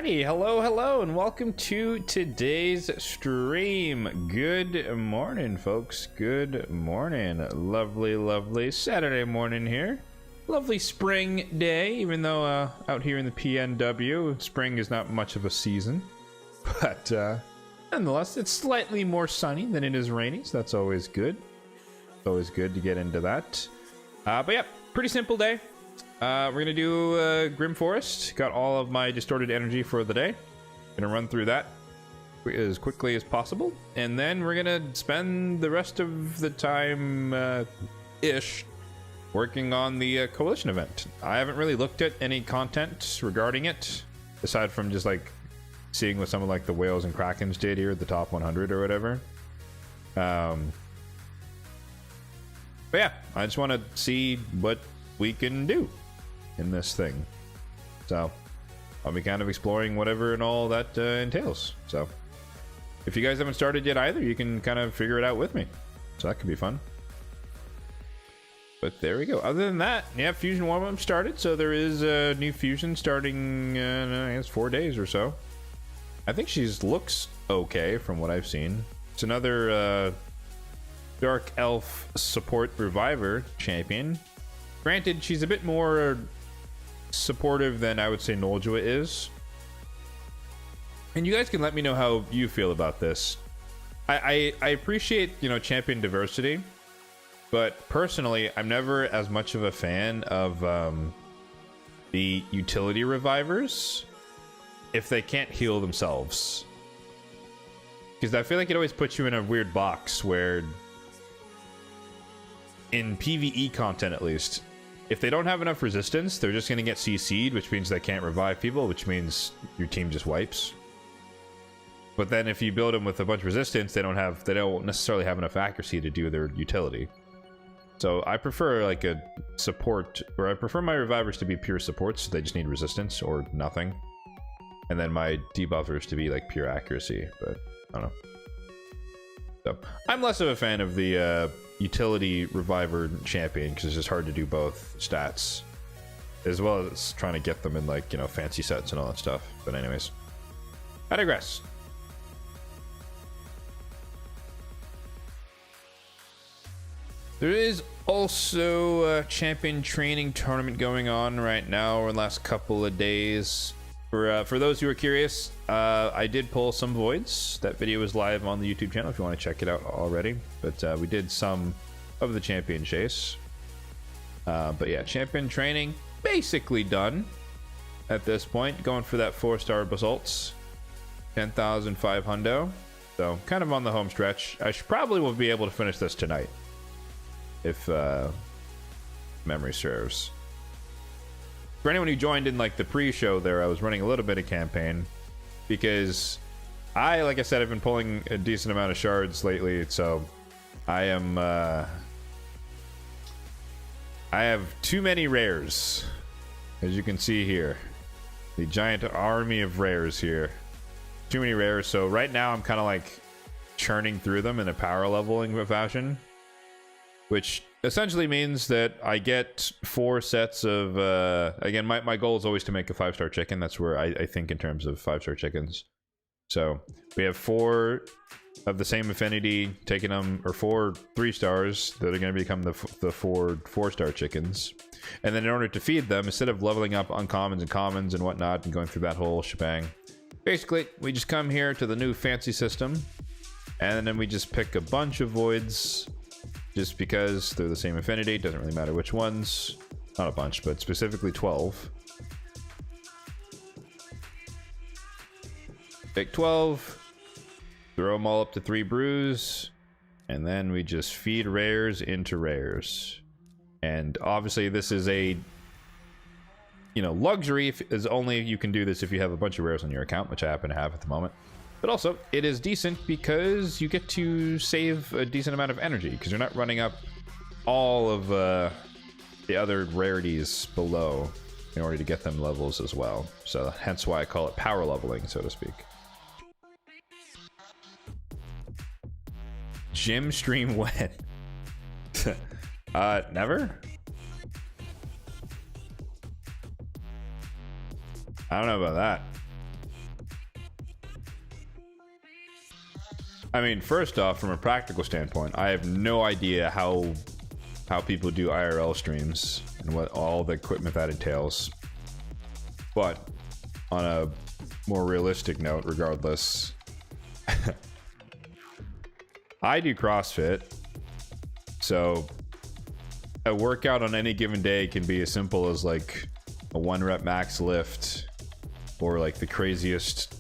Alrighty, hello, and welcome to today's stream. Good morning, folks. Good morning. Lovely Saturday morning here. Lovely spring day, even though out here in the PNW, spring is not much of a season. But nonetheless, it's slightly more sunny than it is rainy, so that's always good. It's always good to get into that. But yeah, pretty simple day. We're gonna do Grim Forest. Got all of my distorted energy for the day. Gonna run through that as quickly as possible, and then we're gonna spend the rest of the time ish working on the coalition event. I haven't really looked at any content regarding it aside from just like seeing what some of like the whales and krakens did here at the top 100 or whatever. But yeah, I just want to see what we can do in this thing, so I'll be kind of exploring whatever and all that entails. So if you guys haven't started yet either, you can kind of figure it out with me, so that could be fun. But there we go. Other than that, yeah, fusion warm-up started, so there is a new fusion starting I guess 4 days or so. I think she looks okay from what I've seen. It's another dark elf support reviver champion. Granted, she's a bit more supportive than I would say Noljua is. And you guys can let me know how you feel about this. I appreciate, you know, champion diversity, but personally, I'm never as much of a fan of the utility revivers if they can't heal themselves. Because I feel like it always puts you in a weird box where, in PvE content at least, if they don't have enough resistance, they're just going to get CC'd, which means they can't revive people, which means your team just wipes. But then if you build them with a bunch of resistance, they don't necessarily have enough accuracy to do their utility. So I prefer like a support, or I prefer my revivers to be pure supports, so they just need resistance or nothing. And then my debuffers to be like pure accuracy, but I don't know. So I'm less of a fan of the utility reviver champion because it's just hard to do both stats, as well as trying to get them in like, you know, fancy sets and all that stuff. But anyways, I digress. There is also a champion training tournament going on right now, or the last couple of days. For those who are curious, I did pull some voids. That video is live on the YouTube channel if you want to check it out already. But we did some of the champion chase. But yeah, champion training basically done at this point. Going for that 4-star basalts, 10,500. So kind of on the home stretch. I probably will be able to finish this tonight, if memory serves. For anyone who joined in like the pre-show there, I was running a little bit of campaign because like I said, I've been pulling a decent amount of shards lately, so I have too many rares, as you can see here. The giant army of rares here. Too many rares, so right now I'm kind of like churning through them in a power leveling fashion, which essentially means that I get 4 sets of again, my goal is always to make a 5-star chicken. That's where I think in terms of 5-star chickens. So we have 4 of the same affinity, taking them, or 4 3-stars that are going to become the 4 4-star chickens. And then in order to feed them, instead of leveling up uncommons and commons and whatnot and going through that whole shebang, basically we just come here to the new fancy system, and then we just pick a bunch of voids. Just because they're the same affinity, doesn't really matter which ones. Not a bunch, but specifically 12. Pick 12, throw them all up to 3 brews, and then we just feed rares into rares. And obviously this is a, you know, luxury, is only you can do this if you have a bunch of rares on your account, which I happen to have at the moment. But also, it is decent because you get to save a decent amount of energy because you're not running up all of the other rarities below in order to get them levels as well. So hence why I call it power leveling, so to speak. Gym stream when? Never? I don't know about that. I mean, first off, from a practical standpoint, I have no idea how people do IRL streams and what all the equipment that entails. But on a more realistic note, regardless, I do CrossFit, so a workout on any given day can be as simple as like a 1 rep max lift, or like the craziest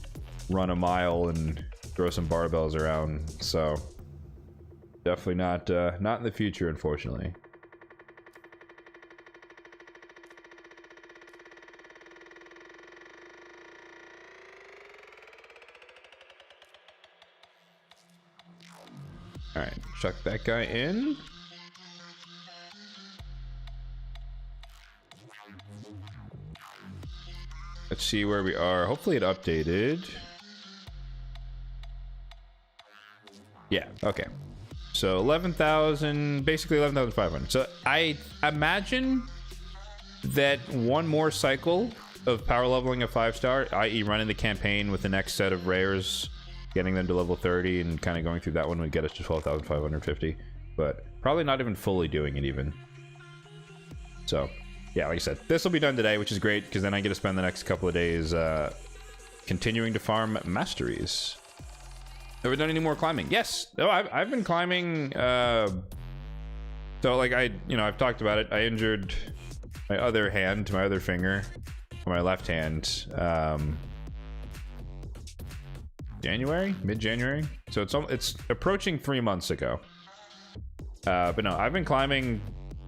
run a mile and throw some barbells around. So definitely not in the future, unfortunately. All right, chuck that guy in. Let's see where we are. Hopefully it updated. Yeah, okay. So 11,000, basically 11,500. So I imagine that one more cycle of power leveling a 5-star, i.e. running the campaign with the next set of rares, getting them to level 30 and kind of going through that one would get us to 12,550. But probably not even fully doing it even. So yeah, like I said, this will be done today, which is great because then I get to spend the next couple of days continuing to farm masteries. Have we done any more climbing? Yes. No, I've been climbing. So like I've talked about it. I injured my other hand, my other finger, or my left hand. January, mid-January. So it's approaching 3 months ago. But no, I've been climbing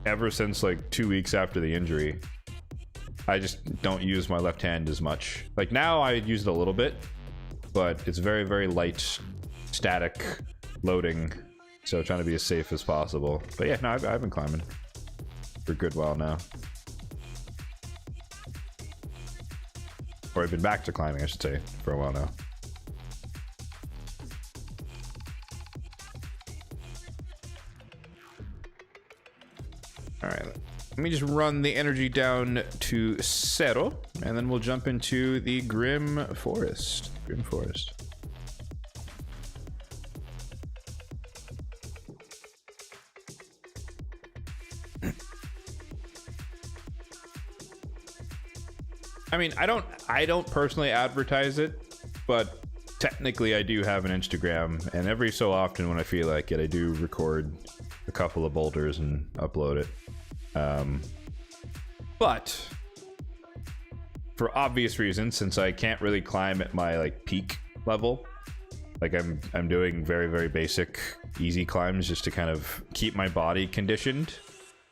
ever since like 2 weeks after the injury. I just don't use my left hand as much. Like now I use it a little bit, but it's very, very light, static loading. So trying to be as safe as possible. But yeah, no, I've been climbing for a good while now. Or I've been back to climbing, I should say, for a while now. All right, let me just run the energy down to zero, and then we'll jump into the Grim Forest. Grim Forest. I mean, I don't personally advertise it, but technically I do have an Instagram, and every so often when I feel like it, I do record a couple of boulders and upload it. But for obvious reasons, since I can't really climb at my like peak level, like I'm doing very, very basic easy climbs just to kind of keep my body conditioned,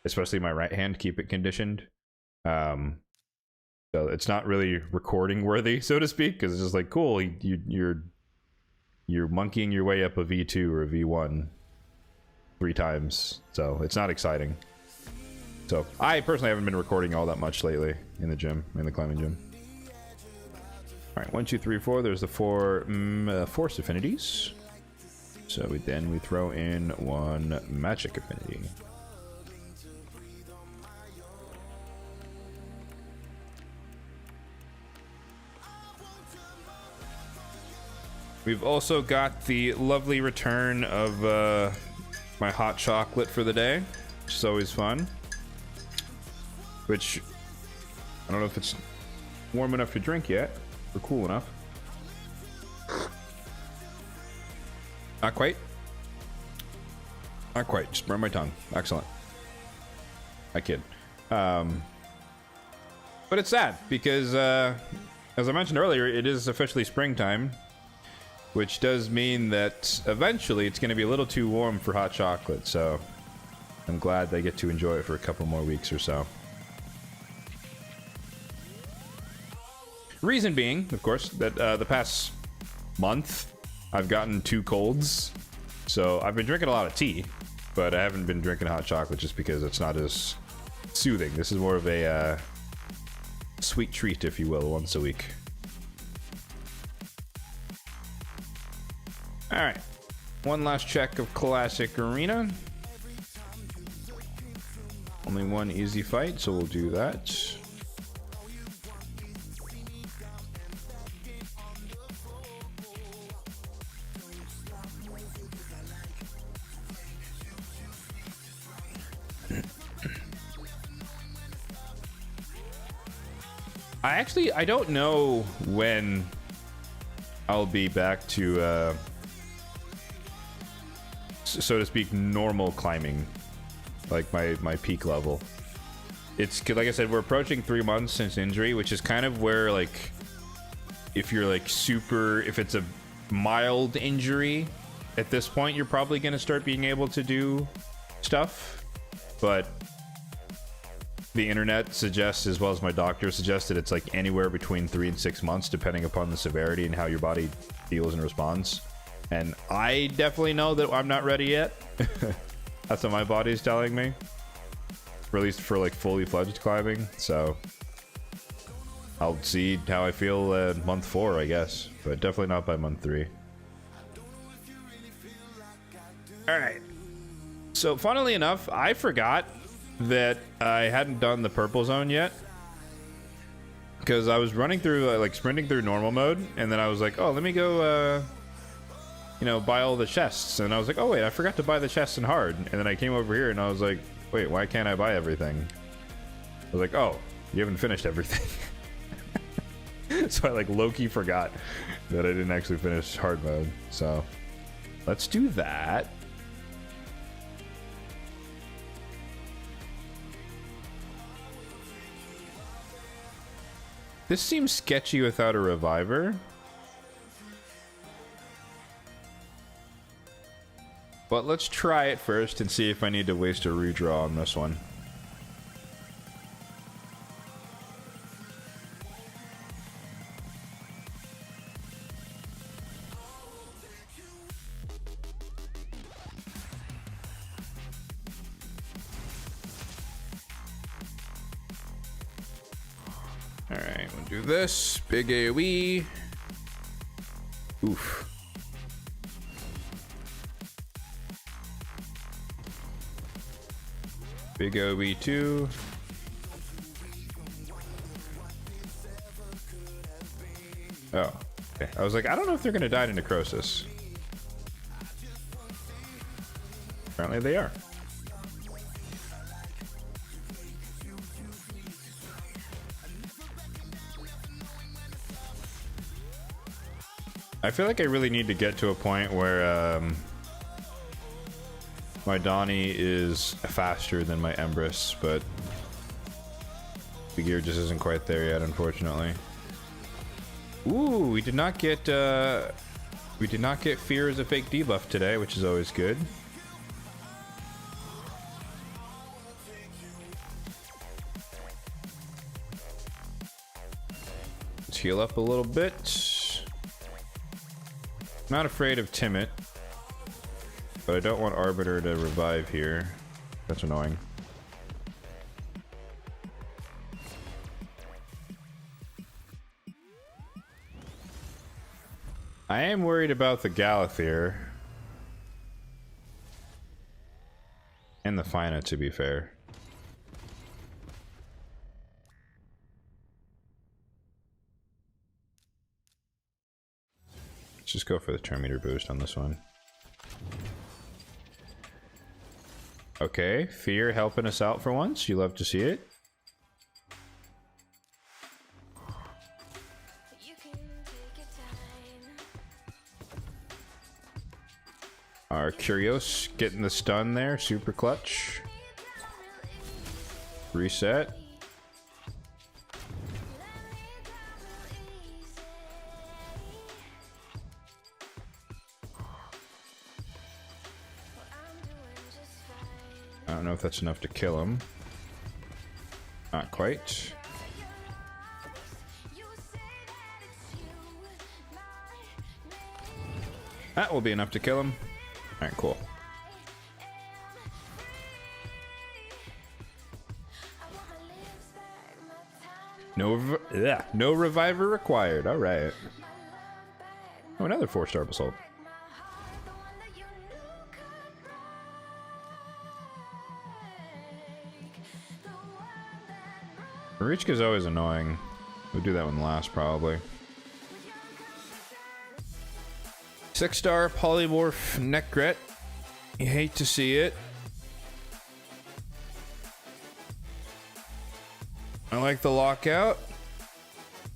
especially my right hand, keep it conditioned. So it's not really recording worthy, so to speak, because it's just like, cool, you're monkeying your way up a V2 or a V1 3 times, so it's not exciting. So I personally haven't been recording all that much lately in the gym, in the climbing gym. All right, 1, 2, 3, 4. There's the 4 force affinities. So we throw in 1 magic affinity. We've also got the lovely return of my hot chocolate for the day, which is always fun. Which, I don't know if it's warm enough to drink yet, or cool enough. Not quite. Not quite, just burn my tongue. Excellent. I kid. But it's sad, because, as I mentioned earlier, it is officially springtime. Which does mean that eventually it's going to be a little too warm for hot chocolate, so I'm glad they get to enjoy it for a couple more weeks or so. Reason being, of course, that the past month I've gotten 2 colds, so I've been drinking a lot of tea, but I haven't been drinking hot chocolate just because it's not as soothing. This is more of a sweet treat, if you will, once a week. Alright, one last check of Classic Arena. Only 1 easy fight, so we'll do that. I don't know when I'll be back to, so to speak, normal climbing, like my peak level. It's like I said, we're approaching 3 months since injury, which is kind of where, like, if you're like if it's a mild injury, at this point you're probably going to start being able to do stuff. But the internet suggests, as well as my doctor suggested, it's like anywhere between 3 and 6 months, depending upon the severity and how your body feels and responds. And I definitely know that I'm not ready yet. That's what my body's telling me, or at least for like fully fledged climbing. So I'll see how I feel at month 4, I guess, but definitely not by month 3. All right. So funnily enough, I forgot that I hadn't done the purple zone yet, because I was running through like sprinting through normal mode, and then I was like, oh, let me go you know, buy all the chests. And I was like, oh wait, I forgot to buy the chests in hard. And then I came over here and I was like, wait, why can't I buy everything? I was like, oh, you haven't finished everything. So I like low-key forgot that I didn't actually finish hard mode. So let's do that. This seems sketchy without a reviver. But let's try it first and see if I need to waste a redraw on this one. Alright, we'll do this. Big AoE. Oof. Big AoE 2. Oh, okay. I was like, I don't know if they're gonna die to necrosis. Apparently they are. I feel like I really need to get to a point where my Donnie is faster than my Empress, but the gear just isn't quite there yet, unfortunately. Ooh, we did not get fear as a fake debuff today, which is always good. Let's heal up a little bit. Not afraid of Timid, but I don't want Arbiter to revive here. That's annoying. I am worried about the Galathir. And the Fina, to be fair. Let's just go for the turn meter boost on this one. Okay, Fear helping us out for once. You love to see it. Our Curios getting the stun there, super clutch. Reset. I don't know if that's enough to kill him. Not quite. That will be enough to kill him. Alright, cool. No reviver required. Alright. Oh, another 4-star basalt. Marichka's always annoying. We'll do that one last, probably. 6-star polymorph Necret. You hate to see it. I like the lockout.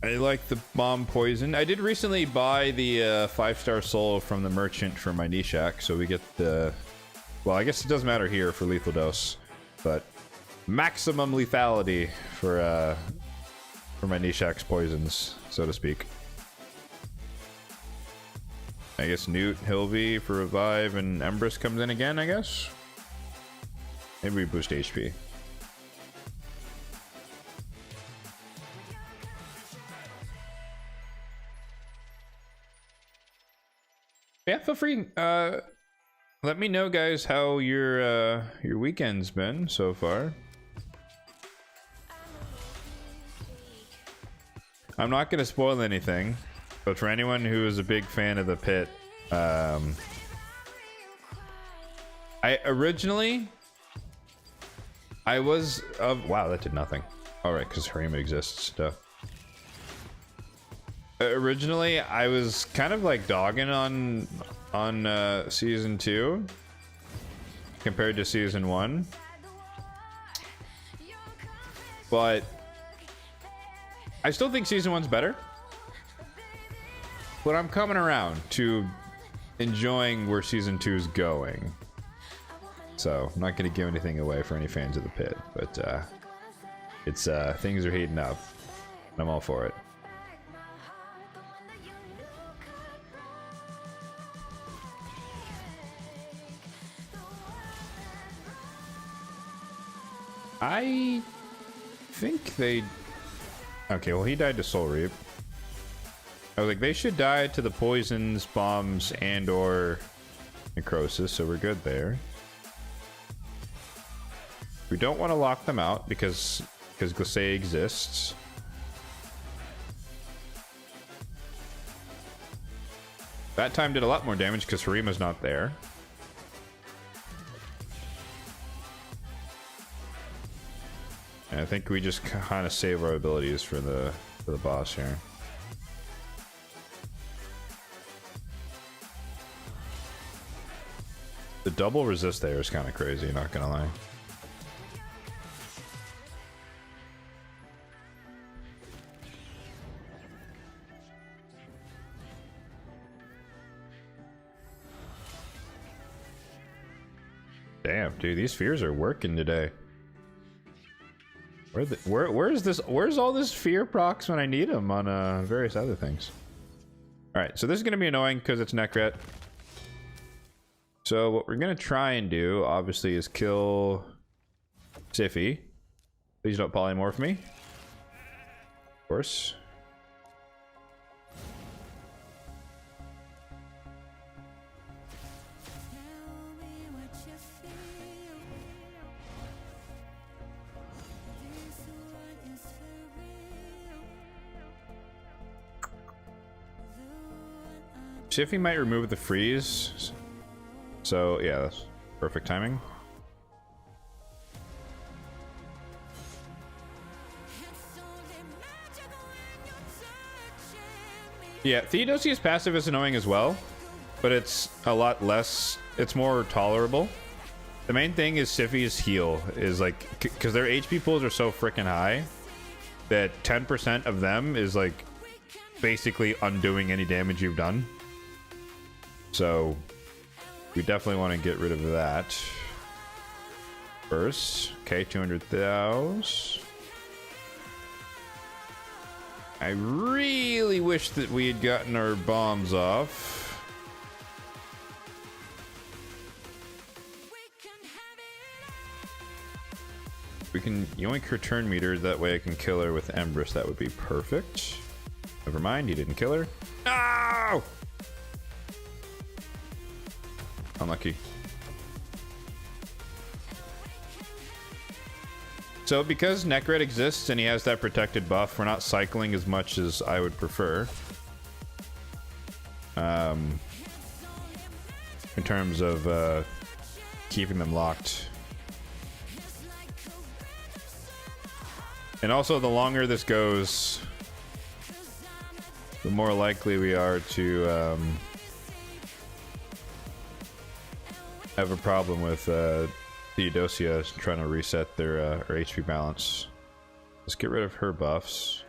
I like the bomb poison. I did recently buy the 5-star soul from the merchant for my Nishak, so we get the... Well, I guess it doesn't matter here for lethal dose, but maximum lethality for my Nishak's poisons, so to speak. I guess Newt, Hilvy for revive, and Empress comes in again, I guess? Maybe we boost HP. Yeah, feel free. Let me know, guys, how your weekend's been so far. I'm not gonna spoil anything, but for anyone who is a big fan of the pit, I was of wow, that did nothing. All right, because Harima exists. Duh. Originally, I was kind of like dogging on season 2 compared to season 1, but I still think season 1's better. But I'm coming around to enjoying where season 2's going. So I'm not going to give anything away for any fans of the pit, but it's things are heating up, and I'm all for it. I think they... Okay, well, he died to Soul Reap. I was like, they should die to the poisons, bombs, and or necrosis, so we're good there. We don't want to lock them out because Glacé exists. That time did a lot more damage because Harima's not there. And I think we just kind of save our abilities for the boss here. The double resist there is kind of crazy, not gonna lie. Damn, dude, these fears are working today. Where's all this fear procs when I need them on various other things? All right, so this is gonna be annoying because it's Nekret. So what we're gonna try and do, obviously, is kill Siphi. Please don't polymorph me. Of course. Siphi might remove the freeze. So, yeah, that's perfect timing. Yeah, Theodosia's passive is annoying as well, but it's a lot less, it's more tolerable. The main thing is Siphi's heal is like, because their HP pools are so freaking high that 10% of them is like basically undoing any damage you've done. So we definitely want to get rid of that first. Okay, 200,000. I really wish that we had gotten our bombs off. We can yoink her turn meter, that way I can kill her with Empress. That would be perfect. Never mind, he didn't kill her. No! Unlucky. So because Nekret exists and he has that protected buff, we're not cycling as much as I would prefer. In terms of keeping them locked. And also, the longer this goes, the more likely we are to have a problem with Theodosia trying to reset their HP balance. Let's get rid of her buffs.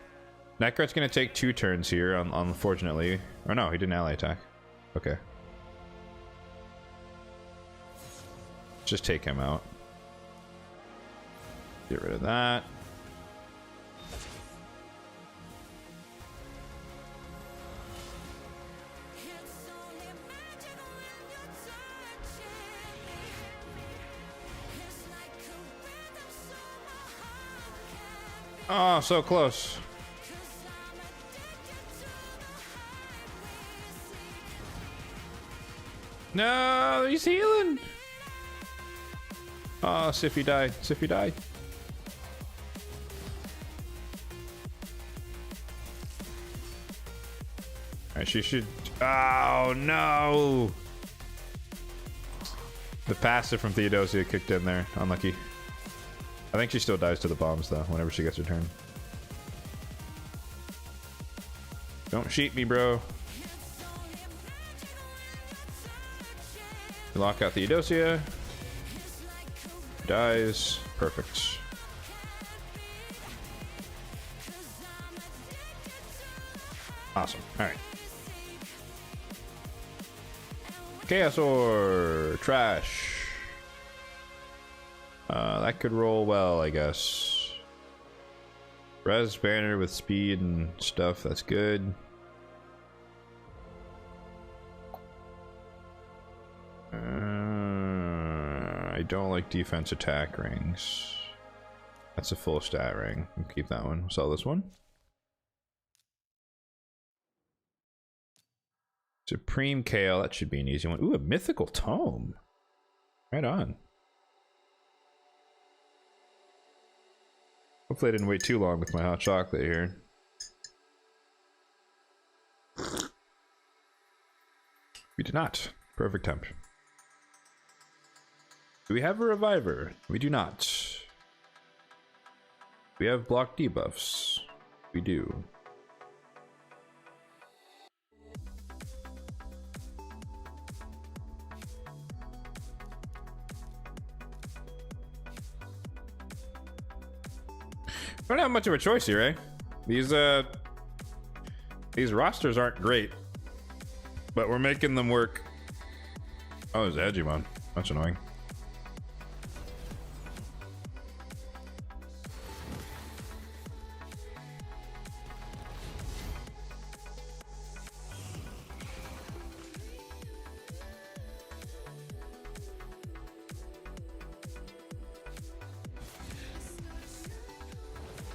Nightguard's gonna take 2 turns here, unfortunately. Or no, he didn't ally attack. Okay. Just take him out. Get rid of that. Oh, so close. No, he's healing. Oh, Sify died. Sify died. Alright, she should... Oh, no! The passive from Theodosia kicked in there. Unlucky. I think she still dies to the bombs, though, whenever she gets her turn. Don't sheet me, bro. Lock out Theodosia. Dies. Perfect. Awesome. Alright. Chaosaur! Trash. That could roll well, I guess. Res banner with speed and stuff, that's good. I don't like defense attack rings. That's a full stat ring. We'll keep that one. Sell this one. Supreme Kale, that should be an easy one. Ooh, a mythical tome. Right on. Hopefully I didn't wait too long with my hot chocolate here. We did not. Perfect temp. Do we have a reviver? We do not. We have block debuffs. We do. I don't have much of a choice here, eh? These rosters aren't great, but we're making them work. Oh, it's Agumon. That's annoying.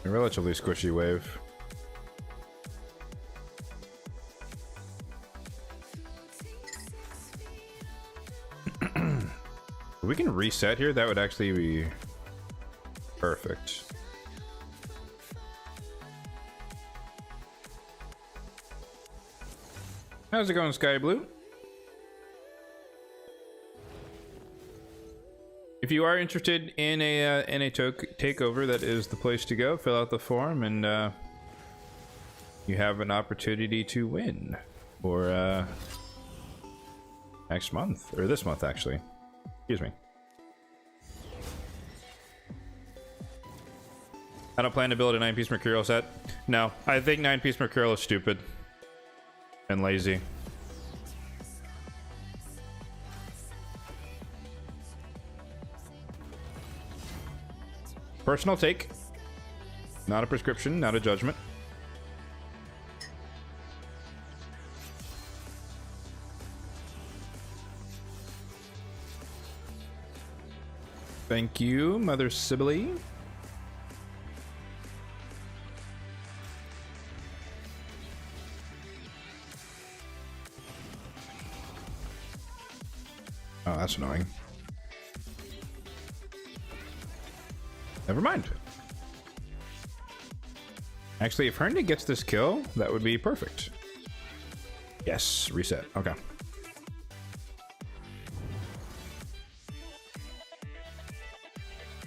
A relatively squishy wave. If we can reset here, that would actually be perfect. How's it going, Sky Blue? If you are interested in a takeover, that is the place to go. Fill out the form, and you have an opportunity to win for next month, or this month actually. Excuse me. I don't plan to build a 9-piece Mercurial set. No, I think 9-piece Mercurial is stupid and lazy. Personal take. Not a prescription, not a judgment. Thank you, Mother Sibylle. Oh, that's annoying. Never mind. Actually, if Herndon gets this kill, that would be perfect. Yes, reset. Okay.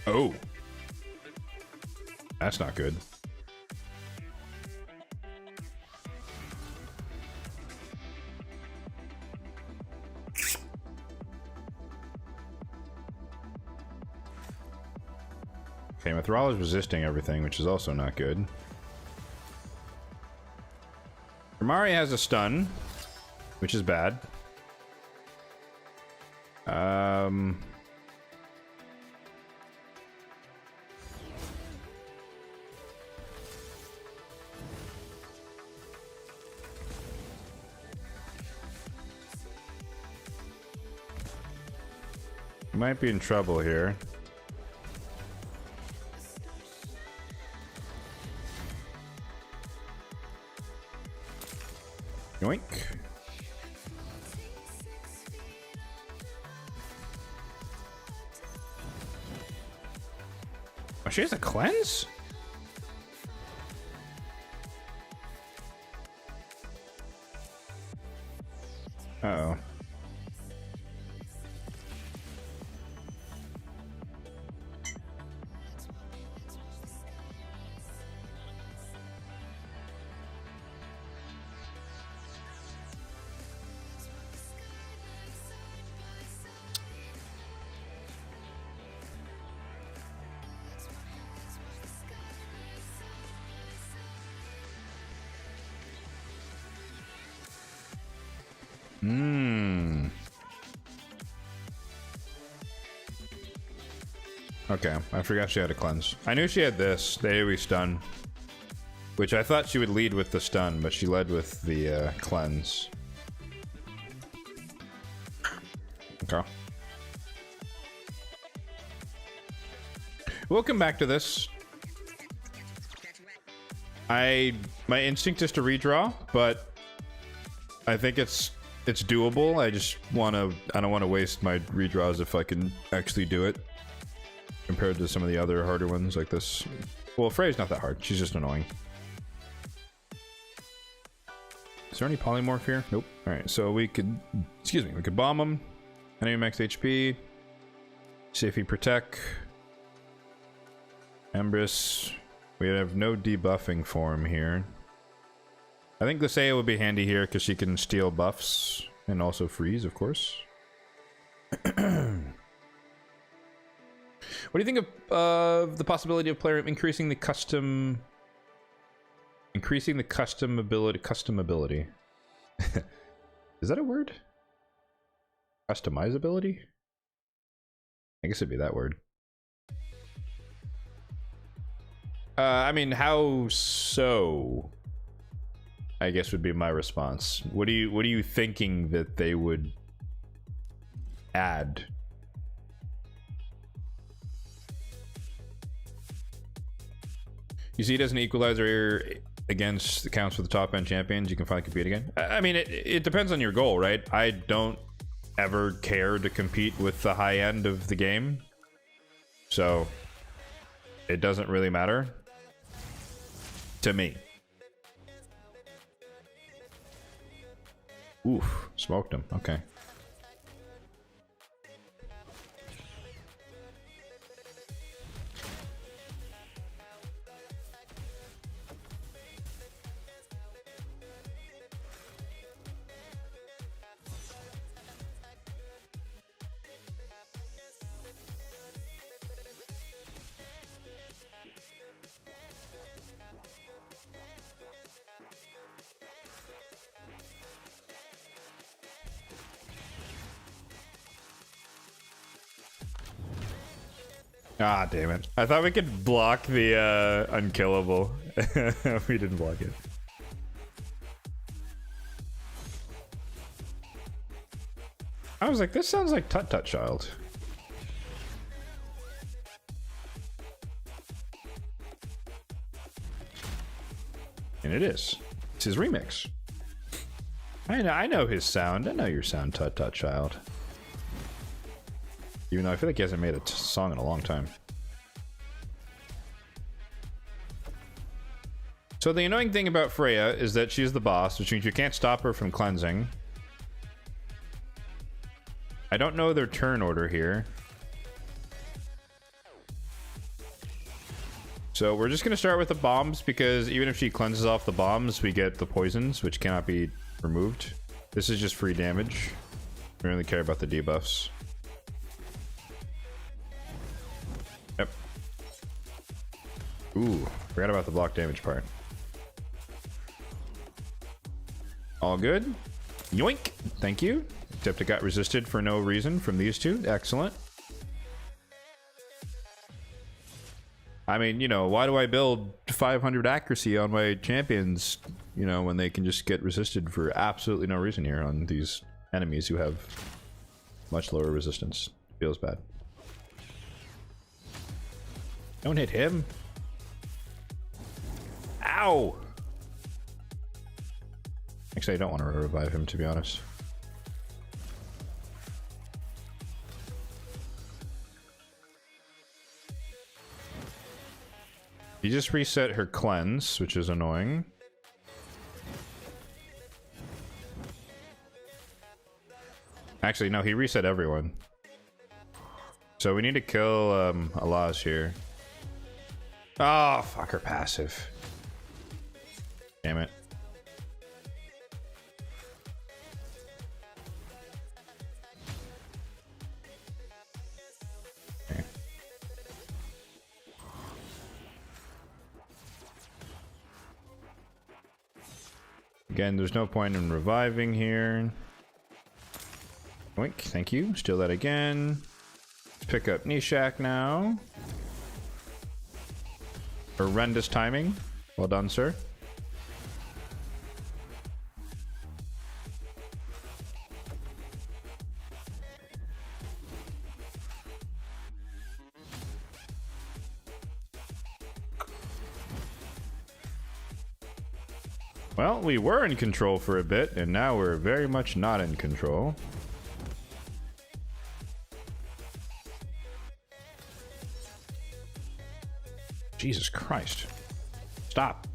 Oh. That's not good. Okay, Mithril is resisting everything, which is also not good. Mari has a stun, which is bad. Might be in trouble here. Yoink. Oh, she has a cleanse? Uh-oh. Okay, I forgot she had a cleanse. I knew she had this, the AoE stun. Which I thought she would lead with the stun, but she led with the cleanse. Okay. We'll come back to this. My instinct is to redraw, but I think it's doable. I don't want to waste my redraws if I can actually do it. Compared to some of the other harder ones like this. Well, Freya's not that hard. She's just annoying. Is there any polymorph here? Nope. Alright, so we could... Excuse me. We could bomb him. Enemy max HP. Safety Protect. Empress. We have no debuffing for him here. I think the Saya would be handy here because she can steal buffs. And also freeze, of course. What do you think of the possibility of player increasing the custom ability? Is that a word? Customizability? I guess it'd be that word. I mean, how so? I guess would be my response. What are you thinking that they would add? You see it as an equalizer against the counts for the top end champions. You can finally compete again. I mean, it depends on your goal, right? I don't ever care to compete with the high end of the game, so it doesn't really matter to me. Oof, smoked him. Okay. Ah, damn it. I thought we could block the unkillable. We didn't block it. I was like, this sounds like Tut Tut Child. And it is. It's his remix. I know his sound. I know your sound, Tut Tut Child. Even though I feel like he hasn't made a song in a long time. So the annoying thing about Freya is that she's the boss, which means you can't stop her from cleansing. I don't know their turn order here. So we're just going to start with the bombs, because even if she cleanses off the bombs, we get the poisons, which cannot be removed. This is just free damage. We don't really care about the debuffs. Yep. Ooh, forgot about the block damage part. All good. Yoink. Thank you. Except it got resisted for no reason from these two. Excellent. I mean, you know, why do I build 500 accuracy on my champions, you know, when they can just get resisted for absolutely no reason here on these enemies who have much lower resistance? Feels bad. Don't hit him. Ow! Actually, I don't want to revive him, to be honest. He just reset her cleanse, which is annoying. Actually, no, he reset everyone. So we need to kill Alaz here. Oh, fuck her passive. Damn it. Okay. Again, there's no point in reviving here. Oink, thank you. Steal that again. Pick up Nishak now. Horrendous timing. Well done, sir. Well, we were in control for a bit, and now we're very much not in control. Jesus Christ. Stop.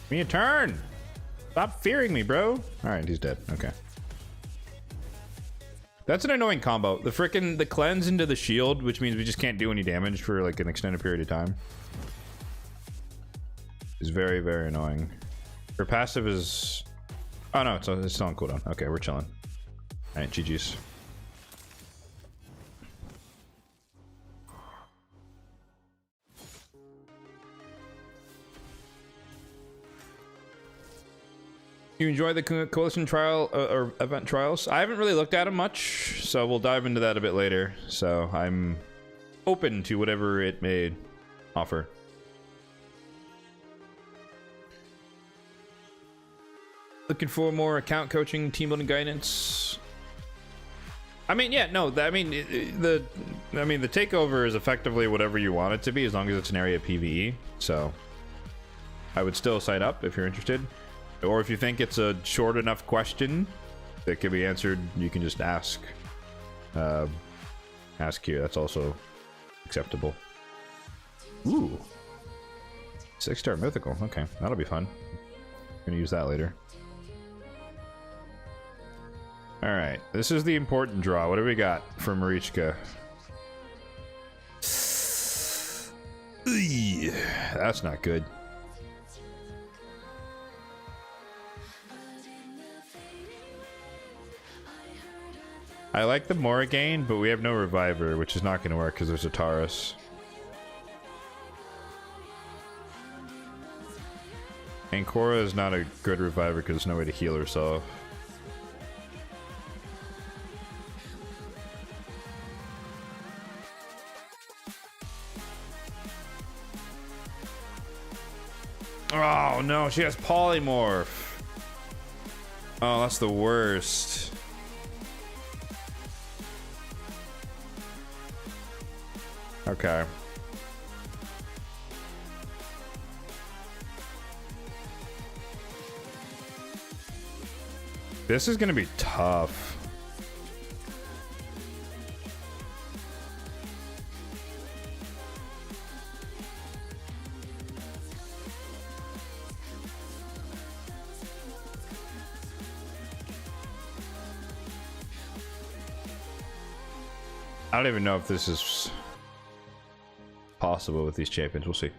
Give me a turn. Stop fearing me, bro. Alright, he's dead. Okay. That's an annoying combo. The cleanse into the shield, which means we just can't do any damage for like an extended period of time, is very, very annoying. Her passive is... Oh no, it's still on cooldown. Okay, we're chilling. Alright, GG's. You enjoy the Coalition trial or event trials? I haven't really looked at them much, so we'll dive into that a bit later. So I'm open to whatever it may offer. Looking for more account coaching, team building guidance. I mean, yeah, no. The takeover is effectively whatever you want it to be, as long as it's an area PvE. So I would still sign up if you're interested. Or if you think it's a short enough question that can be answered, you can just ask. Ask here. That's also acceptable. Ooh. 6-star mythical. Okay, that'll be fun. Gonna use that later. Alright, this is the important draw. What do we got for Marichka? That's not good. I like the Morrigan, but we have no Reviver, which is not going to work because there's a Taurus. And Korra is not a good Reviver because there's no way to heal herself. Oh no, she has Polymorph. Oh, that's the worst. Okay. This is gonna be tough. I don't even know if this is possible with these champions. We'll see.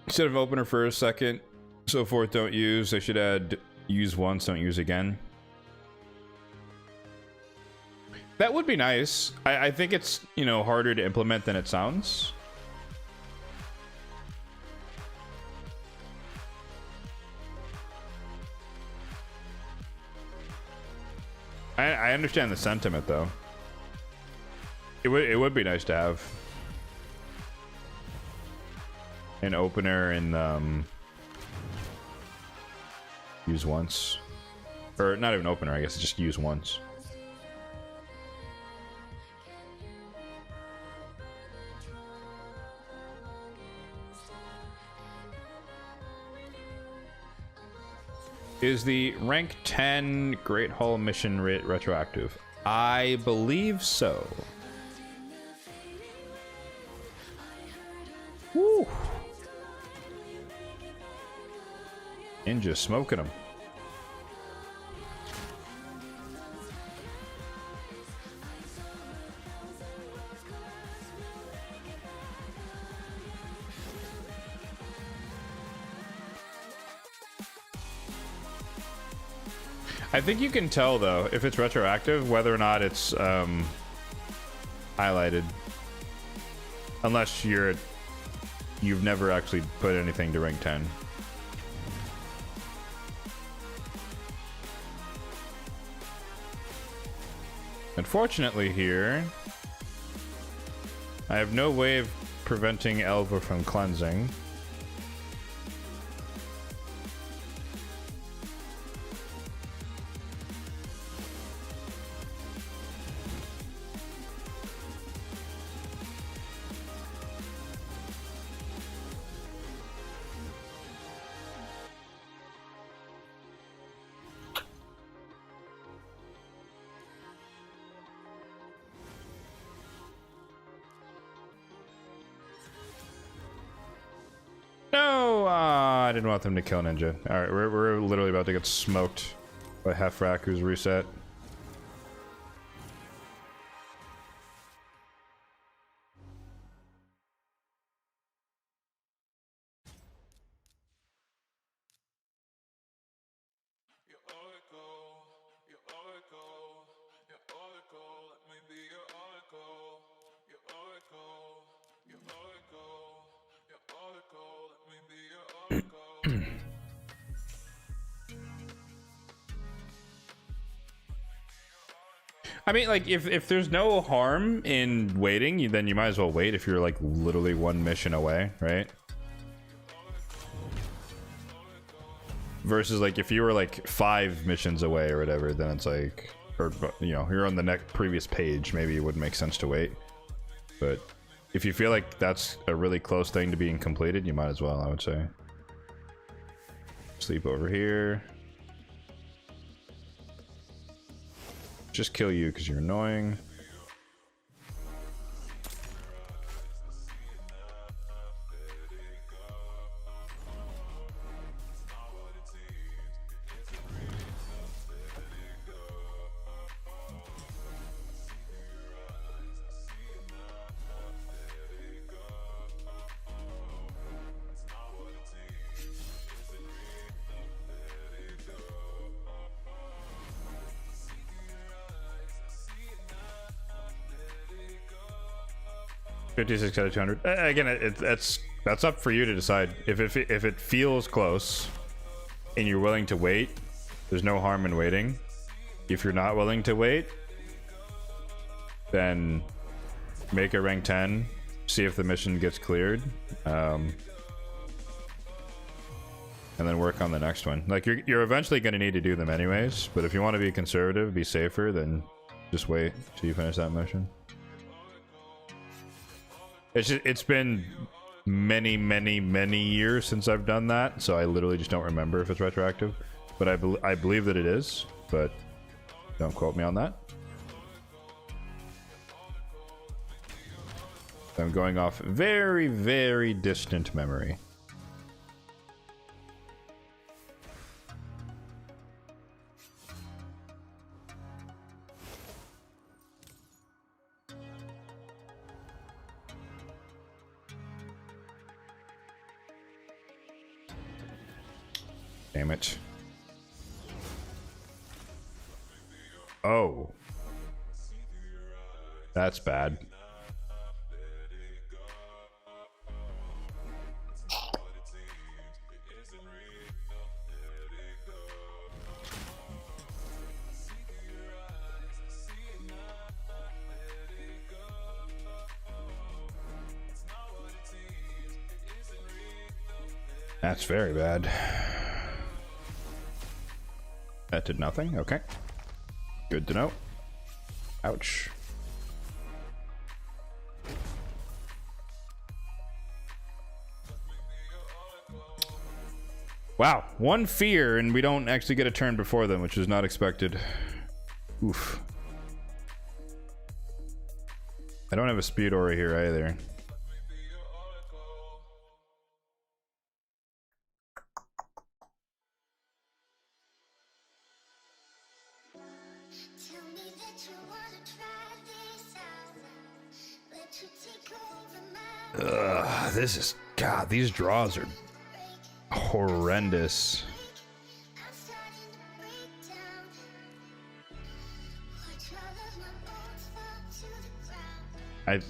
Instead of opener for a second, so forth, don't use. I should add use once, don't use again. That would be nice. I think it's, you know, harder to implement than it sounds. I understand the sentiment, though. It would be nice to have an opener and use once, or not even opener. I guess just use once. Is the rank 10 Great Hall mission retroactive? I believe so. Woo! Ninja smoking them. I think you can tell, though, if it's retroactive, whether or not it's highlighted. Unless you've never actually put anything to rank 10. Unfortunately here, I have no way of preventing Elva from cleansing. I didn't want them to kill Ninja. Alright, we're literally about to get smoked by Hefrak, who's reset. I mean, like, if there's no harm in waiting, then you might as well wait if you're, like, literally one mission away, right? Versus, like, if you were, like, 5 missions away or whatever, then it's like... Or, you know, you're on the next previous page, maybe it wouldn't make sense to wait. But if you feel like that's a really close thing to being completed, you might as well, I would say. Sleep over here. Just kill you because you're annoying. $56 out of 200. Again, that's up for you to decide. If it feels close and you're willing to wait, there's no harm in waiting. If you're not willing to wait, then make a rank 10, see if the mission gets cleared, and then work on the next one. Like, you're eventually going to need to do them anyways, but if you want to be conservative, be safer, then just wait till you finish that mission. It's been many years since I've done that, so I literally just don't remember if it's retroactive. But I believe that it is, but don't quote me on that. I'm going off very distant memory. Damn it. That's bad. That's very bad. That did nothing. Okay. Good to know. Ouch. Wow. One fear and we don't actually get a turn before them, which is not expected. Oof. I don't have a speed aura here either. Ugh, this is, God, these draws are horrendous.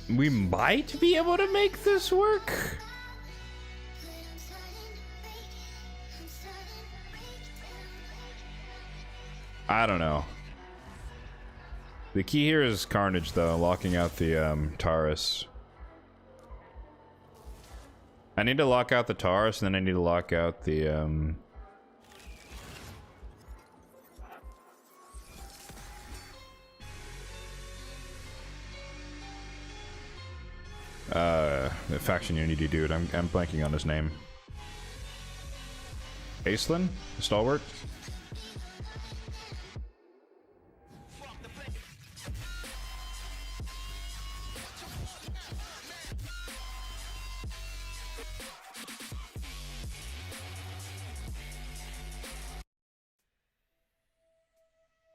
We might be able to make this work. I don't know. The key here is Carnage, though, locking out the Taurus. I need to lock out the Taurus, and then I need to lock out the faction unity dude. I'm blanking on his name. Aislinn? Stalwart?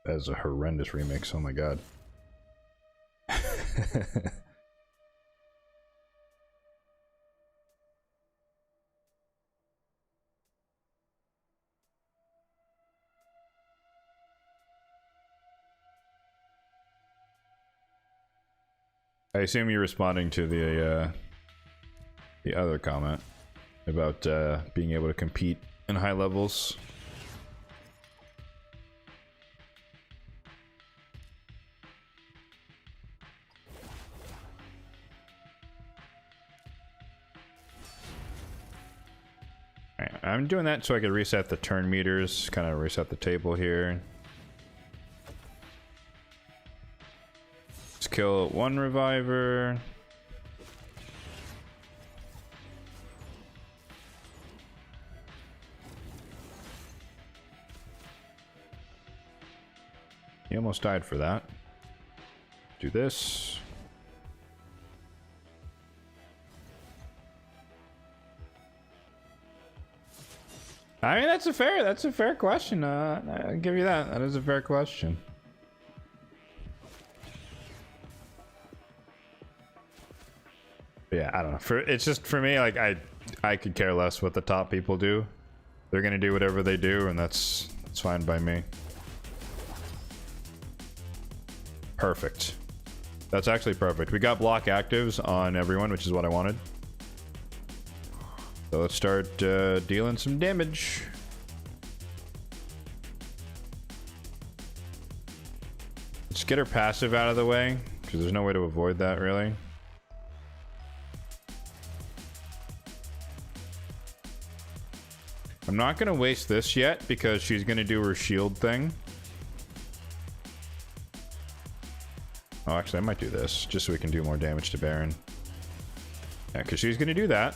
That is a horrendous remix, oh my god. I assume you're responding to the other comment about being able to compete in high levels. I'm doing that so I could reset the turn meters, kind of reset the table here. Let's kill one reviver. He almost died for that. Do this. I mean, that's a fair question. I'll give you that. That is a fair question. But yeah, I don't know. It's just for me, like I could care less what the top people do. They're gonna do whatever they do, and that's fine by me. Perfect. That's actually perfect. We got block actives on everyone, which is what I wanted. So let's start dealing some damage. Let's get her passive out of the way, because there's no way to avoid that, really. I'm not going to waste this yet, because she's going to do her shield thing. Oh, actually, I might do this, just so we can do more damage to Baron. Yeah, because she's going to do that.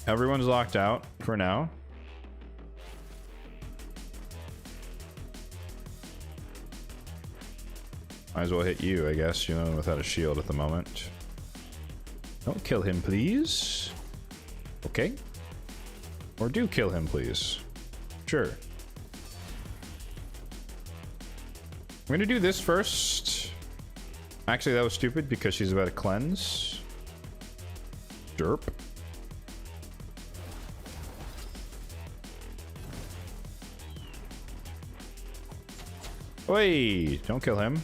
Everyone's locked out for now. Might as well hit you, I guess, you know, without a shield at the moment. Don't kill him, please. Okay. Or do kill him, please. Sure. I'm gonna do this first. Actually, that was stupid because she's about to cleanse. Derp. Oi! Don't kill him.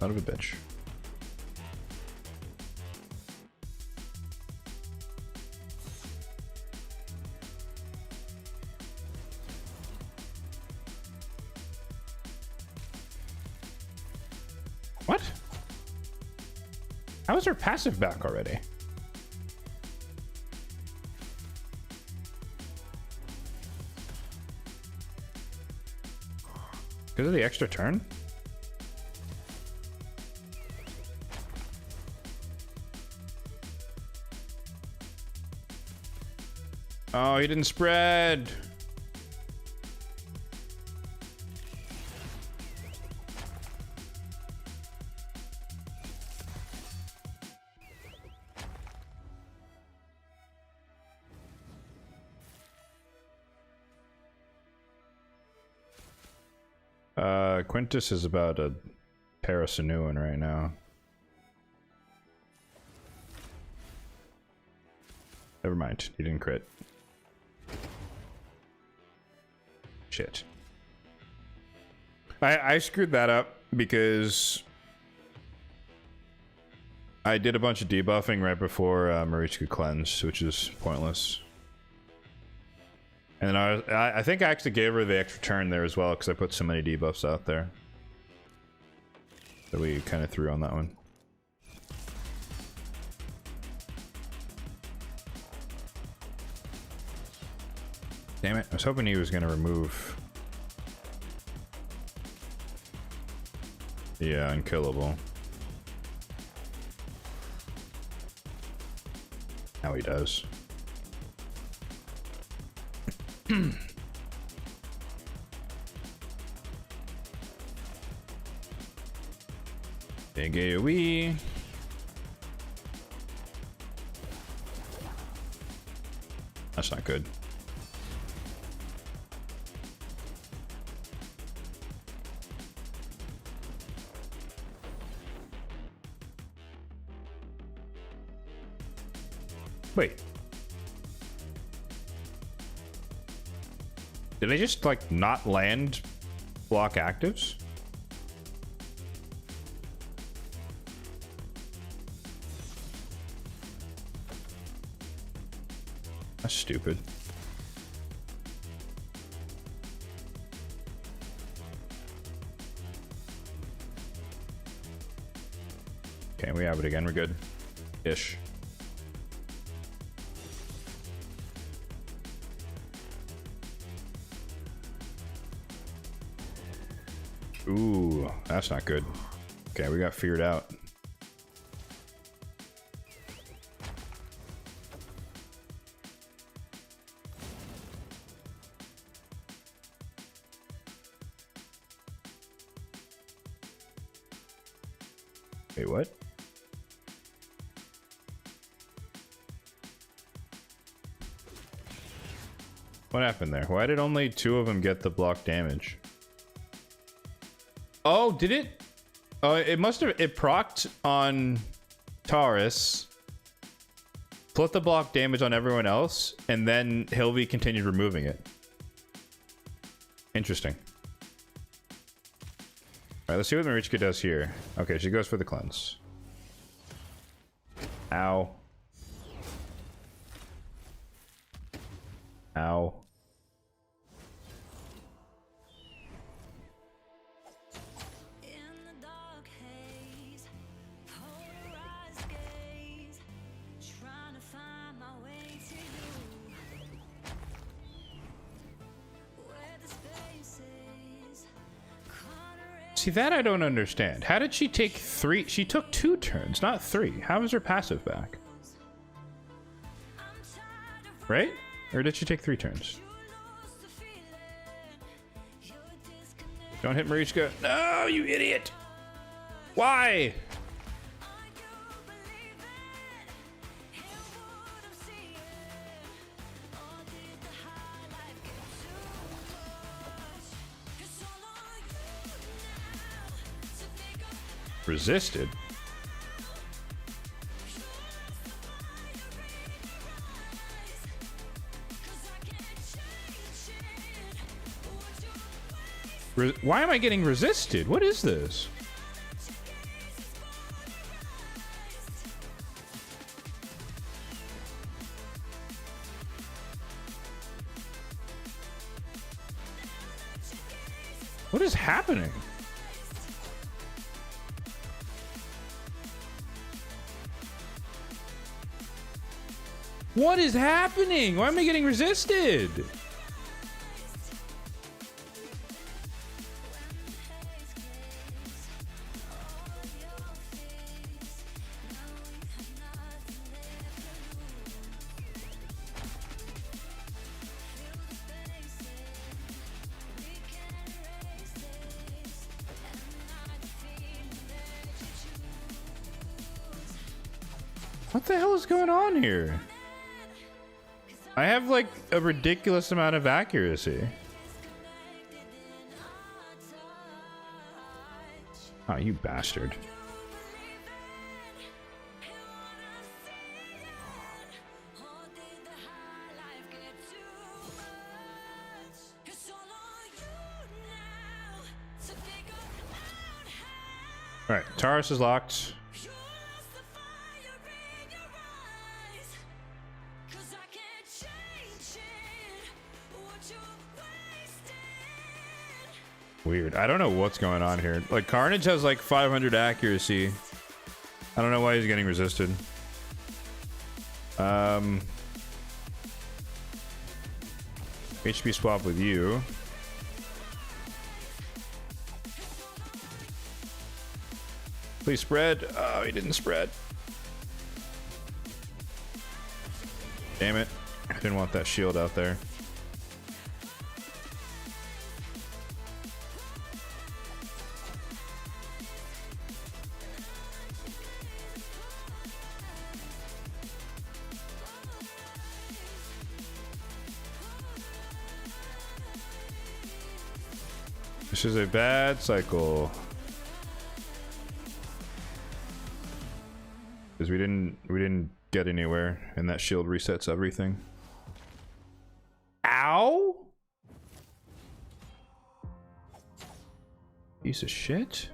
Son of a bitch. What? How is her passive back already? Because of the extra turn? Oh, he didn't spread. Quintus is about a Parasinuan right now. Never mind, he didn't crit. Shit. I screwed that up because I did a bunch of debuffing right before Marichka cleansed, which is pointless. And then I think I actually gave her the extra turn there as well because I put so many debuffs out there that we kind of threw on that one. Damn it, I was hoping he was going to remove the unkillable. Now he does. Big AoE. That's not good. Wait. Did I just, like, not land block actives? That's stupid. Okay, we have it again. We're good. Ish. Ooh, that's not good. Okay, we got feared out. Wait, what? What happened there? Why did only 2 of them get the block damage? Oh, did it? It must have. It procced on Taurus, put the block damage on everyone else, and then Hilvi continued removing it. Interesting. Alright, let's see what Marichka does here. Okay, she goes for the cleanse. Ow. Ow. See, that I don't understand. How did she take 3? She took 2 turns, not 3. How is her passive back? Right? Or did she take 3 turns? Don't hit Marichka. No, you idiot! Why? Resisted? Why am I getting resisted? What is this? What is happening? What is happening? Why am I getting resisted? What the hell is going on here? I have like a ridiculous amount of accuracy. Oh, you bastard. All right, Taurus is locked. Weird. I don't know what's going on here. Like, Carnage has like 500 accuracy. I don't know why he's getting resisted. HP swap with you. Please spread. Oh, he didn't spread. Damn it. I didn't want that shield out there. This is a bad cycle. Because we didn't get anywhere, and that shield resets everything. Ow! Piece of shit.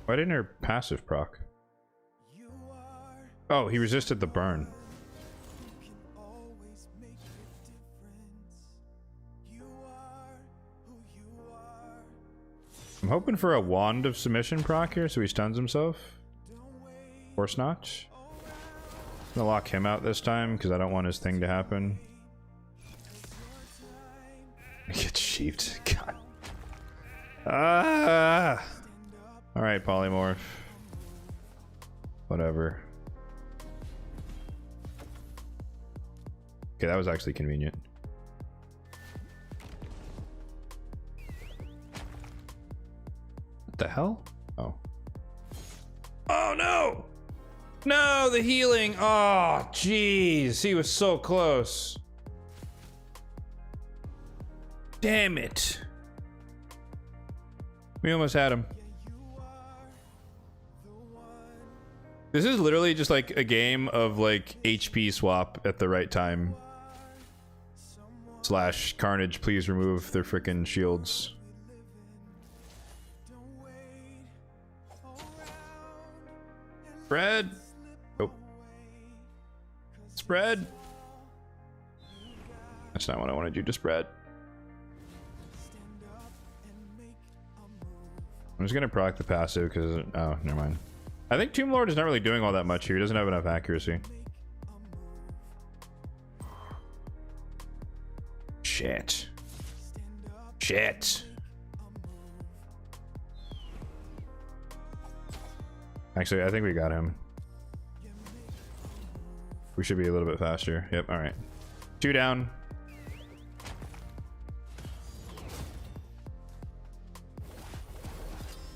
Why didn't her passive proc? Oh, he resisted the burn. I'm hoping for a wand of submission proc here so he stuns himself. Force notch. I'm gonna lock him out this time because I don't want his thing to happen. He gets sheeped. God. Ah! Alright, polymorph. Whatever. Okay, that was actually convenient. What the hell? Oh. Oh no! No, the healing! Oh, jeez. He was so close. Damn it. We almost had him. This is literally just like a game of like HP swap at the right time. Slash Carnage, please remove their frickin' shields. Spread. Oh. Spread. That's not what I wanted you to spread. I'm just gonna proc the passive because oh, never mind. I think Tomb Lord is not really doing all that much here. He doesn't have enough accuracy. Shit. Shit. Actually, I think we got him. We should be a little bit faster. Yep, alright. 2 down.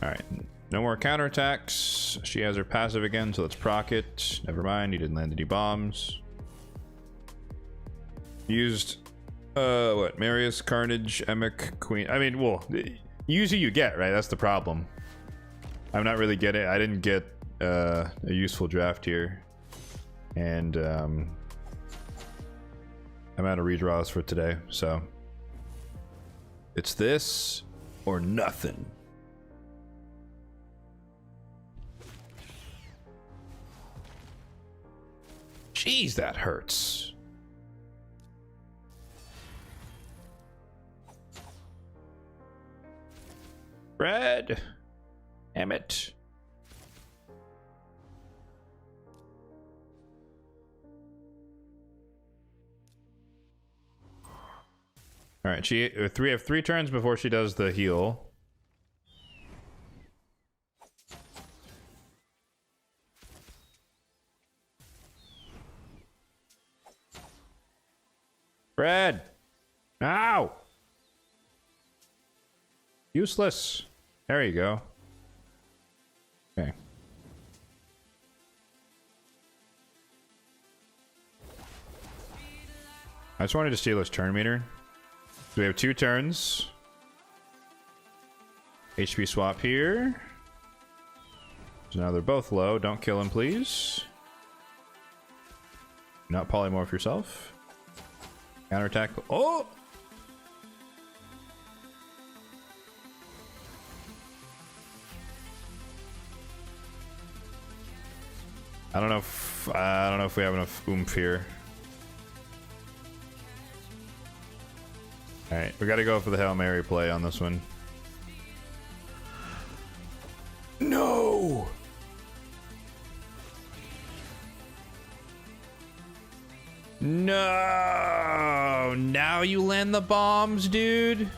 Alright. No more counterattacks. She has her passive again, so let's proc it. Never mind, he didn't land any bombs. Used what? Marius, Carnage, Emic, Queen. I mean, well, use who you get, right? That's the problem. I'm not really getting. I didn't get a useful draft here. And I'm out of redraws for today, so it's this or nothing. Jeez, that hurts. Red. Damn it. All right, we have 3 turns before she does the heal. Fred! Ow! Useless. There you go. Okay. I just wanted to steal his turn meter. So we have 2 turns. HP swap here. So now they're both low. Don't kill him, please. Do not polymorph yourself. Counterattack. Oh! I don't know if we have enough oomph here. All right, we got to go for the Hail Mary play on this one. No. No. Now you land the bombs, dude.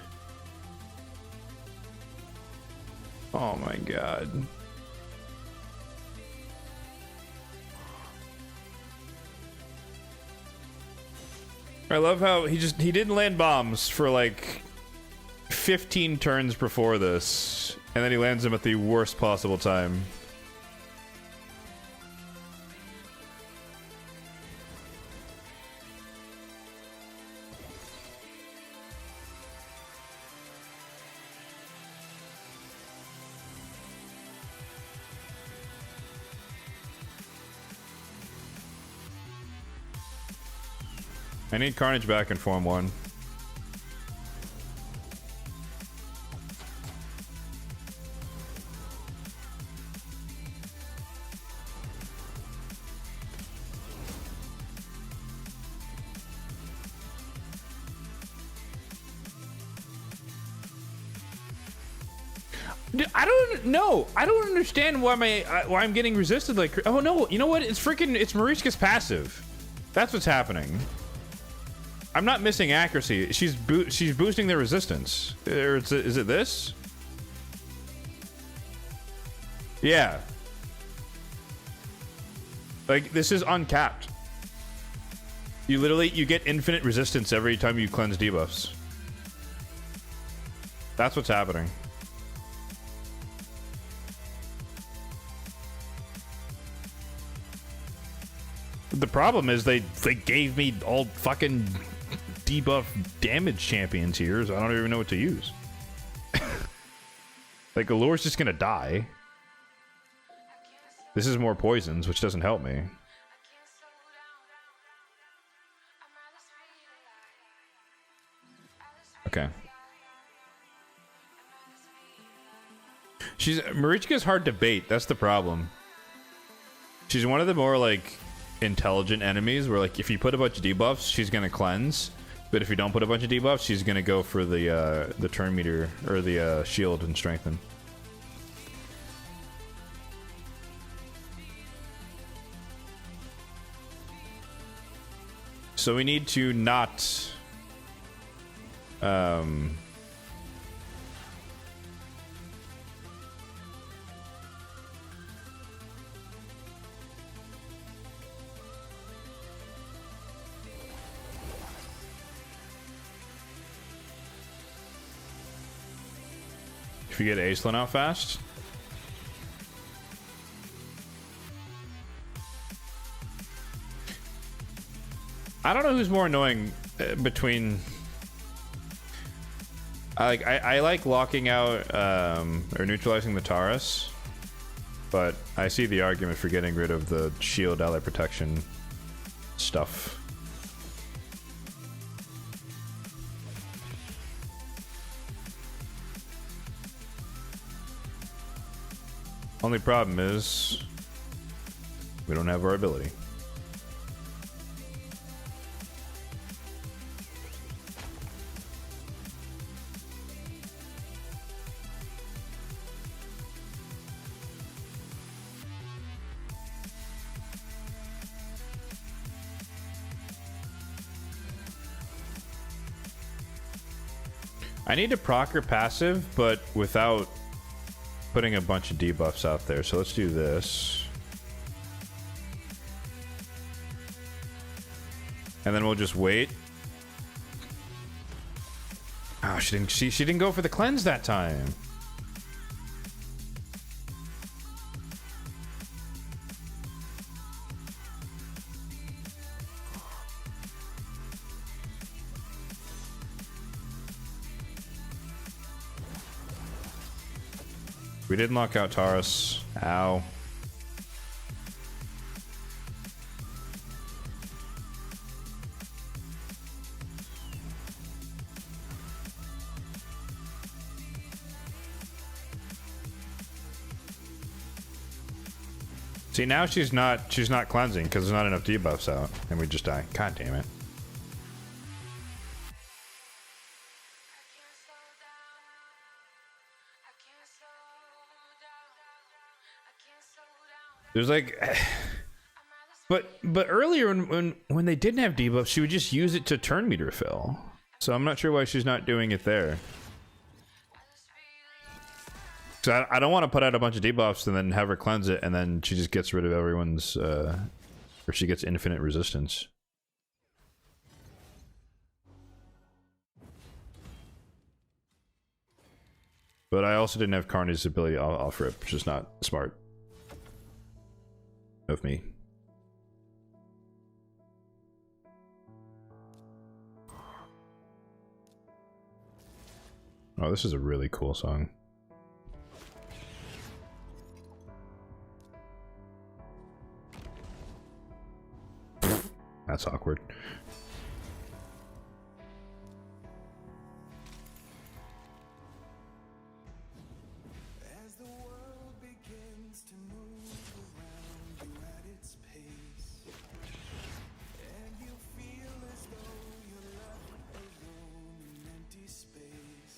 Oh my god. I love how he didn't land bombs for like 15 turns before this, and then he lands them at the worst possible time. I need Carnage back in Form 1. I don't know. I don't understand why why I'm getting resisted like. Oh no! You know what? It's Mariska's passive. That's what's happening. I'm not missing accuracy. She's boosting their resistance. Or is it this? Yeah. Like, this is uncapped. You get infinite resistance every time you cleanse debuffs. That's what's happening. The problem is they gave me all fucking debuff damage champions here, so I don't even know what to use. Like, Allure's just gonna die. This is more poisons, which doesn't help me. Okay. Marichka's hard to bait, that's the problem. She's one of the more, like, intelligent enemies where, like, if you put a bunch of debuffs, she's gonna cleanse. But if you don't put a bunch of debuffs, she's gonna go for the turn meter or the shield and strengthen. So we need to not if you get Aislinn out fast. I don't know who's more annoying between. I like locking out or neutralizing the Taurus, but I see the argument for getting rid of the shield ally protection stuff. Only problem is we don't have our ability. I need to proc her passive, but without putting a bunch of debuffs out there. So let's do this. And then we'll just wait. Oh, she didn't go for the cleanse that time. We didn't lock out Taurus. Ow. See, now she's not cleansing because there's not enough debuffs out, and we just die. God damn it. There's like, but earlier when they didn't have debuffs, she would just use it to turn meter fill. So I'm not sure why she's not doing it there. So I don't want to put out a bunch of debuffs and then have her cleanse it, and then she just gets rid of everyone's, or she gets infinite resistance. But I also didn't have Carnage's ability off rip, which is not smart of me. Oh, this is a really cool song. That's awkward.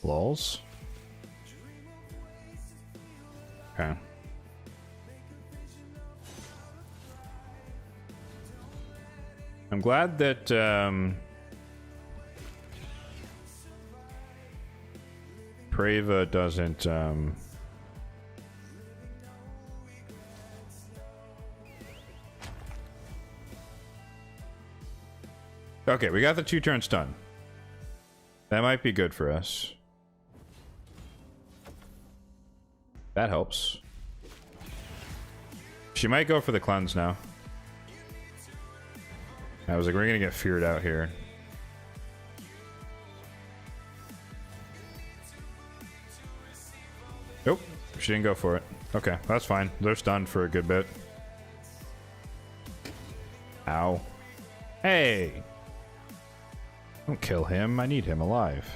Lols. Okay. I'm glad that Prava doesn't Okay, we got the 2 turns done. That might be good for us. That helps. She might go for the cleanse now. I was like, we're gonna get feared out here. Nope, she didn't go for it. Okay, that's fine. They're stunned for a good bit. Ow. Hey! Don't kill him, I need him alive.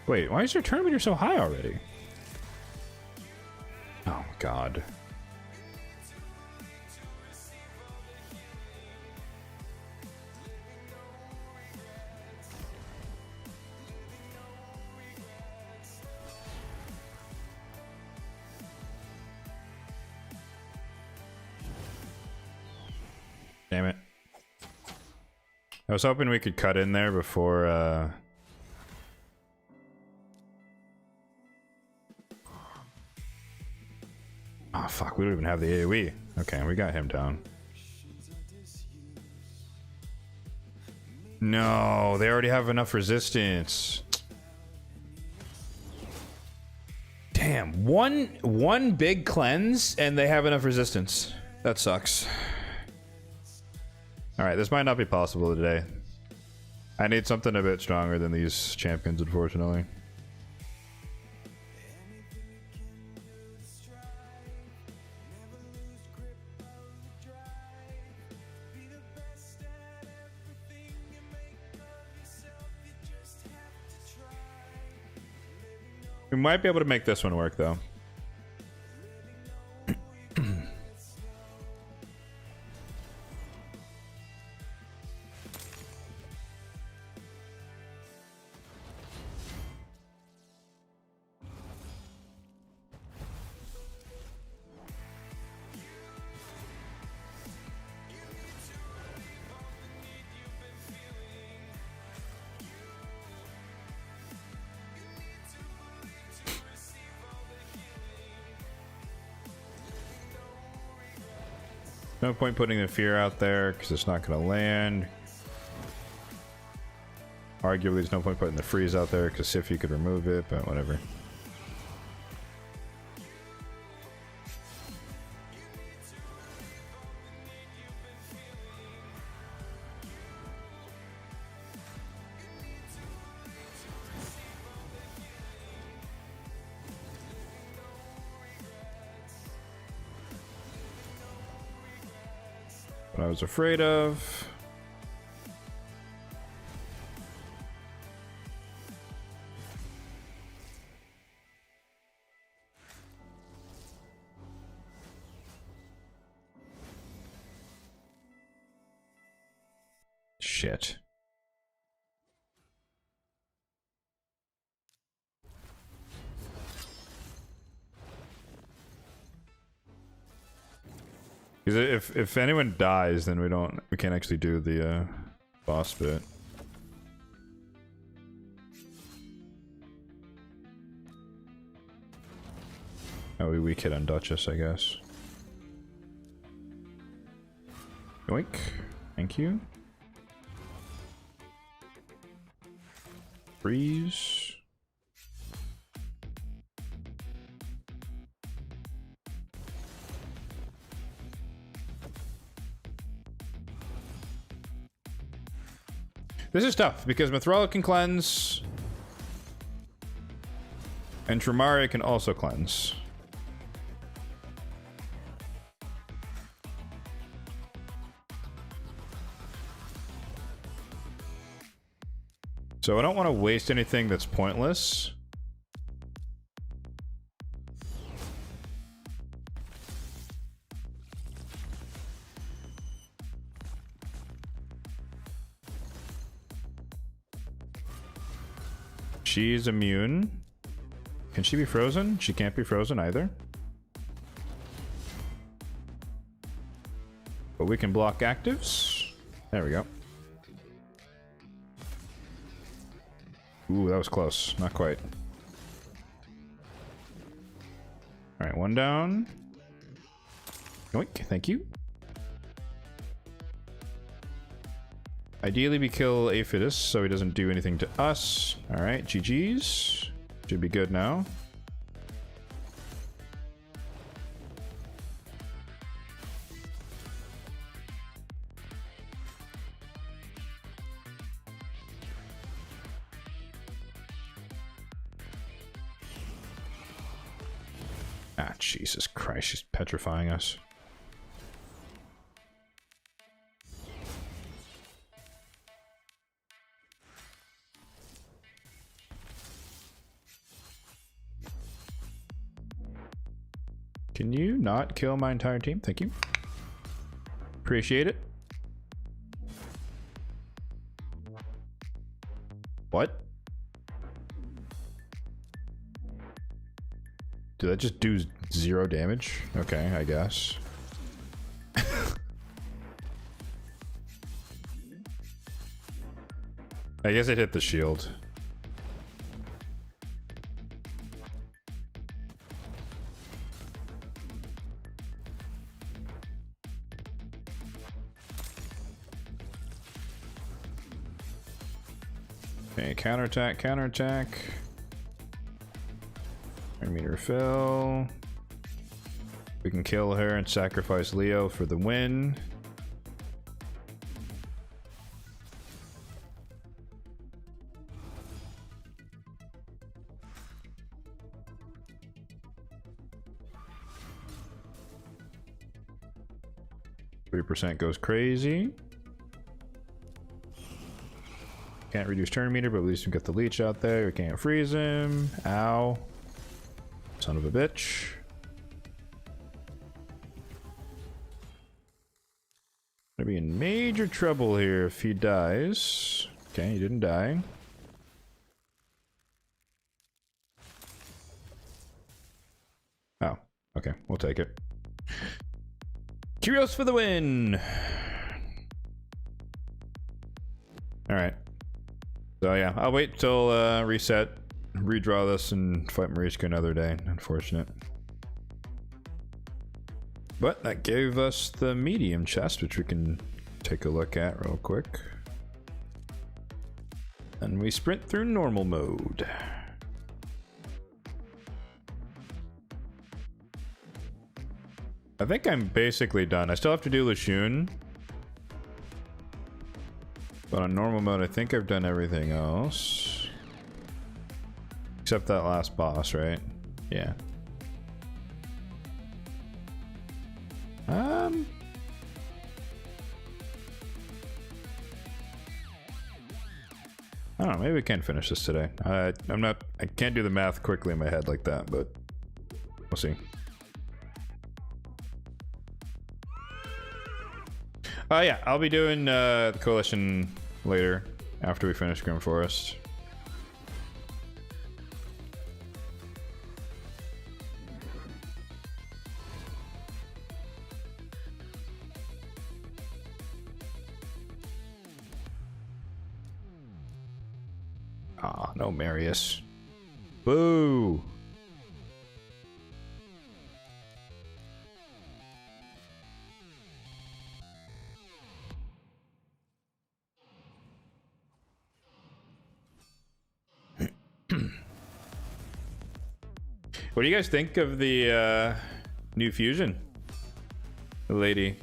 Wait, why is your turn meter so high already? Oh god. Damn it. I was hoping we could cut in there before oh fuck, we don't even have the AoE. Okay, we got him down. No, they already have enough resistance. Damn, one big cleanse and they have enough resistance. That sucks. Alright, this might not be possible today. I need something a bit stronger than these champions, unfortunately. We might be able to make this one work, though. No point putting the fear out there because it's not going to land. Arguably, there's no point putting the freeze out there because Sify could remove it, but whatever. What I was afraid of. Shit. Because if anyone dies, then we can't actually do the boss bit. Oh, we weak hit on Duchess, I guess. Yoink. Thank you. Freeze. This is tough because Mithrala can cleanse, and Tremaria can also cleanse. So I don't want to waste anything that's pointless. She's immune. Can she be frozen? She can't be frozen either. But we can block actives. There we go. Ooh, that was close. Not quite. Alright, one down. Yoink, thank you. Ideally, we kill Aphidus so he doesn't do anything to us. Alright, GG's. Should be good now. Ah, Jesus Christ, she's petrifying us. Can you not kill my entire team? Thank you. Appreciate it. What? Did that just do 0 damage? Okay, I guess. I guess it hit the shield. Okay, counterattack, counterattack. Meter fill. We can kill her and sacrifice Leo for the win. %3 goes crazy. Can't reduce turn meter, but at least we get the leech out there. We can't freeze him. Ow. Son of a bitch. Gonna be in major trouble here if he dies. Okay, he didn't die. Oh, okay, we'll take it. Kyrios for the win! Alright. So yeah, I'll wait till reset, redraw this, and fight Mariska another day. Unfortunate. But that gave us the medium chest, which we can take a look at real quick. And we sprint through normal mode. I think I'm basically done. I still have to do Lashun. But on normal mode, I think I've done everything else. Except that last boss, right? Yeah. I don't know, maybe we can finish this today. I can't do the math quickly in my head like that, but we'll see. Yeah, I'll be doing the Coalition later, after we finish Grim Forest. Ah, no Marius. Boo! What do you guys think of the new fusion? The lady.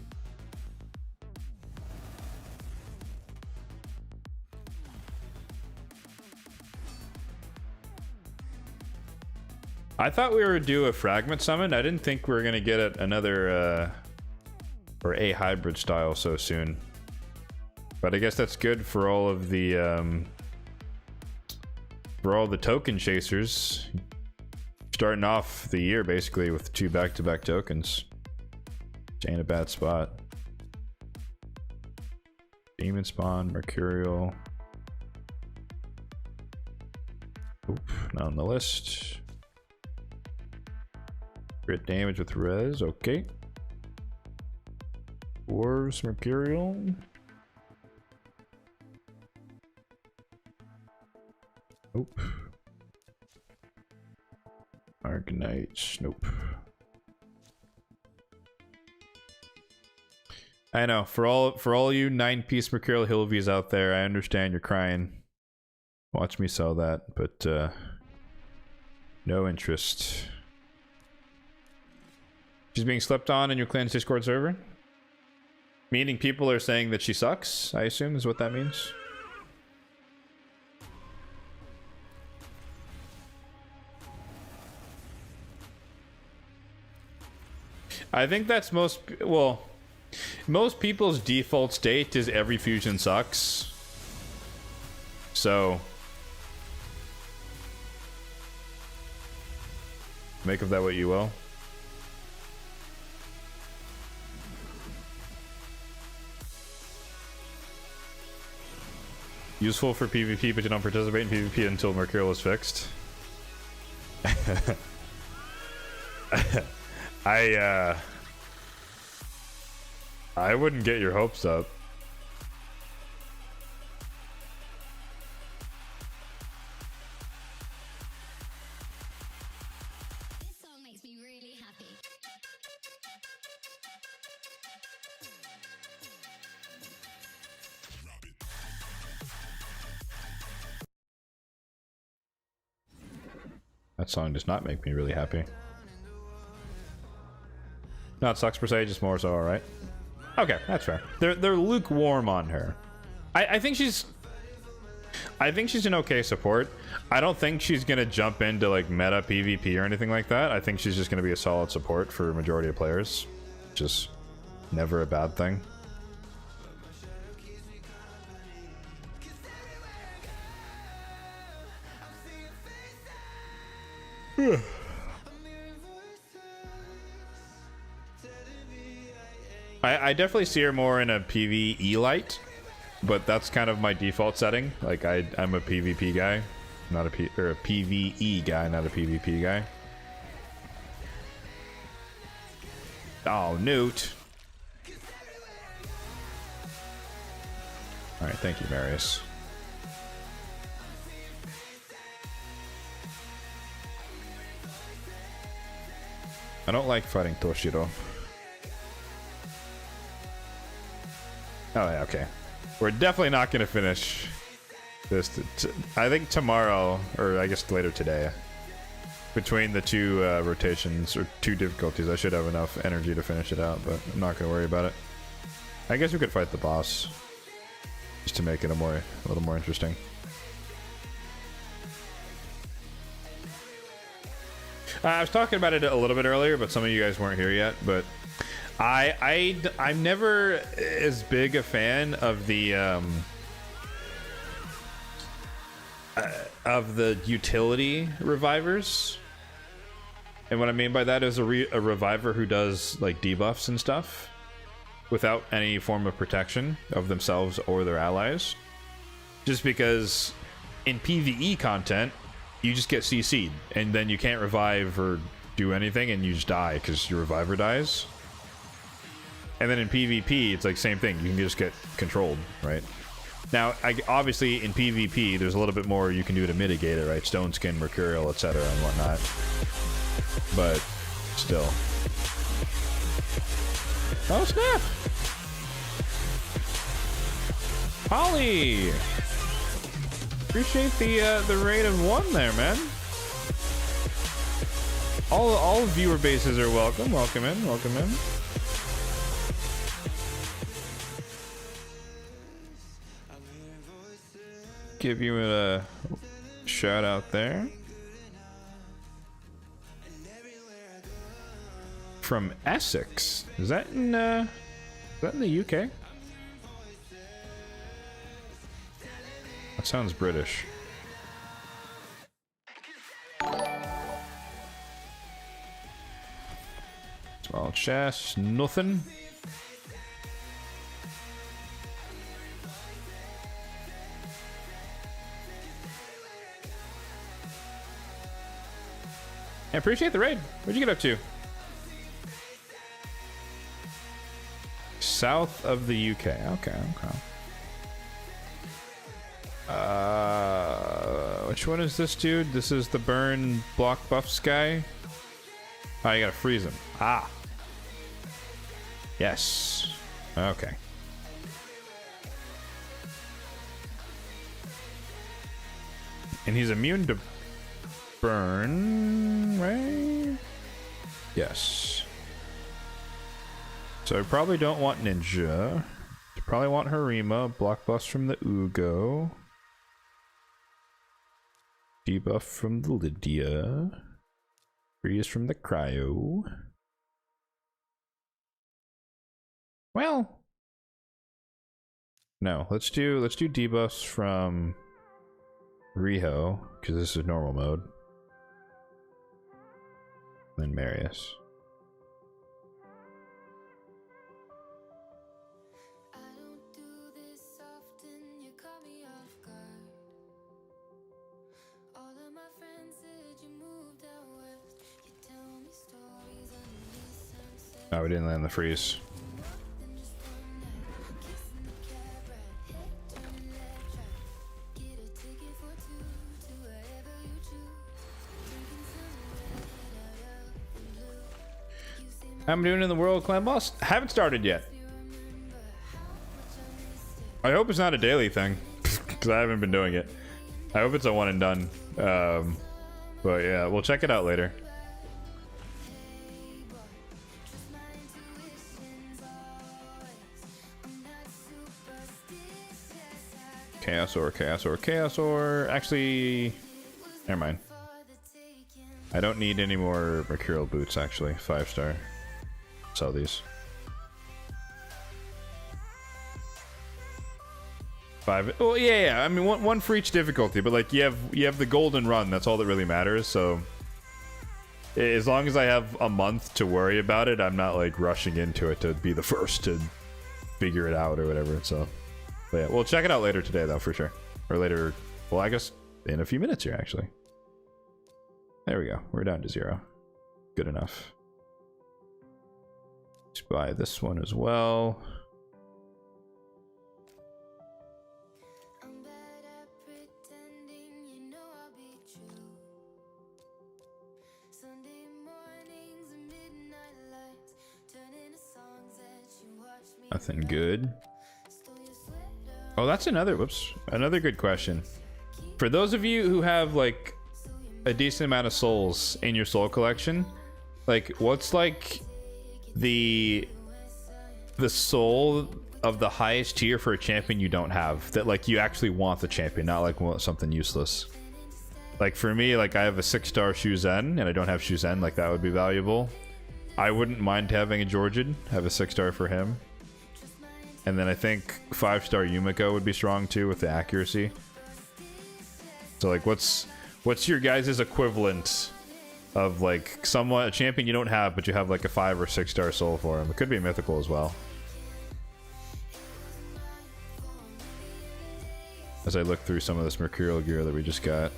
I thought we were due a fragment summon. I didn't think we were gonna get another or a hybrid style so soon. But I guess that's good for all of the token chasers. Starting off the year basically with 2 back-to-back tokens. Which ain't a bad spot. Demon Spawn, Mercurial. Oop, not on the list. Crit damage with res, okay. Dwarves, Mercurial. Nope. Arcanites, nope. I know, for all you 9-piece Mercurial Hilvies out there, I understand you're crying. Watch me sell that, but no interest. She's being slept on in your clan's Discord server? Meaning people are saying that she sucks, I assume is what that means. I think that's most people's default state is every fusion sucks. So make of that what you will. Useful for PvP, but you don't participate in PvP until Mercurial is fixed. I wouldn't get your hopes up. This song makes me really happy. That song does not make me really happy. Not sucks per se, just more so, alright. Okay, that's fair. They're lukewarm on her. I think she's an okay support. I don't think she's gonna jump into like meta PvP or anything like that. I think she's just gonna be a solid support for a majority of players. Just never a bad thing. I definitely see her more in a PvE light, but that's kind of my default setting. Like I'm a PvP guy, not a PvE guy, not a PvP guy. Oh, Newt. All right, thank you, Marius. I don't like fighting Toshiro. Oh yeah, okay. We're definitely not going to finish this. I think tomorrow, or I guess later today, between the two rotations or two difficulties, I should have enough energy to finish it out, but I'm not going to worry about it. I guess we could fight the boss, just to make it a little more interesting. I was talking about it a little bit earlier, but some of you guys weren't here yet. But I'm never as big a fan of the utility revivers. And what I mean by that is a reviver who does like debuffs and stuff without any form of protection of themselves or their allies. Just because in PvE content, you just get CC'd, and then you can't revive or do anything, and you just die because your reviver dies. And then in PvP, it's like same thing. You can just get controlled, right? Now, obviously in PvP, there's a little bit more you can do to mitigate it, right? Stone Skin, Mercurial, etc., and whatnot. But still. Oh snap! Holly! Appreciate the rate of 1 there, man. All viewer bases are welcome. Welcome in. Welcome in. Give you a shout out there. From Essex. Is that in the UK? That sounds British. Small chest, nothing. I appreciate the raid. What'd you get up to? South of the UK. Okay, okay. Which one is this dude? This is the burn block buffs guy. Oh, you gotta freeze him. Ah. Yes. Okay. And he's immune to burn, right? Yes. So I probably don't want Ninja. I probably want Harima. Block buffs from the Ugo. Debuff from the Lydia. Freeze from the Cryo. Well, no. Let's do debuffs from Riho, because this is normal mode. Then Marius. Oh, we didn't land the freeze. How am I doing in the World Clan Boss? Haven't started yet. I hope it's not a daily thing, because I haven't been doing it. I hope it's a one and done. But yeah, we'll check it out later. Chaos Ore, Chaos Ore, Chaos Ore. Actually, never mind. I don't need any more Mercurial boots, actually. 5-star. Sell these. 5. Oh yeah. I mean, one for each difficulty, but like you have the golden run. That's all that really matters. So As long as I have a month to worry about it, I'm not like rushing into it to be the first to figure it out or whatever. So, but yeah, we'll check it out later today though, for sure. Or later, well, I guess in a few minutes here actually. There we go. We're down to 0. Good enough. Let's buy this one as well. Nothing good. Oh, that's another, whoops, another good question. For those of you who have like a decent amount of souls in your soul collection, like what's like the soul of the highest tier for a champion you don't have, that like you actually want the champion, not like something useless? Like for me, like I have a 6-star Shuzen and I don't have Shuzen, like that would be valuable. I wouldn't mind having a Georgian, have a 6-star for him. And then I think 5-star Yumiko would be strong too with the accuracy. So like what's your guys' equivalent of like a champion you don't have but you have like a 5 or 6-star soul for him? It could be mythical as well. As I look through some of this Mercurial gear that we just got.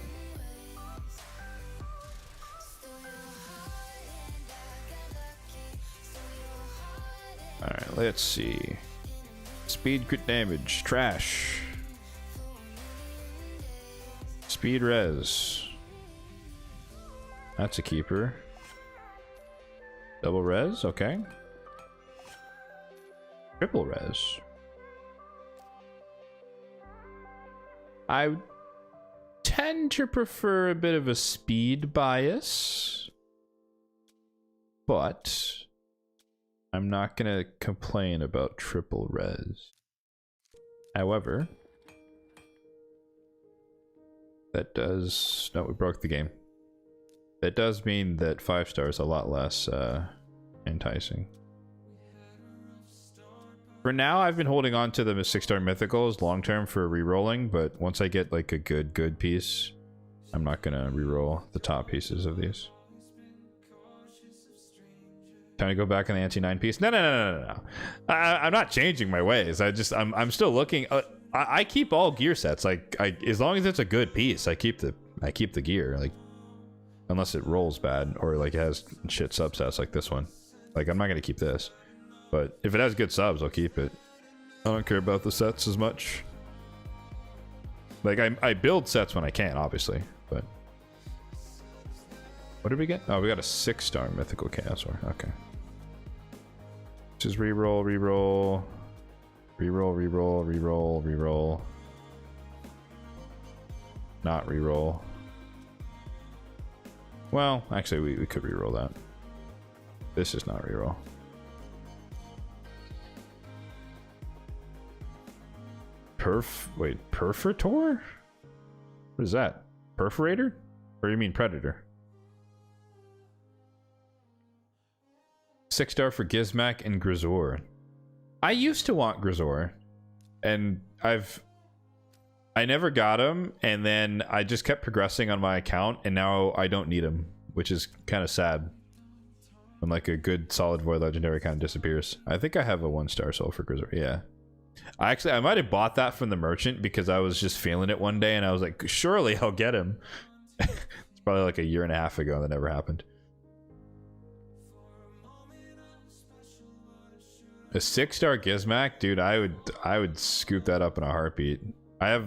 Alright, let's see. Speed, crit damage, trash. Speed res. That's a keeper. Double res, okay. Triple res. I tend to prefer a bit of a speed bias, but I'm not gonna complain about triple res. However, that does... no, we broke the game. That does mean that 5-star is a lot less enticing. For now, I've been holding on to the 6-star mythicals long term for re-rolling, but once I get like a good piece, I'm not gonna re-roll the top pieces of these. Time to go back on the anti-9 piece? No. I'm not changing my ways. I'm still looking. I keep all gear sets. Like as long as it's a good piece, I keep the gear. Like unless it rolls bad or like it has shit subsets like this one. Like I'm not gonna keep this. But if it has good subs, I'll keep it. I don't care about the sets as much. Like I build sets when I can, obviously, but what did we get? Oh, we got a 6-star mythical Chaosor. Okay. Just reroll, reroll, reroll, reroll, reroll, reroll. Not reroll. Well, actually, we could reroll that. This is not reroll. Perforator? What is that? Perforator? Or you mean Predator? 6-star for Gizmak and Grisor. I used to want Grisor, and I never got him, and then I just kept progressing on my account, and now I don't need him, which is kind of sad. When like a good solid void legendary kind of disappears. I think I have a 1-star soul for Grisor. Yeah. I might have bought that from the merchant because I was just feeling it one day and I was like, surely I'll get him. It's probably like a year and a half ago and that never happened. A 6-star Gizmak, dude, I would scoop that up in a heartbeat.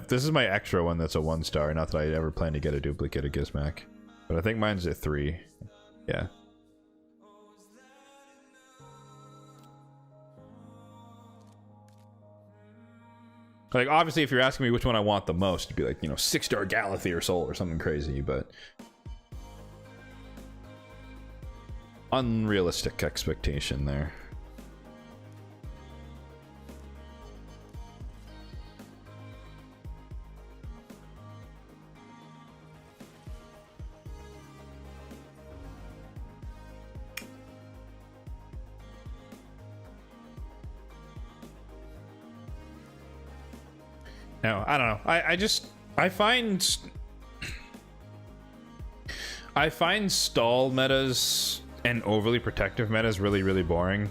This is my extra one that's a 1-star. Not that I ever plan to get a duplicate of Gizmak, but I think mine's a 3. Yeah. Like, obviously, if you're asking me which one I want the most, it'd be like, 6-star Galathier Soul or something crazy, but unrealistic expectation there. No, I don't know. I find I find stall metas and overly protective metas really, really boring.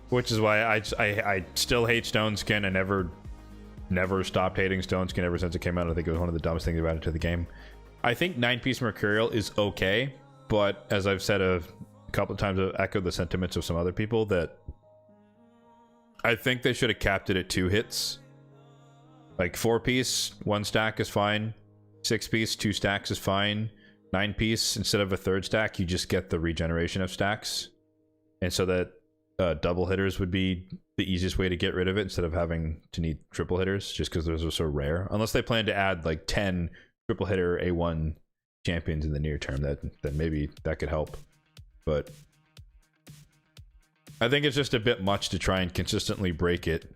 Which is why I still hate Stone Skin. I never stopped hating Stone Skin ever since it came out. I think it was one of the dumbest things about it to the game. I think 9-piece Mercurial is okay, but as I've said a couple of times, I've echoed the sentiments of some other people that I think they should have capped it at 2 hits. Like 4-piece, 1 stack is fine. 6-piece, 2 stacks is fine. 9-piece, instead of a 3rd stack, you just get the regeneration of stacks. And so that double hitters would be the easiest way to get rid of it instead of having to need triple hitters, just because those are so rare. Unless they plan to add like 10 triple hitter A1 champions in the near term, then maybe that could help. But I think it's just a bit much to try and consistently break it,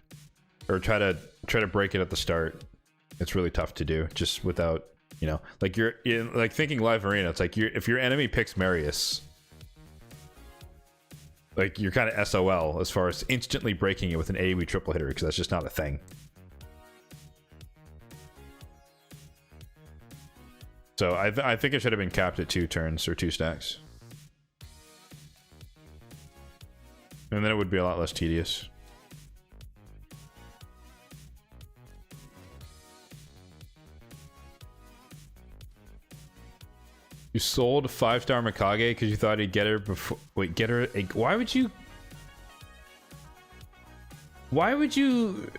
or try to break it at the start. It's really tough to do just without, you know, like you're in, like thinking live arena. It's like if your enemy picks Marius, like you're kind of SOL as far as instantly breaking it with an AoE triple hitter, because that's just not a thing. So I think it should have been capped at 2 turns or 2 stacks. And then it would be a lot less tedious. You sold 5-star Mikage because you thought he'd get her before. Wait, get her? Why would you? Why would you?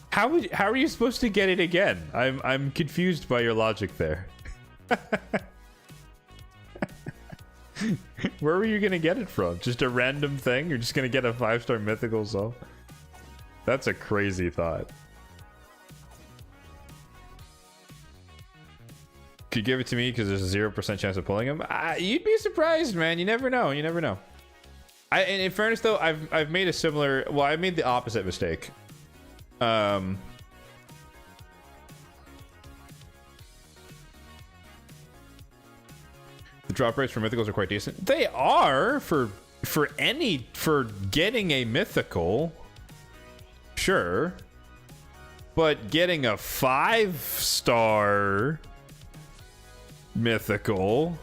How are you supposed to get it again? I'm confused by your logic there. Where were you gonna get it from? Just a random thing? You're just gonna get a 5-star mythical soul? That's a crazy thought. Could you give it to me because there's a 0% chance of pulling him? You'd be surprised, man. You never know. You never know. And in fairness, though, I've made a similar. Well, I made the opposite mistake. The drop rates for mythicals are quite decent. They are for getting a mythical, sure, but getting a 5-star mythical,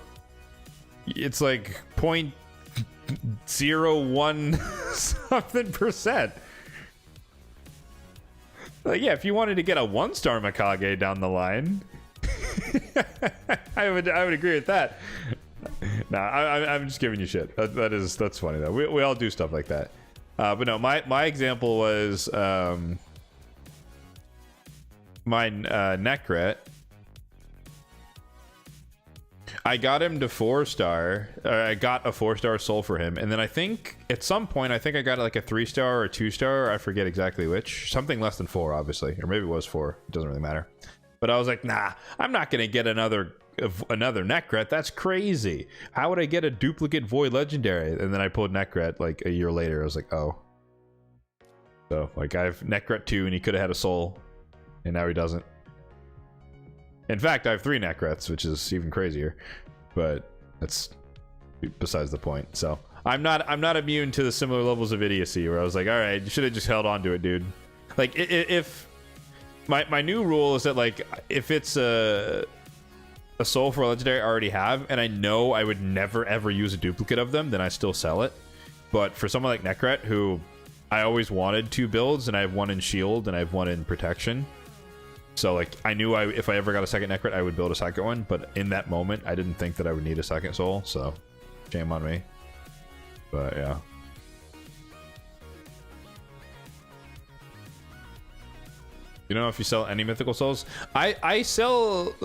it's like 0.01 something percent. Like, yeah, if you wanted to get a 1-star Mikage down the line, I would agree with that. Nah, I'm just giving you shit. That's funny though. We all do stuff like that. But no, my example was my Nekret. I got him to 4-star. I got a 4-star soul for him, and then I think at some point I got like a 3-star or a 2-star. I forget exactly which. Something less than 4, obviously, or maybe it was 4. It doesn't really matter. But I was like, nah, I'm not gonna get another Nekret. That's crazy. How would I get a duplicate Void Legendary? And then I pulled Nekret like a year later. I was like, oh. So like I have Nekret 2, and he could have had a soul, and now he doesn't. In fact, I have 3 Nekrets, which is even crazier, but that's besides the point. So I'm not immune to the similar levels of idiocy where I was like, all right, you should have just held on to it, dude. Like if my new rule is that like if it's a soul for a legendary I already have, and I know I would never ever use a duplicate of them, then I still sell it. But for someone like Nekret, who I always wanted 2 builds, and I have 1 in shield and I have 1 in protection. So like I knew if I ever got a second Nekret, I would build a second one, but in that moment I didn't think that I would need a second soul, so shame on me. But yeah. You know, if you sell any mythical souls, I sell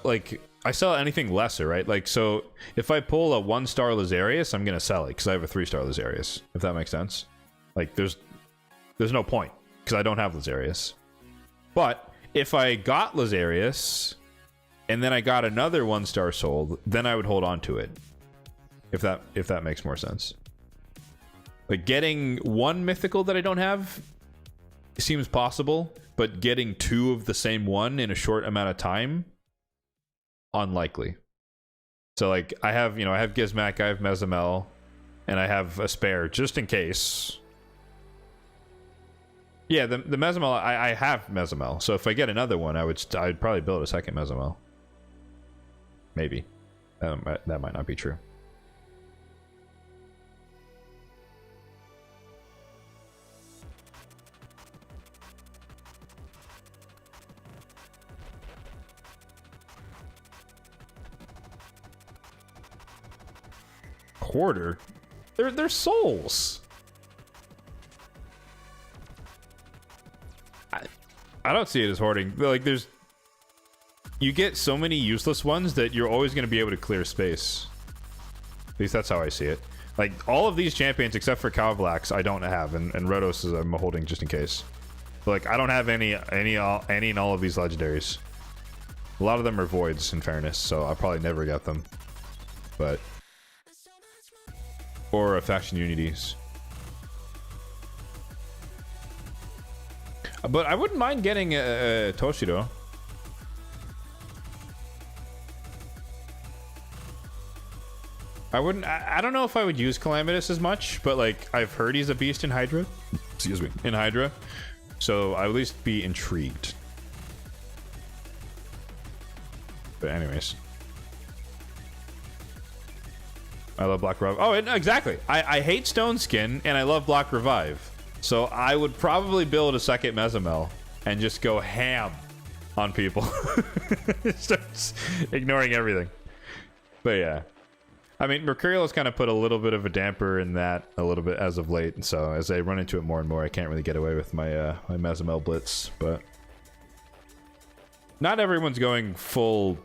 like I sell anything lesser, right? Like, so if I pull a 1-star Lazarius, I'm gonna sell it because I have a 3-star Lazarius, if that makes sense. Like there's no point because I don't have Lazarius. But if I got Lazarius and then I got another 1-star soul, then I would hold on to it. If that makes more sense. Like getting 1 mythical that I don't have seems possible, but getting 2 of the same one in a short amount of time, unlikely. So like I have Gizmak, I have Mezamel, and I have a spare just in case. Yeah, the Mezimel, I have Mezimel. So if I get another one, I'd probably build a second Mezimel. Maybe. That might not be true. Hoarder? They're souls. I don't see it as hoarding. Like, you get so many useless ones that you're always going to be able to clear space. At least that's how I see it. Like, all of these champions except for Calvlax I don't have, and Rotos is I'm holding just in case. But, like, I don't have any and all of these legendaries. A lot of them are voids, in fairness, so I'll probably never get them. But... or faction unities. But I wouldn't mind getting a Toshiro. I don't know if I would use Calamitous as much, but like I've heard he's a beast in Hydra. Excuse me. In Hydra. So I'll at least be intrigued. But anyways. I love Black Revive. Oh, exactly. I hate Stone Skin and I love Black Revive. So I would probably build a second Mezimel and just go ham on people. Starts ignoring everything. But yeah. I mean, Mercurial has kind of put a little bit of a damper in that a little bit as of late. And so as I run into it more and more, I can't really get away with my my Mezimel Blitz. But not everyone's going full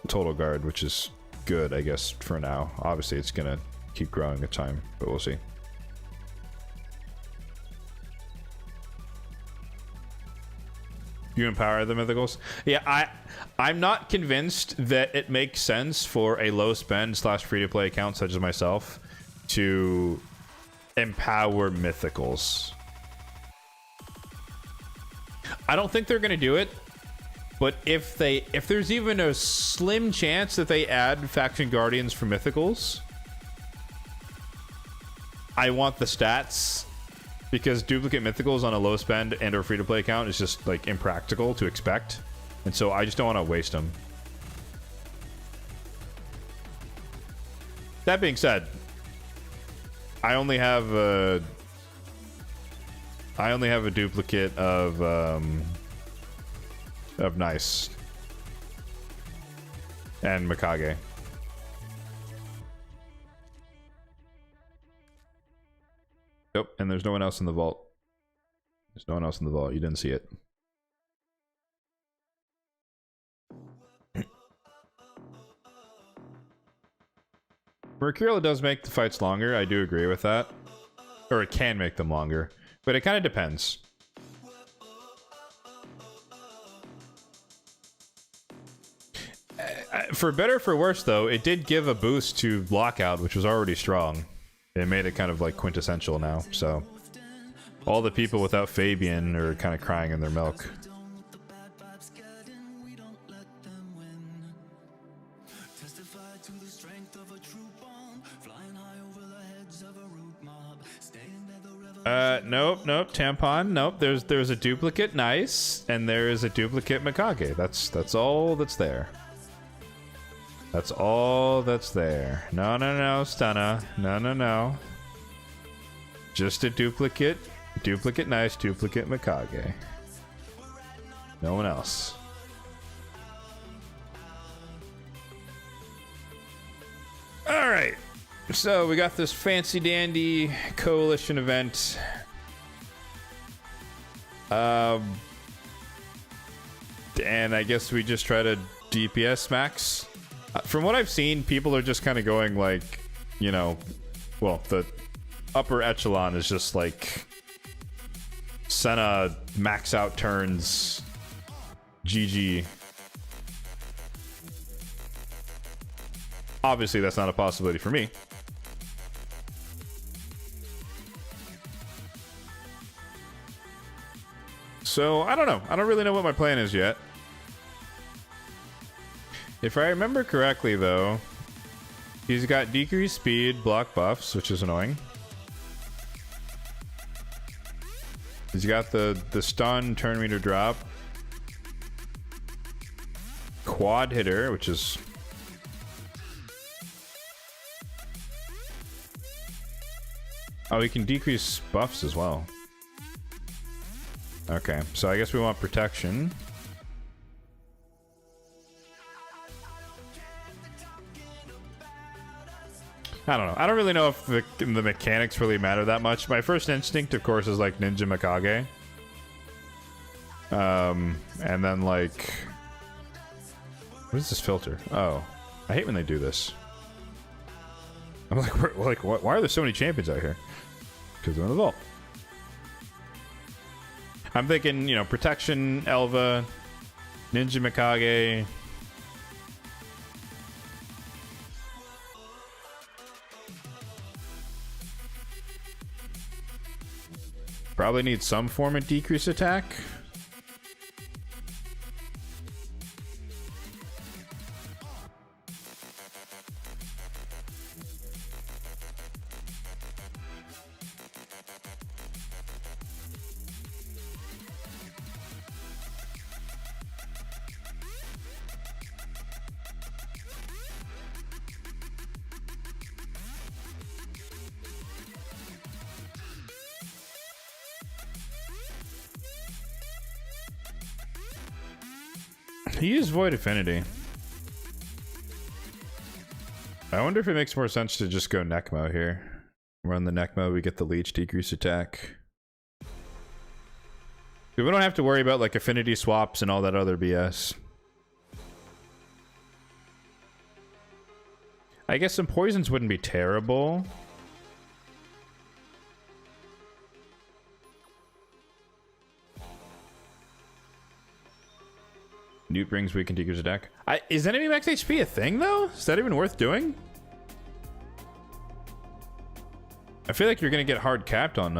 Total Guard, which is good, I guess, for now. Obviously, it's gonna keep growing with time, but we'll see. You empower the mythicals? Yeah, I'm not convinced that it makes sense for a low spend / free-to-play account such as myself to empower mythicals. I don't think they're gonna do it. But if there's even a slim chance that they add faction guardians for mythicals, I want the stats, because duplicate mythicals on a low spend and or free to play account is just like impractical to expect, and so I just don't want to waste them. That being said, I only have a duplicate of Nice and Mikage. Nope, and there's no one else in the vault. There's no one else in the vault. You didn't see it. Mercurial does make the fights longer. I do agree with that. Or it can make them longer. But it kind of depends. For better or for worse, though, it did give a boost to Lockout, which was already strong. It made it kind of like quintessential now, so... all the people without Fabian are kind of crying in their milk. Nope, Tampon, nope. There's a duplicate Nice, and there is a duplicate Mikage. That's all that's there. That's all that's there. No, Stunna. No. Just a duplicate Nice, duplicate Mikage. No one else. Alright. So, we got this fancy dandy coalition event. And I guess we just try to DPS max. From what I've seen, people are just kind of going like, you know, well, the upper echelon is just like Senna max out turns GG. Obviously, that's not a possibility for me. So, I don't know. I don't really know what my plan is yet. If I remember correctly, though, he's got decreased speed, block buffs, which is annoying. He's got the stun, turn meter drop, quad hitter, which is oh, he can decrease buffs as well. Okay, so I guess we want protection. I don't know. I don't really know if the mechanics really matter that much. My first instinct, of course, is like Ninja Mikage. And then like... what is this filter? Oh. I hate when they do this. I'm like, why are there so many champions out here? Because they're in the vault. I'm thinking, you know, protection, Elva, Ninja Mikage. Probably need some form of decrease attack. He used Void Affinity. I wonder if it makes more sense to just go Necmo here. Run the Necmo, we get the Leech decrease attack. We don't have to worry about like affinity swaps and all that other BS. I guess some poisons wouldn't be terrible. Newt brings weakened decrease attack. Is enemy max HP a thing though? Is that even worth doing? I feel like you're gonna get hard capped on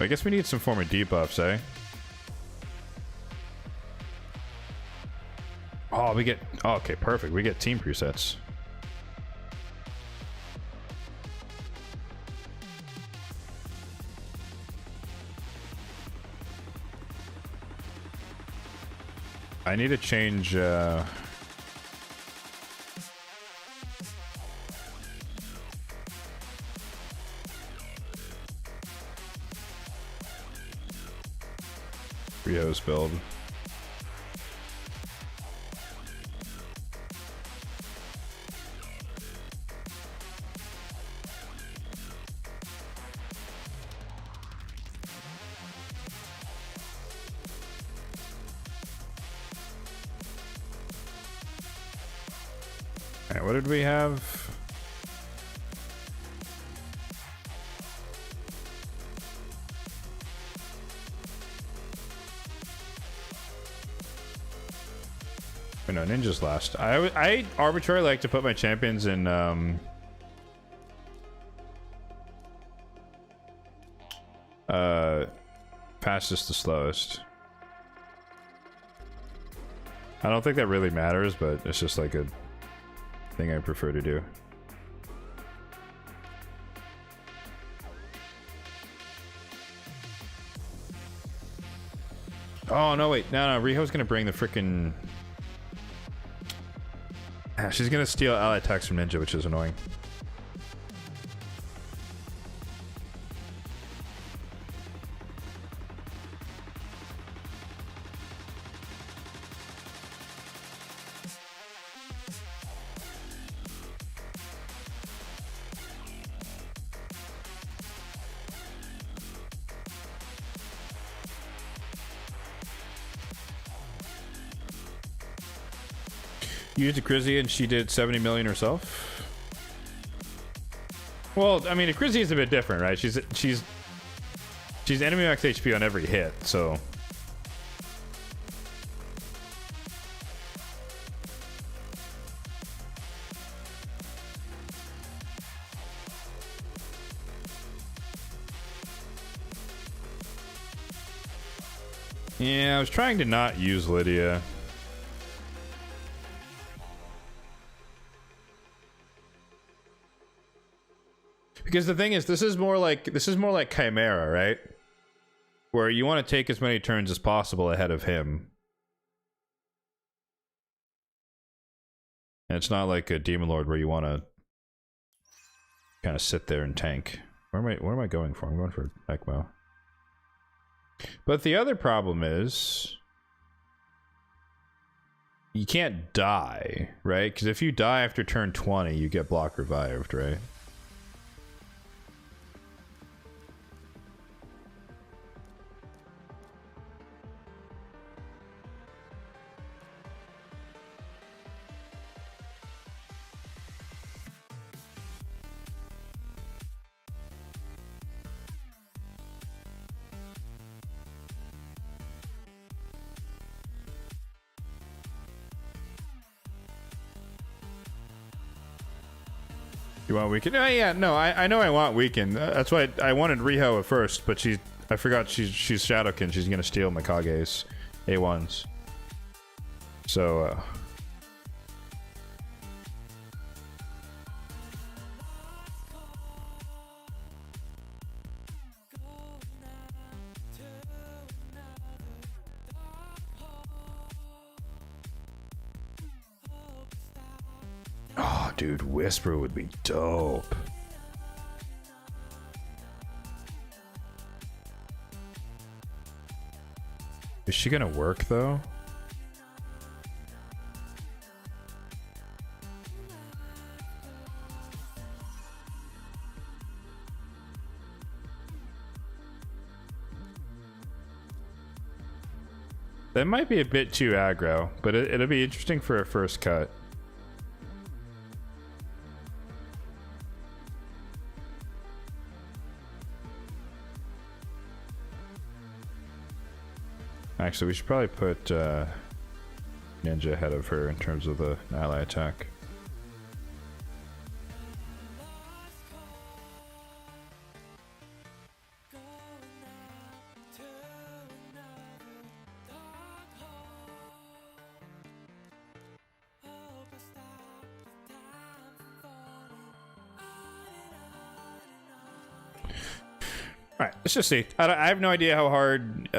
I guess we need some form of debuffs, eh? Oh, we get... oh, okay, perfect. We get team presets. I need to change... Rio's build. Alright, what did we have? Oh, no, Ninja's last. I arbitrarily like to put my champions in fastest to slowest. I don't think that really matters, but it's just like a thing I prefer to do. Oh no, wait, no, Riho's gonna bring the frickin' she's gonna steal ally attacks from Ninja, which is annoying. You used Akrizi and she did 70 million herself? Well, I mean, Akrizi is a bit different, right? She's enemy max HP on every hit, so... Yeah, I was trying to not use Lydia. Because the thing is, this is more like Chimera, right? Where you want to take as many turns as possible ahead of him. And it's not like a Demon Lord where you want to kind of sit there and tank. What am I going for? I'm going for ECMO. But the other problem is you can't die, right? Because if you die after turn 20, you get block revived, right? You want weaken? Oh, yeah, no, I know I want weaken. That's why I wanted Riho at first, but I forgot she's Shadowkin. She's gonna steal Mikage's A1s. So, oh, dude, Whisper would be dope. Is she gonna work, though? That might be a bit too aggro, but it'll be interesting for a first cut. Actually, we should probably put Ninja ahead of her in terms of the ally attack. Alright, let's just see. I have no idea how hard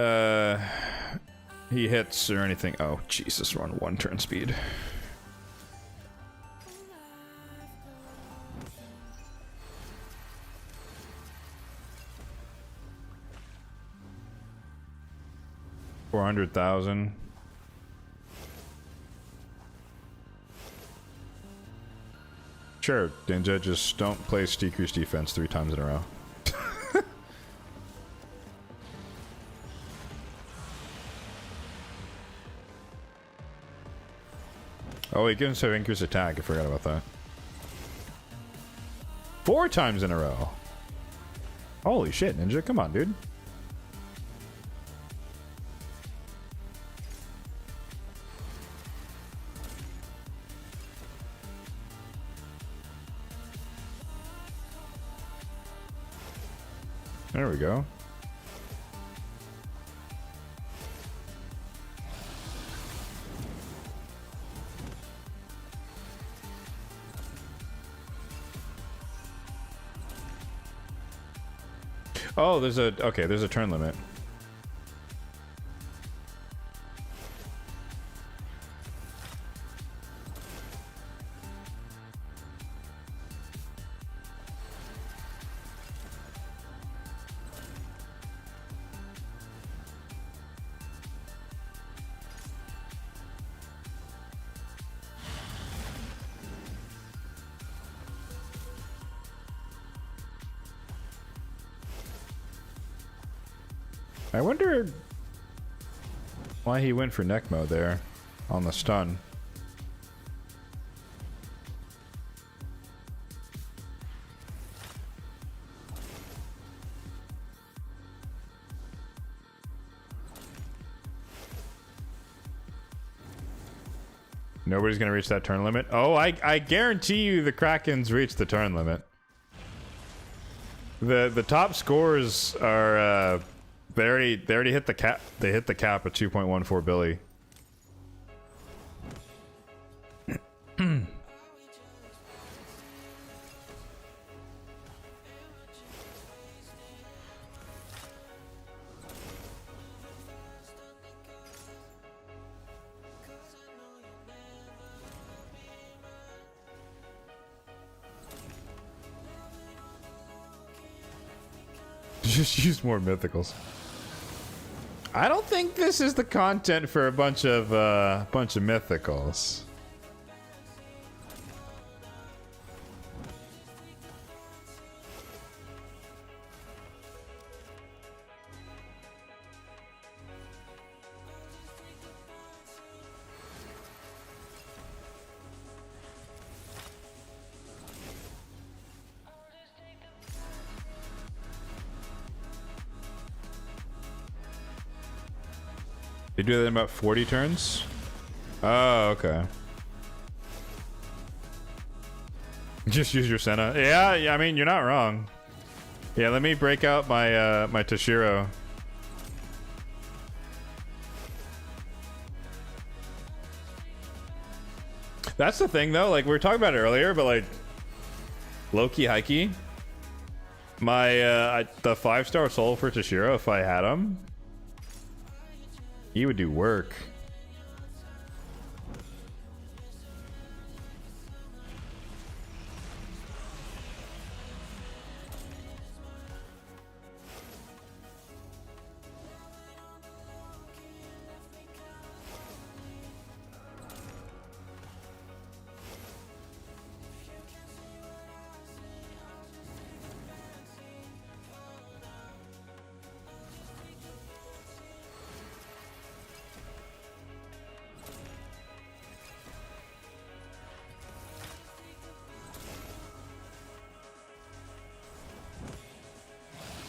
he hits or anything. Oh, Jesus, we're on 1 turn speed. $400,000. Sure, Ninja, just don't play Decrease defense 3 times in a row. Oh, he can have increased attack. I forgot about that. 4 times in a row. Holy shit, Ninja. Come on, dude. There we go. Oh, there's a turn limit. I wonder why he went for Necmo there on the stun. Nobody's gonna reach that turn limit. Oh, I guarantee you the Krakens reach the turn limit. The top scores are They already hit the cap. They hit the cap at 2.14 billion. Just use more mythicals. I don't think this is the content for a bunch of mythicals. They do that in about 40 turns? Oh, okay. Just use your Senna. Yeah, I mean, you're not wrong. Yeah, let me break out my my Toshiro. That's the thing, though. Like, we were talking about it earlier, but, like, Loki Heike, my, the 5-star soul for Toshiro, if I had him, he would do work.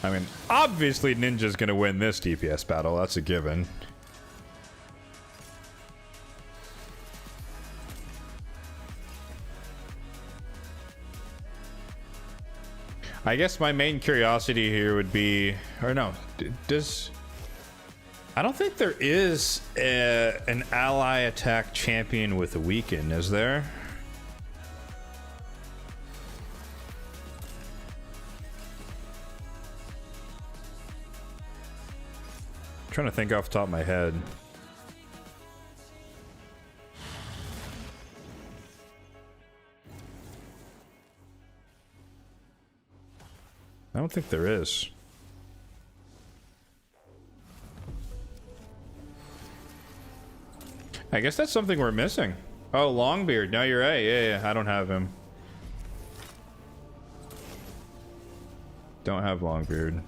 I mean, obviously Ninja's gonna win this DPS battle. That's a given. I guess my main curiosity here would be, or no, does... I don't think there is an ally attack champion with a weaken, is there? Trying to think off the top of my head. I don't think there is. I guess that's something we're missing. Oh, Longbeard. No, you're right. Yeah, I don't have him. Don't have Longbeard.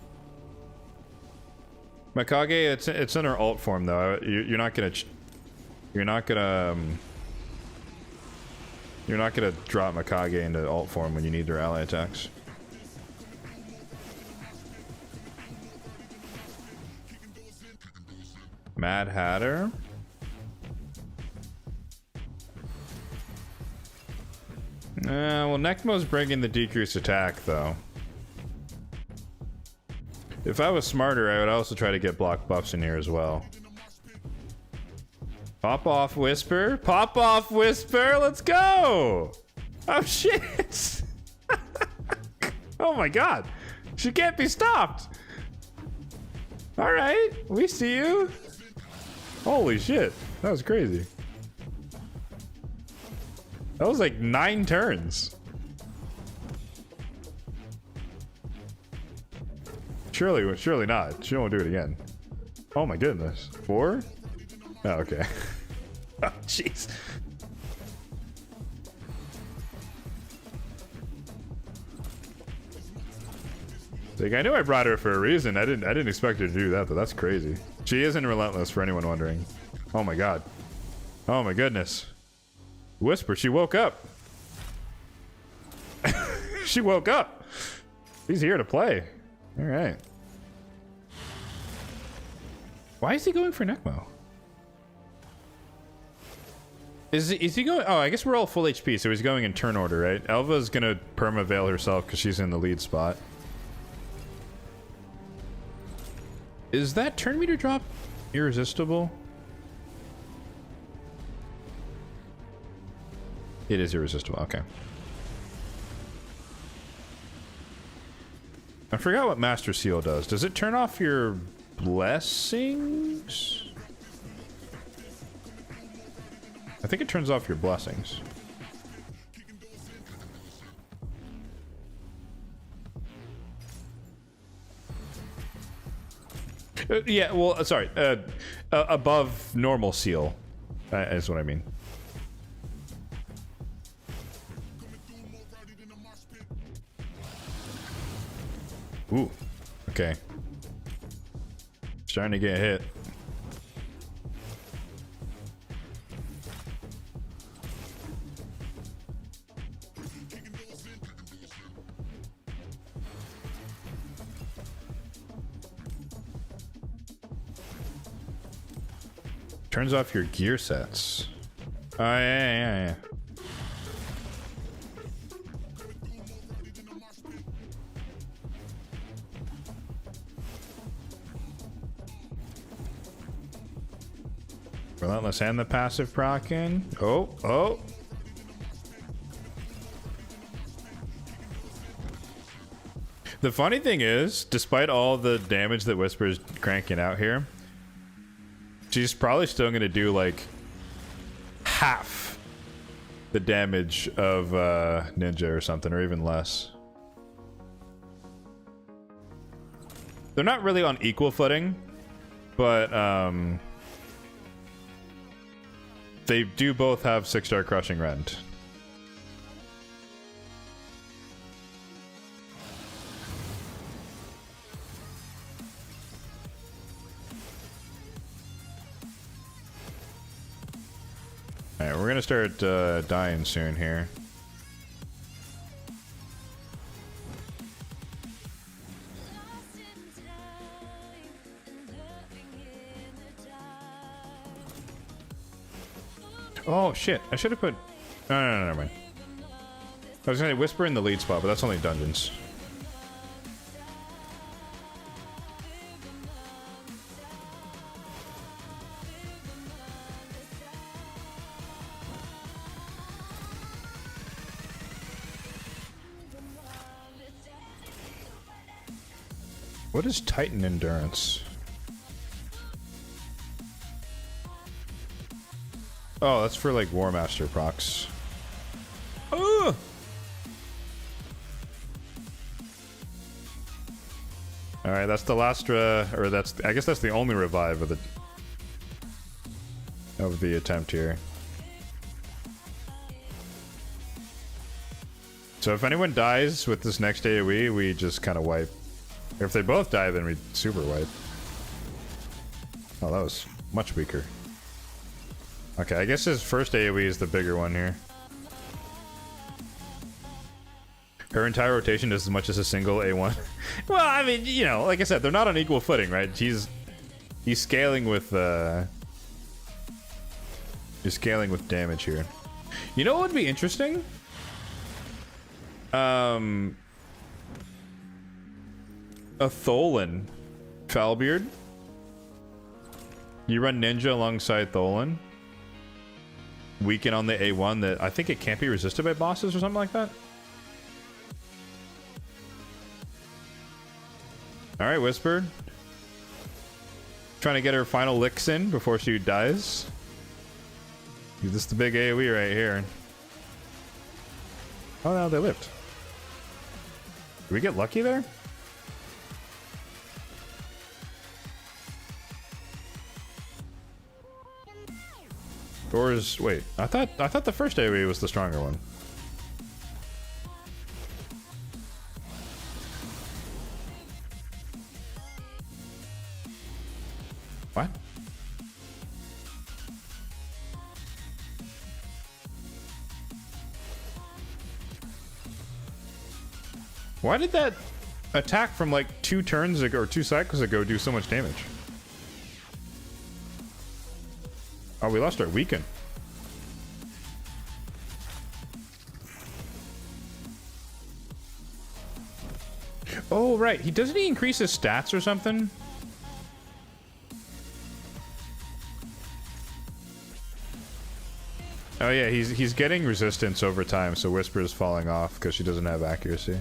Mikage, it's in her alt form though. You're not gonna drop Mikage into alt form when you need their ally attacks. Mad Hatter. Well, Necmo's bringing the decreased attack though. If I was smarter, I would also try to get block buffs in here as well. Pop off Whisper. Pop off Whisper. Let's go. Oh, shit. Oh, my God. She can't be stopped. All right. We see you. Holy shit. That was crazy. That was like 9 turns. Surely not. She won't do it again. Oh my goodness. 4? Oh, okay. Oh, jeez. Like, I knew I brought her for a reason. I didn't expect her to do that, though. That's crazy. She isn't relentless, for anyone wondering. Oh my god. Oh my goodness. Whisper, she woke up. She woke up. He's here to play. All right. Why is he going for Necmo? Is he going? Oh, I guess we're all full HP, so he's going in turn order, right? Elva's gonna perma-veil herself because she's in the lead spot. Is that turn meter drop irresistible? It is irresistible. Okay. I forgot what Master Seal does. Does it turn off your blessings? I think it turns off your blessings. Yeah, well, sorry. Above normal seal is what I mean. Ooh, okay. Starting to get hit. Turns off your gear sets. Oh, yeah. Relentless and the passive proccing. Oh. The funny thing is, despite all the damage that Whisper's cranking out here, she's probably still going to do like half the damage of Ninja or something, or even less. They're not really on equal footing, but they do both have 6-star Crushing Rend. Alright, we're gonna start dying soon here. Oh shit, I should have put... No, never mind. I was gonna Whisper in the lead spot, but that's only dungeons. What is Titan Endurance? Oh, that's for like War Master procs. Oh! Alright, that's the last or that's, I guess that's the only revive of the attempt here. So if anyone dies with this next AoE, we just kind of wipe. If they both die, then we super wipe. Oh, that was much weaker. Okay, I guess his first AoE is the bigger one here. Her entire rotation does as much as a single A1. Well, I mean, you know, like I said, they're not on equal footing, right? He's scaling with he's scaling with damage here. You know what would be interesting? A Tholan Falbeard. You run Ninja alongside Tholan. Weaken on the A1 that I think it can't be resisted by bosses or something like that. Alright, Whisper. Trying to get her final licks in before she dies. This is the big AoE right here. Oh no, they lived. Did we get lucky there? Or is, wait, I thought the first AoE was the stronger one. What? Why did that attack from like 2 turns ago or 2 cycles ago do so much damage? Oh, we lost our weaken. Oh, right. Doesn't he increase his stats or something? Oh yeah, he's getting resistance over time, so Whisper is falling off because she doesn't have accuracy.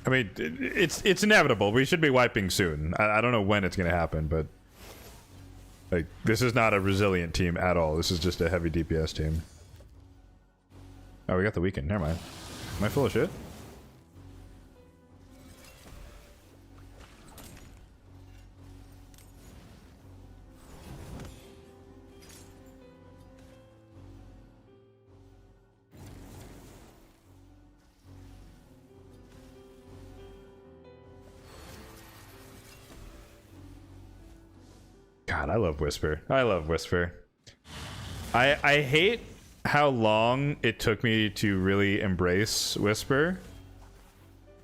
I mean, it's inevitable. We should be wiping soon. I don't know when it's gonna happen, but like this is not a resilient team at all. This is just a heavy DPS team. Oh, we got the weekend. Never mind. Am I full of shit? God, I love Whisper. I love Whisper. I hate how long it took me to really embrace Whisper.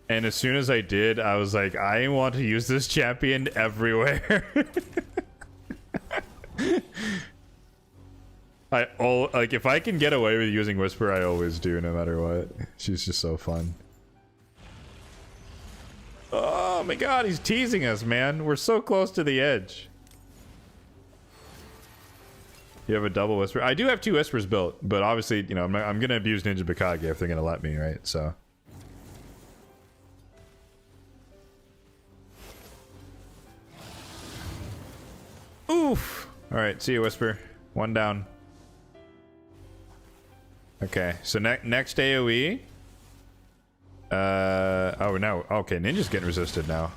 And as soon as I did, I was like, I want to use this champion everywhere. Like if I can get away with using Whisper, I always do, no matter what. She's just so fun. Oh my god, he's teasing us, man. We're so close to the edge. You have a double Whisper. I do have 2 Whispers built, but obviously, you know, I'm gonna abuse Ninja Bikage if they're gonna let me, right? So. Oof! Alright, see you, Whisper. 1 down. Okay, so next AoE. Oh, no. Okay, Ninja's getting resisted now.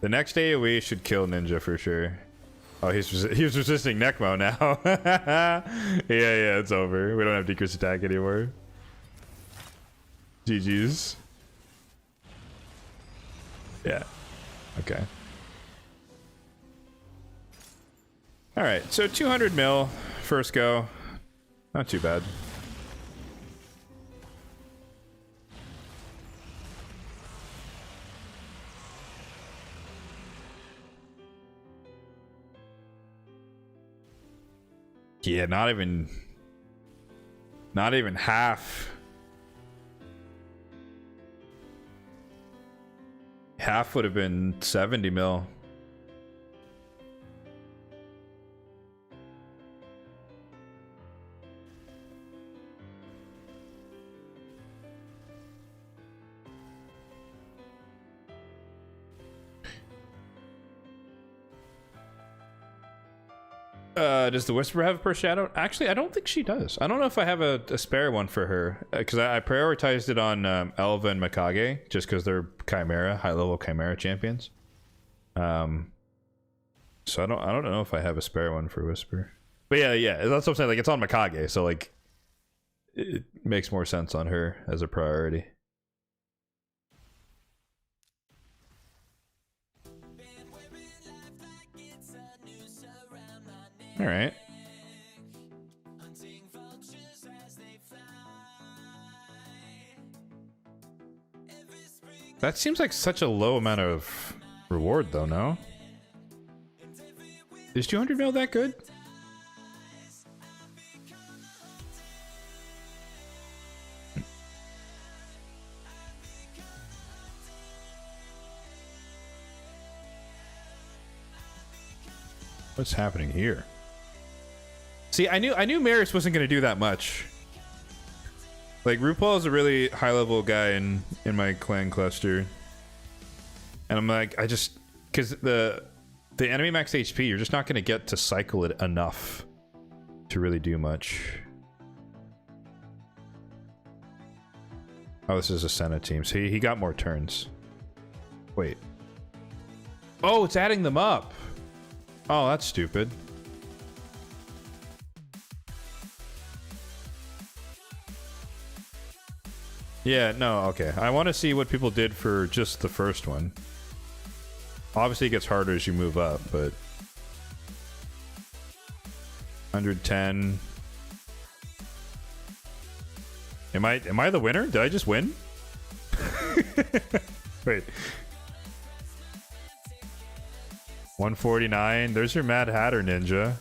The next AoE should kill Ninja for sure. Oh, he was resisting Necmo now. yeah, it's over. We don't have decreased attack anymore. GG's. Yeah. Okay. Alright, so 200 mil first go. Not too bad. Yeah, not even half. Half would have been 70 mil. Does the Whisper have per shadow? Actually, I don't think she does. I don't know if I have a spare one for her because I prioritized it on Elva and Mikage just because they're Chimera, high level Chimera champions. So I don't know if I have a spare one for Whisper. But yeah, that's what I'm saying. Like it's on Mikage, so like it makes more sense on her as a priority. All right. That seems like such a low amount of reward, though, no? Is 200 mil that good? What's happening here? See, I knew Maris wasn't going to do that much. Like, RuPaul is a really high-level guy in my clan cluster. And I'm like, because the enemy max HP, you're just not going to get to cycle it enough to really do much. Oh, this is a Senna team. So he got more turns. Wait. Oh, it's adding them up. Oh, that's stupid. Yeah, no, okay. I want to see what people did for just the first one. Obviously, it gets harder as you move up, but 110. Am I the winner? Did I just win? Wait. 149. There's your Mad Hatter Ninja.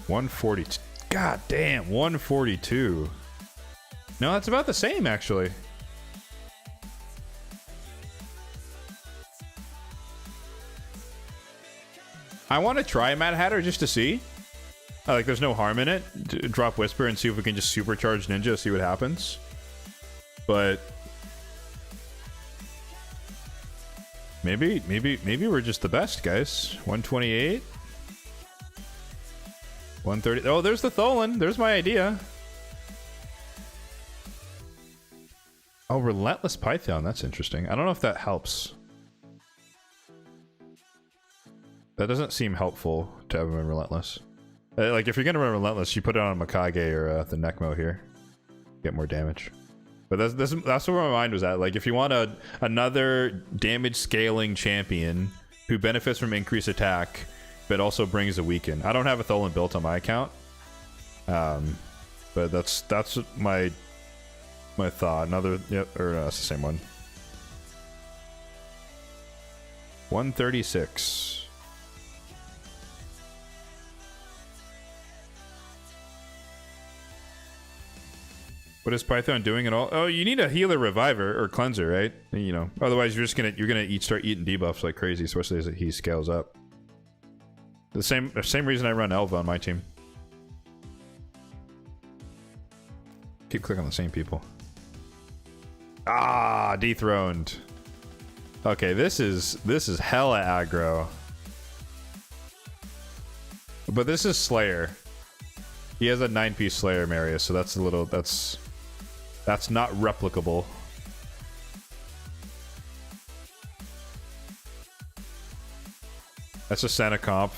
142. God damn, 142. No, that's about the same, actually. I want to try Mad Hatter just to see. Like, there's no harm in it. Drop Whisper and see if we can just supercharge Ninja, see what happens. But maybe we're just the best, guys. 128. 130. Oh, there's the Tholen. There's my idea. Oh, Relentless Python. That's interesting. I don't know if that helps. That doesn't seem helpful to have him in Relentless. Like, if you're gonna run Relentless, you put it on Mikage or the Necmo here. Get more damage. But that's where my mind was at. Like, if you want another damage scaling champion who benefits from increased attack, but also brings a weaken. I don't have a Tholen built on my account. But that's my thought. Another, yep, or no, it's the same one. 136. What is Python doing at all? Oh, you need a healer, reviver, or cleanser, right? You know, otherwise you're gonna start eating debuffs like crazy, especially as he scales up. The same reason I run Elva on my team. Keep clicking on the same people. Ah, dethroned. Okay, this is hella aggro. But this is Slayer. He has a 9-piece Slayer Marius, so that's a little that's not replicable. That's a Senna comp.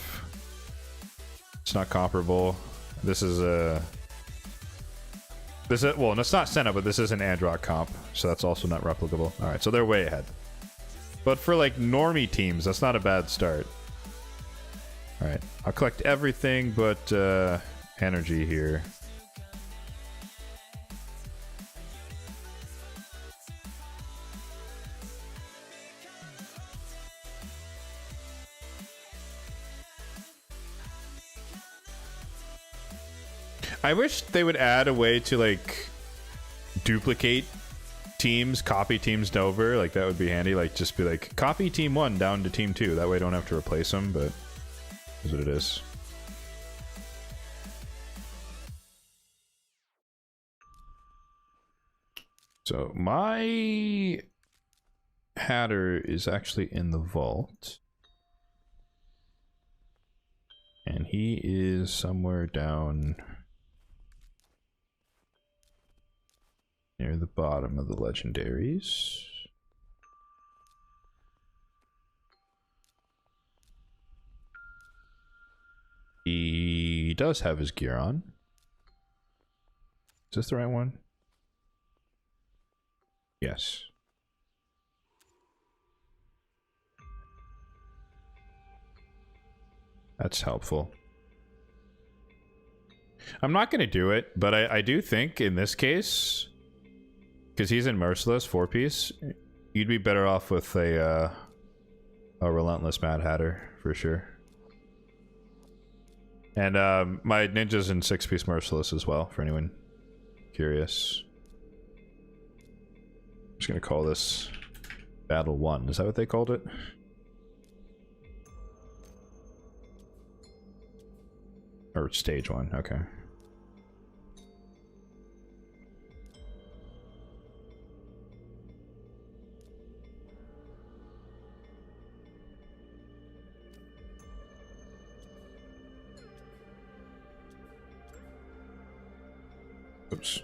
It's not comparable. This is a... well, it's not Senna, but this is an Androck comp, so that's also not replicable. Alright, so they're way ahead. But for, like, normie teams, that's not a bad start. Alright, I'll collect everything but energy here. I wish they would add a way to, like, duplicate teams, copy teams over. Like, that would be handy. Like, just be like, copy team 1 down to team 2. That way I don't have to replace them, but is what it is. So my Hatter is actually in the vault. And he is somewhere down near the bottom of the legendaries. He does have his gear on. Is this the right one? Yes. That's helpful. I'm not going to do it, but I do think in this case, because he's in Merciless 4-piece, you'd be better off with a Relentless Mad Hatter for sure. And my ninja's in 6-piece Merciless as well, for anyone curious. I'm just gonna call this Battle 1. Is that what they called it? Or Stage 1, okay. Oops.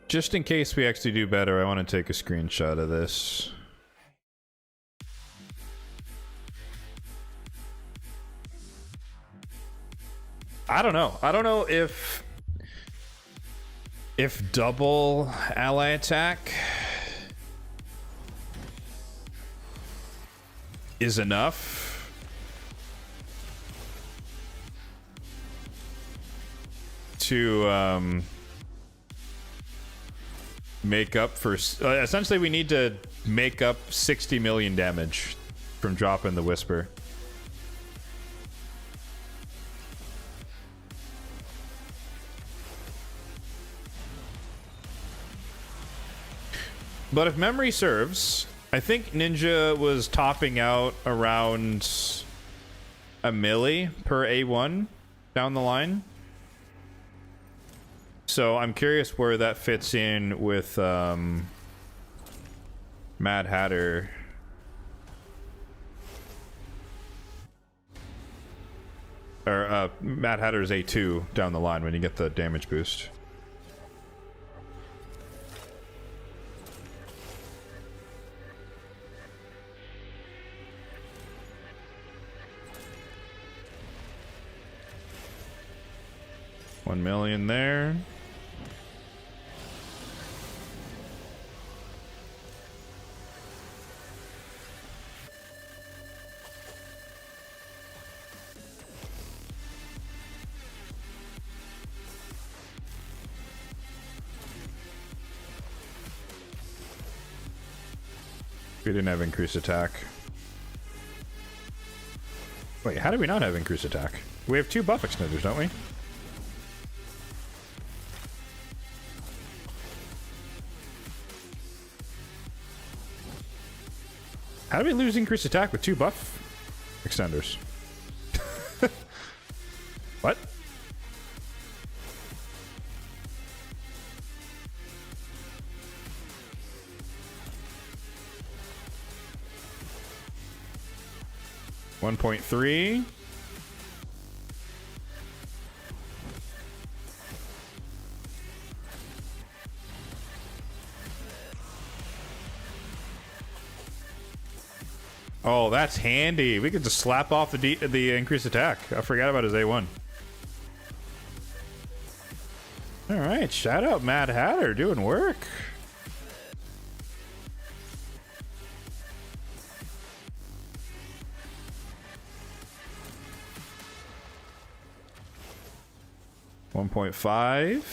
Just in case we actually do better, I want to take a screenshot of this. I don't know. I don't know if double ally attack is enough to make up for essentially we need to make up 60 million damage from dropping the Whisper. But if memory serves, I think Ninja was topping out around a milli per A1 down the line. So I'm curious where that fits in with Mad Hatter. Or Mad Hatter's A2 down the line when you get the damage boost. $1 million there. We didn't have increased attack. Wait, how do we not have increased attack? We have 2 buff extenders, don't we? How do we lose increased attack with 2 buff extenders? What? $1.3. Oh, that's handy. We could just slap off the increased attack. I forgot about his A1. All right, shout out Mad Hatter doing work. $1.5.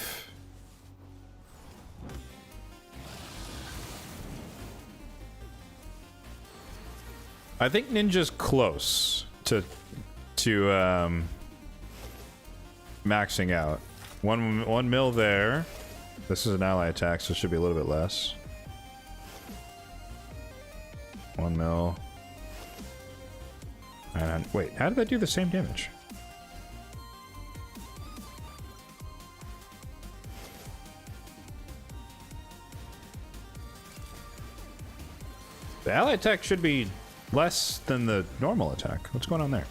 I think Ninja's close to maxing out. One mil there. This is an ally attack, so it should be a little bit less. 1 mil. And wait, how did that do the same damage? The ally attack should be less than the normal attack. What's going on there?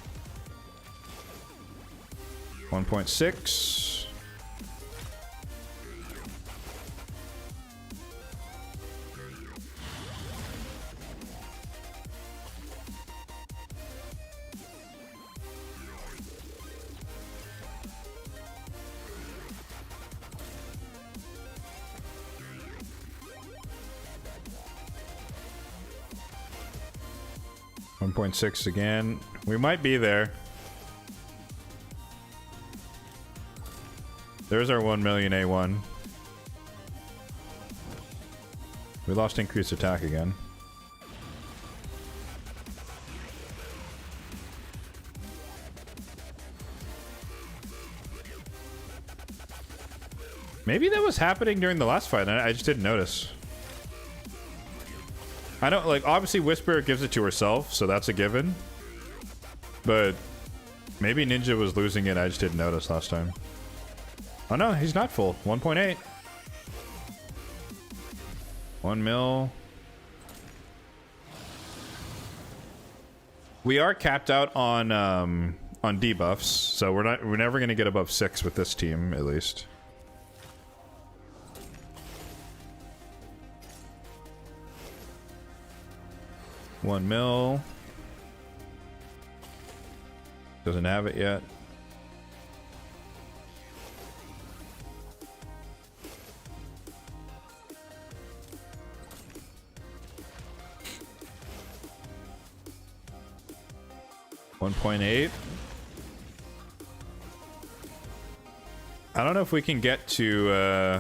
1.6. $1.6 again. We might be there. There's our 1 million A1. We lost increased attack again. Maybe that was happening during the last fight. I just didn't notice. I don't like, obviously Whisper gives it to herself, so that's a given. But maybe Ninja was losing it. I just didn't notice last time. Oh no, he's not full. 1.8. 1 mil. We are capped out on debuffs, so we're never gonna get above 6 with this team, at least. $1 mil. Doesn't have it yet. $1.8. I don't know if we can get to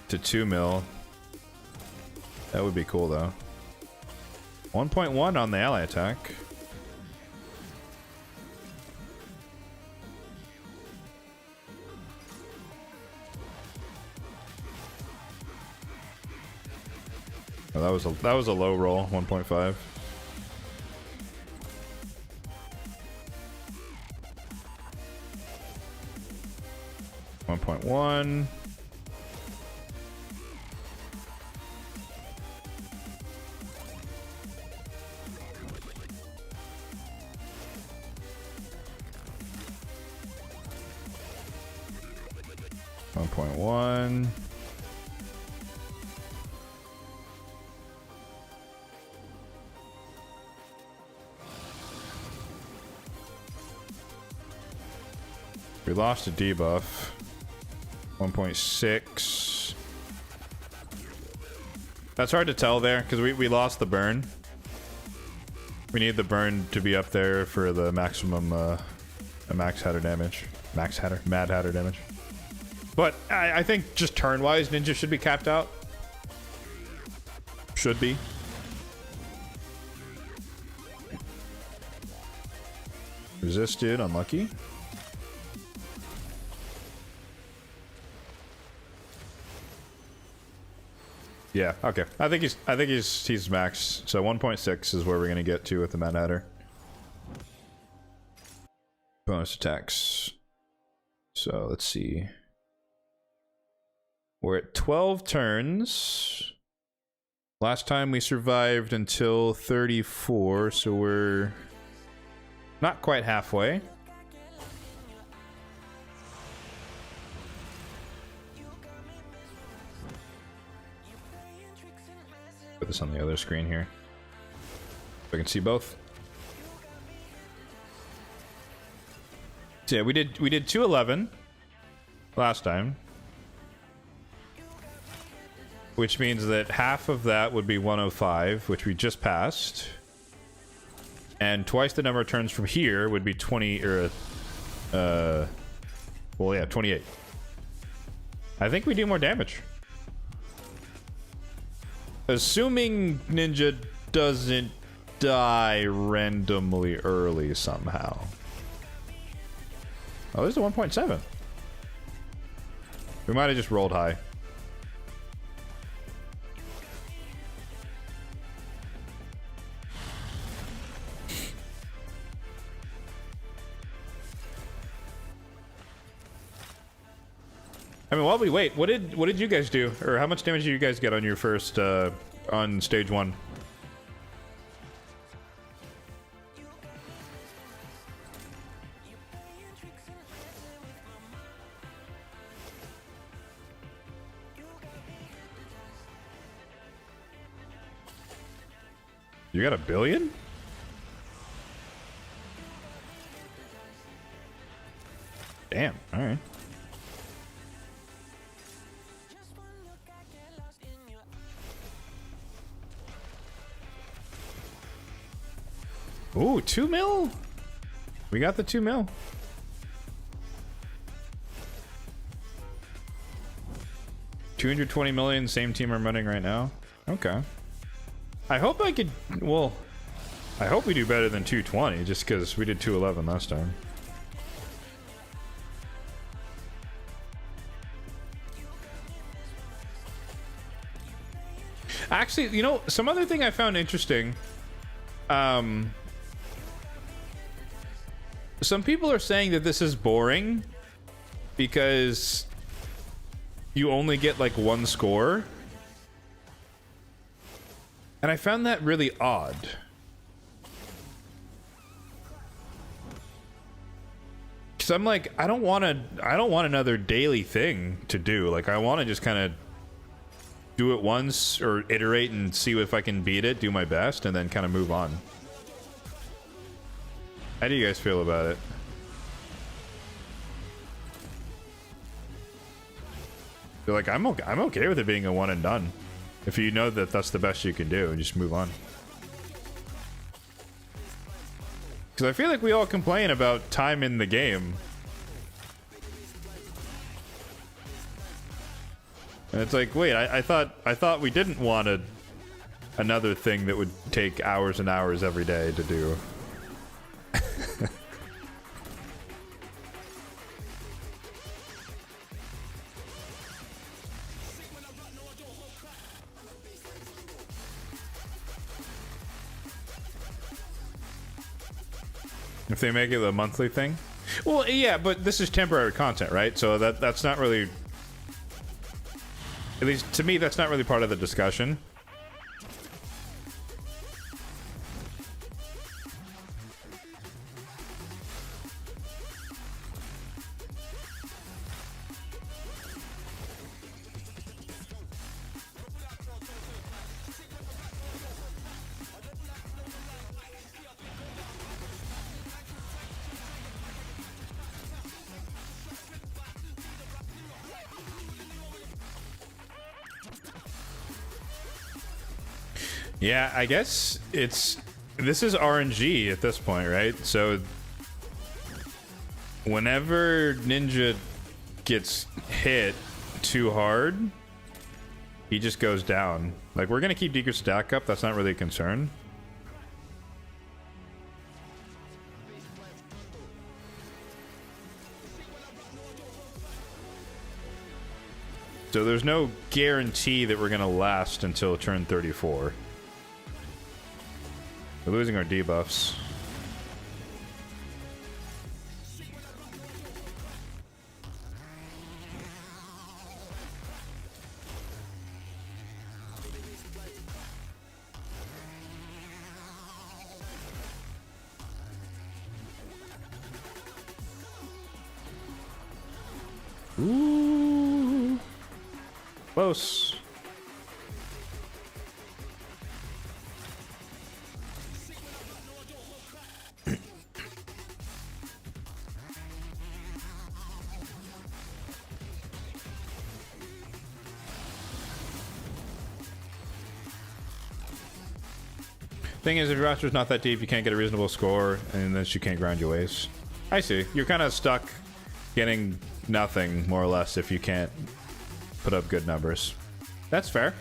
2 mil. That would be cool, though. 1.1 on the ally attack. Oh, that was a low roll, 1.5. $1.1. $1.1. We lost a debuff. 1.6. That's hard to tell there because we lost the burn. We need the burn to be up there for the maximum max Hatter damage. Max Hatter? Mad Hatter damage. But I think just turn-wise, Ninja should be capped out. Should be. Resisted, unlucky. Yeah, okay. I think he's max. So 1.6 is where we're gonna get to with the Mad Hatter. Bonus attacks. So let's see. We're at 12 turns. Last time we survived until 34, so we're not quite halfway. Put this on the other screen here, so I can see both. So yeah, we did 211 last time, which means that half of that would be 105, which we just passed, and twice the number of turns from here would be 20 or well, yeah, 28. I think we do more damage. Assuming Ninja doesn't die randomly early somehow. Oh, there's a 1.7. We might have just rolled high. I mean, while we wait, what did you guys do, or how much damage did you guys get on your first on stage 1? You got 1 billion? Damn. All right. Ooh, 2 mil? We got the 2 mil. $220 million, same team I'm running right now. Okay. I hope I could, well, I hope we do better than 220 just because we did 211 last time. Actually, you know, some other thing I found interesting, some people are saying that this is boring because you only get like 1 score. And I found that really odd. Cuz I'm like, I don't want another daily thing to do. Like I want to just kind of do it once or iterate and see if I can beat it, do my best, and then kind of move on. How do you guys feel about it? They're like, I'm okay with it being a one and done. If you know that that's the best you can do, and just move on. Because I feel like we all complain about time in the game. And it's like, wait, I thought we didn't want another thing that would take hours and hours every day to do. If they make it a monthly thing. Well, yeah, but this is temporary content, right? So that's not really... At least to me, that's not really part of the discussion. Yeah, I guess this is RNG at this point, right? So whenever Ninja gets hit too hard, he just goes down. Like, we're gonna keep Deeker's stack up, that's not really a concern. So there's no guarantee that we're gonna last until turn 34. We're losing our debuffs. Ooh. Close. Thing is, if your roster's not that deep, you can't get a reasonable score, and then you can't grind your ways. I see. You're kind of stuck getting nothing, more or less, if you can't put up good numbers. That's fair.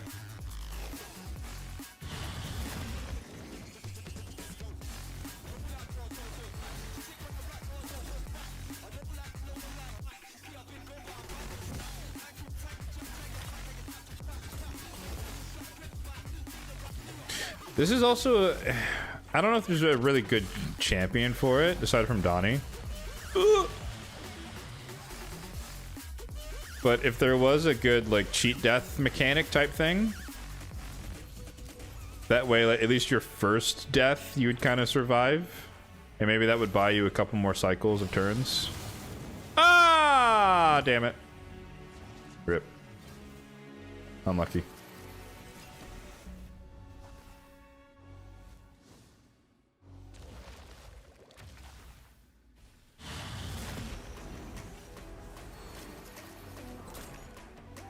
This is also I don't know if there's a really good champion for it, aside from Donnie. But if there was a good, like, cheat death mechanic type thing, that way, like, at least your first death, you would kind of survive. And maybe that would buy you a couple more cycles of turns. Ah, damn it. Rip. Unlucky.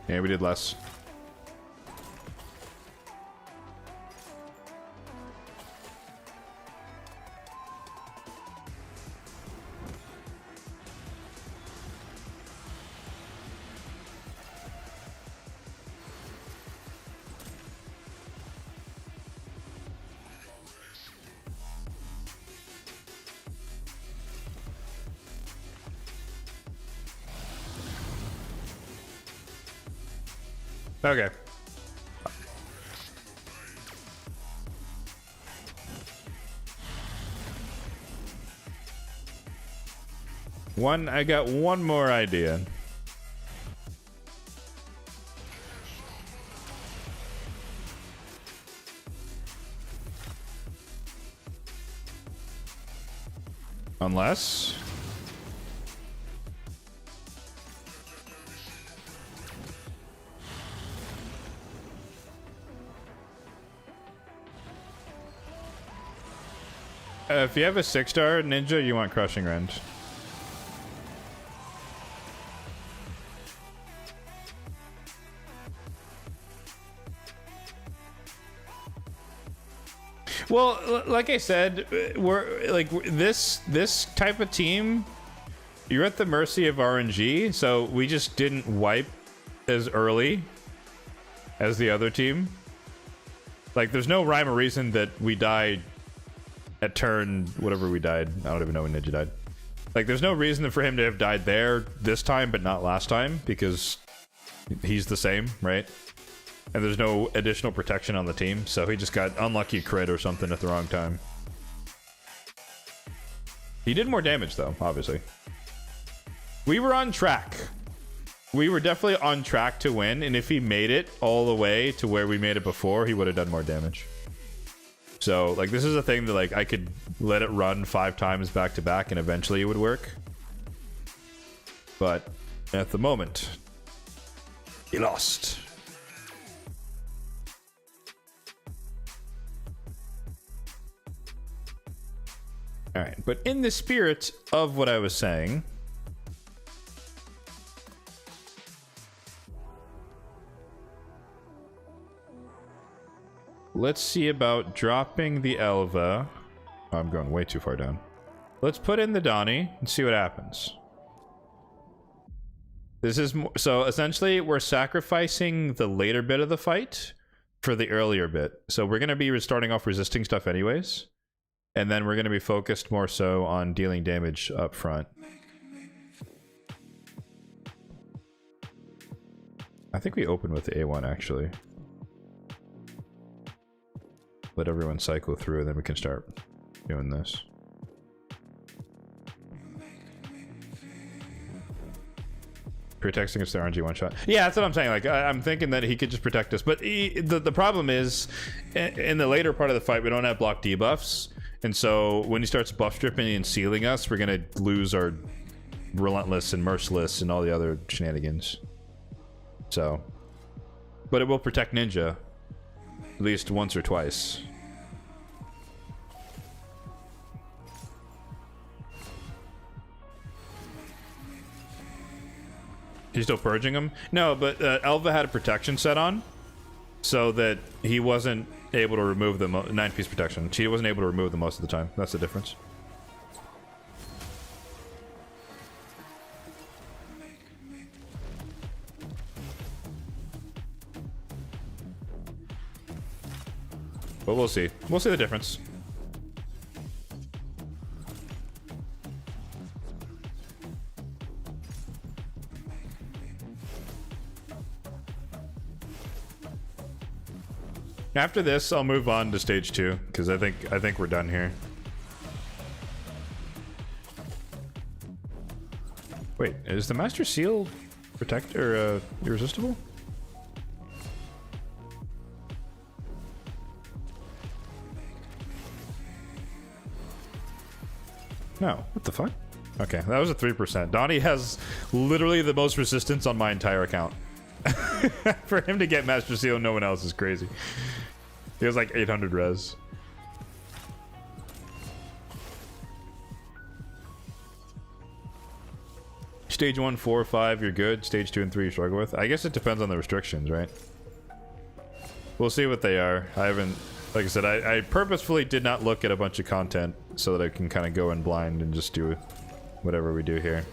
Yeah, we did less. Okay. I got one more idea. Unless... if you have a 6-star ninja, you want Crushing Rend. Well, like I said, we're like this type of team. You're at the mercy of RNG, so we just didn't wipe as early as the other team. Like, there's no rhyme or reason that we died at turn whatever we died. I don't even know when Ninja died. Like, there's no reason for him to have died there this time but not last time, because he's the same, right? And there's no additional protection on the team, so he just got unlucky crit or something at the wrong time. He did more damage though, obviously. We were on track. We were definitely on track to win, and if he made it all the way to where we made it before, he would have done more damage. So, like, this is a thing that, like, I could let it run 5 times back to back and eventually it would work. But at the moment, he lost. Alright, but in the spirit of what I was saying, let's see about dropping the Elva. Oh, I'm going way too far down. Let's put in the Donnie and see what happens. This is more, so essentially we're sacrificing the later bit of the fight for the earlier bit. So we're going to be starting off resisting stuff anyways. And then we're going to be focused more so on dealing damage up front. I think we open with the A1 actually. Let everyone cycle through and then we can start doing this. Protecting against the RNG one shot. Yeah, that's what I'm saying. Like, I'm thinking that he could just protect us. But the problem is, in the later part of the fight, we don't have block debuffs. And so when he starts buff stripping and sealing us, we're going to lose our Relentless and Merciless and all the other shenanigans. So. But it will protect Ninja. At least once or twice. He's still purging him? No, but Elva had a protection set on. So that he wasn't able to remove the 9-piece protection. She wasn't able to remove them most of the time. That's the difference. But we'll see. We'll see the difference. After this, I'll move on to stage 2 because I think we're done here. Wait, is the Master Seal protect or irresistible? No, what the fuck? Okay, that was a 3%. Donnie has literally the most resistance on my entire account. For him to get Master Seal, no one else is crazy. He has like 800 res. Stage 1, 4, 5, you're good. Stage 2 and 3, you struggle with. I guess it depends on the restrictions, right? We'll see what they are. I haven't, like I said, I purposefully did not look at a bunch of content so that I can kind of go in blind and just do whatever we do here.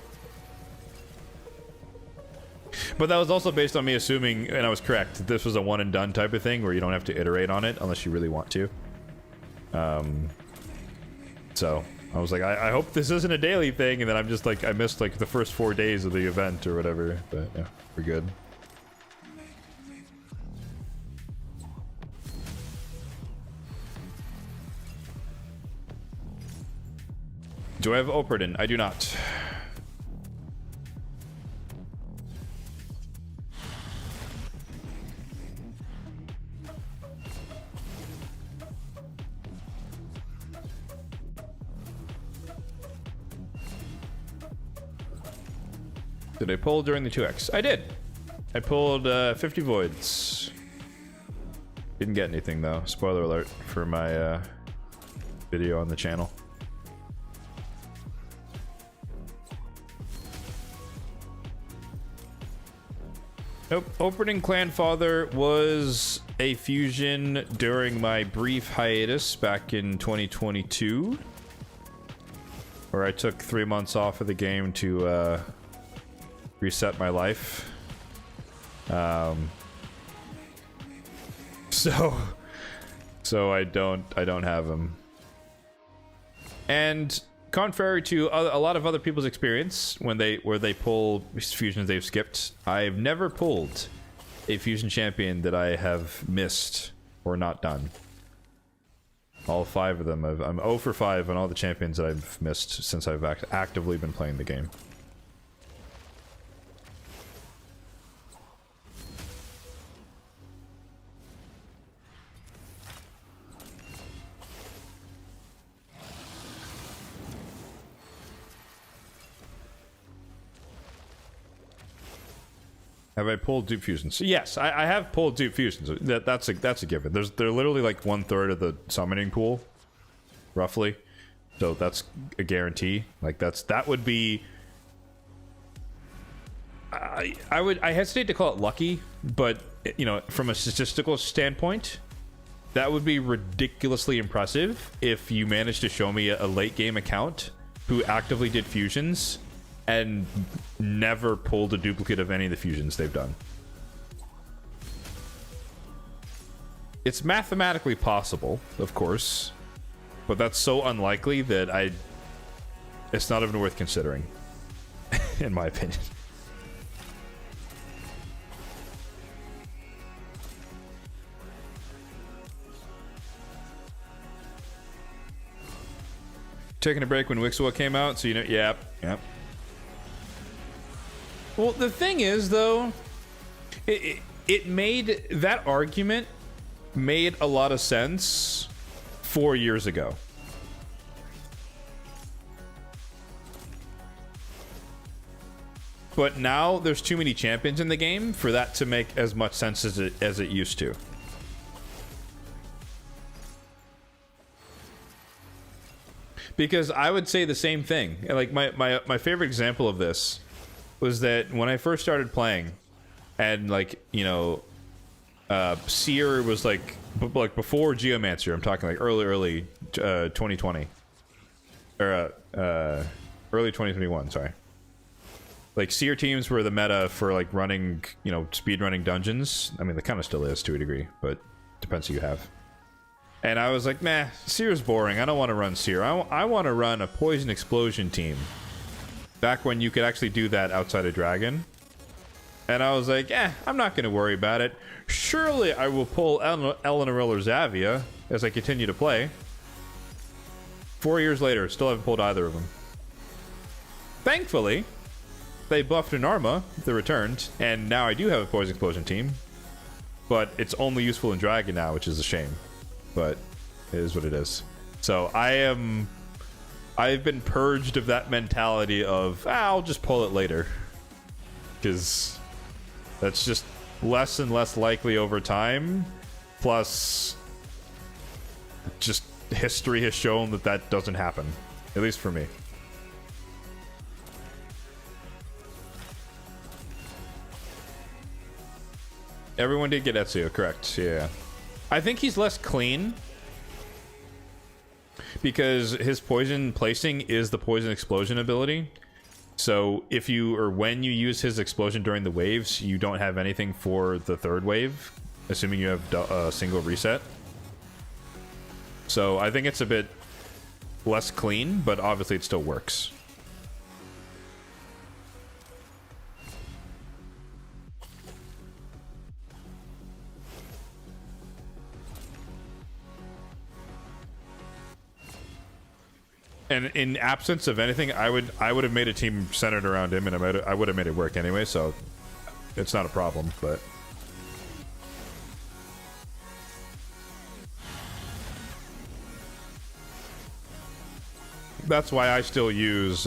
But that was also based on me assuming, and I was correct, that this was a one and done type of thing where you don't have to iterate on it unless you really want to. So I was like, I hope this isn't a daily thing, and then I'm just like, I missed like the first 4 days of the event or whatever, but yeah, we're good. Do I have Operdin? I do not. Did I pull during the 2x? I did. I pulled 50 voids. Didn't get anything though. Spoiler alert for my video on the channel. Nope. Opening Clan Father was a fusion during my brief hiatus back in 2022. Where I took 3 months off of the game to reset my life. So I don't have him. And contrary to a lot of other people's experience where they pull fusions they've skipped, I've never pulled a fusion champion that I have missed or not done. All 5 of them. I'm 0 for 5 on all the champions that I've missed since I've actively been playing the game. Have I pulled dupe fusions? Yes, I have pulled dupe fusions. That's a given. They're literally like 1/3 of the summoning pool, roughly. So that's a guarantee. Like that would be. I hesitate to call it lucky, but you know, from a statistical standpoint, that would be ridiculously impressive if you managed to show me a late game account who actively did fusions and never pulled a duplicate of any of the fusions they've done. It's mathematically possible, of course, but that's so unlikely that it's not even worth considering, in my opinion. Taking a break when Wixwa came out, so you know, yep. Well, the thing is, though, it made that argument made a lot of sense 4 years ago. But now there's too many champions in the game for that to make as much sense as it used to. Because I would say the same thing. Like my favorite example of this was that when I first started playing, and like, you know, Seer was like before Geomancer. I'm talking like early 2020 or early 2021. Sorry. Like Seer teams were the meta for like running, you know, speed running dungeons. I mean, it kind of still is to a degree, but depends who you have. And I was like, meh, Seer's boring. I don't want to run Seer. I want to run a Poison Explosion team. Back when you could actually do that outside of Dragon. And I was like, I'm not going to worry about it. Surely I will pull Eleanor or Zavia as I continue to play. 4 years later, still haven't pulled either of them. Thankfully, they buffed Narma, they returned, and now I do have a Poison Explosion team. But it's only useful in Dragon now, which is a shame. But it is what it is. So I've been purged of that mentality of, I'll just pull it later. Because that's just less and less likely over time. Plus, just history has shown that that doesn't happen. At least for me. Everyone did get Ezio, correct. Yeah. I think he's less clean. Because his poison placing is the Poison Explosion ability. So if you, or when you use his explosion during the waves, you don't have anything for the third wave. Assuming you have a single reset. So I think it's a bit less clean, but obviously it still works. And in absence of anything, I would have made a team centered around him, and I would have made it work anyway. So it's not a problem. But that's why I still use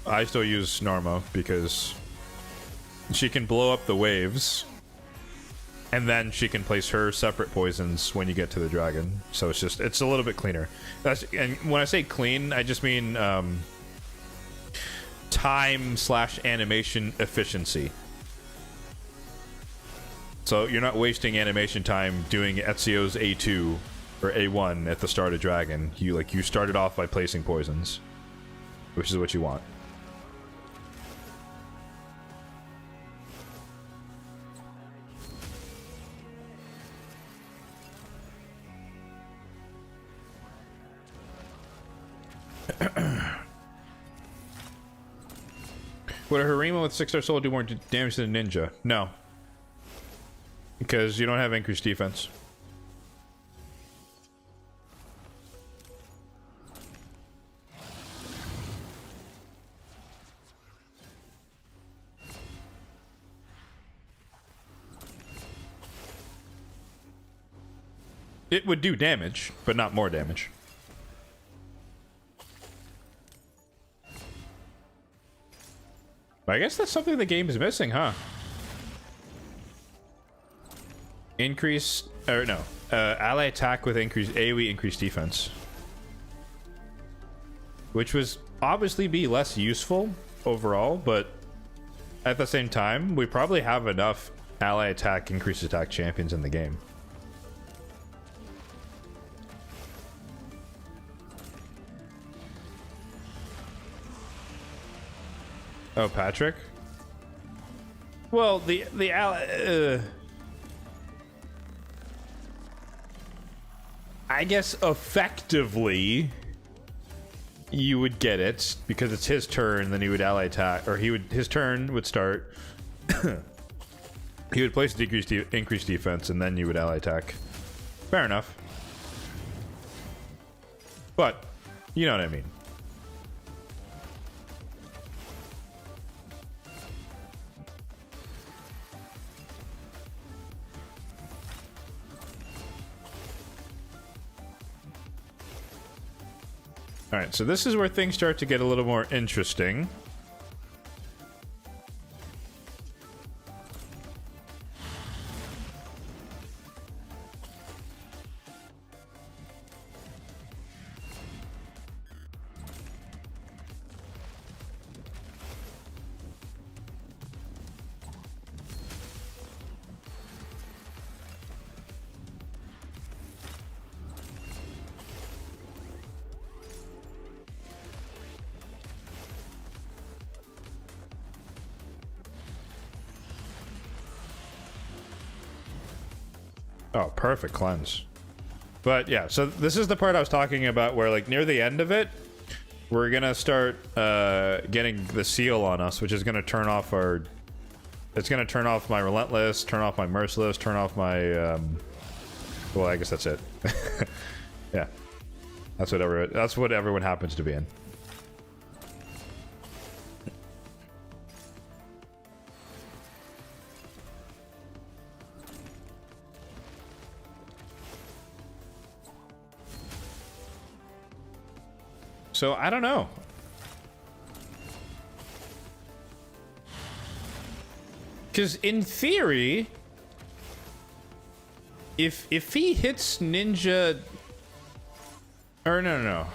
Narma, because she can blow up the waves. And then she can place her separate poisons when you get to the dragon. So it's a little bit cleaner. And when I say clean, I just mean time/animation efficiency. So you're not wasting animation time doing Ezio's A2 or A1 at the start of dragon. You started off by placing poisons, which is what you want. Would a Harima with 6-star soul do more damage than a ninja? No. Because you don't have increased defense. It would do damage, but not more damage. I guess that's something the game is missing, huh? Increase, or no, ally attack with increased AoE, increased defense. Which was obviously be less useful overall, but at the same time, we probably have enough ally attack, increased attack champions in the game. Oh, Patrick? Well, the ally... I guess effectively you would get it because it's his turn, then he would ally attack, or his turn would start. He would place increased defense, and then you would ally attack. Fair enough. But you know what I mean. Alright, so this is where things start to get a little more interesting. Oh, perfect cleanse. But yeah, so this is the part I was talking about where, like, near the end of it, we're gonna start getting the seal on us, which is gonna turn off our... It's gonna turn off my Relentless, turn off my Merciless, turn off my... well, I guess that's it. Yeah. That's what everyone happens to be in. So, I don't know. Because in theory, if he hits Ninja... Or no.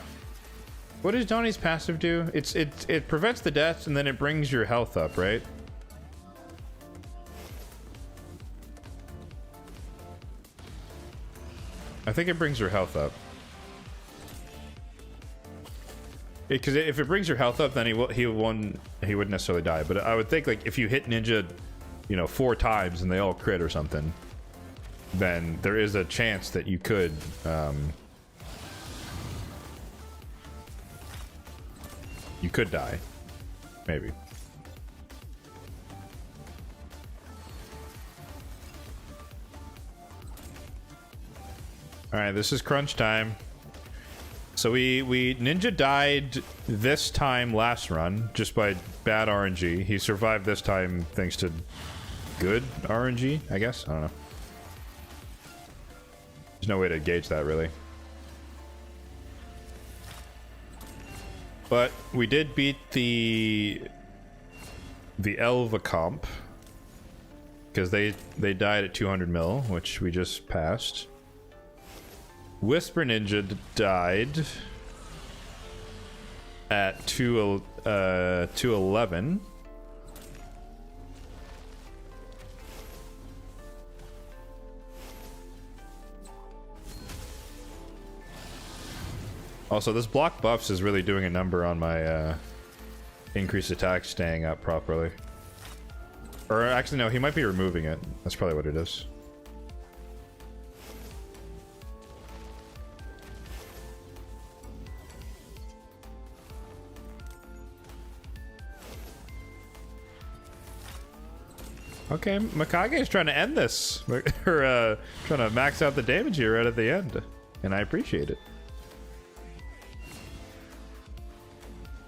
What does Donnie's passive do? It prevents the deaths and then it brings your health up, right? I think it brings your health up. Because if it brings your health up, then he wouldn't necessarily die. But I would think, like, if you hit Ninja, you know, 4 times and they all crit or something, then there is a chance that you could die, maybe. All right, this is crunch time. So we Ninja died this time last run just by bad RNG. He survived this time thanks to good RNG, I guess. I don't know. There's no way to gauge that really. But we did beat the Elva comp because they died at 200 mil, which we just passed. Whisper Ninja died at 211. Also, this block buffs is really doing a number on my increased attack staying up properly. Or actually, no, he might be removing it. That's probably what it is. Okay, Mikage is trying to end this. Or trying to max out the damage here right at the end. And I appreciate it.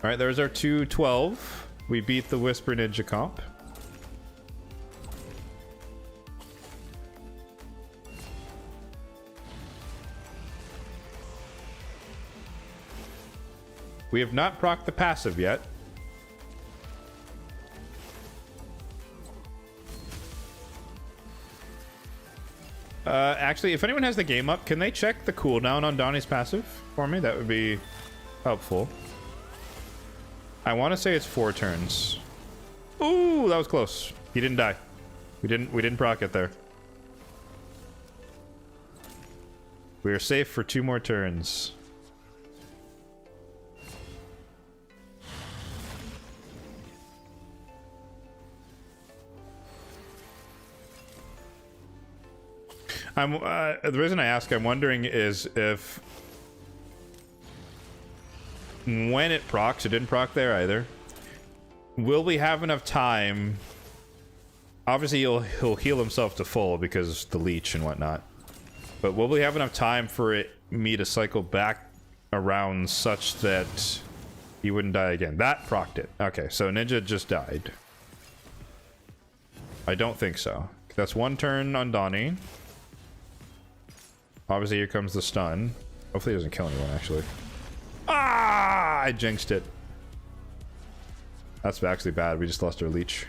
Alright, there's our 212. We beat the Whisper Ninja comp. We have not procced the passive yet. Actually, if anyone has the game up, can they check the cooldown on Donnie's passive for me? That would be helpful. I want to say it's 4 turns. Ooh, that was close. He didn't die. We didn't proc it there. We are safe for 2 more turns. The reason I ask, I'm wondering is if when it procs, it didn't proc there either. Will we have enough time? Obviously, he'll heal himself to full because the leech and whatnot. But will we have enough time for me to cycle back around such that he wouldn't die again? That procced it. Okay, so Ninja just died. I don't think so. That's 1 turn on Donnie. Obviously, here comes the stun. Hopefully, it doesn't kill anyone, actually. Ah! I jinxed it. That's actually bad. We just lost our leech.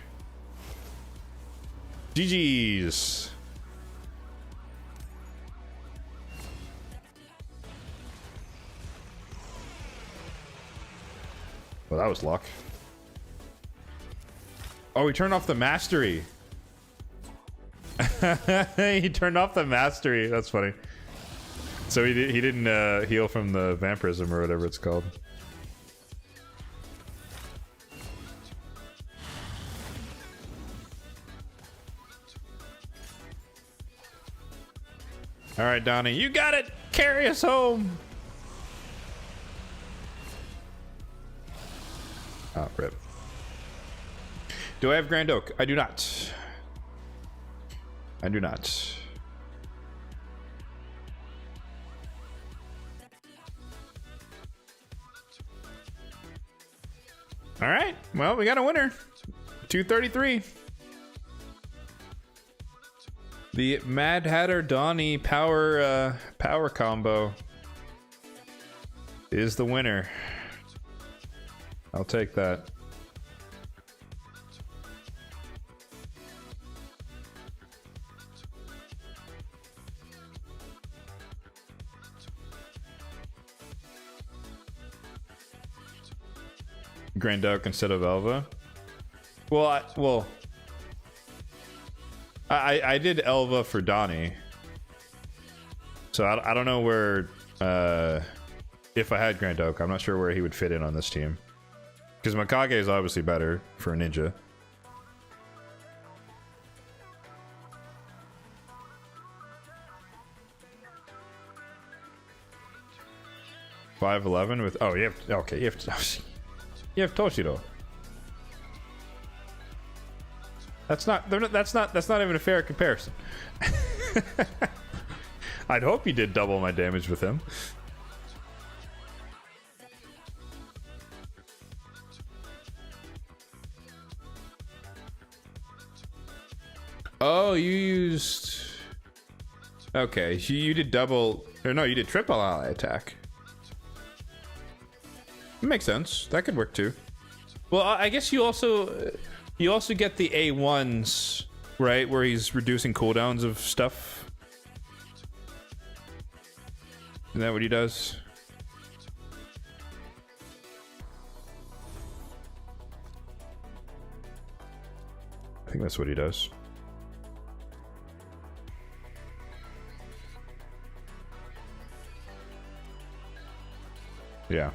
GG's. Well, that was luck. Oh, he turned off the mastery. He turned off the mastery. That's funny. So he didn't heal from the vampirism or whatever it's called. All right, Donnie, you got it. Carry us home. Oh, rip. Do I have Grand Oak? I do not. I do not. All right. Well, we got a winner. 233. The Mad Hatter Donnie power combo is the winner. I'll take that. Grand Oak instead of Elva. Well, I did Elva for Donnie, so I don't know where if I had Grand Oak, I'm not sure where he would fit in on this team, because Mikage is obviously better for a ninja. $511 with you have Toshiro. That's not even a fair comparison. I'd hope you did double my damage with him. Oh, you used... Okay, you did double... Or no, you did triple ally attack. Makes sense. That could work too. Well, I guess you also get the A1s, right? Where he's reducing cooldowns of stuff. Isn't that what he does? I think that's what he does. Yeah.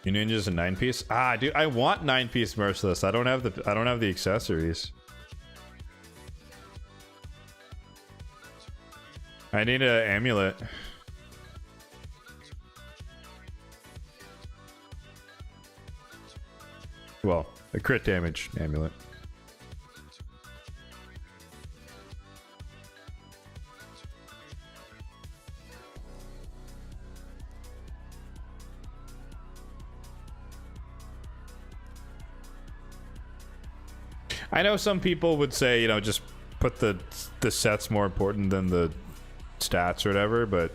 Your ninja's a 9-piece? Ah, dude, I want 9-piece merciless. I don't have the accessories. I need an amulet. Well, a crit damage amulet. I know some people would say, you know, just put the set's more important than the stats or whatever, but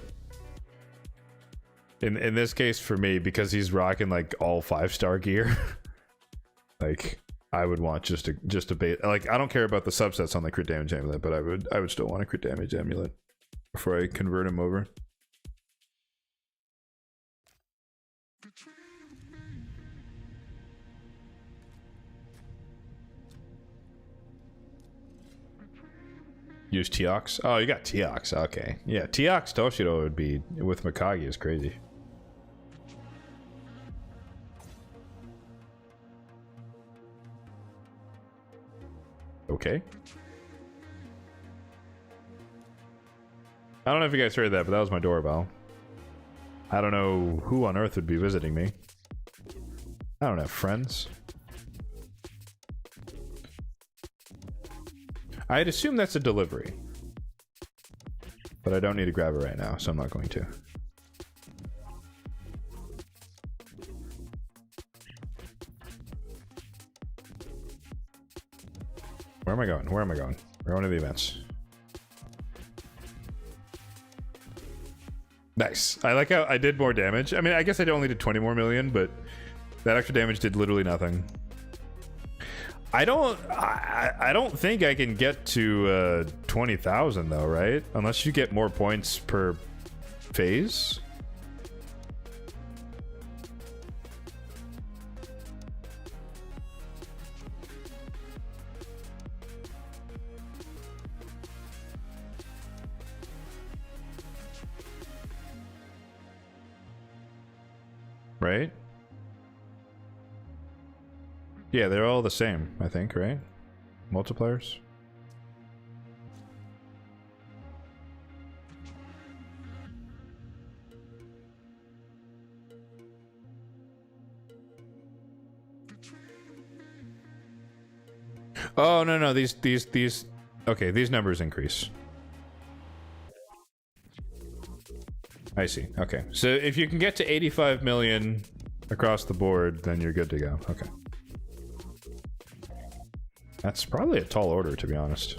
in this case for me, because he's rocking like all 5-star gear, like I would want just a bait. Like I don't care about the subsets on the crit damage amulet, but I would still want a crit damage amulet before I convert him over. Use Teox? Oh, you got Teox. Okay. Yeah, Teox Toshido would be with Mikage is crazy. Okay. I don't know if you guys heard that, but that was my doorbell. I don't know who on earth would be visiting me. I don't have friends. I'd assume that's a delivery. But I don't need to grab it right now, so I'm not going to. Where am I going? Where am I going? We're going to the events. Nice. I like how I did more damage. I mean, I guess I only did 20 more million, but that extra damage did literally nothing. I don't think I can get to 20,000 though, right? Unless you get more points per phase. Right? Yeah, they're all the same, I think, right? Multipliers? Oh, no, these okay, these numbers increase. I see. Okay. So if you can get to 85 million across the board, then you're good to go. Okay. That's probably a tall order, to be honest.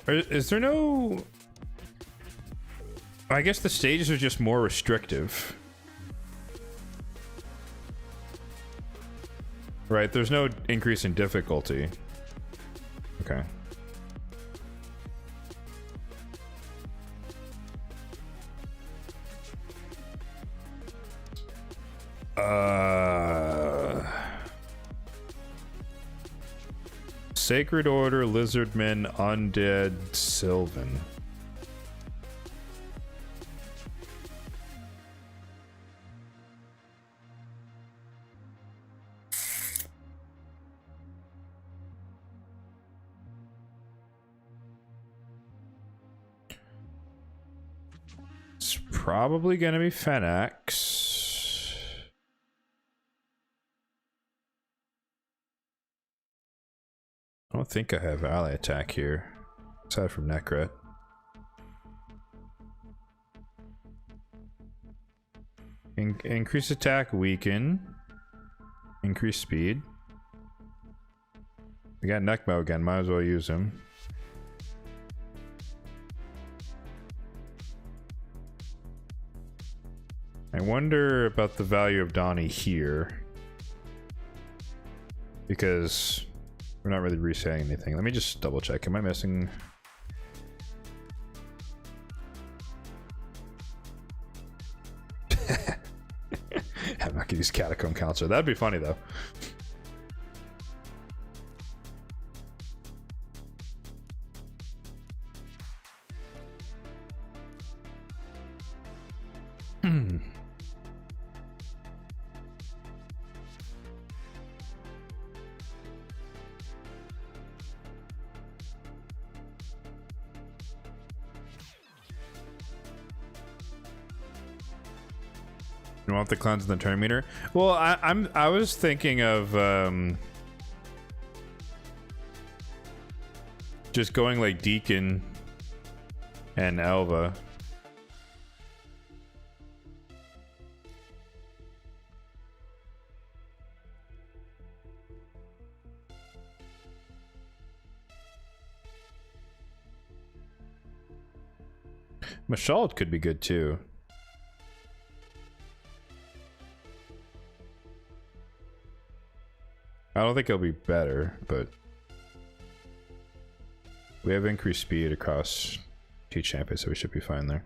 Is there no... I guess the stages are just more restrictive. Right, there's no increase in difficulty. Okay. Sacred Order, Lizardmen, Undead, Sylvan. It's probably gonna be Fenax. I don't think I have ally attack here, aside from Necret. Increase attack, weaken. Increase speed. We got Nekmo again, might as well use him. I wonder about the value of Donnie here. Because we're not really resetting anything. Let me just double check. Am I missing? I'm not gonna use Catacomb Counselor. That'd be funny though. You want the cleanse and the turn meter? Well, I was thinking of just going like Deacon and Elva. Mashald could be good too. I don't think it'll be better, but we have increased speed across two champions, so we should be fine there.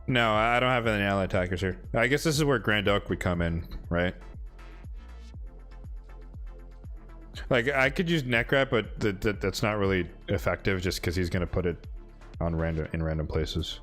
No, I don't have any ally attackers here. I guess this is where Grand Oak would come in, right? Like, I could use Necrat, but that's not really effective just because he's going to put it on random places.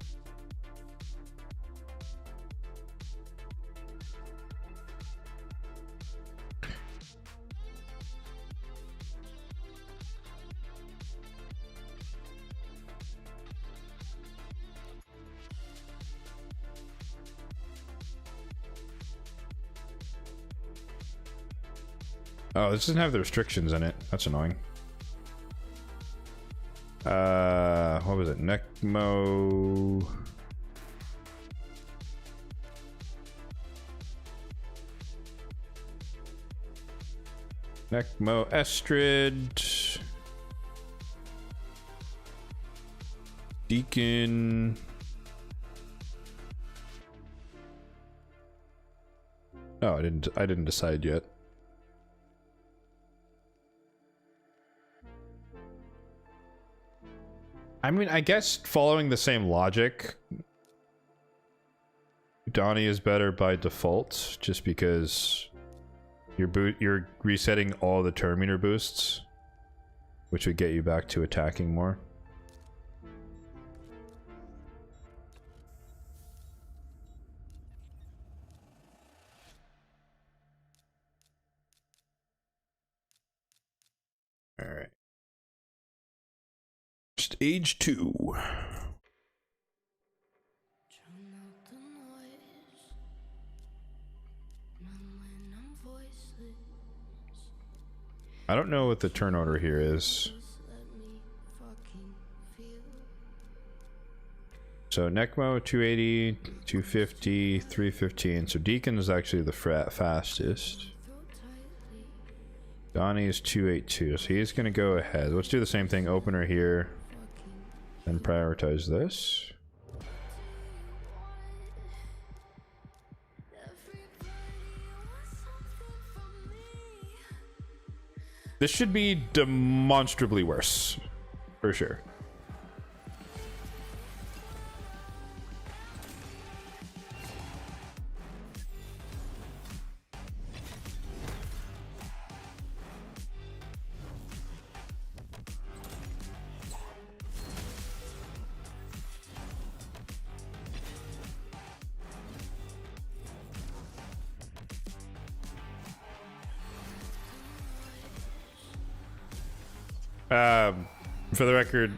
Oh, this doesn't have the restrictions in it. That's annoying. What was it? Necmo. Necmo Estrid. Deacon. Oh, I didn't decide yet. I mean, I guess following the same logic, Donnie is better by default, just because you're resetting all the turn meter boosts, which would get you back to attacking more. All right. Stage 2. I don't know what the turn order here is. So Necmo 280, 250, 315. So Deacon is actually the fastest. Donnie is 282, so he's gonna go ahead. Let's do the same thing. Opener here. And prioritize this. This should be demonstrably worse, for sure. For the record,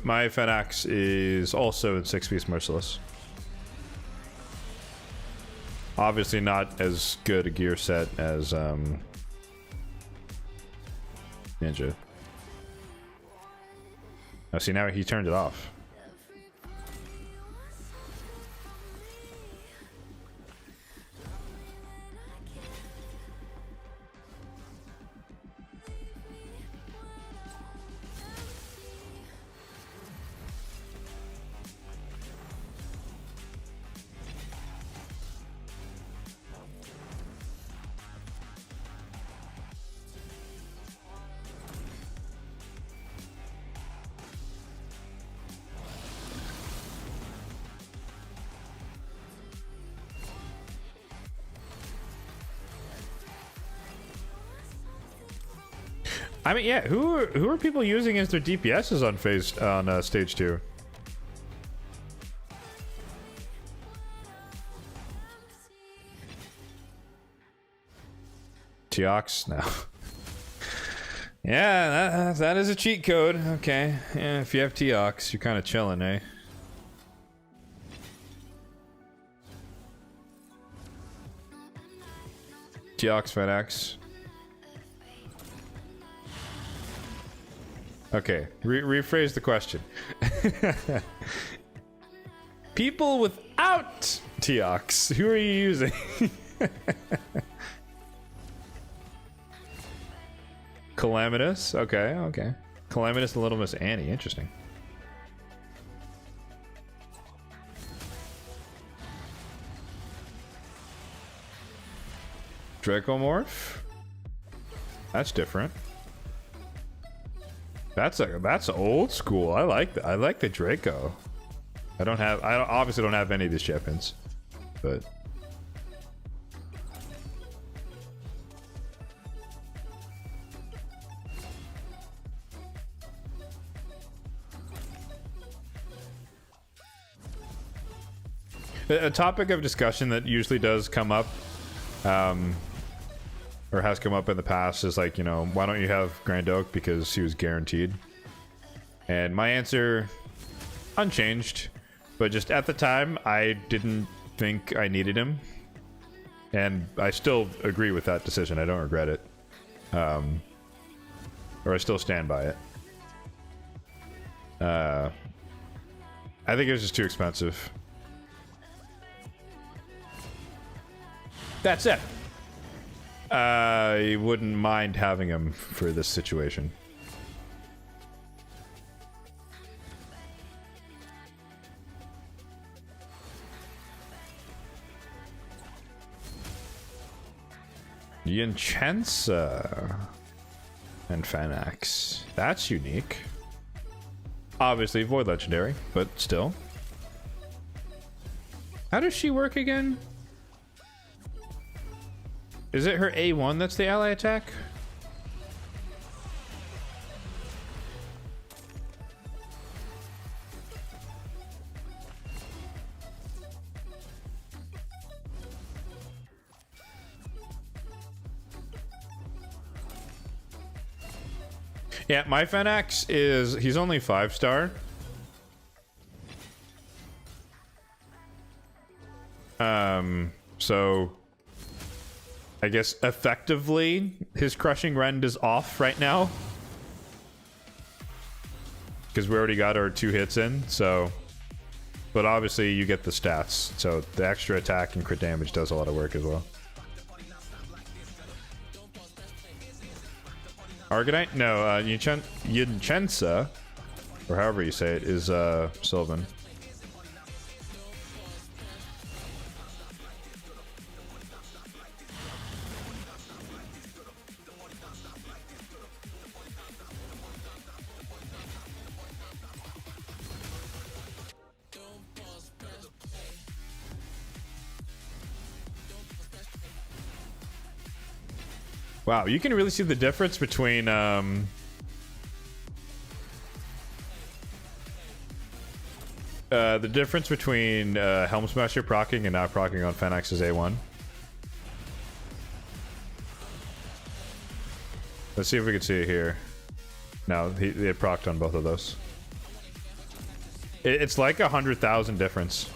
my Fenax is also in 6-piece Merciless. Obviously not as good a gear set as Ninja. Oh, see, now he turned it off. I mean, yeah, who are people using as their DPSs on stage 2? Teox? No. Yeah, that is a cheat code. Okay. Yeah, if you have Teox, you're kind of chilling, eh? Teox Fenax. Okay, rephrase the question. People without Teox, who are you using? Calamitous? Okay. Calamitous and Little Miss Annie. Interesting. Dracomorph? That's different. That's old school. I like the Draco. I obviously don't have any of these champions, but a topic of discussion that usually does come up, or has come up in the past, is like, you know, why don't you have Grand Oak? Because he was guaranteed. And my answer, unchanged, but just at the time, I didn't think I needed him. And I still agree with that decision. I don't regret it. Or I still stand by it. I think it was just too expensive. That's it. I wouldn't mind having him for this situation. Yinchenza and Fanax. That's unique. Obviously Void Legendary, but still. How does she work again? Is it her A1 that's the ally attack? Yeah, my Fanax he's only 5-star. So I guess effectively his Crushing Rend is off right now, because we already got our 2 hits in, so, but obviously you get the stats, so the extra attack and crit damage does a lot of work as well. Argonite? No, Yinchenza, or however you say it, is Sylvan. Wow, you can really see the difference between Helm Smasher proccing and not proccing on Fanax's A1. Let's see if we can see it here. No, they procced on both of those. It's like 100,000 difference.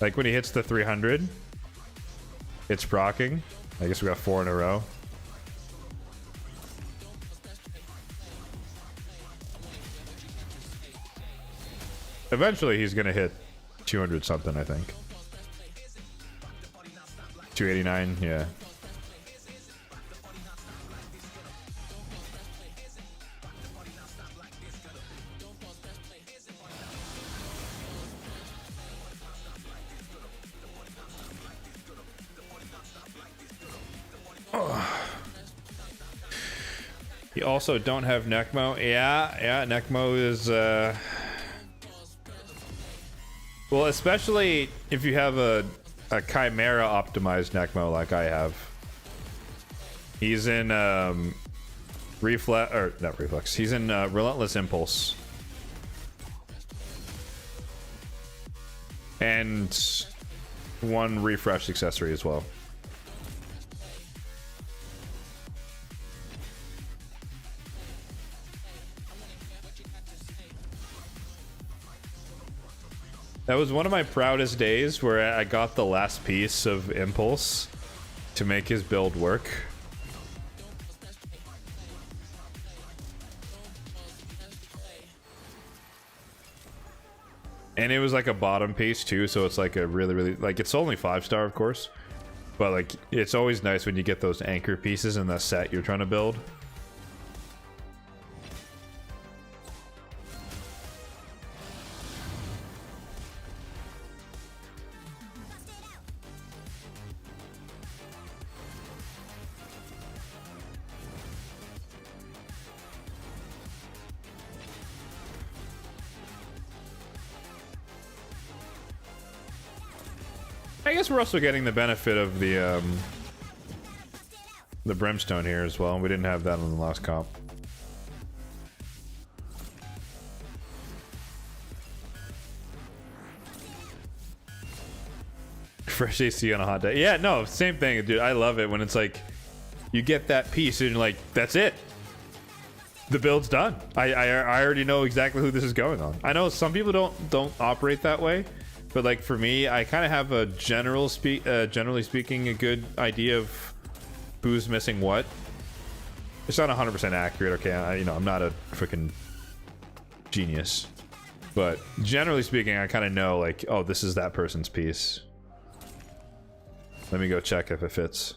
Like when he hits the 300, it's proccing. I guess we got 4 in a row. Eventually he's gonna hit 200 something, I think. 289, yeah. You also don't have Necmo. Yeah, Necmo is well, especially if you have a Chimera optimized Necmo like I have. He's in Reflex, he's in Relentless Impulse. And 1 refresh accessory as well. That was one of my proudest days, where I got the last piece of Impulse to make his build work. And it was like a bottom piece too, so it's like a really, like, it's only 5-star, of course, but like, it's always nice when you get those anchor pieces in the set you're trying to build. I guess we're also getting the benefit of the brimstone here as well. We didn't have that on the last comp. Fresh AC on a hot day. Yeah, no, same thing, dude. I love it when it's like you get that piece and you're like, that's it. The build's done. I already know exactly who this is going on. I know some people don't operate that way, but like for me, I kind of have a generally speaking, a good idea of who's missing what. It's not 100% accurate. Okay, I'm not a freaking genius, but generally speaking, I kind of know like, oh, this is that person's piece. Let me go check if it fits.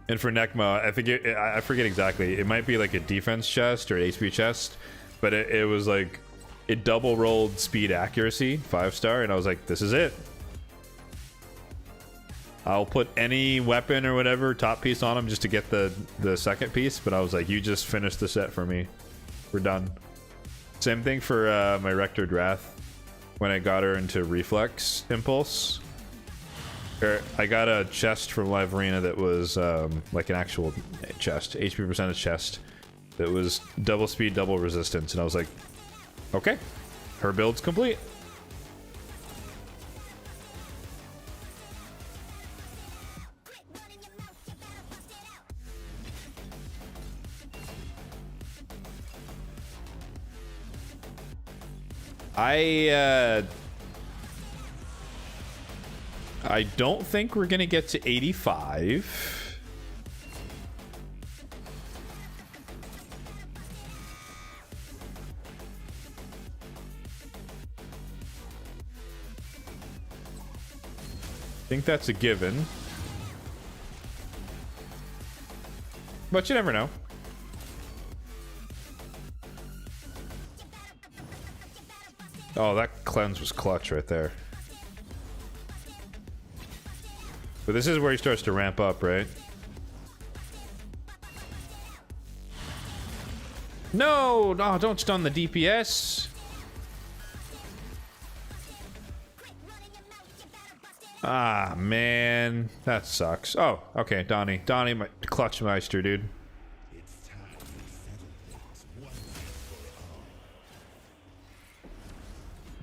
And for Necma, I think I forget exactly. It might be like a defense chest or an HP chest, but it was like it double rolled speed accuracy 5-star, and I was like, this is it. I'll put any weapon or whatever top piece on him just to get the second piece, but I was like, you just finished the set for me. We're done. Same thing for my Rectored Wrath. When I got her into Reflex Impulse, I got a chest from Live Arena that was like an actual chest, HP percentage chest, that was double speed, double resistance, and I was like, okay, her build's complete. I don't think we're gonna get to 85. I think that's a given. But you never know. Oh, that cleanse was clutch right there. But this is where he starts to ramp up, right? No, don't stun the DPS. Ah, man. That sucks. Oh, okay, Donnie. Donnie, my clutch meister, dude.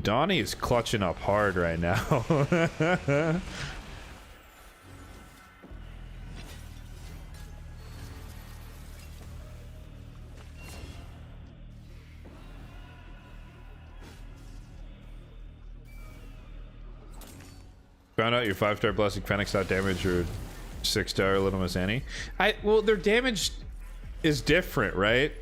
Donnie is clutching up hard right now. Found out your 5-star Blessed Fenix dot damage or 6-star Little Miss Annie. Well, their damage is different, right?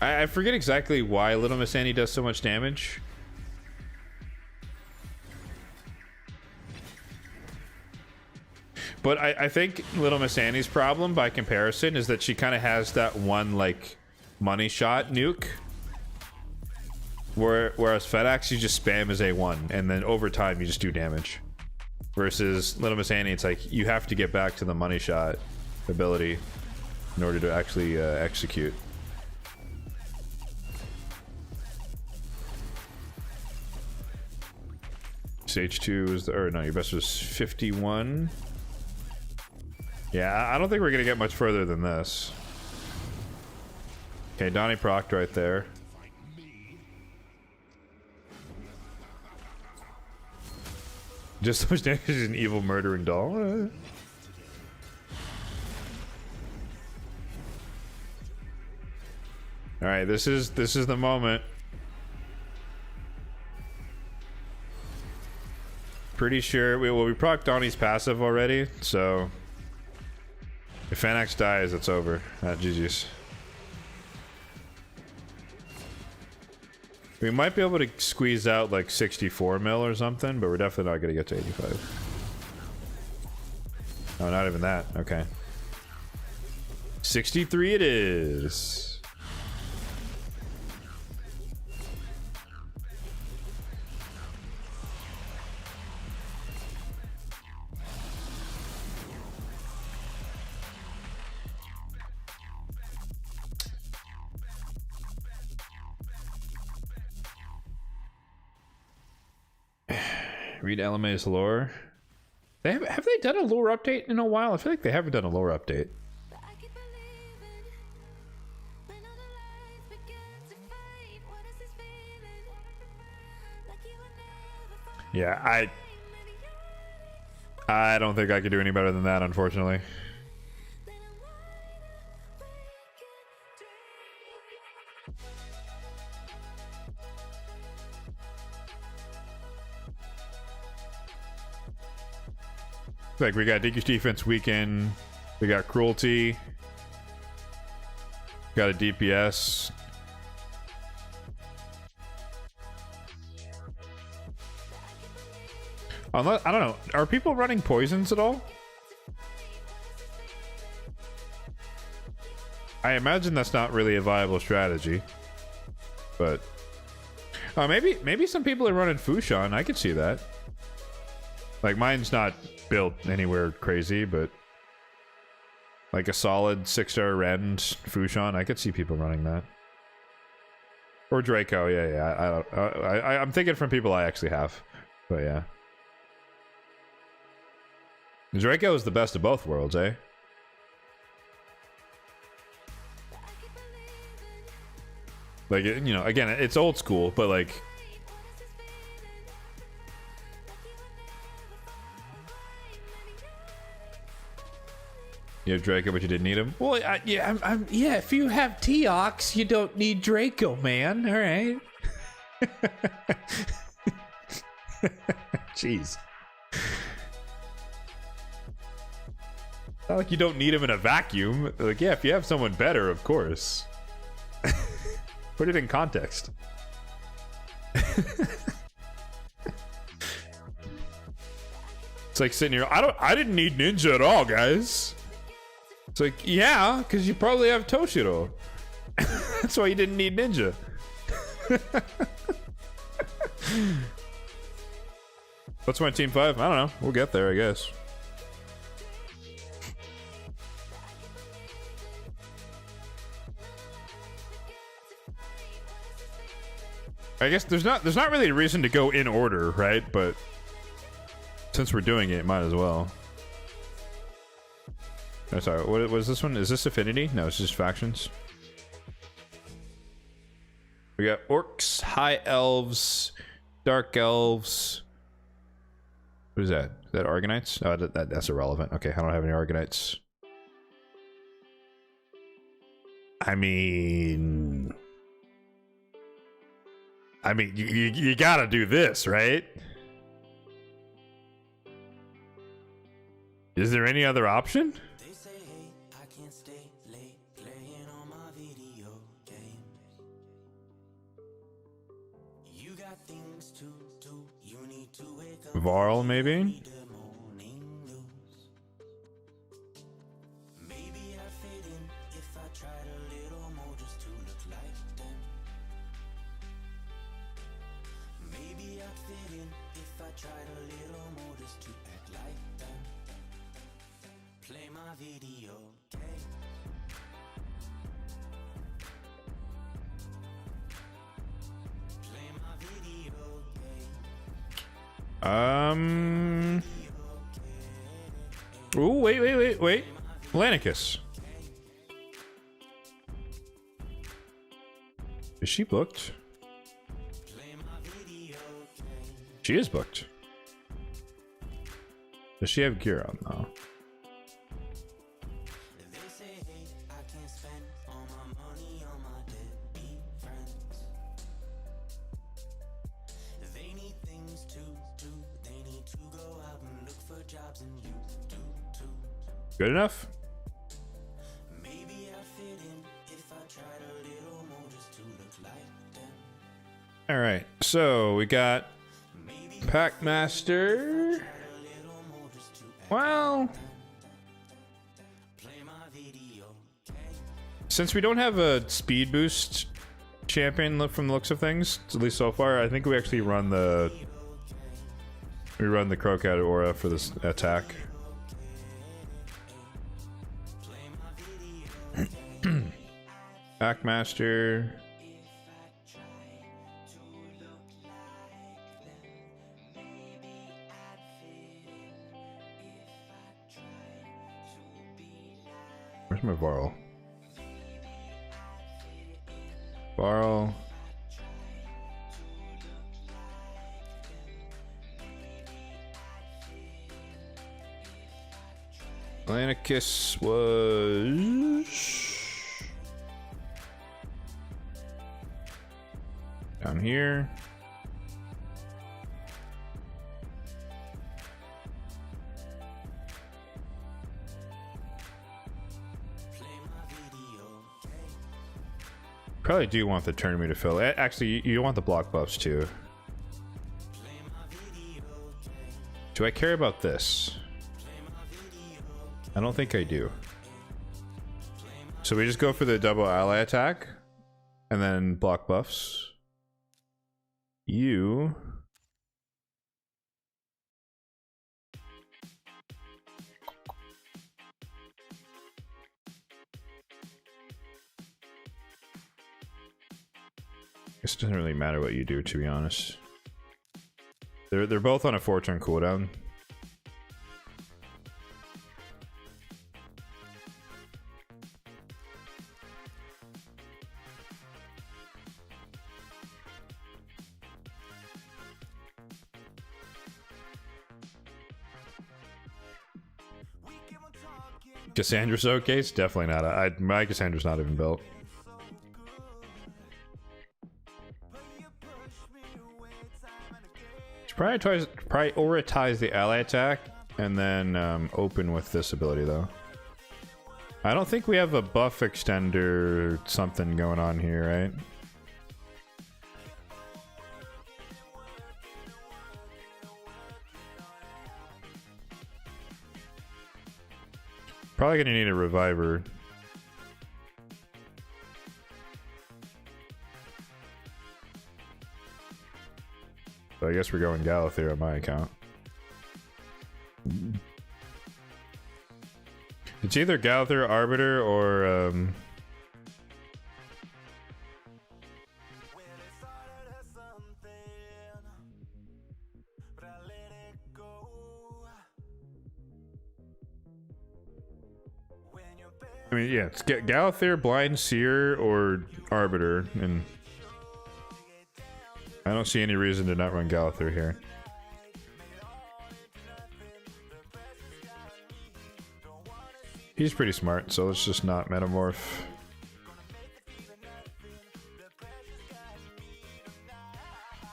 I forget exactly why Little Miss Annie does so much damage. But I think Little Miss Annie's problem by comparison is that she kind of has that one like money shot nuke. Whereas FedEx, you just spam as A1 and then over time you just do damage. Versus Little Miss Annie, it's like you have to get back to the money shot ability in order to actually execute. Stage 2 is or no, your best was 51. Yeah, I don't think we're gonna get much further than this. Okay, Donnie procced right there. Just so much damage as an evil murdering doll. Alright, this is the moment. Pretty sure we procced Donnie's passive already, so if Fanax dies, it's over. GG's. We might be able to squeeze out like 64 mil or something, but we're definitely not gonna get to 85. Oh, not even that. Okay. 63 it is. Read LMA's lore. Have they done a lore update in a while? I feel like they haven't done a lore update. Yeah, I don't think I could do any better than that, unfortunately. Like, we got DQ's defense weekend, we got cruelty, got a DPS. Unless, I don't know, are people running poisons at all? I imagine that's not really a viable strategy, but maybe some people are running Fushan. I could see that. Like, mine's not built anywhere crazy, but like a solid 6-star rend Fushan, I could see people running that. Or Draco, yeah. I'm thinking from people I actually have, but yeah. Draco is the best of both worlds, eh? Like, you know, again, it's old school, but like, you have Draco, but you didn't need him. Well, yeah, yeah. If you have Teox, you don't need Draco, man. All right. Jeez. Not like you don't need him in a vacuum. Like, yeah, if you have someone better, of course. Put it in context. It's like sitting here. I didn't need Ninja at all, guys. It's like, yeah, because you probably have Toshiro. That's why you didn't need Ninja. What's my team 5? I don't know. We'll get there, I guess. I guess there's not really a reason to go in order, right? But since we're doing it, might as well. Oh, sorry, what was this one? Is this Affinity? No, it's just factions. We got Orcs, High Elves, Dark Elves. What is that? Is that Argonites? Oh, that's irrelevant. Okay, I don't have any Argonites. I mean, you gotta do this, right? Is there any other option? They say, hey, I can't stay late playing on my video games. You got things to do. You need to wake up. Varl, maybe? Read the morning news. Maybe I fit in if I tried a little more just to look like them. Maybe I'd fit in if I tried a little more just to act like them. Play my video game. Play my video game. Ooh, wait. Lanicus. Is she booked? Play my video game. She is booked. Does she have gear on though? They say, hey, I can't spend all my money on my deadbeat friends. They need things to do. They need to go out and look for jobs, and you do too. Good enough? Maybe I'd fit in if I tried a little more just to look like them. Alright, so we got Maybe Packmaster. a little more just to act. Well, Play my video game. since we don't have a speed boost champion from the looks of things, at least so far, I think we actually run the Crocat Aura for this attack. Packmaster. Where's my Varl? Varl. Atlanticus was down here. Probably do want the turn me to fill. Actually, you want the block buffs too. Do I care about this? I don't think I do. So we just go for the double ally attack and then block buffs. You This doesn't really matter what you do, to be honest. They're both on a 4-turn cooldown. Cassandra showcase? Definitely not. My Cassandra's not even built. Prioritize the ally attack and then open with this ability though. I don't think we have a buff extender something going on here, right? Probably gonna need a reviver. So I guess we're going Galathir on my account. It's either Galathir, Arbiter, or I mean, yeah, it's Galathir, Blind Seer, or Arbiter, and I don't see any reason to not run Galathir here. He's pretty smart, so let's just not Metamorph.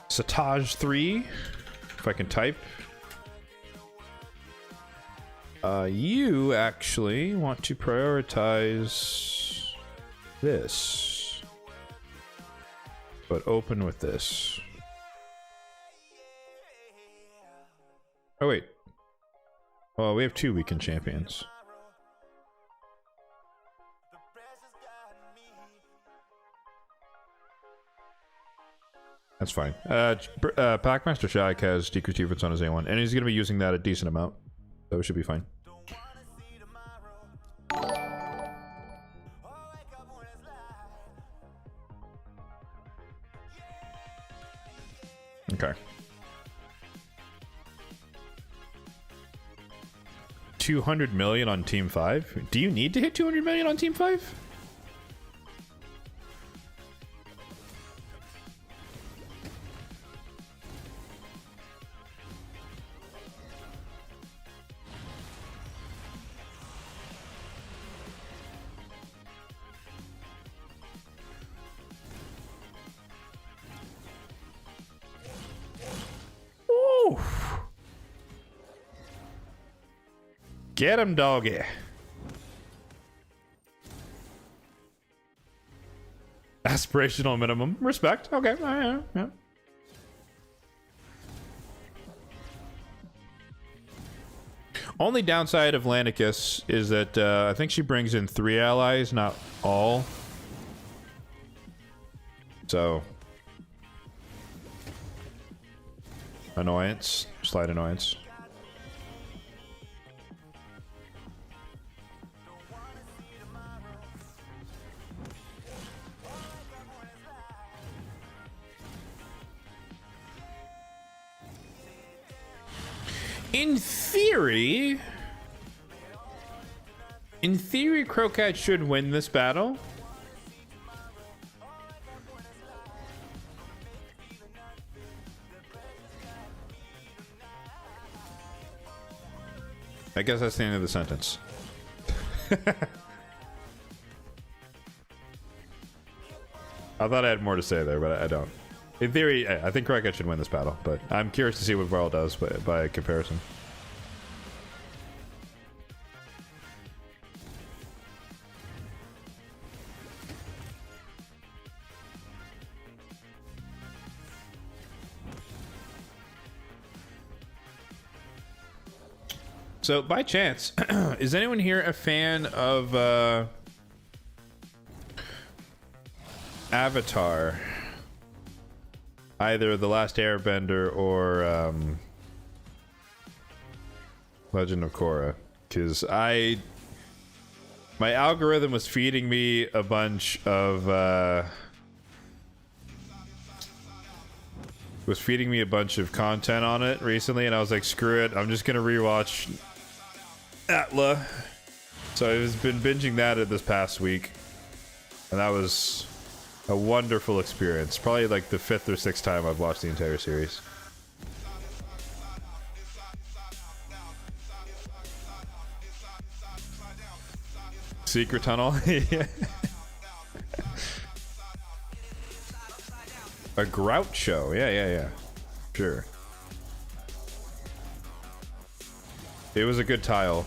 Sataj 3, if I can type. You actually want to prioritize this, but open with this. Oh wait. Well, we have 2 weekend champions. That's fine. Packmaster Shaq has decreased defense on his A1, and he's going to be using that a decent amount, so it should be fine. Okay. 200 million on Team 5? Do you need to hit 200 million on Team 5? Get him, doggy. Aspirational minimum. Respect. Okay. Yeah. Only downside of Landicus is that I think she brings in 3 allies, not all. So. Annoyance. Slight annoyance. In theory, In theory, Crocat should win this battle. I guess that's the end of the sentence. I thought I had more to say there, but I don't. In theory, I think Crocat should win this battle, but I'm curious to see what Varl does by comparison. So, by chance, is anyone here a fan of Avatar? Either The Last Airbender or Legend of Korra? Because my algorithm was feeding me a bunch of content on it recently, and I was like, screw it, I'm just gonna rewatch Atla. So I've been binging that this past week, and that was a wonderful experience. Probably like the 5th or 6th time I've watched the entire series. Secret Tunnel. Yeah. A Grout show. Yeah. Sure. It was a good tile.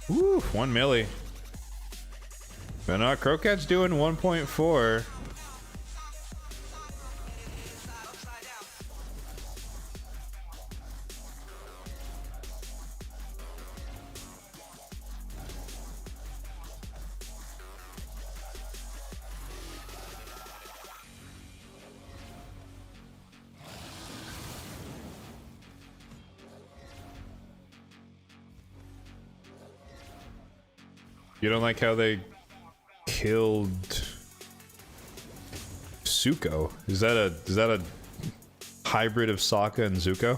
Woo, 1 milli. But no, Crocat's doing 1.4. You don't like how they killed Zuko? Is that a hybrid of Sokka and Zuko?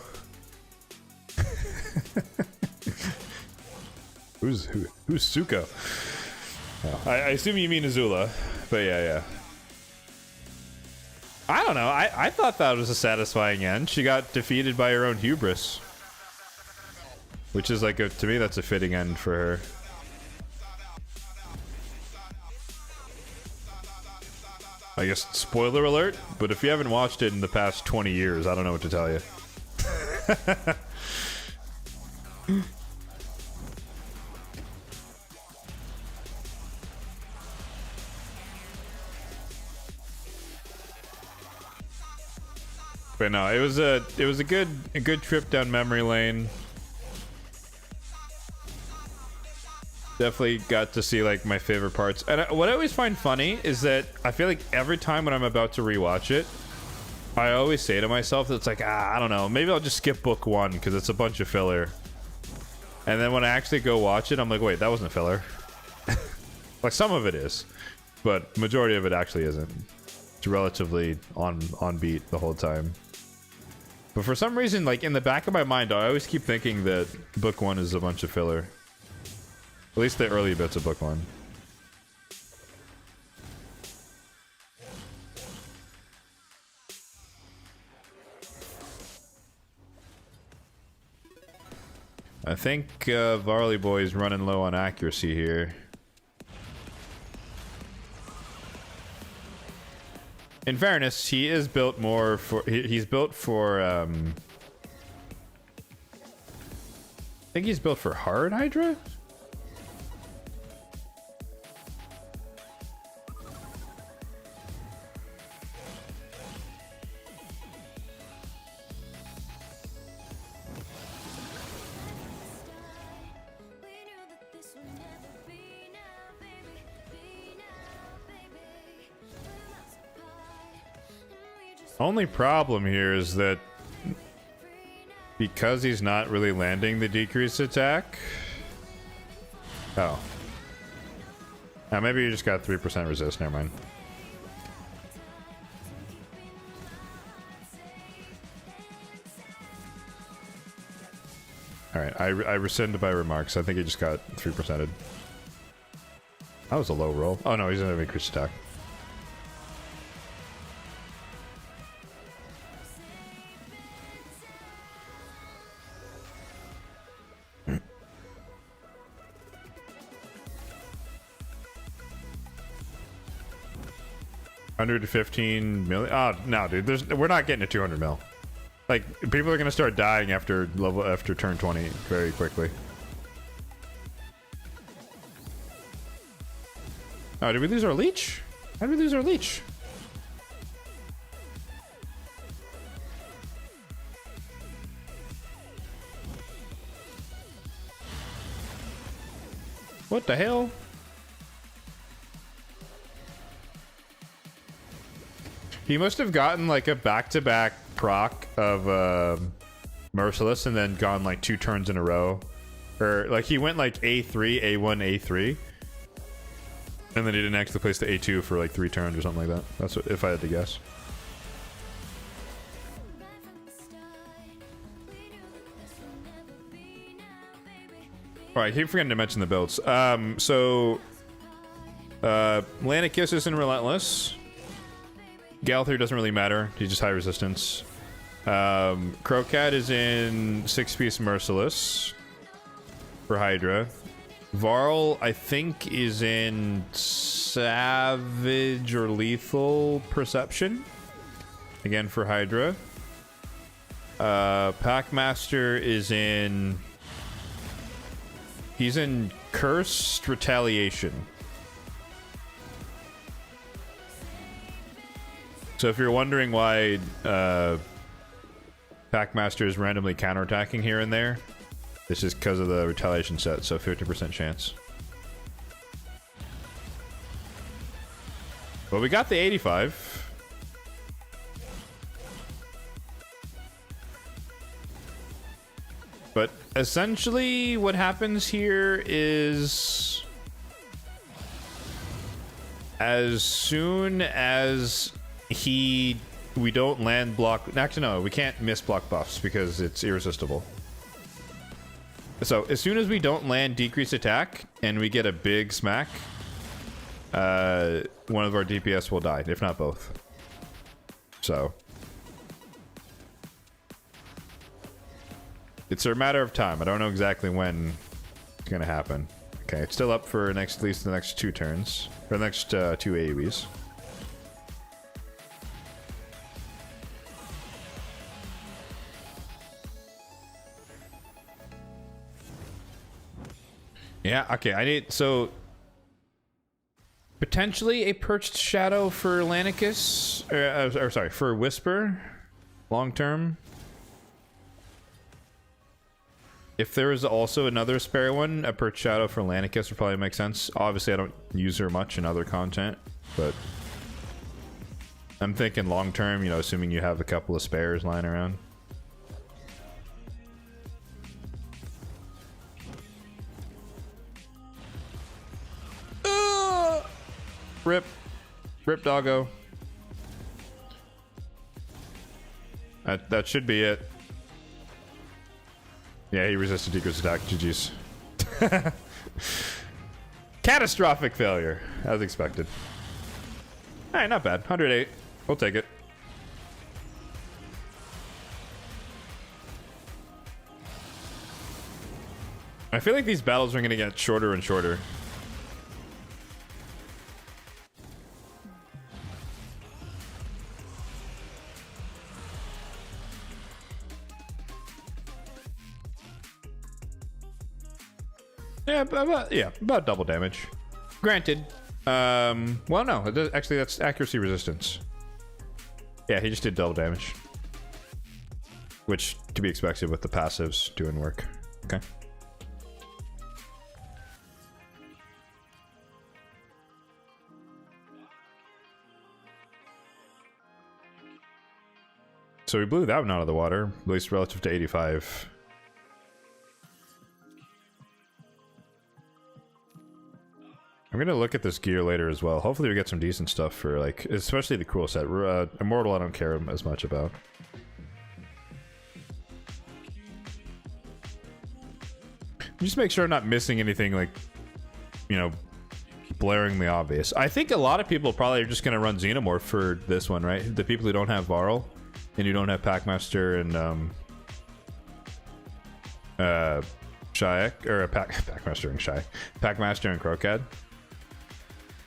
Who's Zuko? Oh, I assume you mean Azula, but yeah. I don't know. I thought that was a satisfying end. She got defeated by her own hubris, which is like to me that's a fitting end for her. I guess spoiler alert, but if you haven't watched it in the past 20 years, I don't know what to tell you. But no, it was a good trip down memory lane. Definitely got to see like my favorite parts, and what I always find funny is that I feel like every time when I'm about to rewatch it, I always say to myself that it's like, I don't know, maybe I'll just skip book 1 because it's a bunch of filler, and then when I actually go watch it, I'm like, wait, that wasn't filler. Like some of it is, but majority of it actually isn't. It's relatively on beat the whole time. But for some reason, like in the back of my mind, I always keep thinking that book 1 is a bunch of filler. At least the early bits of book 1. I think Varley Boy is running low on accuracy here. In fairness, he is built more for... He's built for... I think he's built for hard Hydra? Only problem here is that because he's not really landing the decreased attack. Oh. Maybe you just got 3% resist. Never mind. Alright, I rescind my remarks. I think he just got 3%ed. That was a low roll. Oh no, he's gonna have increased attack. $115 million. Oh no, dude. We're not getting to 200 mil. Like, people are gonna start dying after turn 20 very quickly. Oh, did we lose our leech? How did we lose our leech? What the hell? He must have gotten like a back-to-back proc of Merciless and then gone like 2 turns in a row. Or like he went like A3, A1, A3. And then he didn't actually place the A2 for like 3 turns or something like that. That's what, if I had to guess. Alright, I keep forgetting to mention the builds. Lanicus is in Relentless. Galther doesn't really matter. He's just high resistance. Crocat is in 6-piece Merciless for Hydra. Varl, I think, is in Savage or Lethal Perception. Again, for Hydra. Packmaster is in... He's in Cursed Retaliation. So if you're wondering why Packmaster is randomly counterattacking here and there, this is because of the retaliation set, so 50% chance. Well, we got the 85. But essentially what happens here is as soon as we don't land block... Actually, no, we can't miss block buffs because it's irresistible. So, as soon as we don't land decreased attack and we get a big smack, one of our DPS will die, if not both. So... It's a matter of time. I don't know exactly when it's going to happen. Okay, it's still up for at least the next 2 turns. Or the next 2 AoEs. Yeah, okay, I need... So... Potentially a Perched Shadow for Lanicus. Or sorry, for Whisper. Long term. If there is also another spare one, a Perched Shadow for Lanicus would probably make sense. Obviously, I don't use her much in other content, but... I'm thinking long term, you know, assuming you have a couple of spares lying around. Rip. Rip, doggo. That should be it. Yeah, he resisted Deco's attack. GG's. Catastrophic failure, as expected. Alright, not bad. 108. We'll take it. I feel like these battles are going to get shorter and shorter. Yeah, about double damage. Granted. Well, no. Actually, that's accuracy resistance. Yeah, he just did double damage. Which, to be expected with the passives doing work. Okay. So we blew that one out of the water, at least relative to 85. I'm gonna look at this gear later as well. Hopefully we get some decent stuff for, like, especially the cool set. Immortal I don't care as much about. Just make sure I'm not missing anything, like, you know, blaringly obvious. I think a lot of people probably are just going to run Xenomorph for this one, right? The people who don't have Varl and who don't have Packmaster and Shayak, or Packmaster and Shayak, Packmaster and Krokad.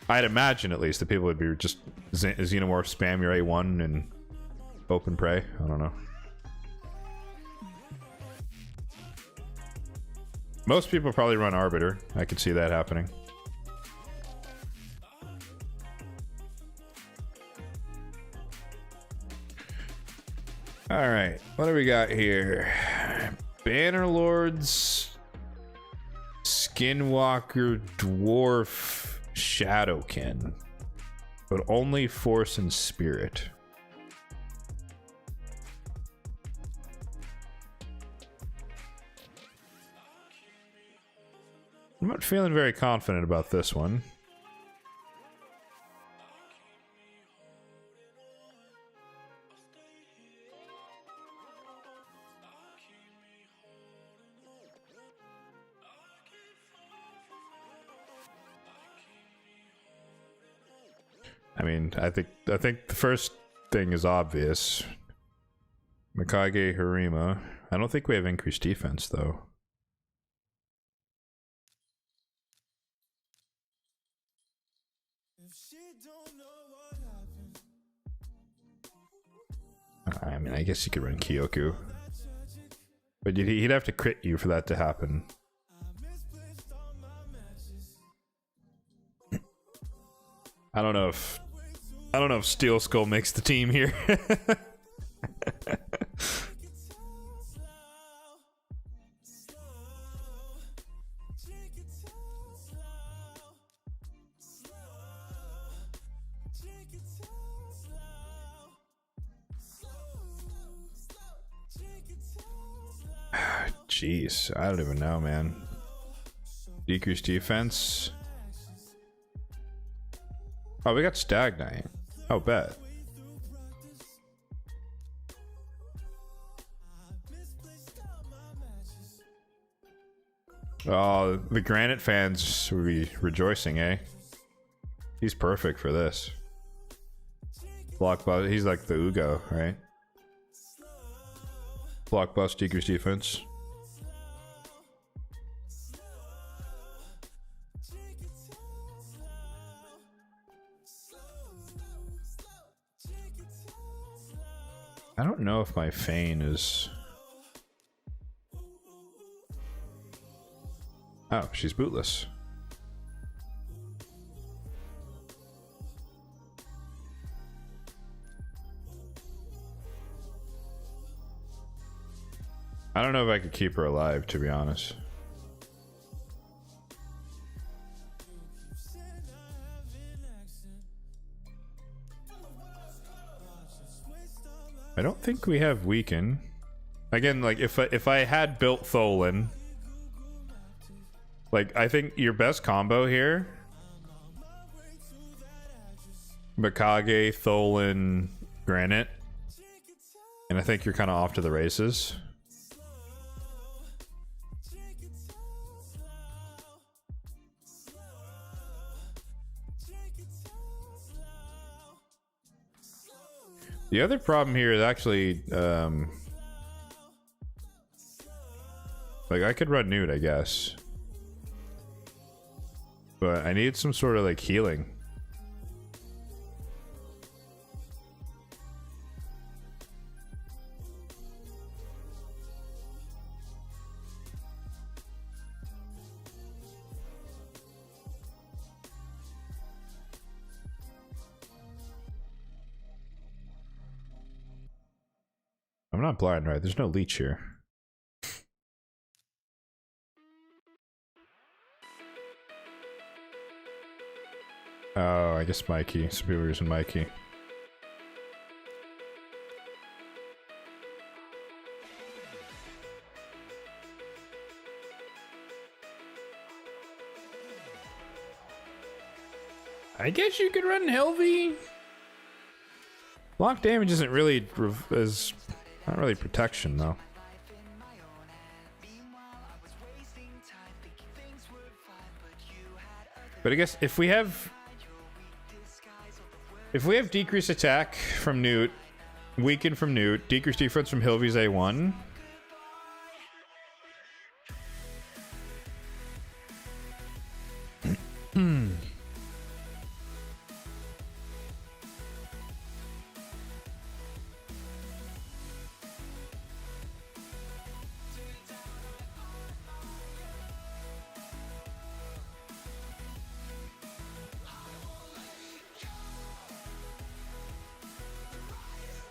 I'd imagine at least the people would be just Xenomorph, spam your A1 and open prey. I don't know. Most people probably run Arbiter. I could see that happening. Alright, what do we got here? Bannerlords, Skinwalker, Dwarf, Shadowkin. But only Force and Spirit. I'm not feeling very confident about this one. I mean, I think the first thing is obvious. Mikage Harima. I don't think we have increased defense though. I mean, I guess you could run Kyoku. But he'd have to crit you for that to happen. I don't know if Steel Skull makes the team here. Jeez, I don't even know, man. Decrease defense. Oh, we got Stag Knight. Oh, bet. Oh, the Granite fans will be rejoicing, eh? He's perfect for this. Blockbuster, he's like the Ugo, right? Blockbuster, decrease defense. I don't know if my Feign is... Oh, she's bootless. I don't know if I could keep her alive, to be honest. I don't think we have weaken. Again, like if I had built Tholen, like I think your best combo here, Mikage, Tholen, Granite, and I think you're kind of off to the races. The other problem here is actually, like I could run Newt, I guess, but I need some sort of like healing. I'm not blind, right? There's no leech here. Oh, I guess Mikey. Some people are using Mikey. I guess you could run Helvi. Block damage isn't really not really protection though. But I guess if we have decreased attack from Newt, weaken from Newt, decreased defense from Hilvy's A1.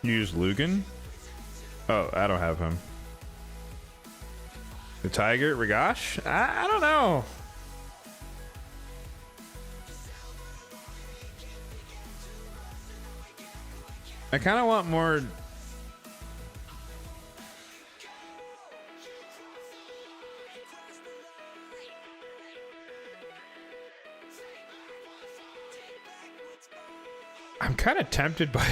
Use Lugan? Oh, I don't have him. The Tiger? Rigash? I don't know. I kind of want more... I'm kind of tempted by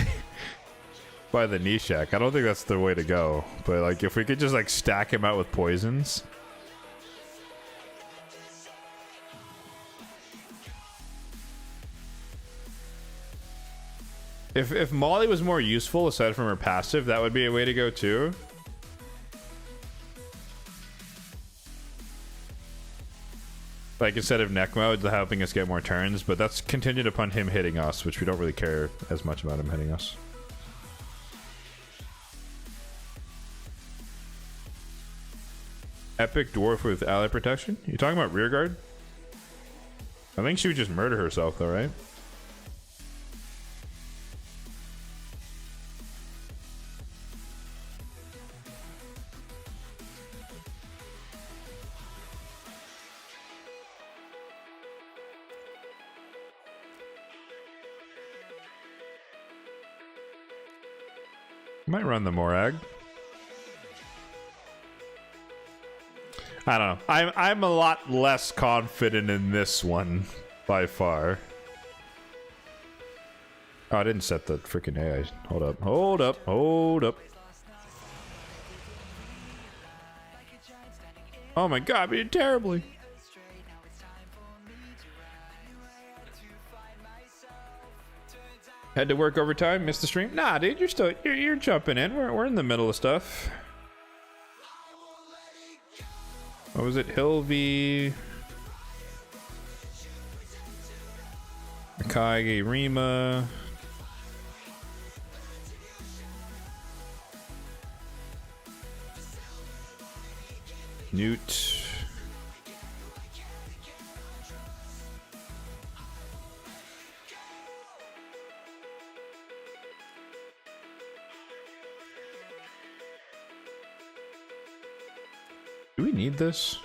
the Nishak. I don't think that's the way to go. But like if we could just like stack him out with poisons. If Molly was more useful aside from her passive, that would be a way to go too. Like instead of neck mode, helping us get more turns, but that's contingent upon him hitting us, which we don't really care as much about him hitting us. Epic dwarf with ally protection? You talking about rear guard? I think she would just murder herself though, right? Might run the Morag. I don't know. I'm a lot less confident in this one by far. Oh, I didn't set the freaking AI. Hold up. Hold up. Hold up. Oh my god, we did terribly. Had to work overtime, missed the stream. Nah, dude, you're jumping in. We're in the middle of stuff. What was it? Hilvy, Akagi, Rima, Newt. Do we need this?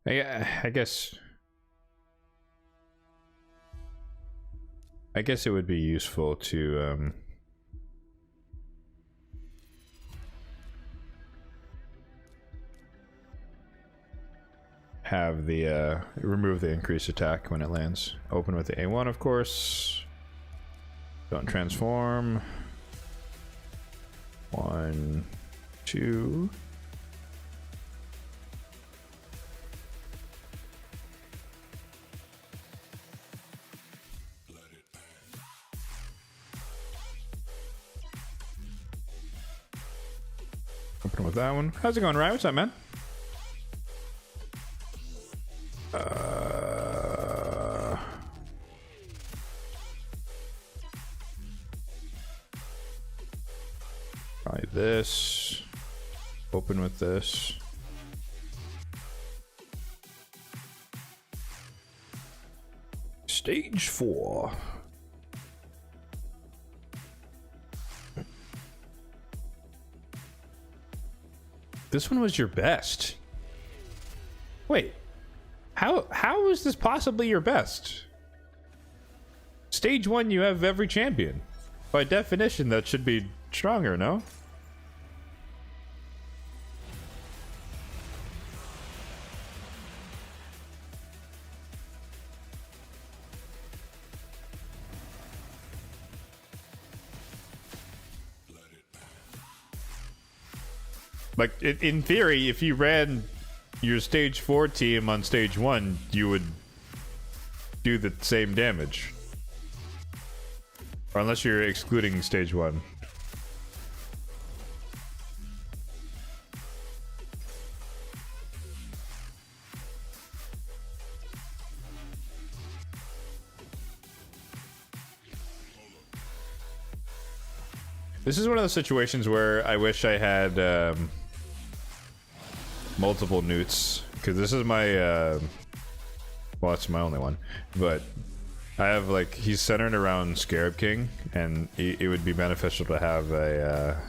I guess it would be useful to have the remove the increased attack when it lands. Open with the A1, of course. Don't transform. 1, 2. Open with that one. How's it going, Ryan? What's up, man? Try this. Open with this. Stage 4. This one was your best. Wait. How is this possibly your best? Stage 1 you have every champion. By definition that should be stronger, no? Like, in theory, if you ran your stage 4 team on stage 1, you would do the same damage. Or unless you're excluding stage 1. This is one of those situations where I wish I had multiple newts, because this is my well, it's my only one, but I have, like, he's centered around Scarab King, and it would be beneficial to have a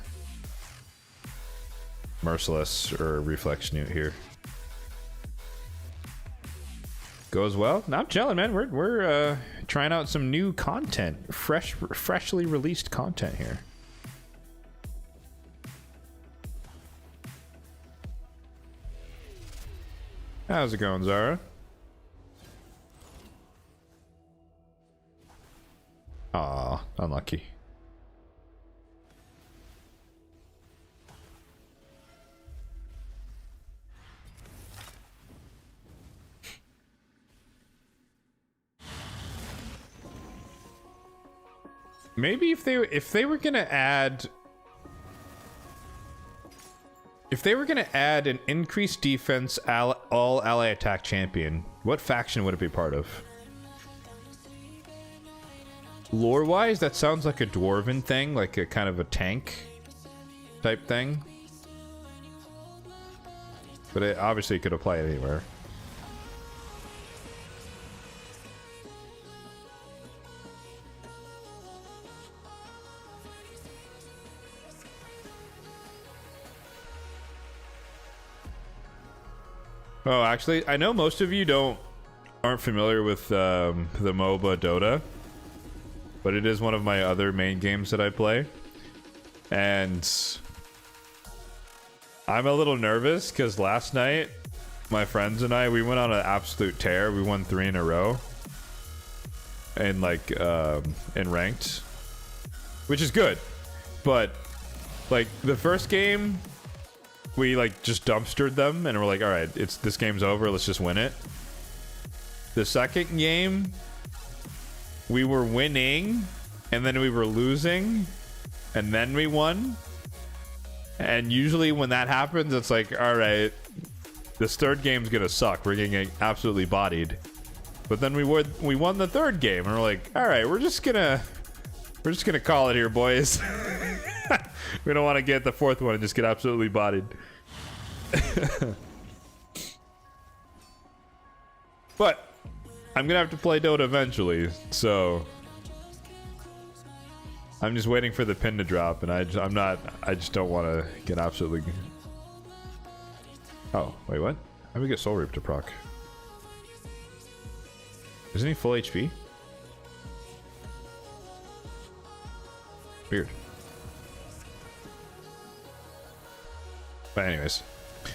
Merciless or Reflex newt here. Goes well. Now I'm chilling, man. We're trying out some new content, freshly released content here. How's it going, Zara? Aw, unlucky. Maybe if they were gonna add an increased defense all ally attack champion, what faction would it be part of? Lore-wise, that sounds like a dwarven thing, like a kind of a tank type thing. But it obviously could apply anywhere. Oh, actually, I know most of you aren't familiar with the MOBA Dota, but it is one of my other main games that I play, and I'm a little nervous because last night my friends and we went on an absolute tear. We won 3 in a row, and like in ranked, which is good, but like the first game, we like just dumpstered them and we're like, all right, this game's over, let's just win it. The second game, we were winning and then we were losing and then we won. And usually when that happens, it's like, all right, this third game's gonna suck, we're getting absolutely bodied. But then we won the third game and we're like, all right, we're just gonna call it here, boys. We don't want to get the fourth one and just get absolutely bodied. But I'm gonna have to play Dota eventually, so I'm just waiting for the pin to drop, and I just don't want to get absolutely. Oh wait, what? How do we get Soul Reap to proc? Isn't he full HP? Weird. But anyways,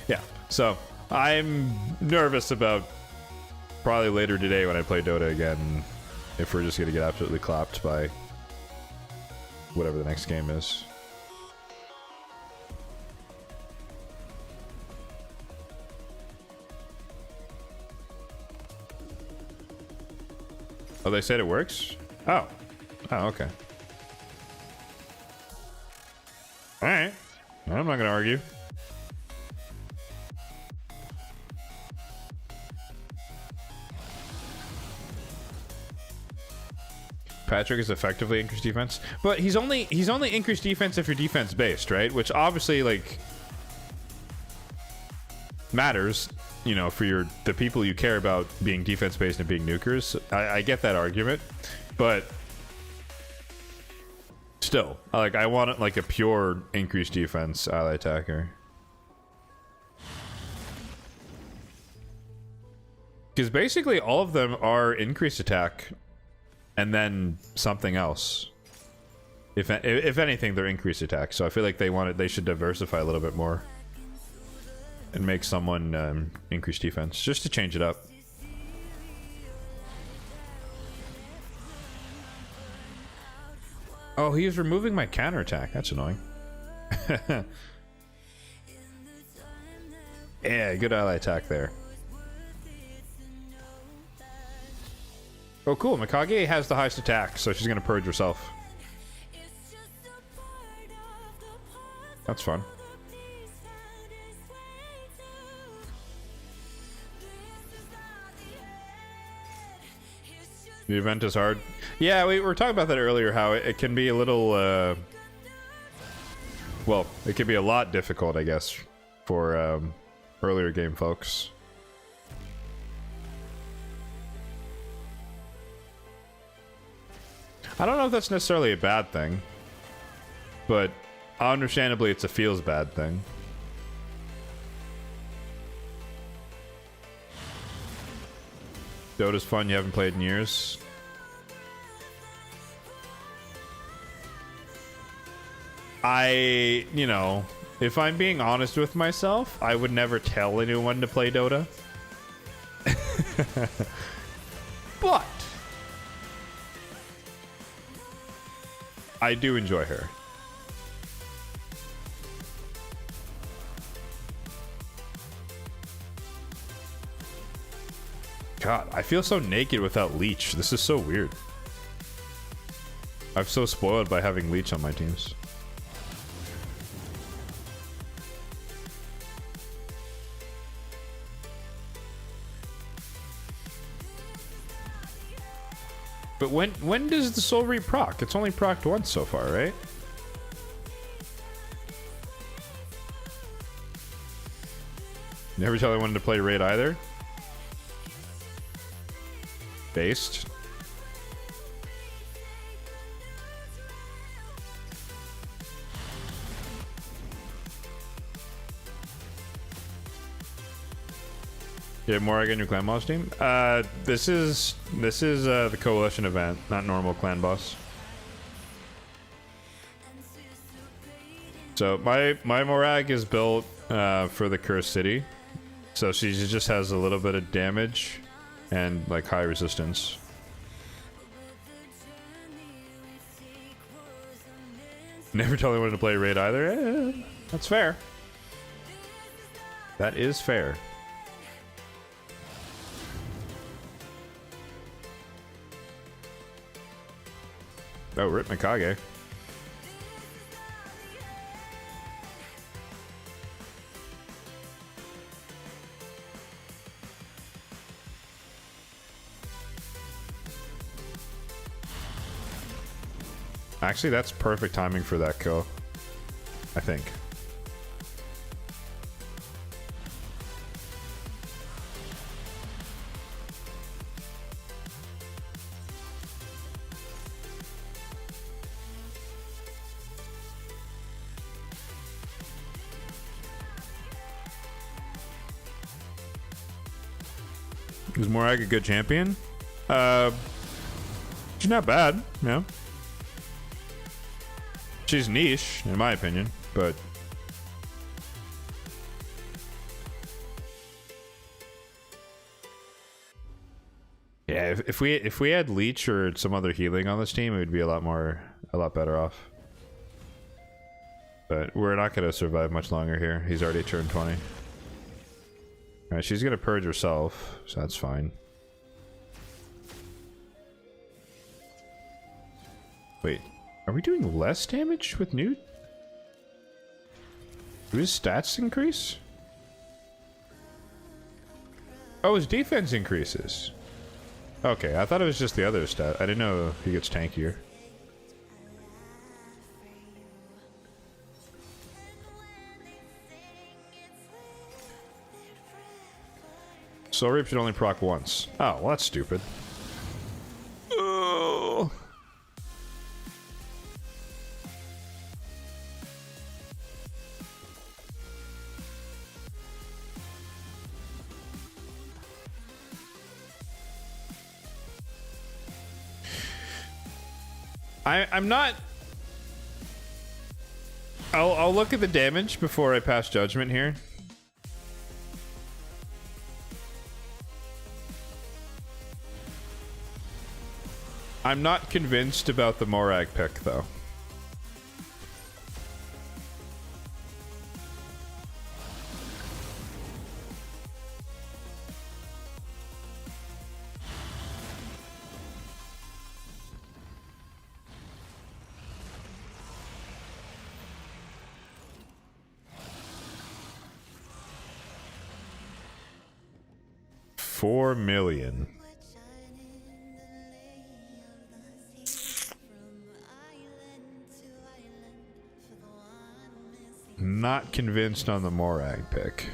yeah, so I'm nervous about probably later today when I play Dota again, if we're just gonna get absolutely clapped by whatever the next game is. Oh, they said it works? Oh, okay. Alright, I'm not gonna argue. Patrick is effectively increased defense, but he's only increased defense if you're defense based, right? Which obviously like matters, you know, for the people you care about being defense based and being nukers. I get that argument, but still, like I want it like a pure increased defense ally attacker. Because basically all of them are increased attack and then something else. If anything, they're increased attack. So I feel like they should diversify a little bit more and make someone increase defense just to change it up. Oh, he's removing my counterattack. That's annoying. Yeah, good ally attack there. Oh, cool. Mikage has the highest attack, so she's gonna purge herself. That's fun. The event is hard. Yeah, we were talking about that earlier, how it can be a little, well, it can be a lot difficult, I guess, for earlier game folks. I don't know if that's necessarily a bad thing, but understandably it's a feels bad thing. Dota's fun, you haven't played in years. You know, if I'm being honest with myself, I would never tell anyone to play Dota. But I do enjoy her. God, I feel so naked without Leech. This is so weird. I'm so spoiled by having Leech on my teams. But when does the Soul Reap proc? It's only procced once so far, right? Never tell anyone to play Raid either. Based. You have more again your clan boss team? This is the coalition event, not normal clan boss. So my Morag is built for the Cursed City, so she just has a little bit of damage and like high resistance. Never tell anyone to play Raid either. That's fair. That is fair. Oh, rip Mikage. Actually, that's perfect timing for that kill, I think. Is Morag a good champion? She's not bad, yeah. She's niche, in my opinion, but yeah, if we had Leech or some other healing on this team, it would be a lot better off. But we're not gonna survive much longer here. He's already turned 20. Alright, she's gonna purge herself, so that's fine. Wait, are we doing less damage with Newt? Do his stats increase? Oh, his defense increases. Okay, I thought it was just the other stat. I didn't know he gets tankier. Soul Reap should only proc once. Oh, well that's stupid. Oh. I'm not... I'll look at the damage before I pass judgment here. I'm not convinced about the Morag pick, though. 4 million. Not convinced on the Morag pick.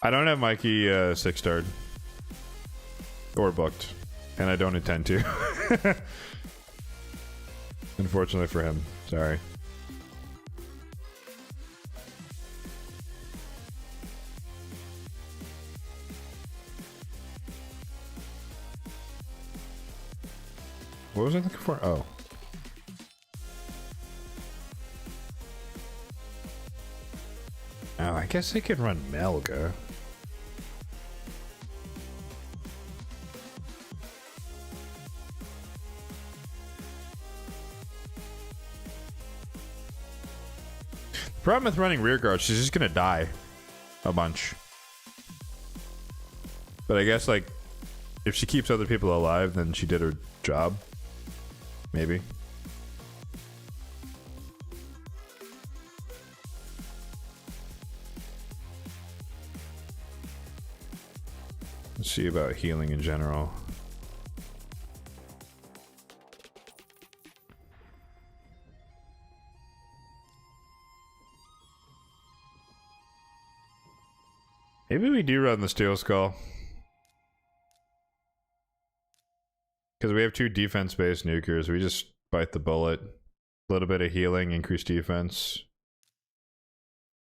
I don't have Mikey 6-starred or booked, and I don't intend to. Unfortunately for him. Sorry. What was I looking for? Oh. Oh, I guess I could run Melga. The problem with running rear guard, she's just gonna die a bunch. But I guess, like, if she keeps other people alive, then she did her job. Maybe. Let's see about healing in general. Maybe we do run the Steel Skull. Because we have 2 defense-based nukers. We just bite the bullet. A little bit of healing, increased defense.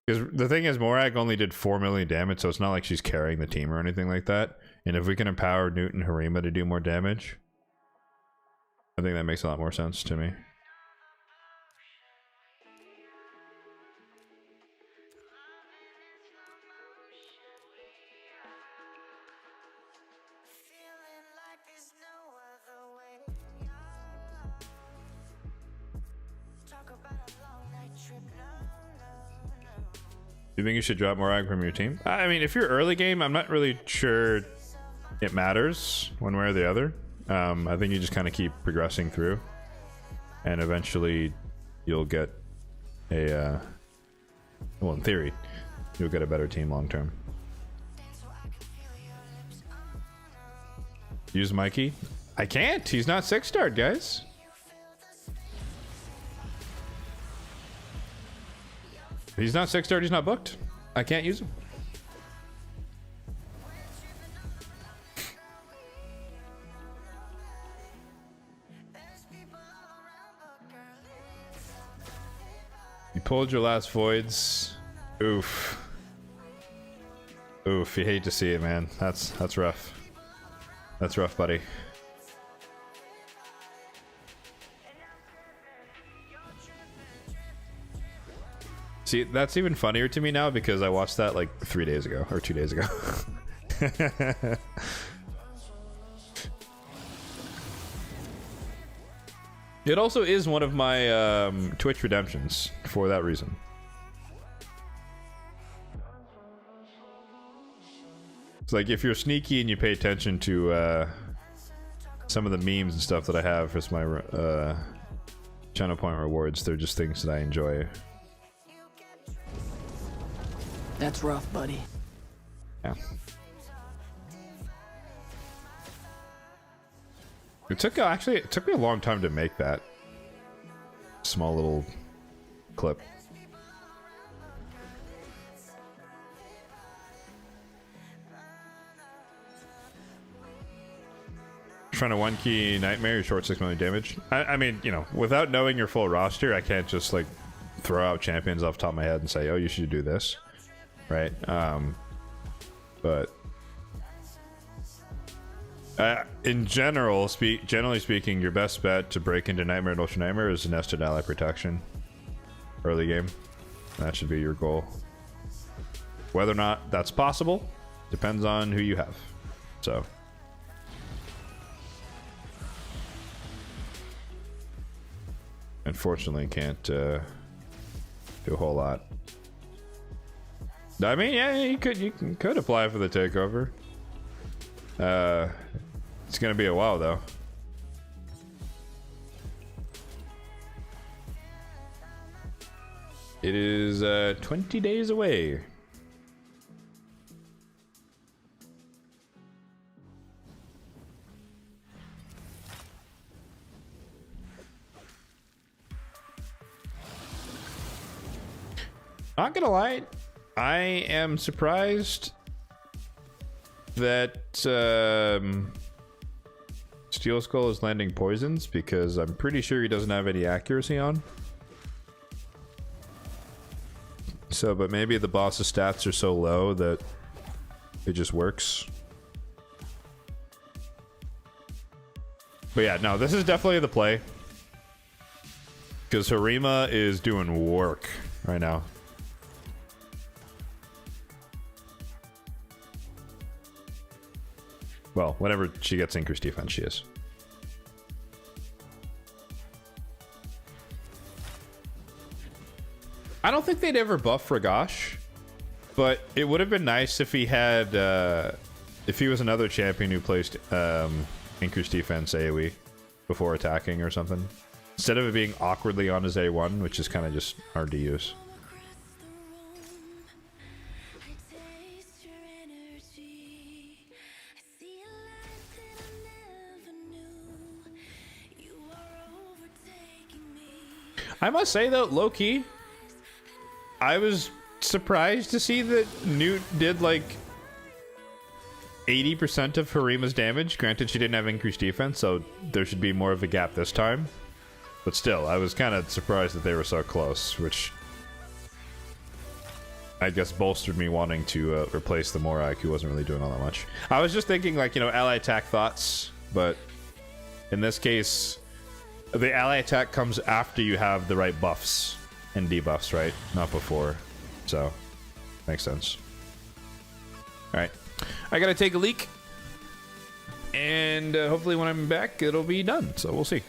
Because the thing is, Morag only did 4 million damage, so it's not like she's carrying the team or anything like that. And if we can empower Newt and Harima to do more damage, I think that makes a lot more sense to me. Do you think you should drop Morag from your team? I mean, if you're early game, I'm not really sure it matters one way or the other. I think you just kind of keep progressing through, and eventually you'll get a, well, in theory, you'll get a better team long term. Use Mikey? I can't. He's not 6-starred, guys. He's not 6-starred, he's not booked. I can't use him. You pulled your last voids. Oof. Oof, you hate to see it, man. That's rough. That's rough, buddy. See, that's even funnier to me now because I watched that like 3 days ago or 2 days ago. It also is one of my Twitch redemptions for that reason. It's like if you're sneaky and you pay attention to some of the memes and stuff that I have as my channel point rewards, they're just things that I enjoy. That's rough, buddy. Yeah. It took actually it took me a long time to make that small little clip. Trying to 1-key Nightmare, you're short 6 million damage. I mean, you know, without knowing your full roster, I can't just like throw out champions off the top of my head and say, oh, you should do this. Right, but in general, generally speaking, your best bet to break into Nightmare and Ultra Nightmare is nested ally protection early game. That should be your goal. Whether or not that's possible depends on who you have. So, unfortunately, can't do a whole lot. I mean, yeah, you could apply for the takeover. It's gonna be a while though. It is 20 days away. Not gonna lie, I am surprised that Steel Skull is landing poisons, because I'm pretty sure he doesn't have any accuracy on. So, but maybe the boss's stats are so low that it just works. But yeah, no, this is definitely the play. Because Harima is doing work right now. Well, whenever she gets increased defense, she is. I don't think they'd ever buff Ragash, but it would have been nice if he had, if he was another champion who placed increased defense AoE before attacking or something. Instead of it being awkwardly on his A1, which is kind of just hard to use. I must say though, low-key, I was surprised to see that Newt did like 80% of Harima's damage. Granted, she didn't have increased defense, so there should be more of a gap this time. But still, I was kind of surprised that they were so close, which I guess bolstered me wanting to replace the Morak, who wasn't really doing all that much. I was just thinking, like, you know, ally attack thoughts, but in this case, the ally attack comes after you have the right buffs and debuffs, right? Not before. So, makes sense. Alright. I gotta take a leak. And hopefully when I'm back, it'll be done. So, we'll see.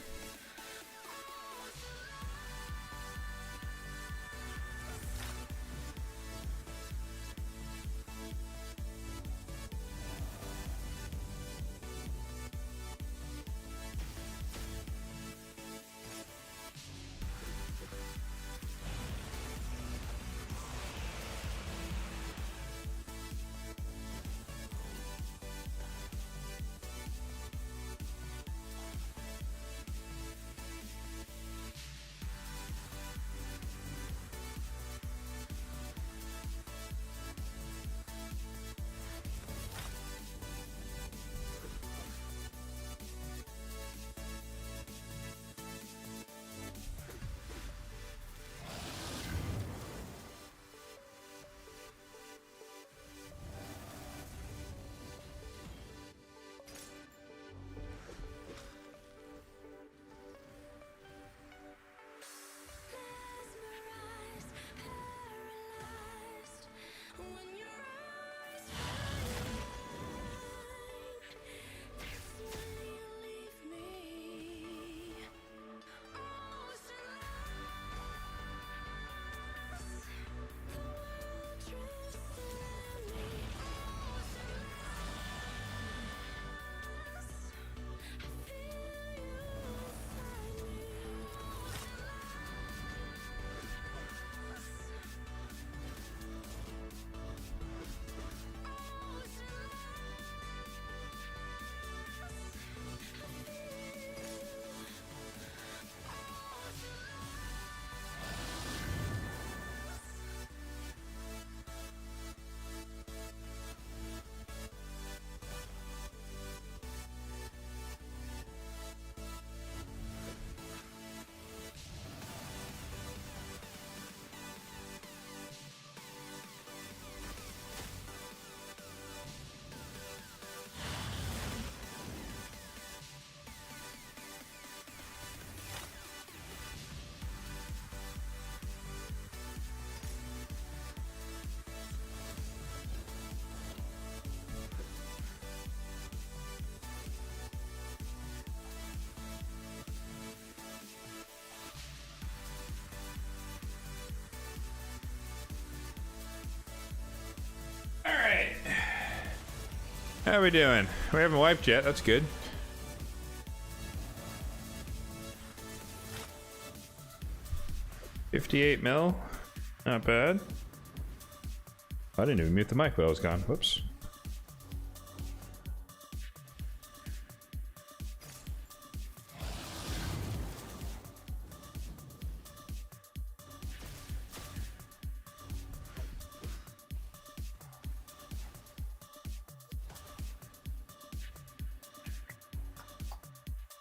How we doing? We haven't wiped yet. That's good. $58 mil. Not bad. I didn't even mute the mic while I was gone. Whoops.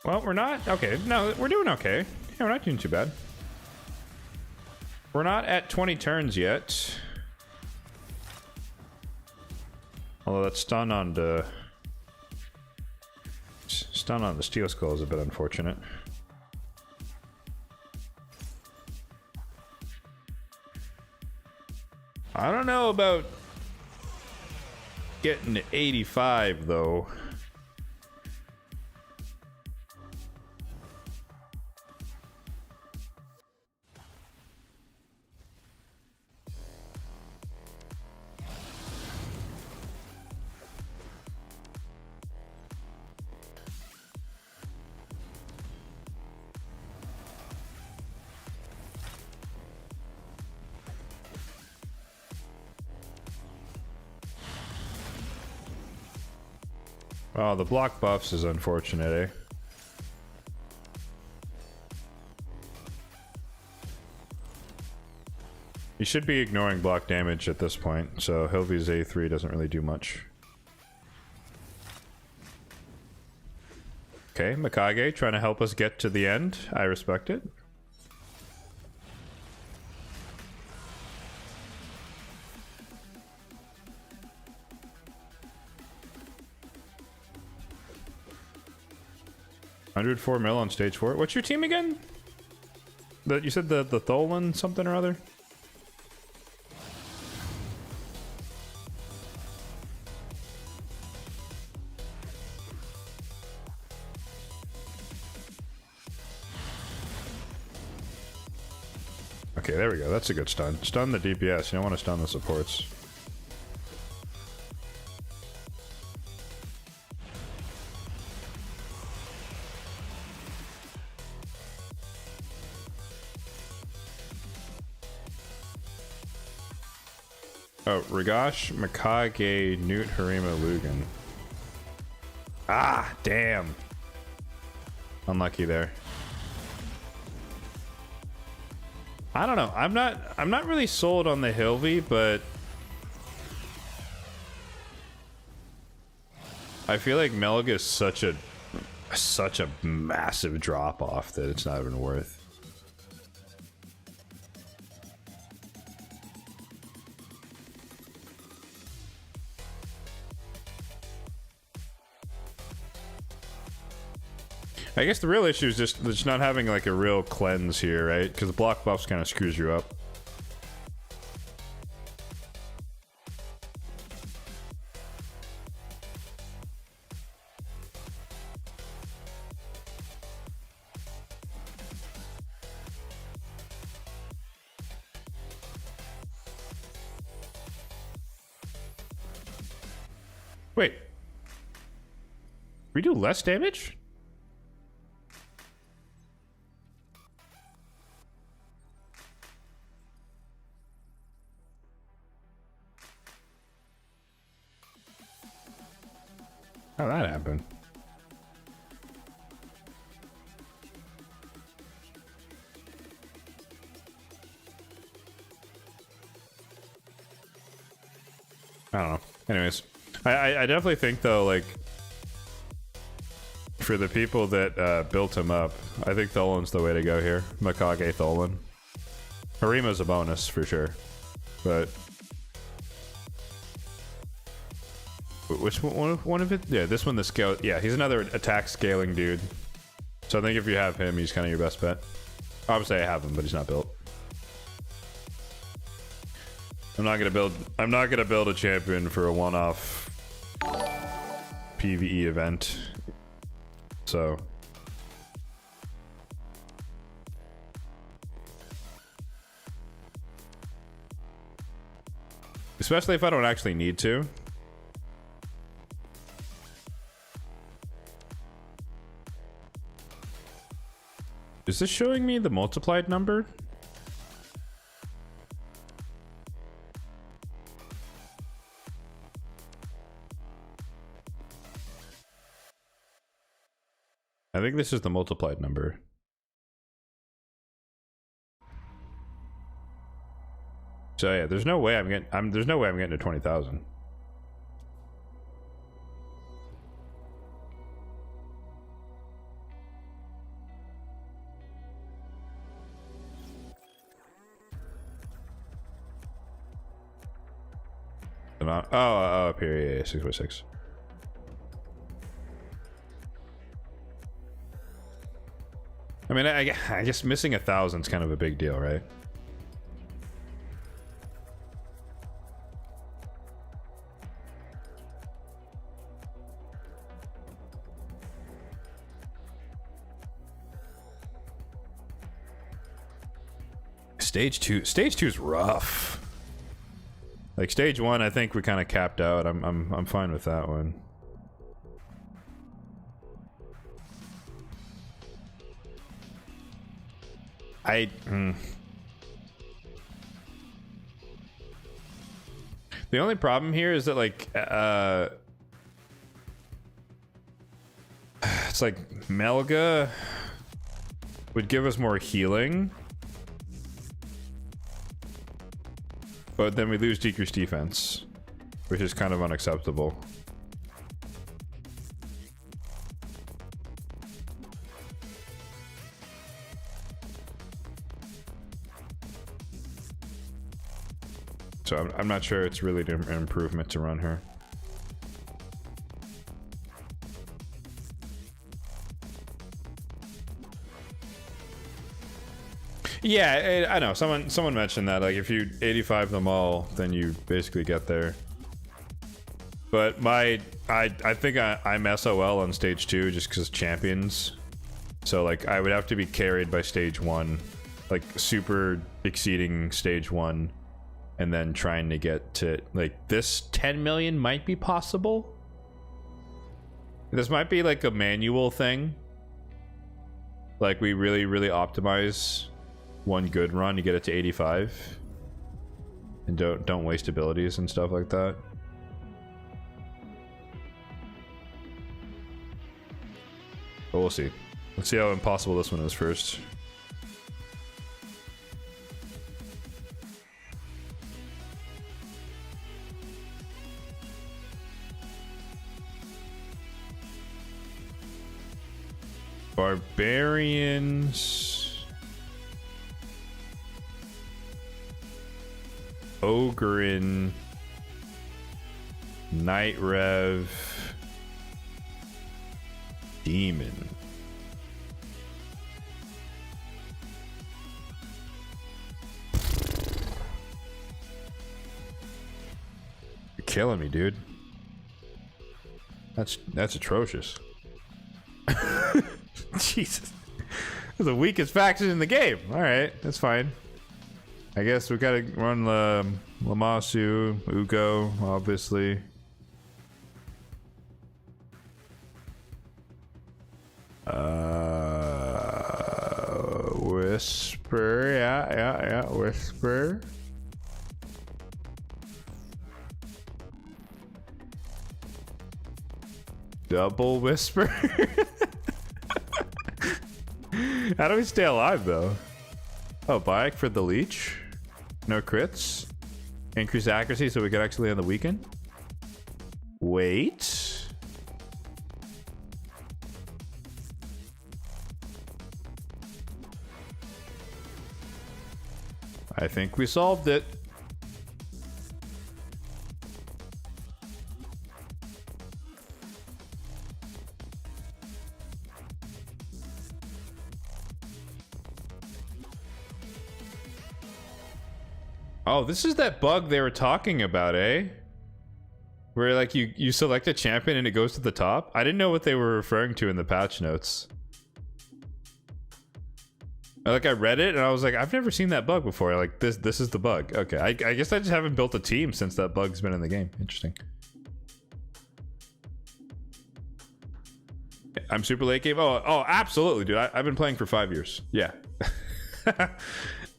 Well, we're not. Okay, no, we're doing okay. Yeah, we're not doing too bad. We're not at 20 turns yet. Although that stun on the Steel Skull is a bit unfortunate. I don't know about getting to 85 though. Oh, the block buffs is unfortunate, eh? You should be ignoring block damage at this point, so Hilvy's A3 doesn't really do much. Okay, Mikage trying to help us get to the end. I respect it. $104 mil on stage 4. What's your team again? You said the Tholan something or other? Okay, there we go. That's a good stun. Stun the DPS. You don't want to stun the supports. Oh, Rigash, Mikage, Newt, Harima, Lugan. Ah, damn. Unlucky there. I don't know. I'm not really sold on the Hilvy, but I feel like Melga is such a massive drop off that it's not even worth. I guess the real issue is just not having like a real cleanse here, right? Because the block buffs kind of screws you up. Wait. We do less damage? How'd that happen? I don't know. Anyways, I definitely think though, like, for the people that built him up, I think Tholan's the way to go here. Mikage Tholan. Harima's a bonus for sure, but which one of it? Yeah, this one, the scale. Yeah, he's another attack scaling dude. So I think if you have him, he's kind of your best bet. Obviously, I have him, but he's not built. I'm not gonna build a champion for a one-off PvE event. So especially if I don't actually need to. Is this showing me the multiplied number? I think this is the multiplied number. So yeah, there's no way I'm getting to 20,000. Oh, up here, yeah, 6x6. I mean, I guess missing 1,000 is kind of a big deal, right? Stage two is rough. Like stage 1, I think we kind of capped out. I'm fine with that one. The only problem here is that like it's like Melga would give us more healing, but then we lose decreased defense, which is kind of unacceptable. So I'm not sure it's really an improvement to run her. Yeah, I know. Someone mentioned that, like, if you 85 them all, then you basically get there. But I think I'm SOL on stage 2 just because champions. So like I would have to be carried by stage 1, like super exceeding stage 1, and then trying to get to like this 10 million might be possible. This might be like a manual thing. Like we really optimize one good run to get it to 85 and don't waste abilities and stuff like that. But we'll see. Let's see how impossible this one is first. Barbarians, Ogrin, Night Rev, Demon. You're killing me, dude. That's atrocious. Jesus. They're the weakest faction in the game. Alright, that's fine. I guess we gotta run Lammasu, Ugo, obviously. Whisper, yeah, Whisper. Double Whisper. How do we stay alive though? Oh, Bayek for the leech. No crits. Increase accuracy so we can actually on the weekend. Wait. I think we solved it. Oh, this is that bug they were talking about, eh? Where like you select a champion and it goes to the top. I didn't know what they were referring to in the patch notes. Like I read it and I was like, I've never seen that bug before. Like this is the bug. Okay, I guess I just haven't built a team since that bug's been in the game. Interesting. I'm super late game. Oh, absolutely, dude. I've been playing for 5 years. Yeah.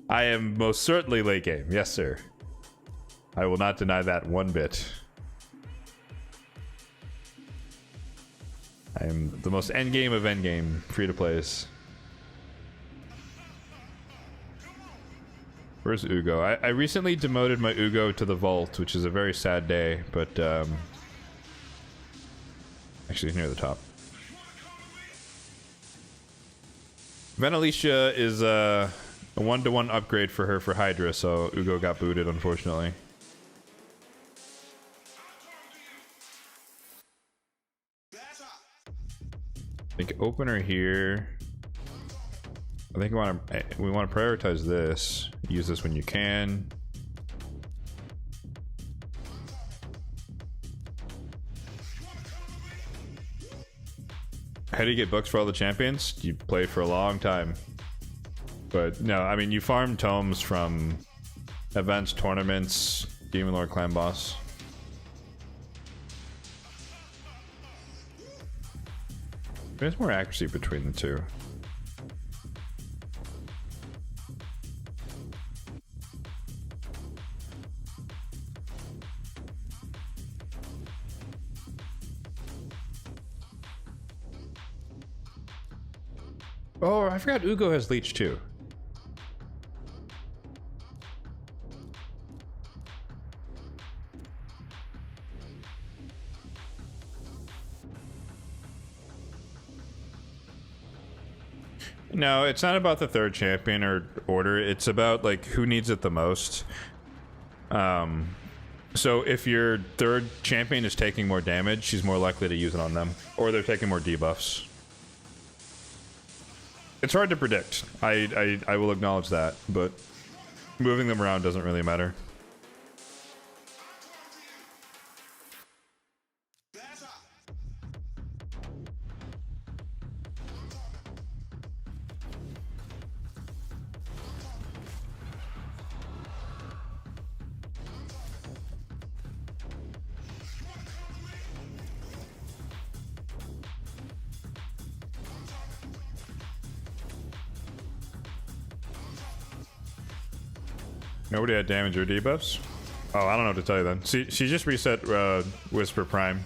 I am most certainly late game. Yes, sir. I will not deny that one bit. I am the most endgame of endgame free-to-plays. Where's Ugo? I recently demoted my Ugo to the vault, which is a very sad day, but actually he's near the top. Venalicia is a 1-to-1 upgrade for her for Hydra, so Ugo got booted, unfortunately. I think opener here. I think we want to prioritize this. Use this when you can. How do you get books for all the champions? You play for a long time. But no, I mean, you farm tomes from events, tournaments, Demon Lord clan boss. There's more accuracy between the two. Oh, I forgot Ugo has leech too. No, it's not about the third champion or order. It's about like who needs it the most. So if your third champion is taking more damage, she's more likely to use it on them, or they're taking more debuffs. It's hard to predict. I will acknowledge that, but moving them around doesn't really matter. Nobody had damage or debuffs? Oh, I don't know what to tell you then. She just reset Whisper Prime.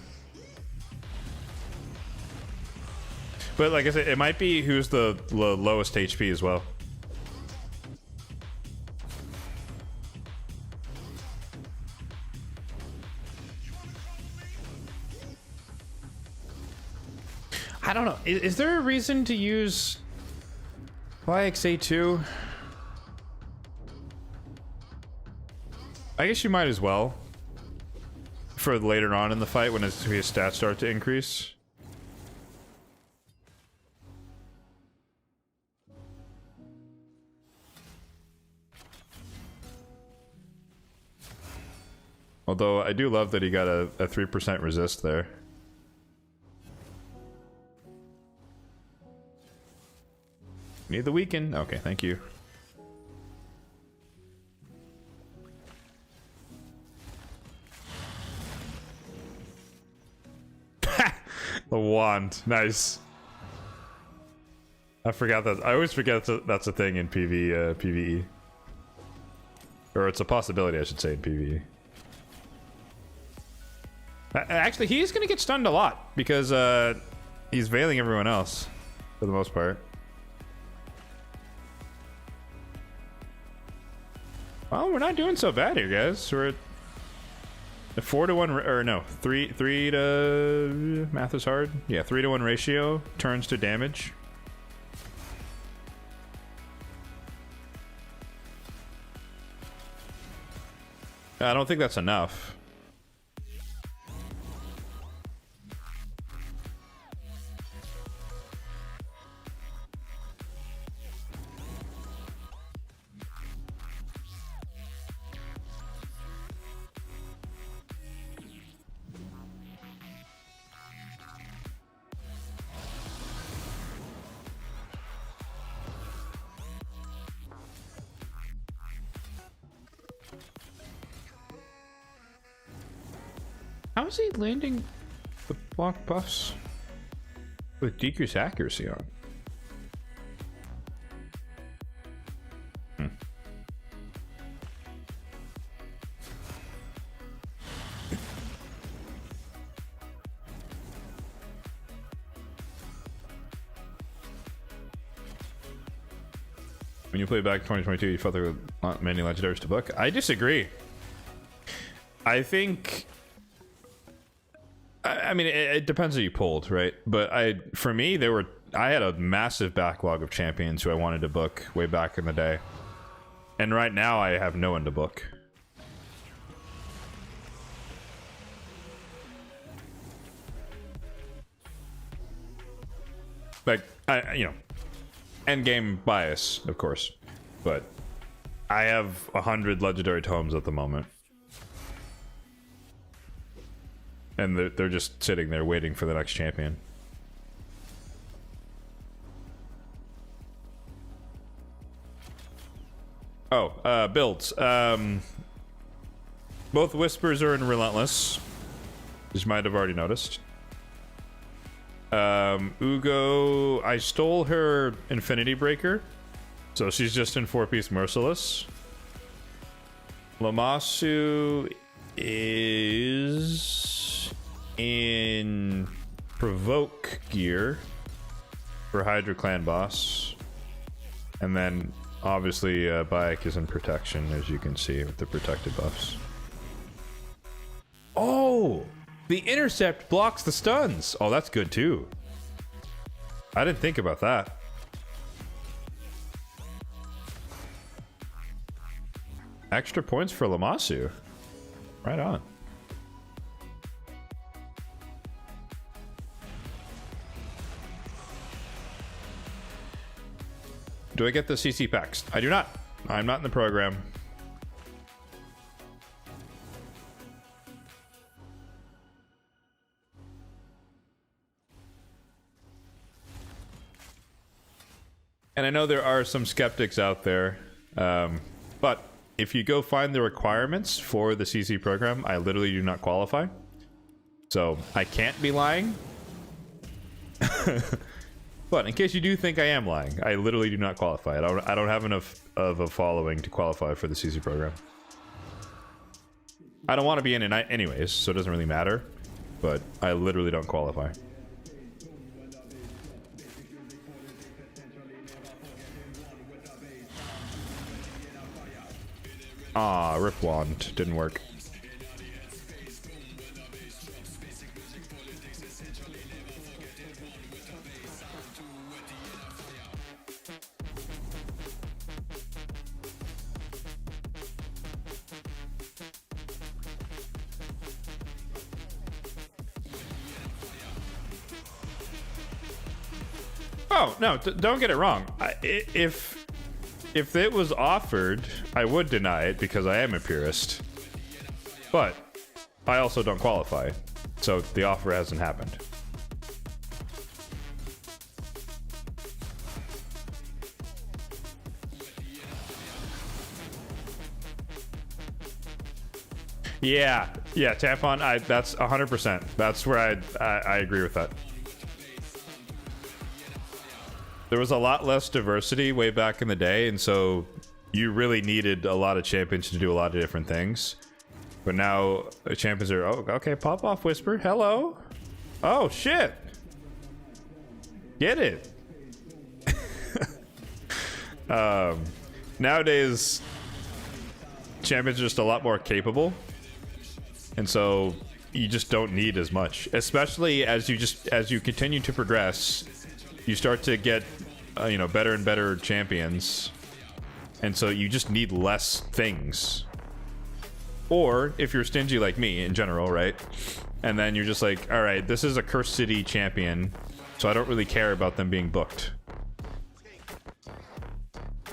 But like I said, it might be who's the lowest HP as well. I don't know. Is there a reason to use YXA2? I guess you might as well. For later on in the fight when his stats start to increase. Although I do love that he got a 3% resist there. Need the weaken. Okay, thank you. The wand. Nice. I forgot that. I always forget that's a thing in PvE. Or it's a possibility, I should say, in PvE. Actually, he's going to get stunned a lot because he's veiling everyone else for the most part. Well, we're not doing so bad here, guys. We're at a 4-to-1, or no, 3 to... Math is hard. Yeah, 3-to-1 ratio turns to damage. I don't think that's enough. How is he landing the block buffs? With decreased accuracy on. When you play back in 2022, you felt there were not many legendaries to book. I disagree. I think. I mean, it depends who you pulled, right? But for me, I had a massive backlog of champions who I wanted to book way back in the day, and right now I have no one to book. Like end game bias, of course, but I have 100 legendary tomes at the moment. And they're just sitting there waiting for the next champion. Oh, builds. Both Whispers are in Relentless, as you might have already noticed. Ugo, I stole her Infinity Breaker, so she's just in 4-piece Merciless. Lammasu is in Provoke gear for Hydra Clan boss, and then obviously Bayek is in Protection, as you can see with the protected buffs. Oh, the Intercept blocks the stuns. Oh, that's good too. I didn't think about that. Extra points for Lammasu. Right on. Do I get the CC packs? I do not. I'm not in the program. And I know there are some skeptics out there, but if you go find the requirements for the CC program, I literally do not qualify. So I can't be lying. But in case you do think I am lying, I literally do not qualify. I don't have enough of a following to qualify for the CC program. I don't want to be in it anyways, so it doesn't really matter. But I literally don't qualify. Ah, Rip Wand didn't work. Oh, no, don't get it wrong. If it was offered, I would deny it because I am a purist. But I also don't qualify, so the offer hasn't happened. Yeah, Tampon, that's 100%. That's where I agree with that. There was a lot less diversity way back in the day, and so you really needed a lot of champions to do a lot of different things. But now the champions are, oh, okay, pop off, Whisper. Hello. Oh, shit. Get it. Nowadays, champions are just a lot more capable. And so you just don't need as much, especially as you continue to progress. You start to get, better and better champions, and so you just need less things. Or if you're stingy like me in general, right? And then you're just like, all right, this is a Cursed City champion, so I don't really care about them being booked.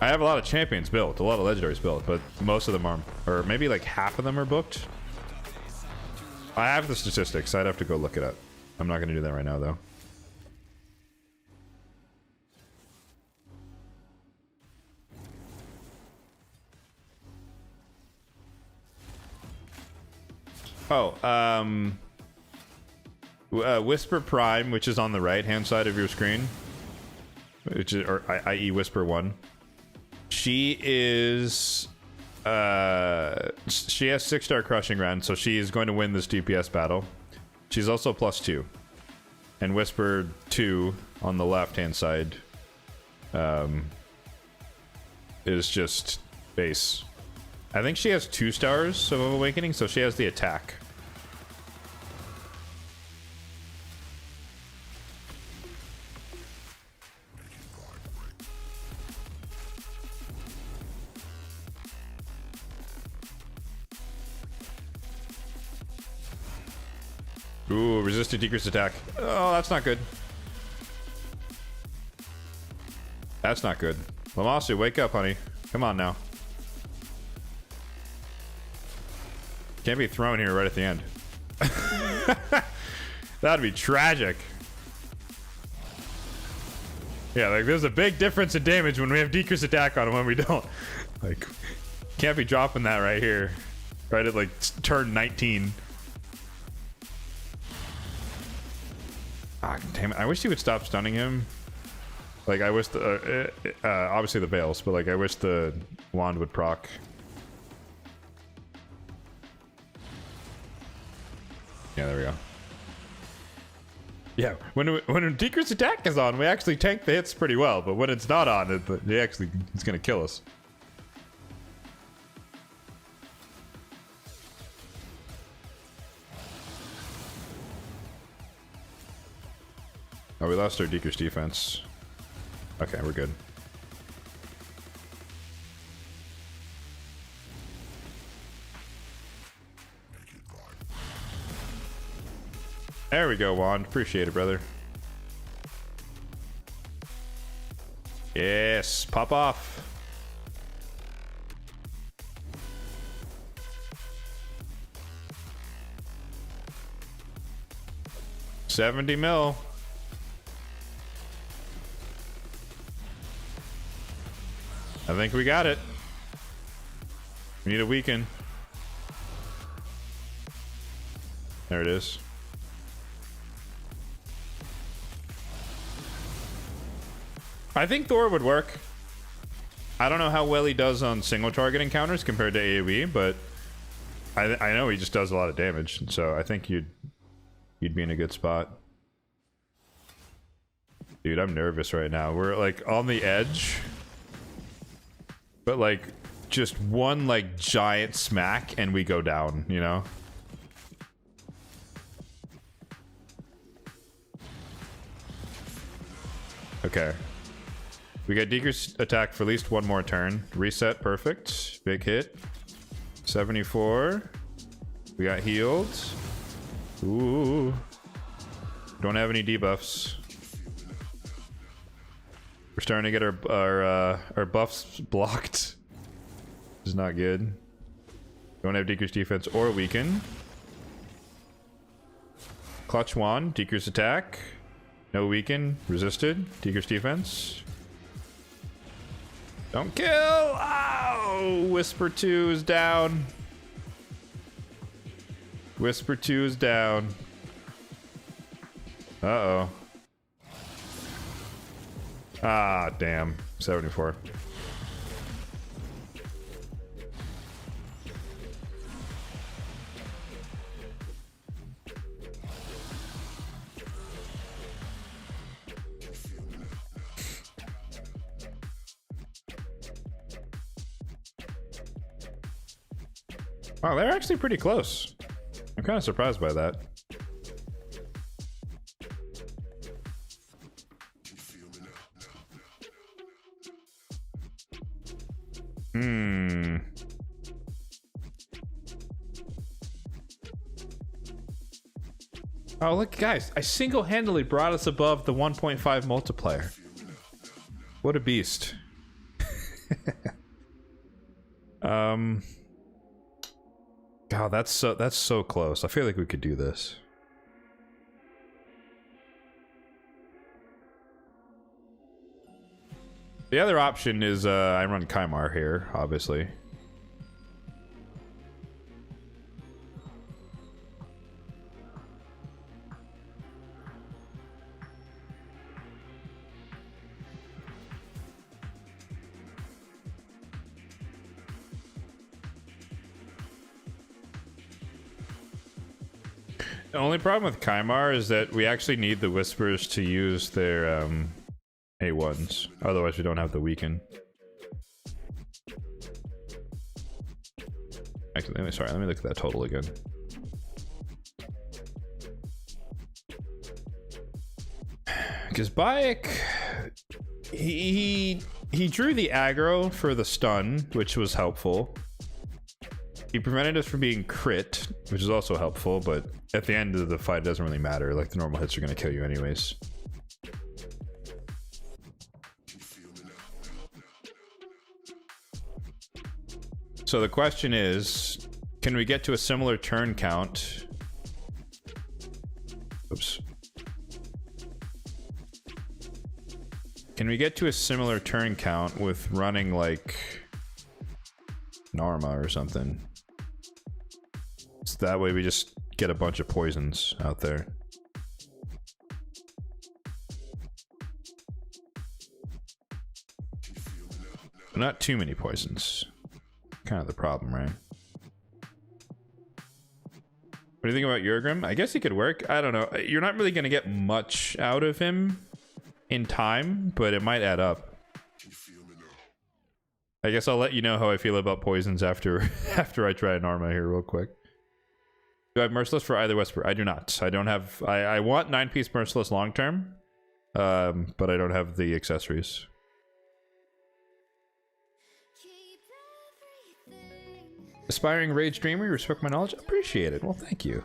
I have a lot of champions built, a lot of legendaries built, but most of them are, or maybe like half of them are booked. I have the statistics. I'd have to go look it up. I'm not going to do that right now, though. Oh, Whisper Prime, which is on the right hand side of your screen, which is, or i.e. Whisper 1. She is she has 6-star crushing run, so she is going to win this DPS battle. She's also +2. And Whisper 2 on the left hand side is just base. I think she has 2 stars of Awakening, so she has the attack. Ooh, resisted decreased attack. Oh, that's not good. That's not good. Lamasu, wake up, honey. Come on now. Can't be thrown here right at the end. That'd be tragic. Yeah, like there's a big difference in damage when we have decreased attack on and when we don't. Like, can't be dropping that right here. Right at like turn 19. Ah, damn it. I wish he would stop stunning him. Like, I wish the... obviously the Veils, but, like, I wish the wand would proc. Yeah, there we go. Yeah, when Decreased attack is on, we actually tank the hits pretty well, but when it's not on, it's gonna kill us. Oh, we lost our decreased defense. Okay, we're good. There we go, Wand. Appreciate it, brother. Yes, pop off. $70 mil. I think we got it. We need a weaken. There it is. I think Thor would work. I don't know how well he does on single target encounters compared to AoE, but I know he just does a lot of damage, so I think you'd be in a good spot. Dude, I'm nervous right now. We're like on the edge. But like, just one like giant smack and we go down, you know? Okay. We got decreased attack for at least one more turn. Reset, perfect. Big hit. 74. We got healed. Ooh. Don't have any debuffs. We're starting to get our buffs blocked. This is not good. Don't have decreased defense or weaken. Clutch wand, decreased attack. No weaken, resisted, decreased defense. Don't kill! Oh! Whisper 2 is down. Whisper 2 is down. Uh-oh. Ah, damn. 74. Wow, they're actually pretty close. I'm kind of surprised by that. Oh, look, guys. I single-handedly brought us above the 1.5 multiplier. What a beast. God, that's so close. I feel like we could do this. The other option is I run Kymar here, obviously. The only problem with Kymar is that we actually need the Whispers to use their A1s. Otherwise, we don't have the weaken. Actually, let me look at that total again. Because Bayek, he drew the aggro for the stun, which was helpful. He prevented us from being crit, which is also helpful, but at the end of the fight, it doesn't really matter. Like, the normal hits are going to kill you anyways. So the question is, can we get to a similar turn count? Oops. Can we get to a similar turn count with running like Narma or something? So that way we just get a bunch of poisons out there. Not too many poisons. Kind of the problem, right? What do you think about Yurgrim? I guess he could work. I don't know. You're not really going to get much out of him in time, but it might add up. I guess I'll let you know how I feel about poisons after after I try an Arma here real quick. Do I have Merciless for either Whisper? I do not. I don't have... I want 9-piece Merciless long term, but I don't have the accessories. Aspiring Rage Dreamer, you respect my knowledge? Appreciate it. Well, thank you.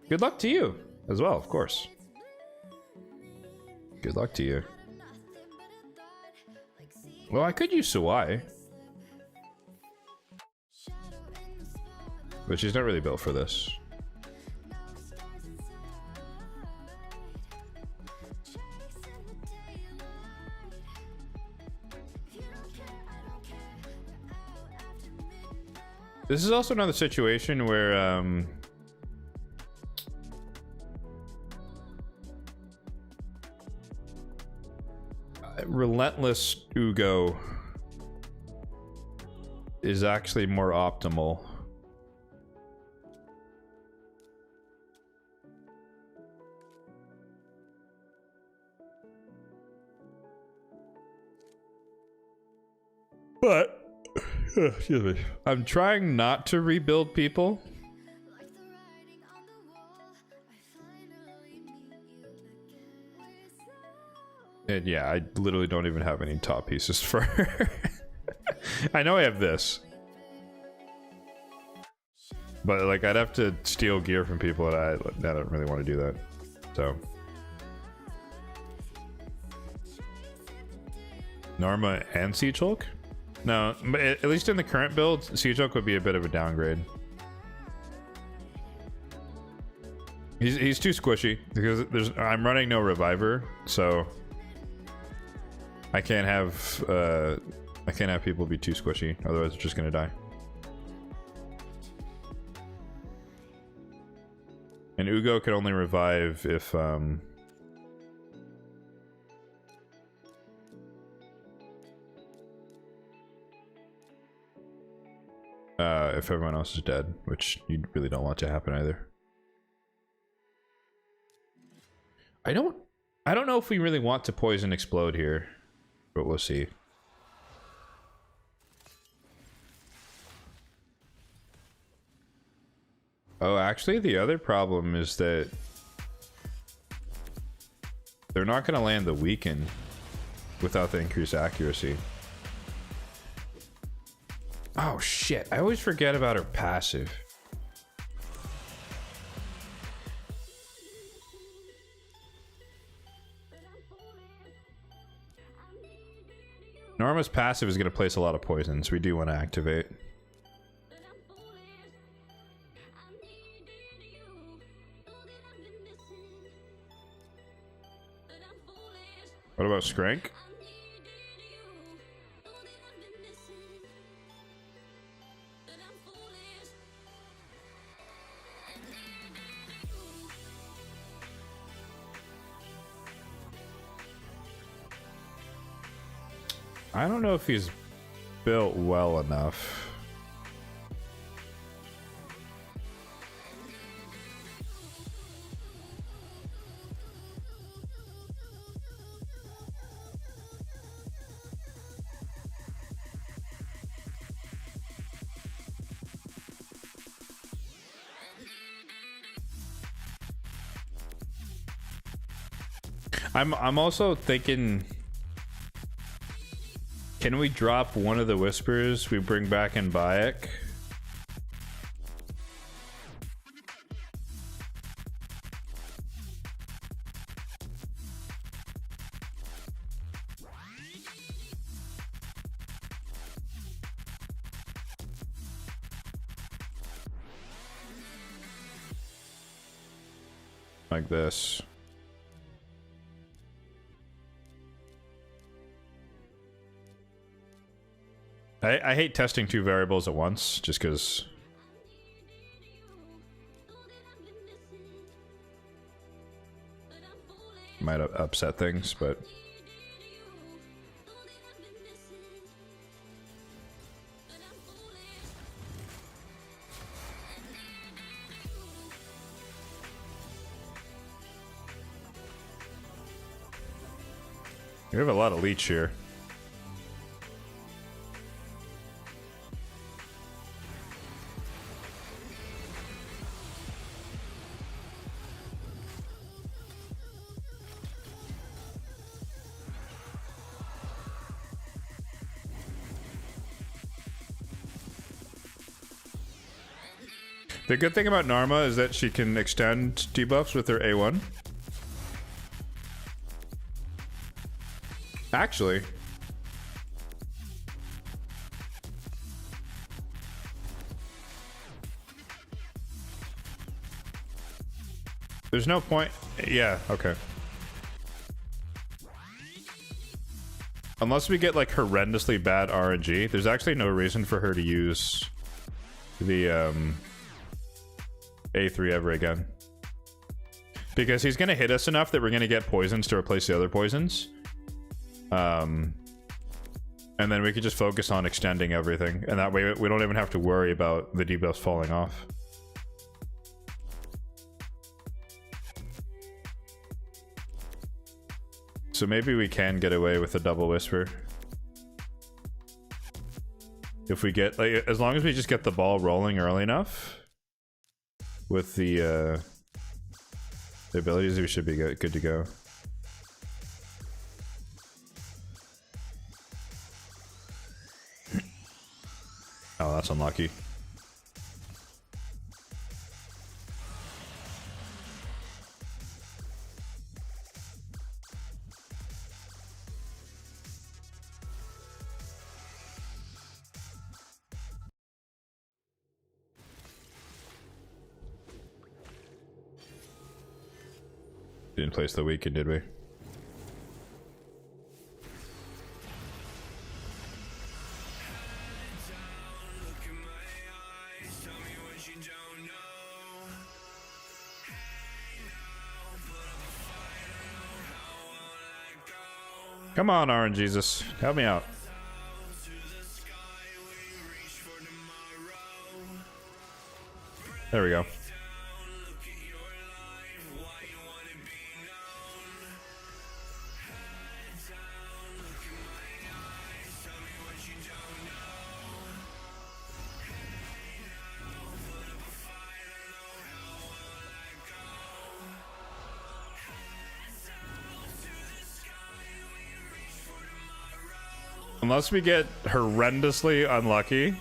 Good luck to you as well, of course. Good luck to you. Well, I could use Sawai. But she's not really built for this. This is also another situation where Relentless Ugo is actually more optimal. But excuse me. I'm trying not to rebuild people. And yeah, I literally don't even have any top pieces for her. I know I have this. But like, I'd have to steal gear from people, and I don't really want to do that. So. Narma and Siege Hulk? No, but at least in the current build, Siege Hulk would be a bit of a downgrade. He's too squishy because I'm running no reviver, so I can't have people be too squishy. Otherwise, they're just gonna die. And Ugo can only revive if if everyone else is dead, which you really don't want to happen either. I don't know if we really want to poison explode here, but we'll see. Oh, actually, the other problem is that they're not going to land the weaken without the increased accuracy. Oh shit, I always forget about her passive. Norma's passive is going to place a lot of poisons. We do want to activate. What about Skrank? I don't know if he's built well enough. I'm also thinking, can we drop one of the whispers we bring back in Bayek? Like this. I hate testing two variables at once, just because might upset things, but we have a lot of leech here. The good thing about Narma is that she can extend debuffs with her A1. Actually, there's no point. Yeah, okay. Unless we get like horrendously bad RNG, there's actually no reason for her to use the A3 ever again. Because he's gonna hit us enough that we're gonna get poisons to replace the other poisons. And then we could just focus on extending everything, and that way we don't even have to worry about the debuffs falling off. So maybe we can get away with a double whisper. If we get, like, as long as we just get the ball rolling early enough with the abilities, we should be good to go. Oh, that's unlucky. Didn't place the weekend, did we? Come on, RNGesus. Help me out. There we go. Unless we get horrendously unlucky,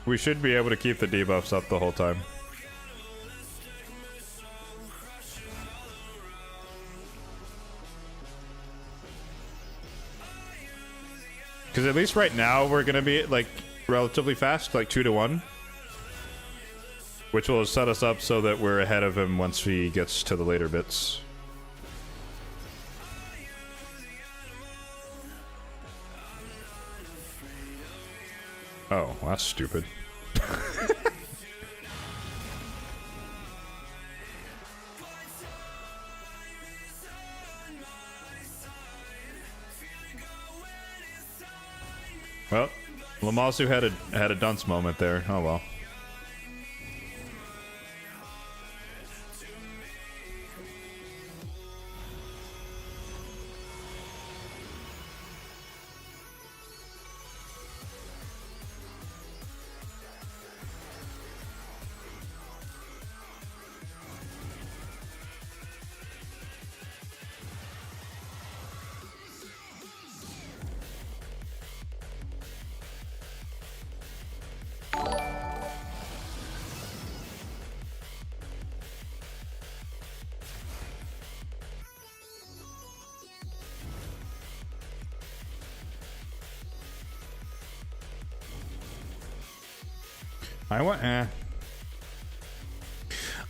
we should be able to keep the debuffs up the whole time. Because at least right now we're going to be like relatively fast, like 2-1. Which will set us up so that we're ahead of him once he gets to the later bits. Oh, well, that's stupid. Well, Lammasu had a dunce moment there. Oh well.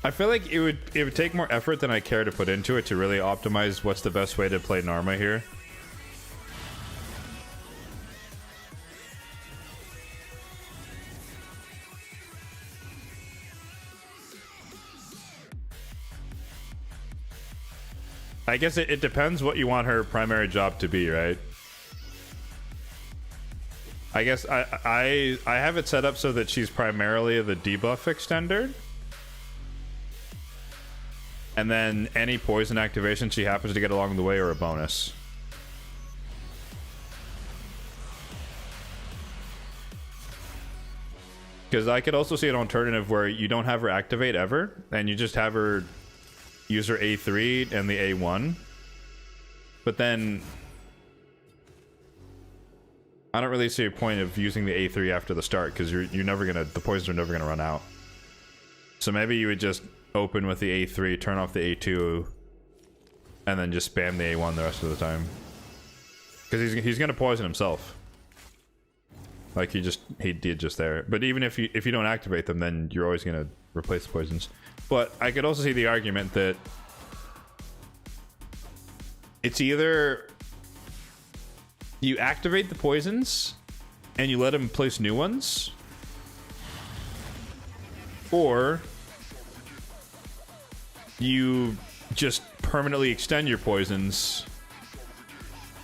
I feel like it would take more effort than I care to put into it to really optimize what's the best way to play Narma here. I guess it depends what you want her primary job to be, right? I guess I have it set up so that she's primarily the debuff extender. And then any poison activation she happens to get along the way are a bonus. Because I could also see an alternative where you don't have her activate ever, and you just have her use her A3 and the A1. But then I don't really see a point of using the A3 after the start, because you're never gonna, the poisons are never gonna run out. So maybe you would just open with the A3, turn off the A2, and then just spam the A1 the rest of the time. Because he's gonna poison himself. Like he did just there. But even if you don't activate them, then you're always gonna replace the poisons. But I could also see the argument that it's either you activate the poisons and you let him place new ones, or you just permanently extend your poisons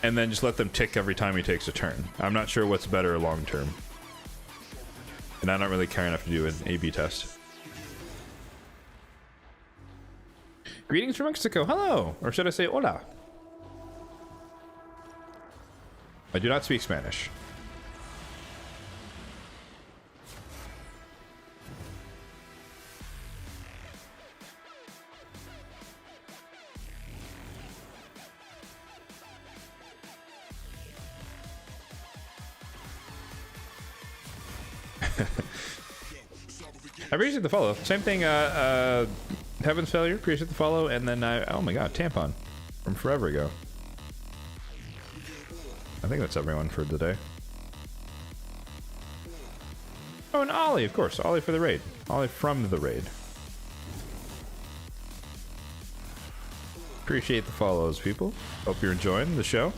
and then just let them tick every time he takes a turn. I'm not sure what's better long term. And I don't really care enough to do an A/B test. Greetings from Mexico. Hello. Or should I say hola? I do not speak Spanish. I appreciate the follow. Same thing, Heaven's Failure, appreciate the follow, and then oh my god, Tampon from forever ago. I think that's everyone for today. Oh, and Ollie, of course. Ollie for the raid. Ollie from the raid. Appreciate the follows, people. Hope you're enjoying the show.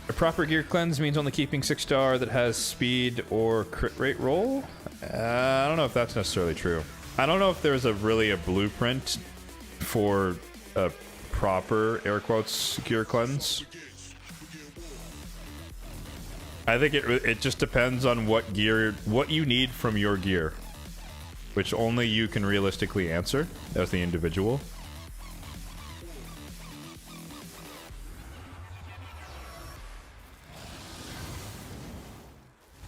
A proper gear cleanse means only keeping 6-star that has speed or crit rate roll. I don't know if that's necessarily true. I don't know if there's really a blueprint for a proper, air quotes, gear cleanse. I think it just depends on what you need from your gear, which only you can realistically answer as the individual.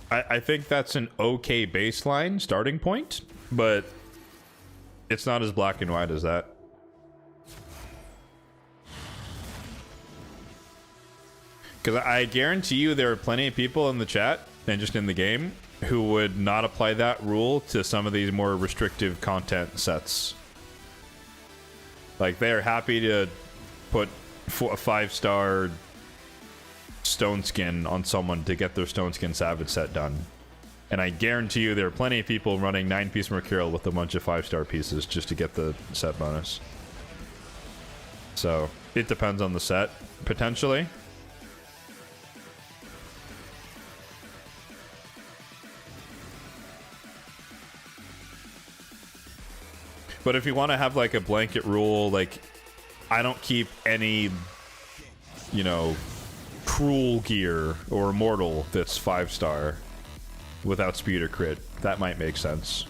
I think that's an okay baseline starting point, but it's not as black and white as that. Because I guarantee you there are plenty of people in the chat and just in the game who would not apply that rule to some of these more restrictive content sets. Like, they're happy to put a 5-star stone skin on someone to get their stone skin savage set done. And I guarantee you there are plenty of people running 9-piece Mercurial with a bunch of 5-star pieces just to get the set bonus. So it depends on the set, potentially. But if you want to have like a blanket rule, like I don't keep any, you know, cruel gear or mortal that's 5-star without speed or crit, that might make sense.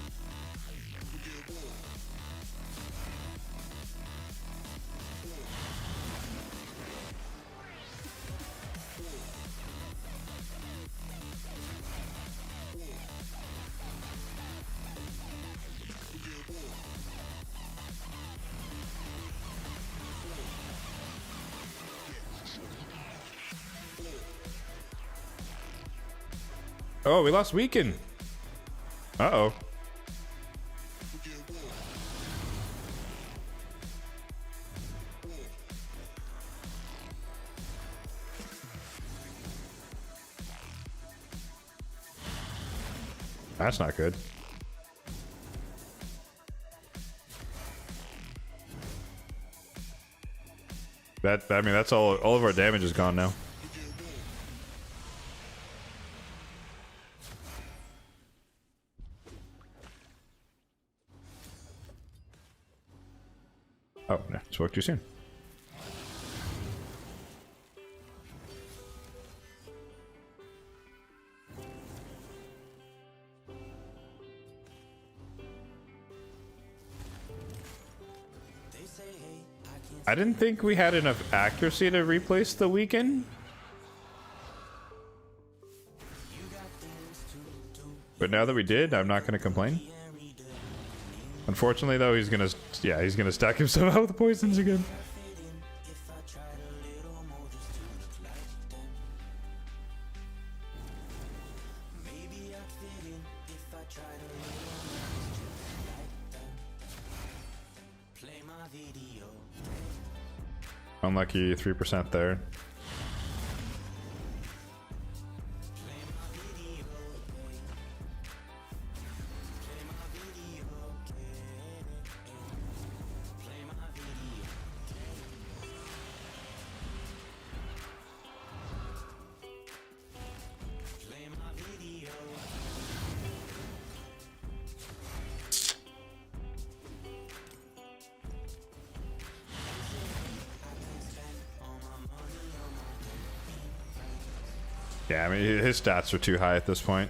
Oh, we lost Weaken. Uh-oh. That's not good. I mean, that's all of our damage is gone now. Oh, no, spoke too soon. I didn't think we had enough accuracy to replace the weaken. But now that we did, I'm not going to complain. Unfortunately, though, he's gonna stack himself out with poisons again. Unlucky 3% there. Yeah, I mean, his stats are too high at this point.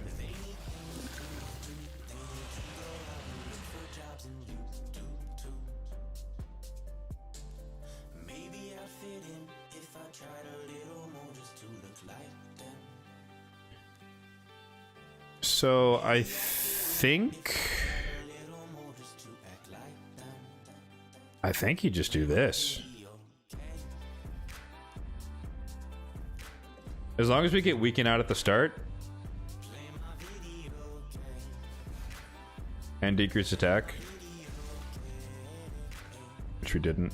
So I think you just do this. As long as we get weaken out at the start and decrease attack, which we didn't.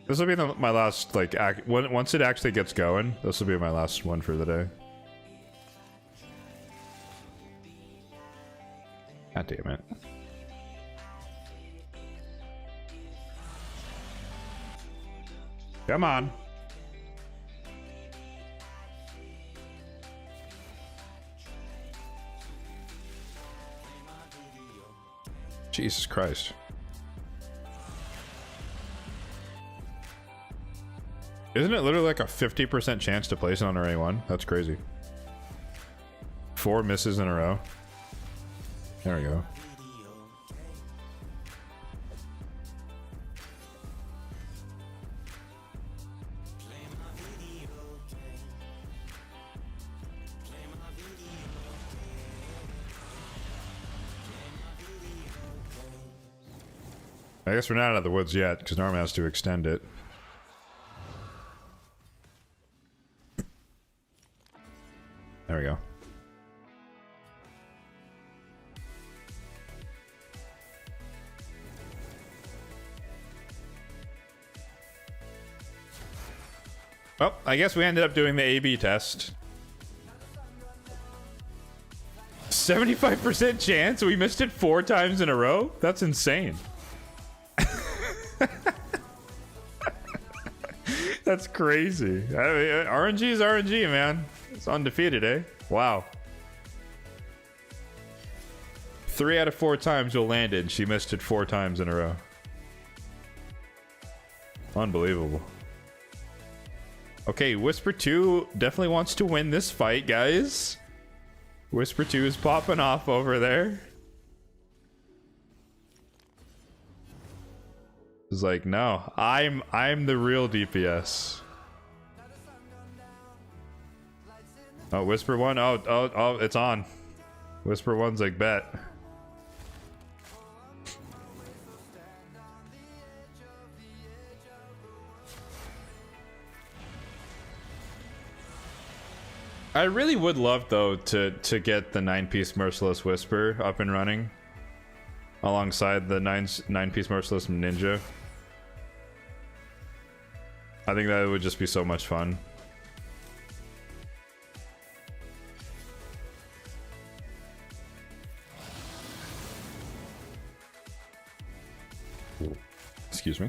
This will be my last, like, once it actually gets going, this will be my last one for the day. God damn it. Come on. Jesus Christ. Isn't it literally like a 50% chance to place it on array 1? That's crazy. 4 misses in a row. There we go. I guess we're not out of the woods yet, because Norman has to extend it. There we go. Well, I guess we ended up doing the A/B test. 75% chance? We missed it 4 times in a row? That's insane. That's crazy. I mean, RNG is RNG, man. It's undefeated, eh? Wow. 3 out of 4 times you'll land it, and she missed it 4 times in a row. Unbelievable. Okay, Whisper 2 definitely wants to win this fight, guys. Whisper 2 is popping off over there. It's like, no, I'm the real DPS. Oh, Whisper 1. Oh, it's on. Whisper 1's like, bet. I really would love, though, to get the 9-piece Merciless Whisper up and running alongside the 9-piece Merciless Ninja. I think that would just be so much fun. Excuse me.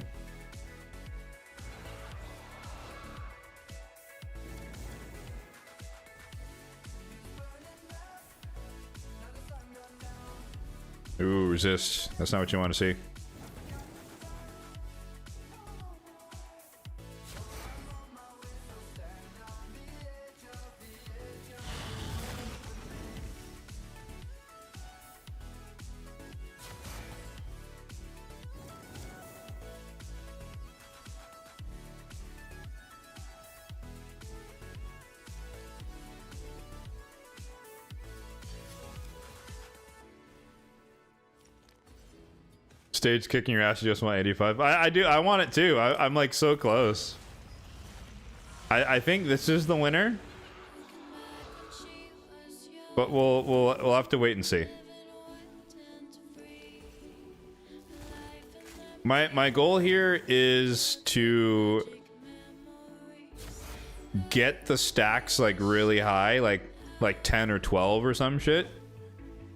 Ooh, resist. That's not what you want to see. Stage kicking your ass, you just want 85. I do. I want it too. I'm like so close. I think this is the winner, but we'll have to wait and see. My goal here is to get the stacks like really high, like 10 or 12 or some shit.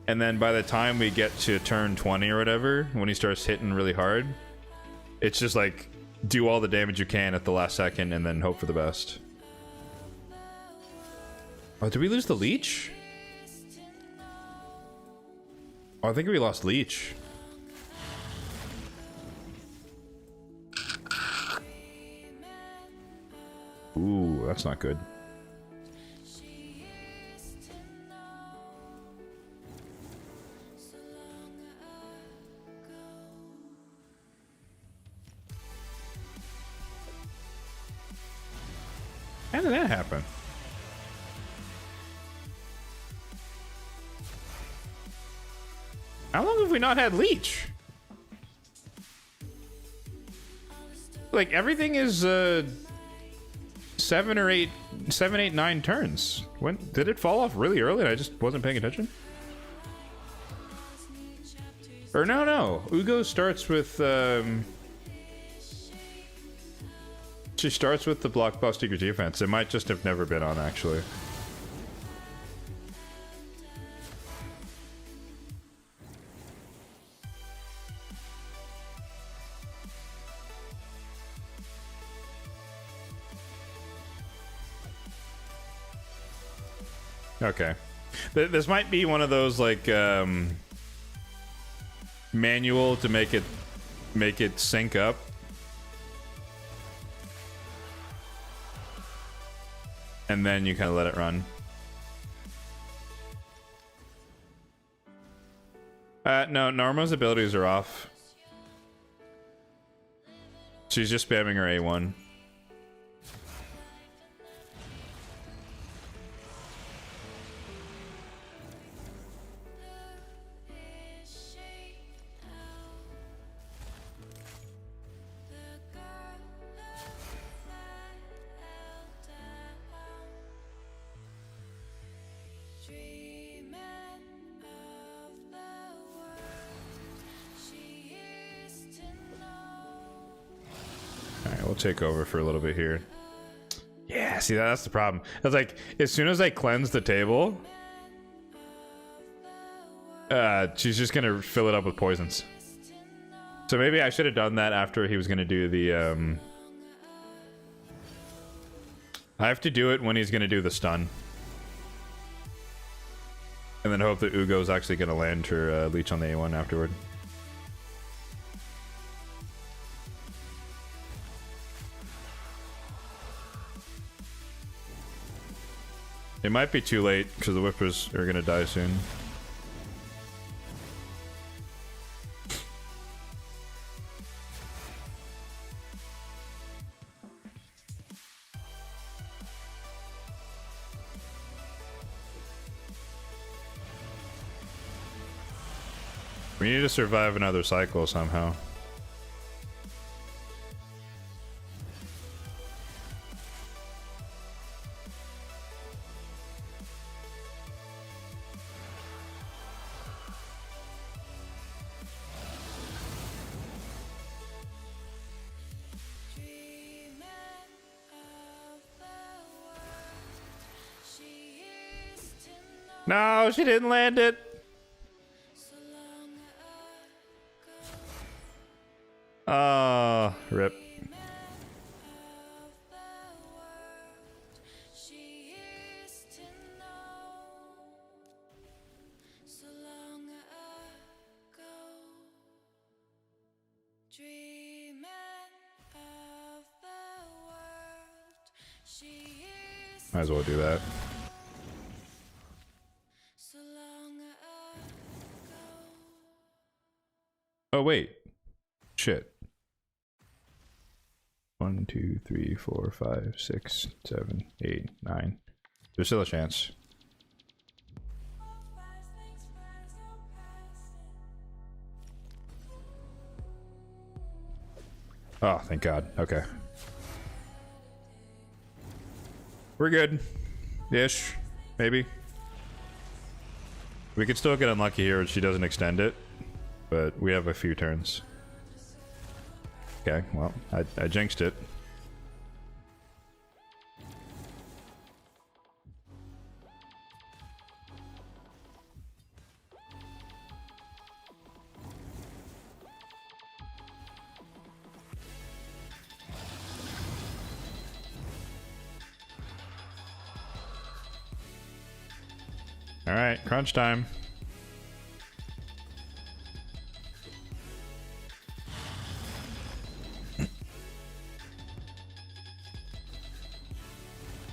And then by the time we get to turn 20 or whatever, when he starts hitting really hard, it's just like do all the damage you can at the last second and then hope for the best. Oh, did we lose the leech? Oh, I think we lost leech. Ooh, that's not good. How did that happen? How long have we not had leech? Like everything is 7 or 8, 7, 8, 9 turns. When did it fall off really early and I just wasn't paying attention? Or no. Ugo starts with she starts with the blockbuster defense. It might just have never been on, actually. Okay. This might be one of those, like, manual to make it sync up. And then you kind of let it run. No, Narma's abilities are off. She's just spamming her A1. Take over for a little bit here. Yeah, see, that's the problem. It's like as soon as I cleanse the table, she's just gonna fill it up with poisons. So maybe I should have done that after he was gonna do the I have to do it when he's gonna do the stun, and then hope that Ugo's actually gonna land her leech on the A1 afterward. It might be too late because the whippers are gonna die soon. We need to survive another cycle somehow. No, she didn't land it. Rip. Might as well do that. Oh, wait. Shit. 1, 2, 3, 4, 5, 6, 7, 8, 9. There's still a chance. Oh, thank God. Okay. We're good. Ish. Maybe. We could still get unlucky here if she doesn't extend it. But we have a few turns. Okay, well, I jinxed it. All right, crunch time.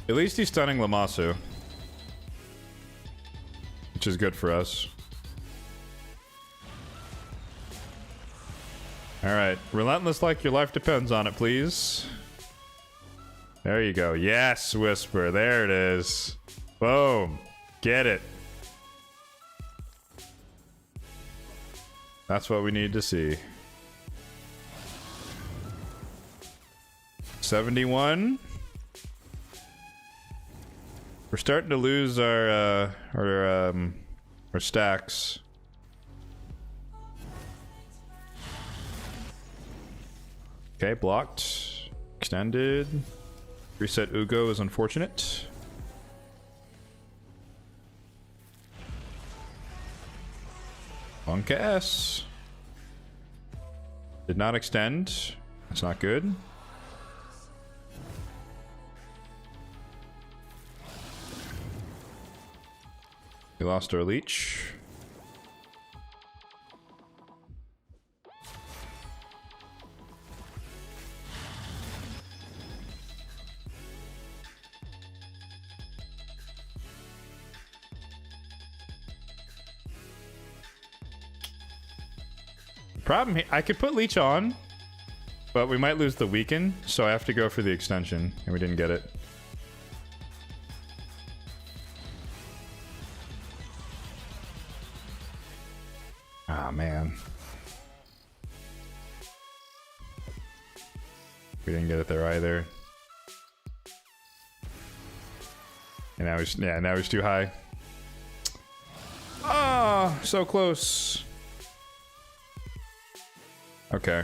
At least he's stunning Lammasu, which is good for us. Alright, relentless like your life depends on it, please. There you go. Yes, Whisper. There it is. Boom. Get it. That's what we need to see. 71. We're starting to lose our stacks. Okay, blocked. Extended. Reset Ugo is unfortunate. Bunka S. Did not extend. That's not good. We lost our leech. Problem here, I could put leech on, but we might lose the weaken, so I have to go for the extension, and we didn't get it. Ah, man. We didn't get it there either. And now he's, yeah, now he's too high. Ah, so close. Okay.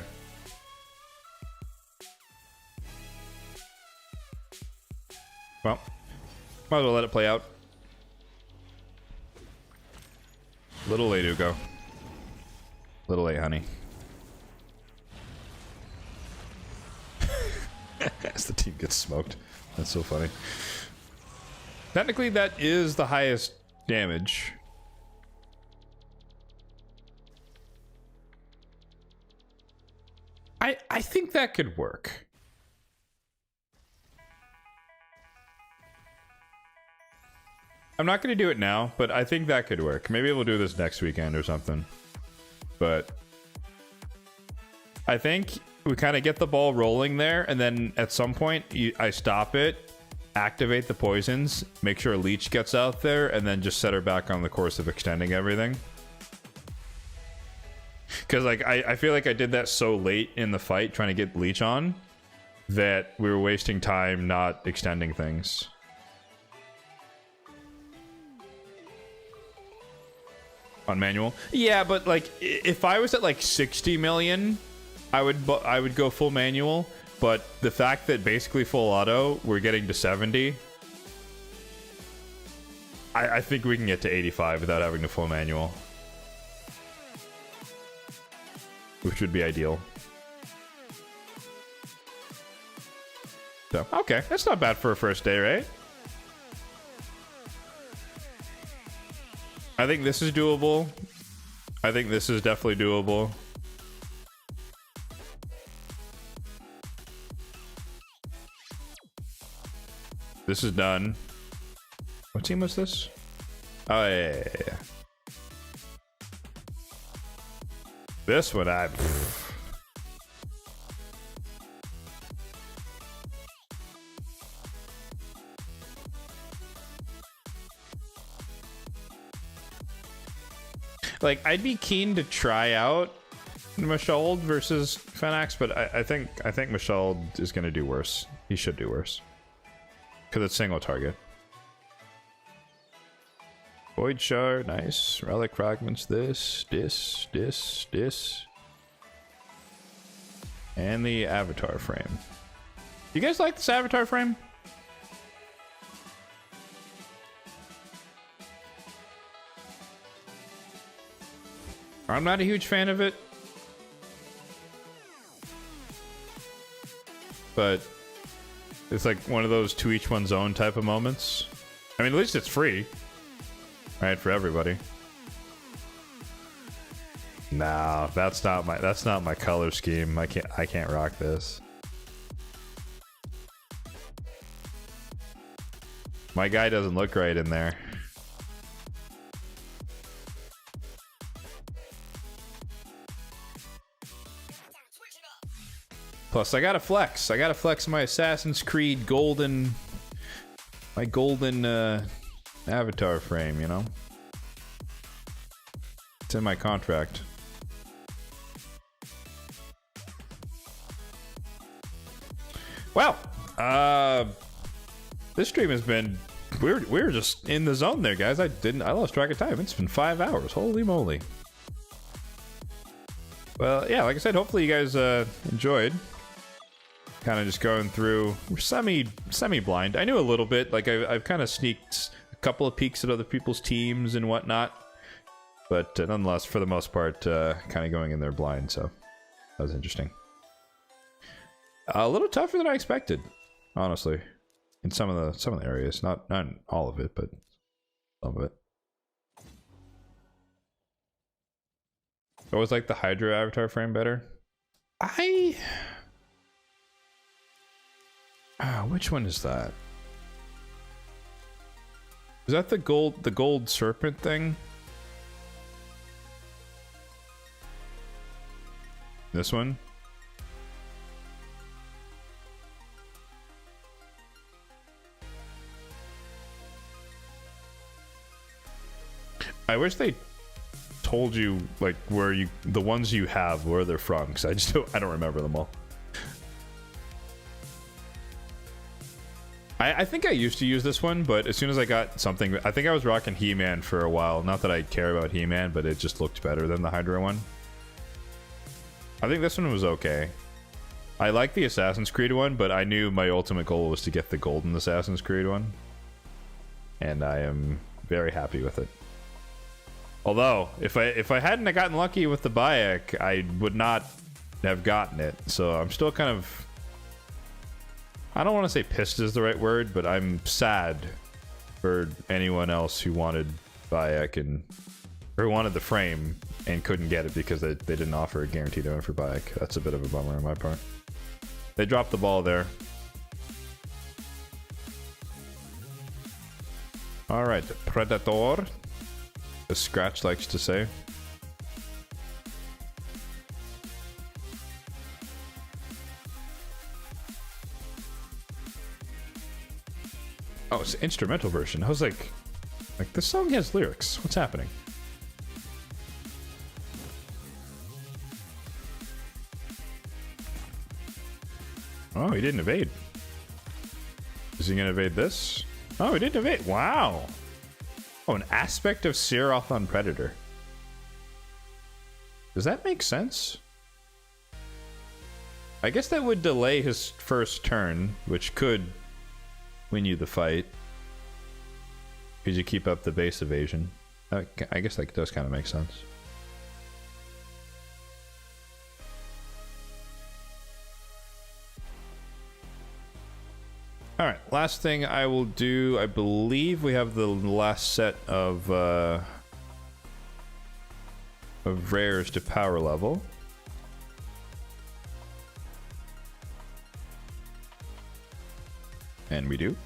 Well, might as well let it play out. Little late, Ugo. Little late, honey. As the team gets smoked. That's so funny. Technically, that is the highest damage. I think that could work. I'm not going to do it now, but I think that could work. Maybe we'll do this next weekend or something. But I think we kind of get the ball rolling there, and then at some point I stop it, activate the poisons, make sure Leech gets out there, and then just set her back on the course of extending everything. Because like I feel like I did that so late in the fight trying to get Leech on that we were wasting time not extending things. On manual, yeah, but like if I was at like 60 million, I would go full manual. But the fact that basically full auto, we're getting to 70, I think we can get to 85 without having to full manual, which would be ideal. So, okay, that's not bad for a first day, right? I think this is doable. I think this is definitely doable. This is done. What team was this? Oh, yeah. This one, like, I'd be keen to try out Mashold versus Fenax, but I think Mashold is going to do worse. He should do worse. Because it's single target. Void Shard, nice. Relic Fragments, this. And the Avatar Frame. You guys like this Avatar Frame? I'm not a huge fan of it. But it's like one of those to each one's own type of moments. I mean, at least it's free. Right, for everybody. No, that's not my color scheme. I can't rock this. My guy doesn't look right in there. Plus, I gotta flex. I gotta flex my Assassin's Creed golden... My golden, Avatar frame, you know? It's in my contract. Well, this stream has been... We're just in the zone there, guys. I lost track of time. It's been 5 hours. Holy moly. Well, yeah, like I said, hopefully you guys enjoyed. Kind of just going through semi-blind. I knew a little bit. Like I've kind of sneaked a couple of peeks at other people's teams and whatnot, but nonetheless, for the most part, kind of going in there blind. So that was interesting. A little tougher than I expected, honestly, in some of the areas. Not in all of it, but some of it. I always like the Hydra Avatar frame better. Which one is that? Is that the gold serpent thing? This one? I wish they told you like the ones you have, where they're from, because I don't remember them all. I think I used to use this one, but as soon as I got something, I think I was rocking He-Man for a while. Not that I care about He-Man, but it just looked better than the Hydra one. I think this one was okay. I like the Assassin's Creed one, but I knew my ultimate goal was to get the golden Assassin's Creed one. And I am very happy with it. Although, if I hadn't gotten lucky with the Bayek, I would not have gotten it. So I'm still kind of... I don't want to say pissed is the right word, but I'm sad for anyone else who wanted Bayek or wanted the frame and couldn't get it because they didn't offer a guaranteed owner for Bayek. That's a bit of a bummer on my part. They dropped the ball there. Alright, Predator, as Scratch likes to say. Oh, it's an instrumental version. I was like this song has lyrics. What's happening? Oh, he didn't evade. Is he gonna evade this? Oh, he didn't evade. Wow. Oh, an aspect of Searoth on Predator. Does that make sense? I guess that would delay his first turn, which could win you the fight. Because you keep up the base evasion. I guess that does kind of make sense. Alright, last thing I will do, I believe we have the last set of rares to power level. And we do.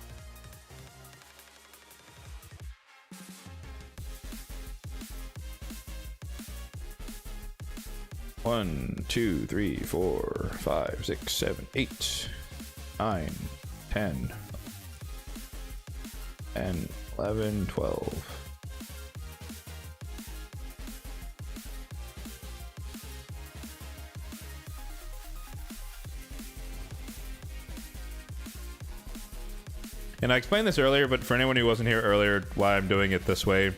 One, 2, 3, 4, 5, 6, 7, 8, 9, 10, and 11, 12. And I explained this earlier, but for anyone who wasn't here earlier, why I'm doing it this way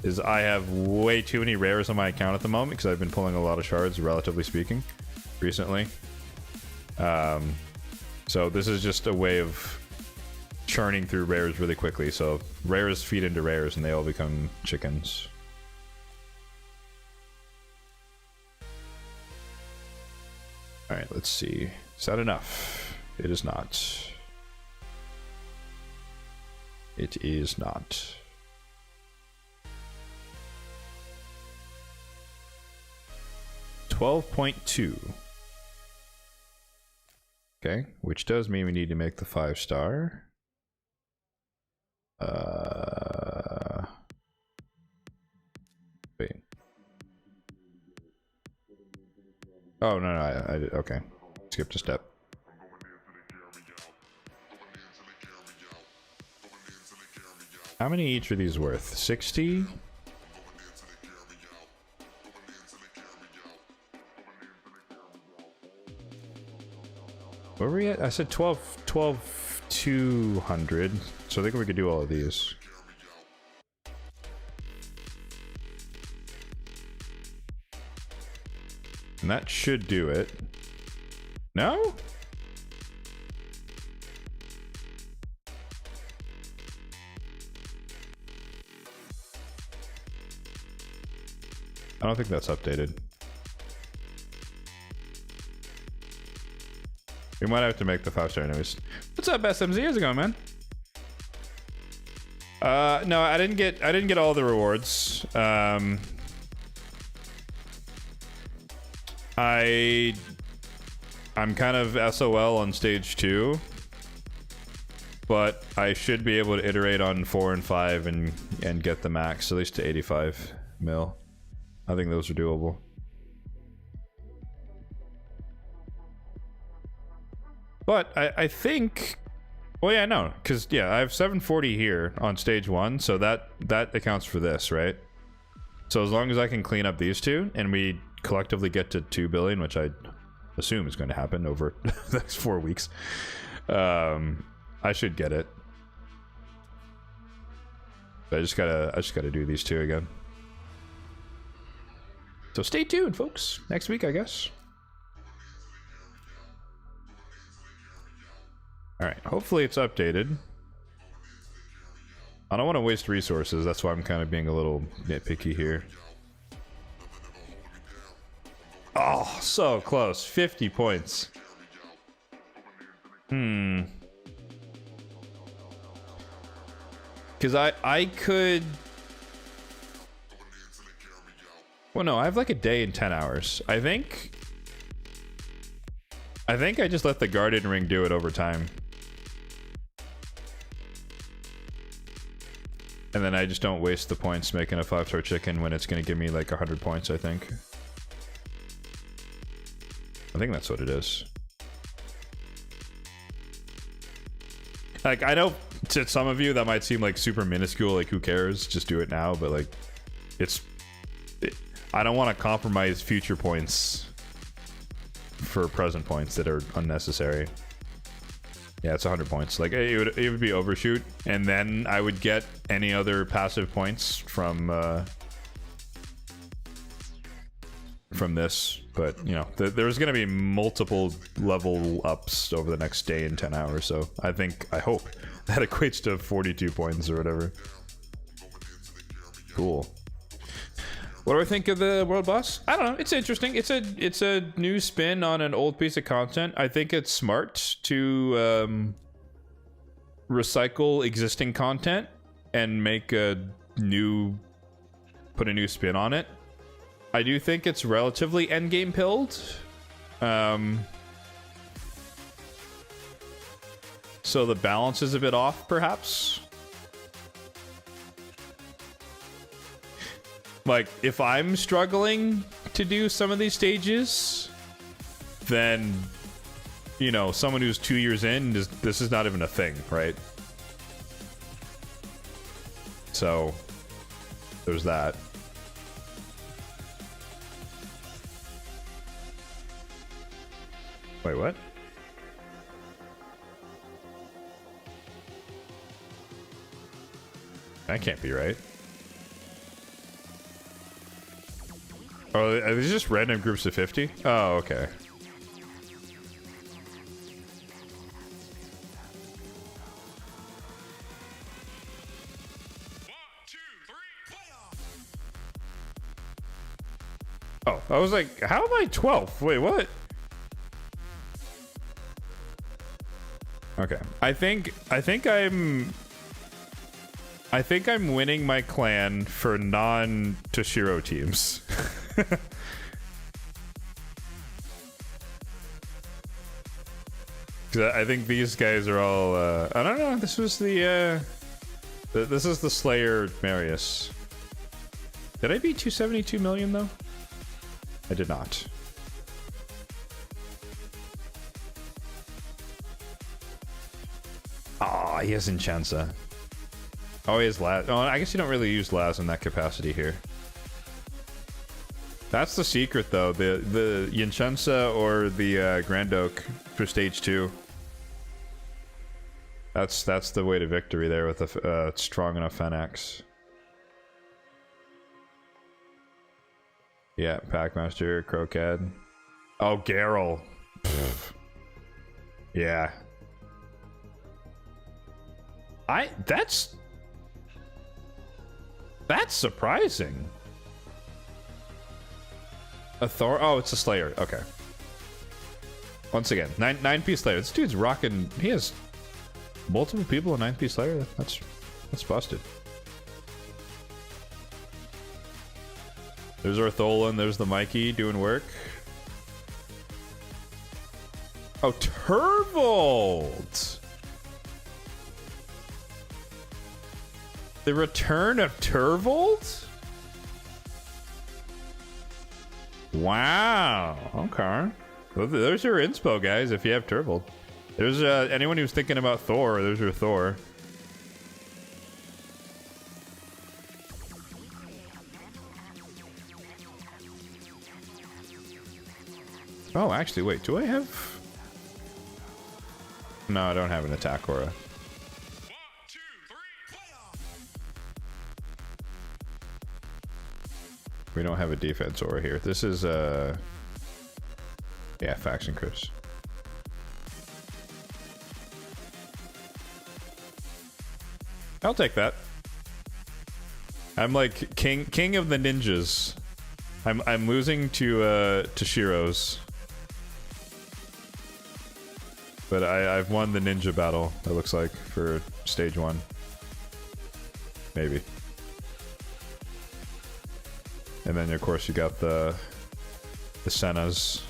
is I have way too many rares on my account at the moment because I've been pulling a lot of shards, relatively speaking, recently. So this is just a way of churning through rares really quickly. So rares feed into rares and they all become chickens. Alright, let's see. Is that enough? It is not. It is not. $12.2. Okay, which does mean we need to make the 5-star. Wait. Oh, no, I okay. Skipped a step. How many each are these worth? 60? Where were we at? I said 200. So I think we could do all of these. And that should do it. No? I don't think that's updated. We might have to make the 5-star anyways. What's up, SMZ? How's it going, man? No, I didn't get all the rewards. I'm kind of SOL on stage 2, but I should be able to iterate on 4 and 5 and get the max, at least to 85 mil. I think those are doable. But I think, well, yeah, no, because yeah, I have 740 here on stage 1, so that accounts for this, right? So as long as I can clean up these two and we collectively get to 2 billion, which I assume is going to happen over the next 4 weeks, I should get it. But I just gotta do these two again. So stay tuned, folks. Next week, I guess. Alright, hopefully it's updated. I don't want to waste resources, that's why I'm kind of being a little nitpicky here. Oh, so close. 50 points. Because I could... Well, no, I have like a day and 10 hours. I think I just let the Guardian Ring do it over time. And then I just don't waste the points making a 5-star chicken when it's going to give me like 100 points, I think. I think that's what it is. Like, I know to some of you that might seem like super minuscule, like who cares, just do it now, but like, I don't want to compromise future points for present points that are unnecessary. Yeah, it's 100 points. Like, it would be overshoot, and then I would get any other passive points from this. But, you know, there's going to be multiple level ups over the next day and 10 hours, so I hope that equates to 42 points or whatever. Cool. What do I think of the world boss? I don't know. It's interesting. It's a new spin on an old piece of content. I think it's smart to recycle existing content and make put a new spin on it. I do think it's relatively endgame pilled. So the balance is a bit off, perhaps. Like, if I'm struggling to do some of these stages, then, you know, someone who's 2 years in, this is not even a thing, right? So, there's that. Wait, what? That can't be right. Oh, are these just random groups of 50? Oh, okay. Oh, I was like, how am I 12th? Wait, what? Okay. I think I'm winning my clan for non-Toshiro teams. Because I think these guys are all, I don't know, this was this is the Slayer Marius. Did I beat 272 million though? I did not. Ah, he has Enchanza. Oh, he has Laz. Oh, I guess you don't really use Laz in that capacity here. That's the secret, though. The Yinchenza or the Grand Oak for stage 2. That's the way to victory there with a strong enough Fenax. Yeah, Packmaster, Crocad. Oh, Garrel. Yeah. That's surprising. A Thor? Oh, it's a Slayer. Okay. Once again, 9-piece Slayer. This dude's rocking. He has multiple people in 9-piece Slayer. That's busted. There's Ortholan. There's the Mikey doing work. Oh, Turvold. The return of Turvold? Wow. Okay. Well, there's your inspo, guys, if you have Turvold. There's anyone who's thinking about Thor, there's your Thor. Oh, actually, wait, do I have... No, I don't have an attack aura. We don't have a defense aura here. This is, yeah, Faction Chris. I'll take that. I'm like king of the ninjas. I'm losing to Shiro's. But I've won the ninja battle, it looks like, for stage 1. Maybe. And then, of course, you got the Sennas.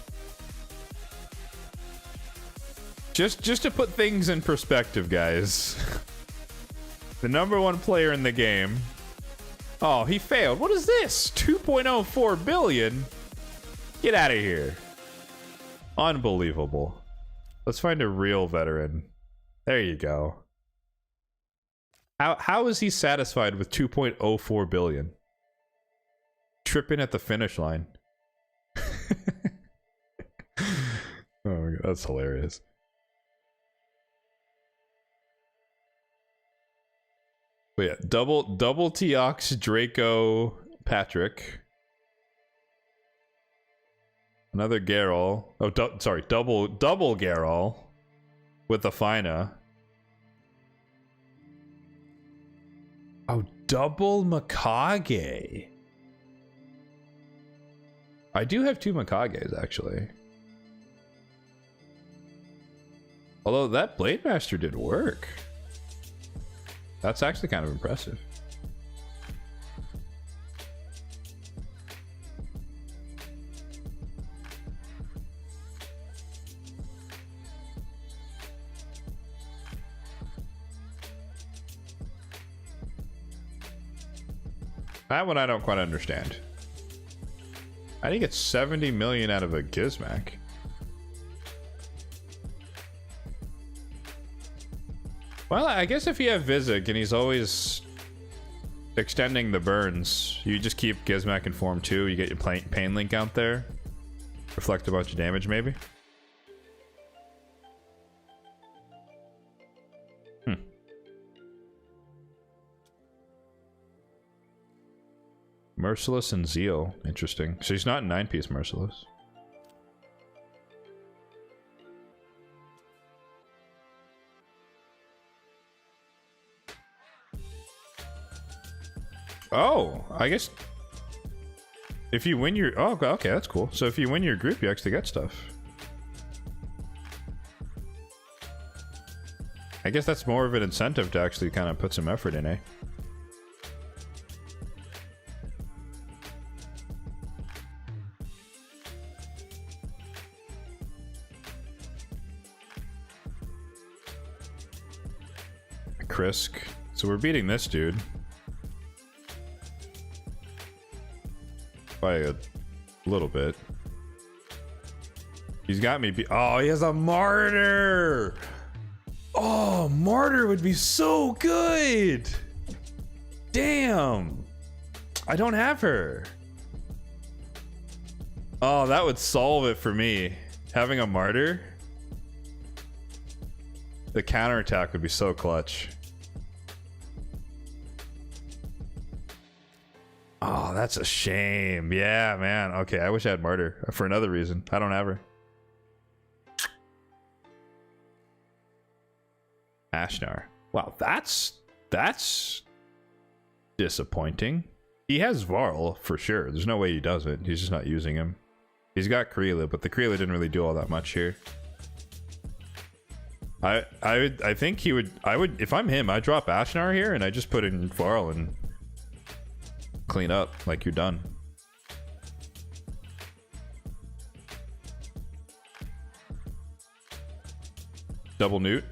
Just to put things in perspective, guys. The #1 player in the game. Oh, he failed. What is this? 2.04 billion? Get out of here. Unbelievable. Let's find a real veteran. There you go. How is he satisfied with 2.04 billion? Tripping at the finish line. Oh my God, that's hilarious. But yeah, double Teox, Draco, Patrick. Another Garrel. Oh, sorry, double Garrel with the Fina. Oh, double Mikage. I do have 2 Mikages, actually. Although that Blade Master did work. That's actually kind of impressive. That one I don't quite understand. I think it's 70 million out of a Gizmac. Well, I guess if you have Vizig and he's always extending the burns, you just keep Gizmac in form 2, you get your pain link out there. Reflect a bunch of damage, maybe. Merciless and Zeal. Interesting. So he's not 9-piece Merciless. Oh, I guess if you win your... Oh, okay, that's cool. So if you win your group, you actually get stuff. I guess that's more of an incentive to actually kind of put some effort in, eh? Krisk. So we're beating this dude by a little bit. He's got me oh, he has a Martyr! Oh, Martyr would be so good! Damn! I don't have her. Oh, that would solve it for me. Having a Martyr? The counterattack would be so clutch. Oh, that's a shame. Yeah, man. Okay, I wish I had Martyr for another reason. I don't have her. Ashnar. Wow, that's disappointing. He has Varl for sure. There's no way he doesn't. He's just not using him. He's got Kreela, but the Kreela didn't really do all that much here. I think he would. I would, if I'm him, I drop Ashnar here and I just put in Varl and clean up. Like, you're done. Double Newt.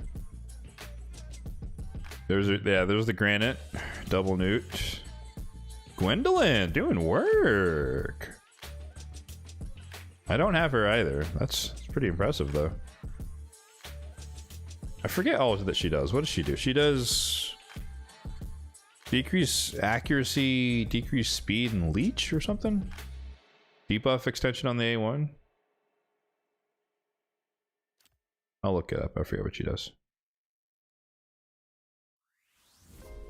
There's the Granite. Double Newt. Gwendolyn doing work. I don't have her either. That's pretty impressive though. I forget all that she does. What does she do? She does decrease accuracy, decrease speed, and leech or something? Debuff extension on the A1? I'll look it up. I forget what she does.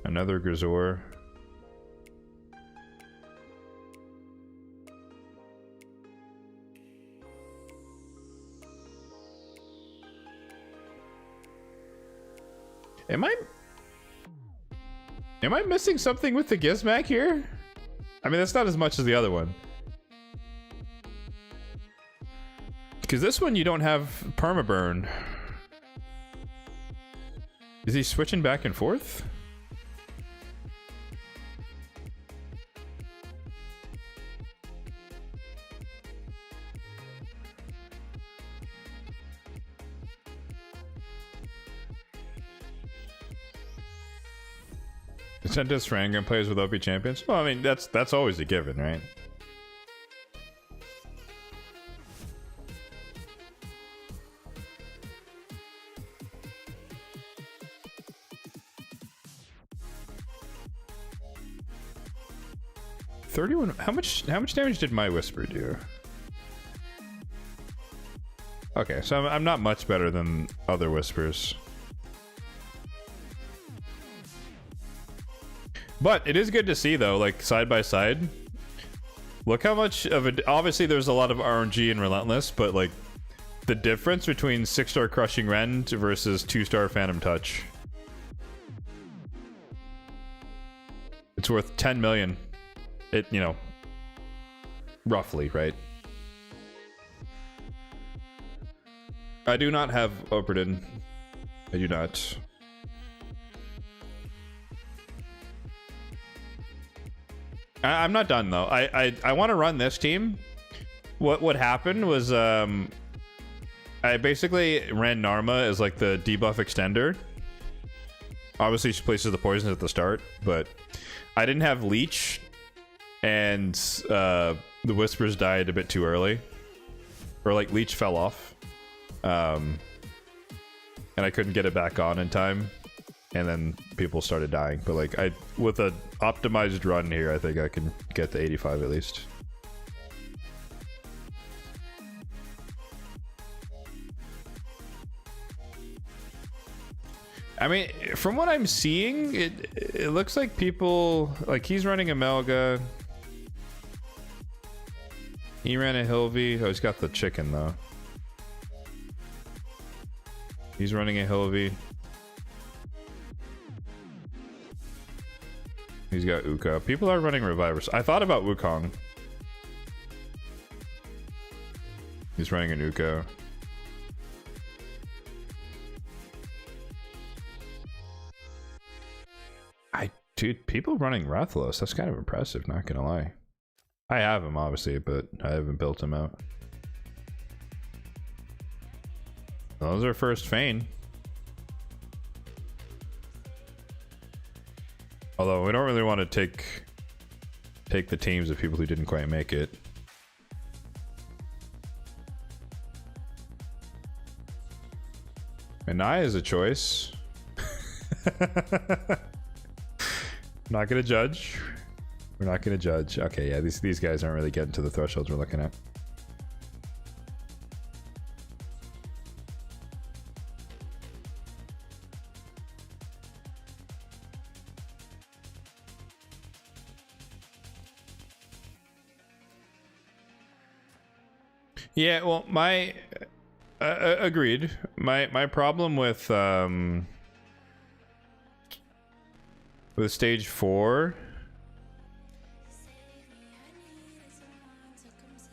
Another Grisor. Am I missing something with the Gizmac here? I mean, that's not as much as the other one. Because this one you don't have permaburn. Is he switching back and forth? Incentives for Engram players with OP champions? Well, I mean, that's always a given, right? $31. How much damage did my Whisper do? Okay, so I'm not much better than other Whispers. But it is good to see though, like side by side. Look how much of a, obviously there's a lot of RNG in Relentless, but like the difference between 6-star Crushing Rend versus 2-star Phantom Touch. It's worth 10 million. It, you know, roughly, right? I do not have Operdin. I do not. I'm not done though. I want to run this team. What happened was I basically ran Narma as like the debuff extender. Obviously she places the poisons at the start, but I didn't have Leech, and the Whispers died a bit too early, or like Leech fell off, and I couldn't get it back on in time, and then people started dying. But like with an optimized run here, I think I can get to 85 at least. I mean, from what I'm seeing, it looks like people, like he's running a Melga. He ran a Hilvy. Oh, he's got the chicken though. He's running a Hilvy. He's got Uka. People are running Revivers. I thought about Wukong. He's running an Uka. Dude, people running Rathalos, that's kind of impressive, not gonna lie. I have him, obviously, but I haven't built him out. Well, that was our first Feign. Although, we don't really want to take the teams of people who didn't quite make it. And Naya is a choice. Not gonna judge. We're not gonna judge. Okay, yeah, these guys aren't really getting to the thresholds we're looking at. Yeah, well, my agreed. My problem with stage 4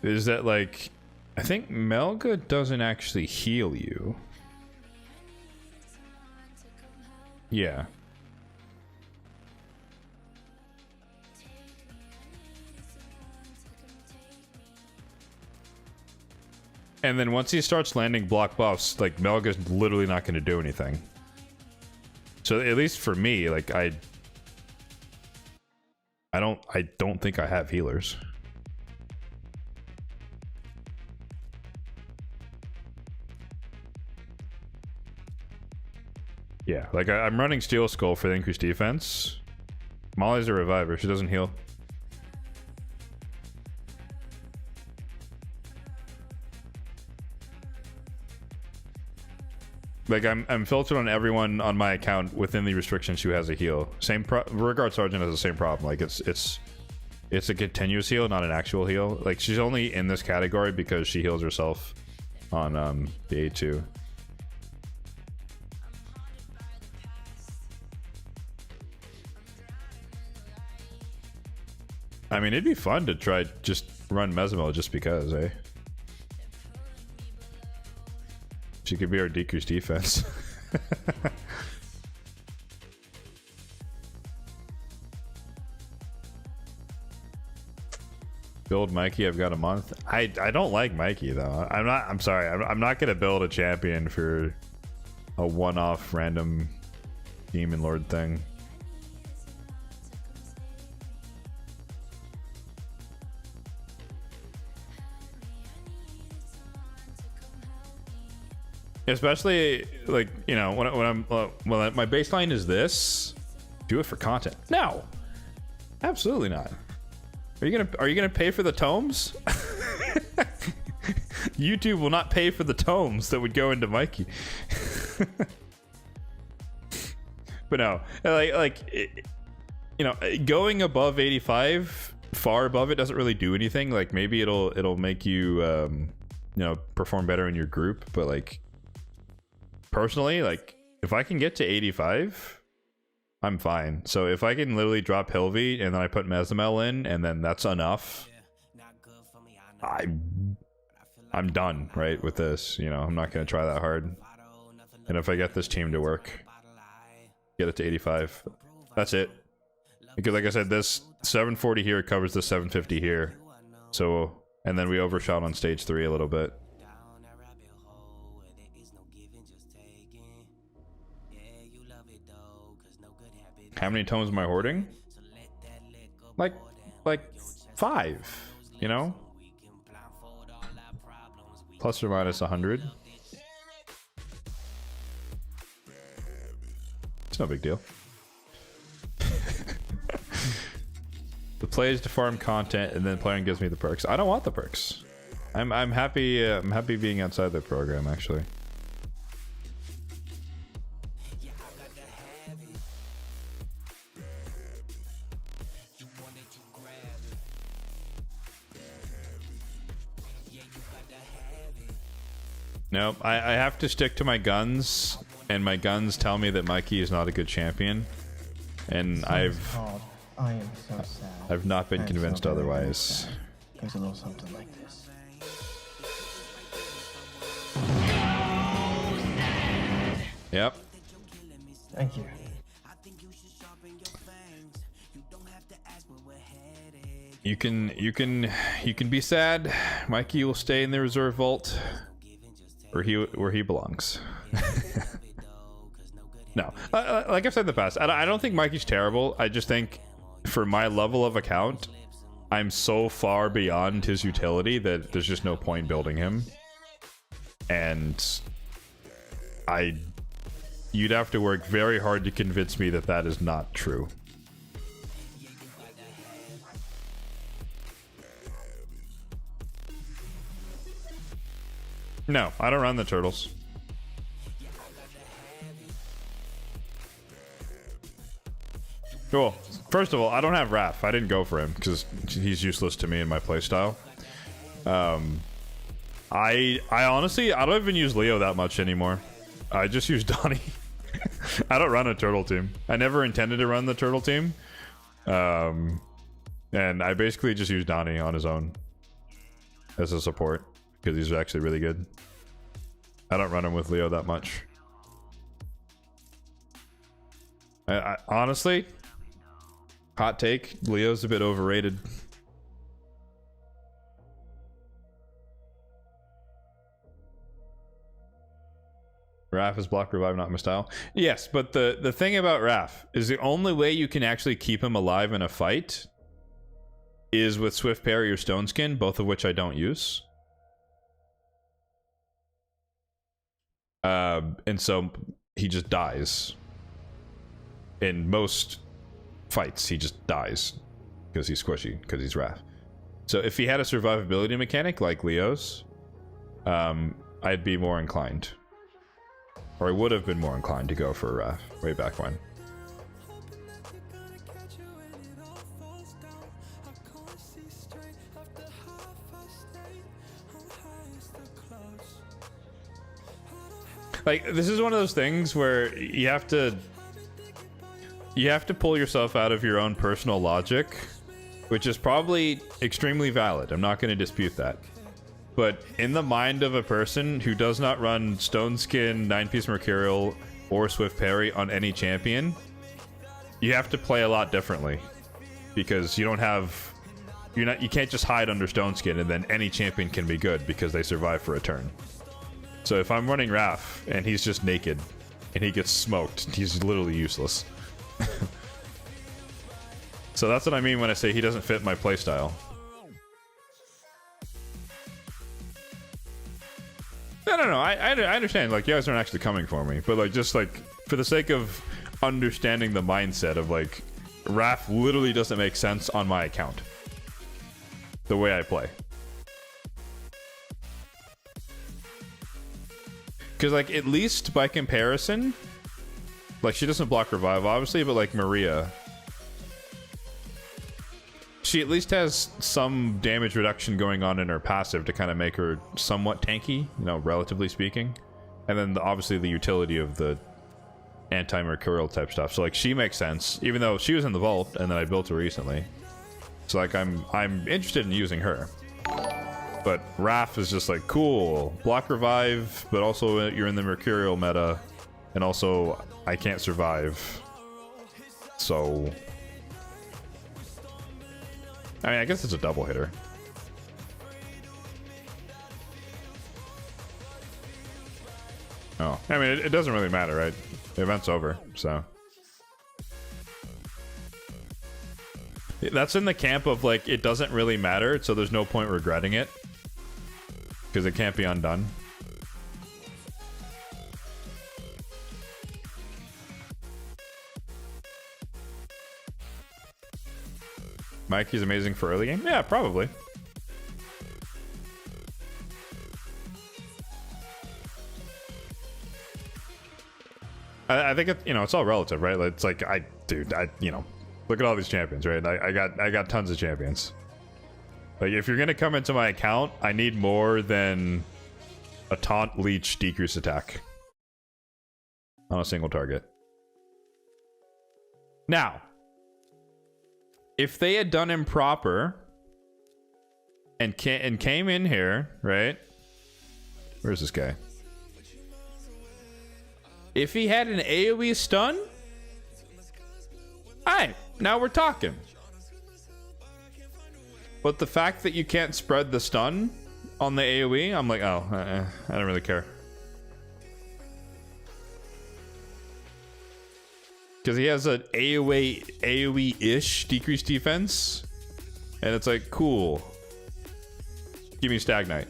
is that, like, I think Melga doesn't actually heal you. Yeah. And then once he starts landing block buffs, like, Melga's literally not going to do anything. So at least for me, like, I don't think I have healers. Yeah, like I'm running Steel Skull for the increased defense. Molly's a reviver, she doesn't heal. Like I'm filtered on everyone on my account within the restrictions who has a heal. Regard Sergeant has the same problem. Like it's a continuous heal, not an actual heal. Like she's only in this category because she heals herself on the A2. I mean, it'd be fun to try just run Mesmo just because, eh? She could be our decreased defense. Build Mikey, I've got a month. I don't like Mikey though. I'm sorry. I'm not gonna build a champion for a one-off random Demon Lord thing. Especially, like, you know, when I'm my baseline is this, do it for content. No, absolutely not. Are you gonna pay for the tomes? YouTube will not pay for the tomes that would go into Mikey. But no, you know, going above 85, far above it doesn't really do anything. Like maybe it'll make you you know, perform better in your group, but like. Personally, like, if I can get to 85, I'm fine. So if I can literally drop Hilvi and then I put Mezamel in and then that's enough, I'm done, right, with this. You know, I'm not going to try that hard. And if I get this team to work, get it to 85, that's it. Because like I said, this 740 here covers the 750 here. So, and then we overshot on stage 3 a little bit. How many tomes am I hoarding? Like 5, you know? Plus or minus 100. It's no big deal. The play is to farm content, and then playing gives me the perks. I don't want the perks. I'm happy. I'm happy being outside the program, actually. Nope, I have to stick to my guns, and my guns tell me that Mikey is not a good champion, and I am so sad. I've not been convinced otherwise. Goes a little something like this. Yep. Thank you. You can be sad. Mikey will stay in the reserve vault, where he belongs. No, like I've said in the past, I don't think Mikey's terrible. I just think for my level of account, I'm so far beyond his utility that there's just no point building him. And you'd have to work very hard to convince me that that is not true. No, I don't run the turtles. Cool. First of all, I don't have Raph. I didn't go for him because he's useless to me in my playstyle. I honestly, I don't even use Leo that much anymore. I just use Donnie. I don't run a turtle team. I never intended to run the turtle team. And I basically just use Donnie on his own as a support because he's actually really good. I don't run him with Leo that much. I honestly, hot take, Leo's a bit overrated. Raph is block revive, not my style. Yes, but the thing about Raph is the only way you can actually keep him alive in a fight is with Swift Parry or Stone Skin, both of which I don't use. And so he just dies. In most fights, he just dies because he's squishy, because he's Raph. So if he had a survivability mechanic like Leo's, I'd be more inclined. Or I would have been more inclined to go for a Raph way back when. Like, this is one of those things where you have to pull yourself out of your own personal logic, which is probably extremely valid. I'm not going to dispute that. But in the mind of a person who does not run Stone Skin, 9-piece Mercurial, or Swift Parry on any champion, you have to play a lot differently. Because you don't have... you can't just hide under Stone Skin and then any champion can be good because they survive for a turn. So if I'm running Raph and he's just naked and he gets smoked, he's literally useless. So that's what I mean when I say he doesn't fit my playstyle. No, I understand, like, you guys aren't actually coming for me, but like, just like, for the sake of understanding the mindset of like, Raph literally doesn't make sense on my account. The way I play. Because like, at least by comparison, like, she doesn't block revive obviously, but like Maria, she at least has some damage reduction going on in her passive to kind of make her somewhat tanky, you know, relatively speaking. And then obviously the utility of the anti-mercurial type stuff. So like she makes sense, even though she was in the vault and then I built her recently. So like I'm interested in using her. But Raph is just like cool, block revive, but also you're in the mercurial meta, and also I can't survive. So I mean, I guess it's a double hitter. Oh, I mean, it doesn't really matter, right? The event's over, so. That's in the camp of, like, it doesn't really matter, so there's no point regretting it. Because it can't be undone. Mikey's amazing for early game? Yeah, probably. I think it, you know, it's all relative, right? It's like you know, look at all these champions, right? I got tons of champions. Like if you're gonna come into my account, I need more than a taunt, leech, decrease attack on a single target. Now, if they had done him proper and came in here, right? Where's this guy? If he had an AoE stun, alright, now we're talking. But the fact that you can't spread the stun on the AoE, I'm like, oh, I don't really care. Because he has an AoE-ish decreased defense, and it's like, cool. Give me Stagnite.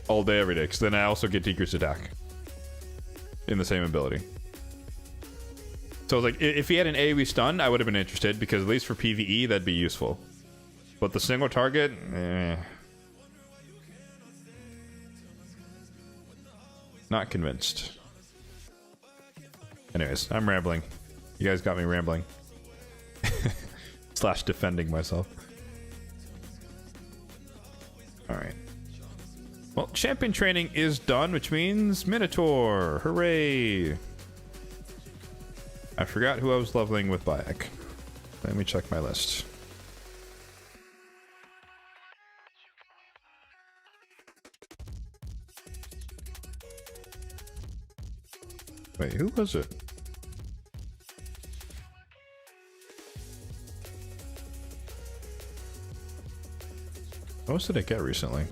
All day, every day, because then I also get decreased attack in the same ability. So I was like, if he had an AoE stun, I would have been interested, because at least for PvE, that'd be useful. But the single target, not convinced. Anyways, I'm rambling. You guys got me rambling. / defending myself. Alright. Well, champion training is done, which means Minotaur. Hooray! I forgot who I was leveling with Bayek. Let me check my list. Wait, who was it? What else did I get recently?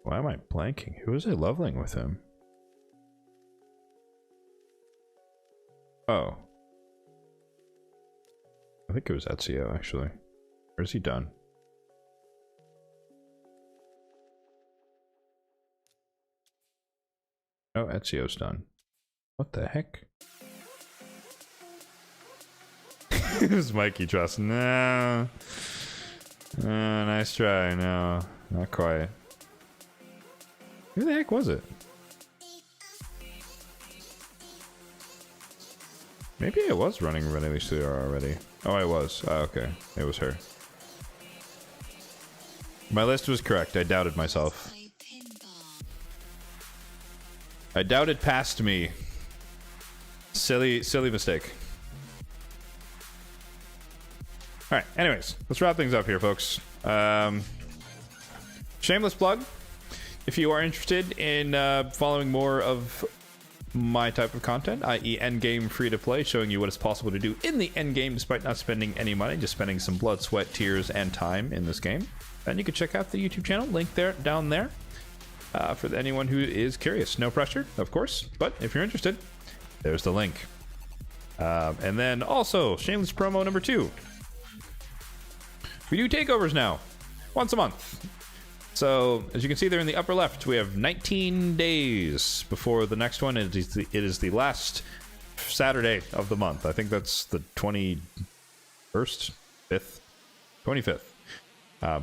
Why am I blanking? Who was I leveling with him? Oh. I think it was Ezio, actually. Or is he done? Oh, Ezio's done. What the heck? It was Mikey Trust. No. Nice try. No, not quite. Who the heck was it? Maybe I was running Renelisir already. Oh, I was. Oh, okay. It was her. My list was correct. I doubted myself. I doubted past me. Silly mistake. Alright, anyways. Let's wrap things up here, folks. Shameless plug. If you are interested in following more of my type of content, i.e. endgame free-to-play, showing you what is possible to do in the endgame despite not spending any money, just spending some blood, sweat, tears, and time in this game, then you can check out the YouTube channel, link there, down there, for anyone who is curious. No pressure, of course, but if you're interested, there's the link. And then also, shameless promo number 2. We do takeovers now, once a month. So, as you can see there in the upper left, we have 19 days before the next one. It is the last Saturday of the month. I think that's the 21st? 5th? 25th.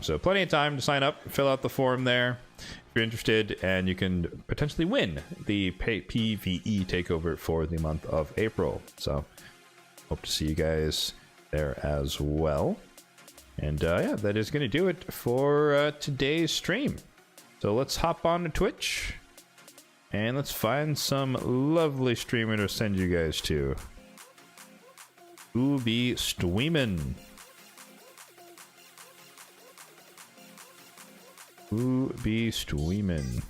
So plenty of time to sign up, fill out the form there if you're interested, and you can potentially win the PvE takeover for the month of April. So hope to see you guys there as well. And yeah, that is going to do it for today's stream. So let's hop on to Twitch and let's find some lovely streamer to send you guys to. Who be streamin'? Who be streamin'?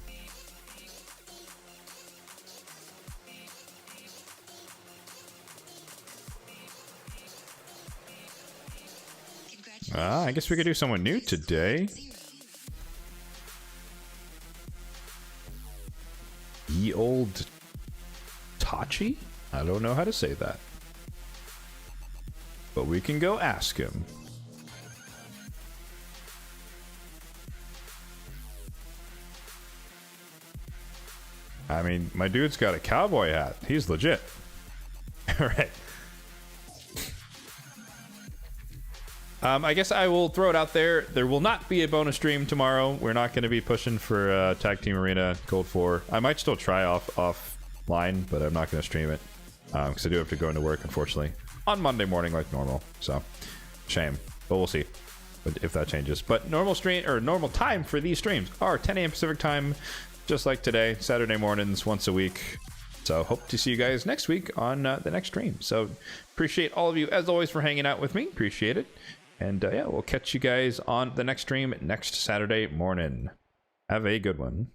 I guess we could do someone new today. Ye old Tachi? I don't know how to say that. But we can go ask him. I mean, my dude's got a cowboy hat. He's legit. Alright. I guess I will throw it out there. There will not be a bonus stream tomorrow. We're not going to be pushing for Tag Team Arena Gold 4. I might still try offline, but I'm not going to stream it. Because I do have to go into work, unfortunately, on Monday morning like normal. So, shame. But we'll see if that changes. But normal stream or normal time for these streams are 10 a.m. Pacific time, just like today, Saturday mornings, once a week. So hope to see you guys next week on the next stream. So appreciate all of you, as always, for hanging out with me. Appreciate it. And yeah, we'll catch you guys on the next stream next Saturday morning. Have a good one.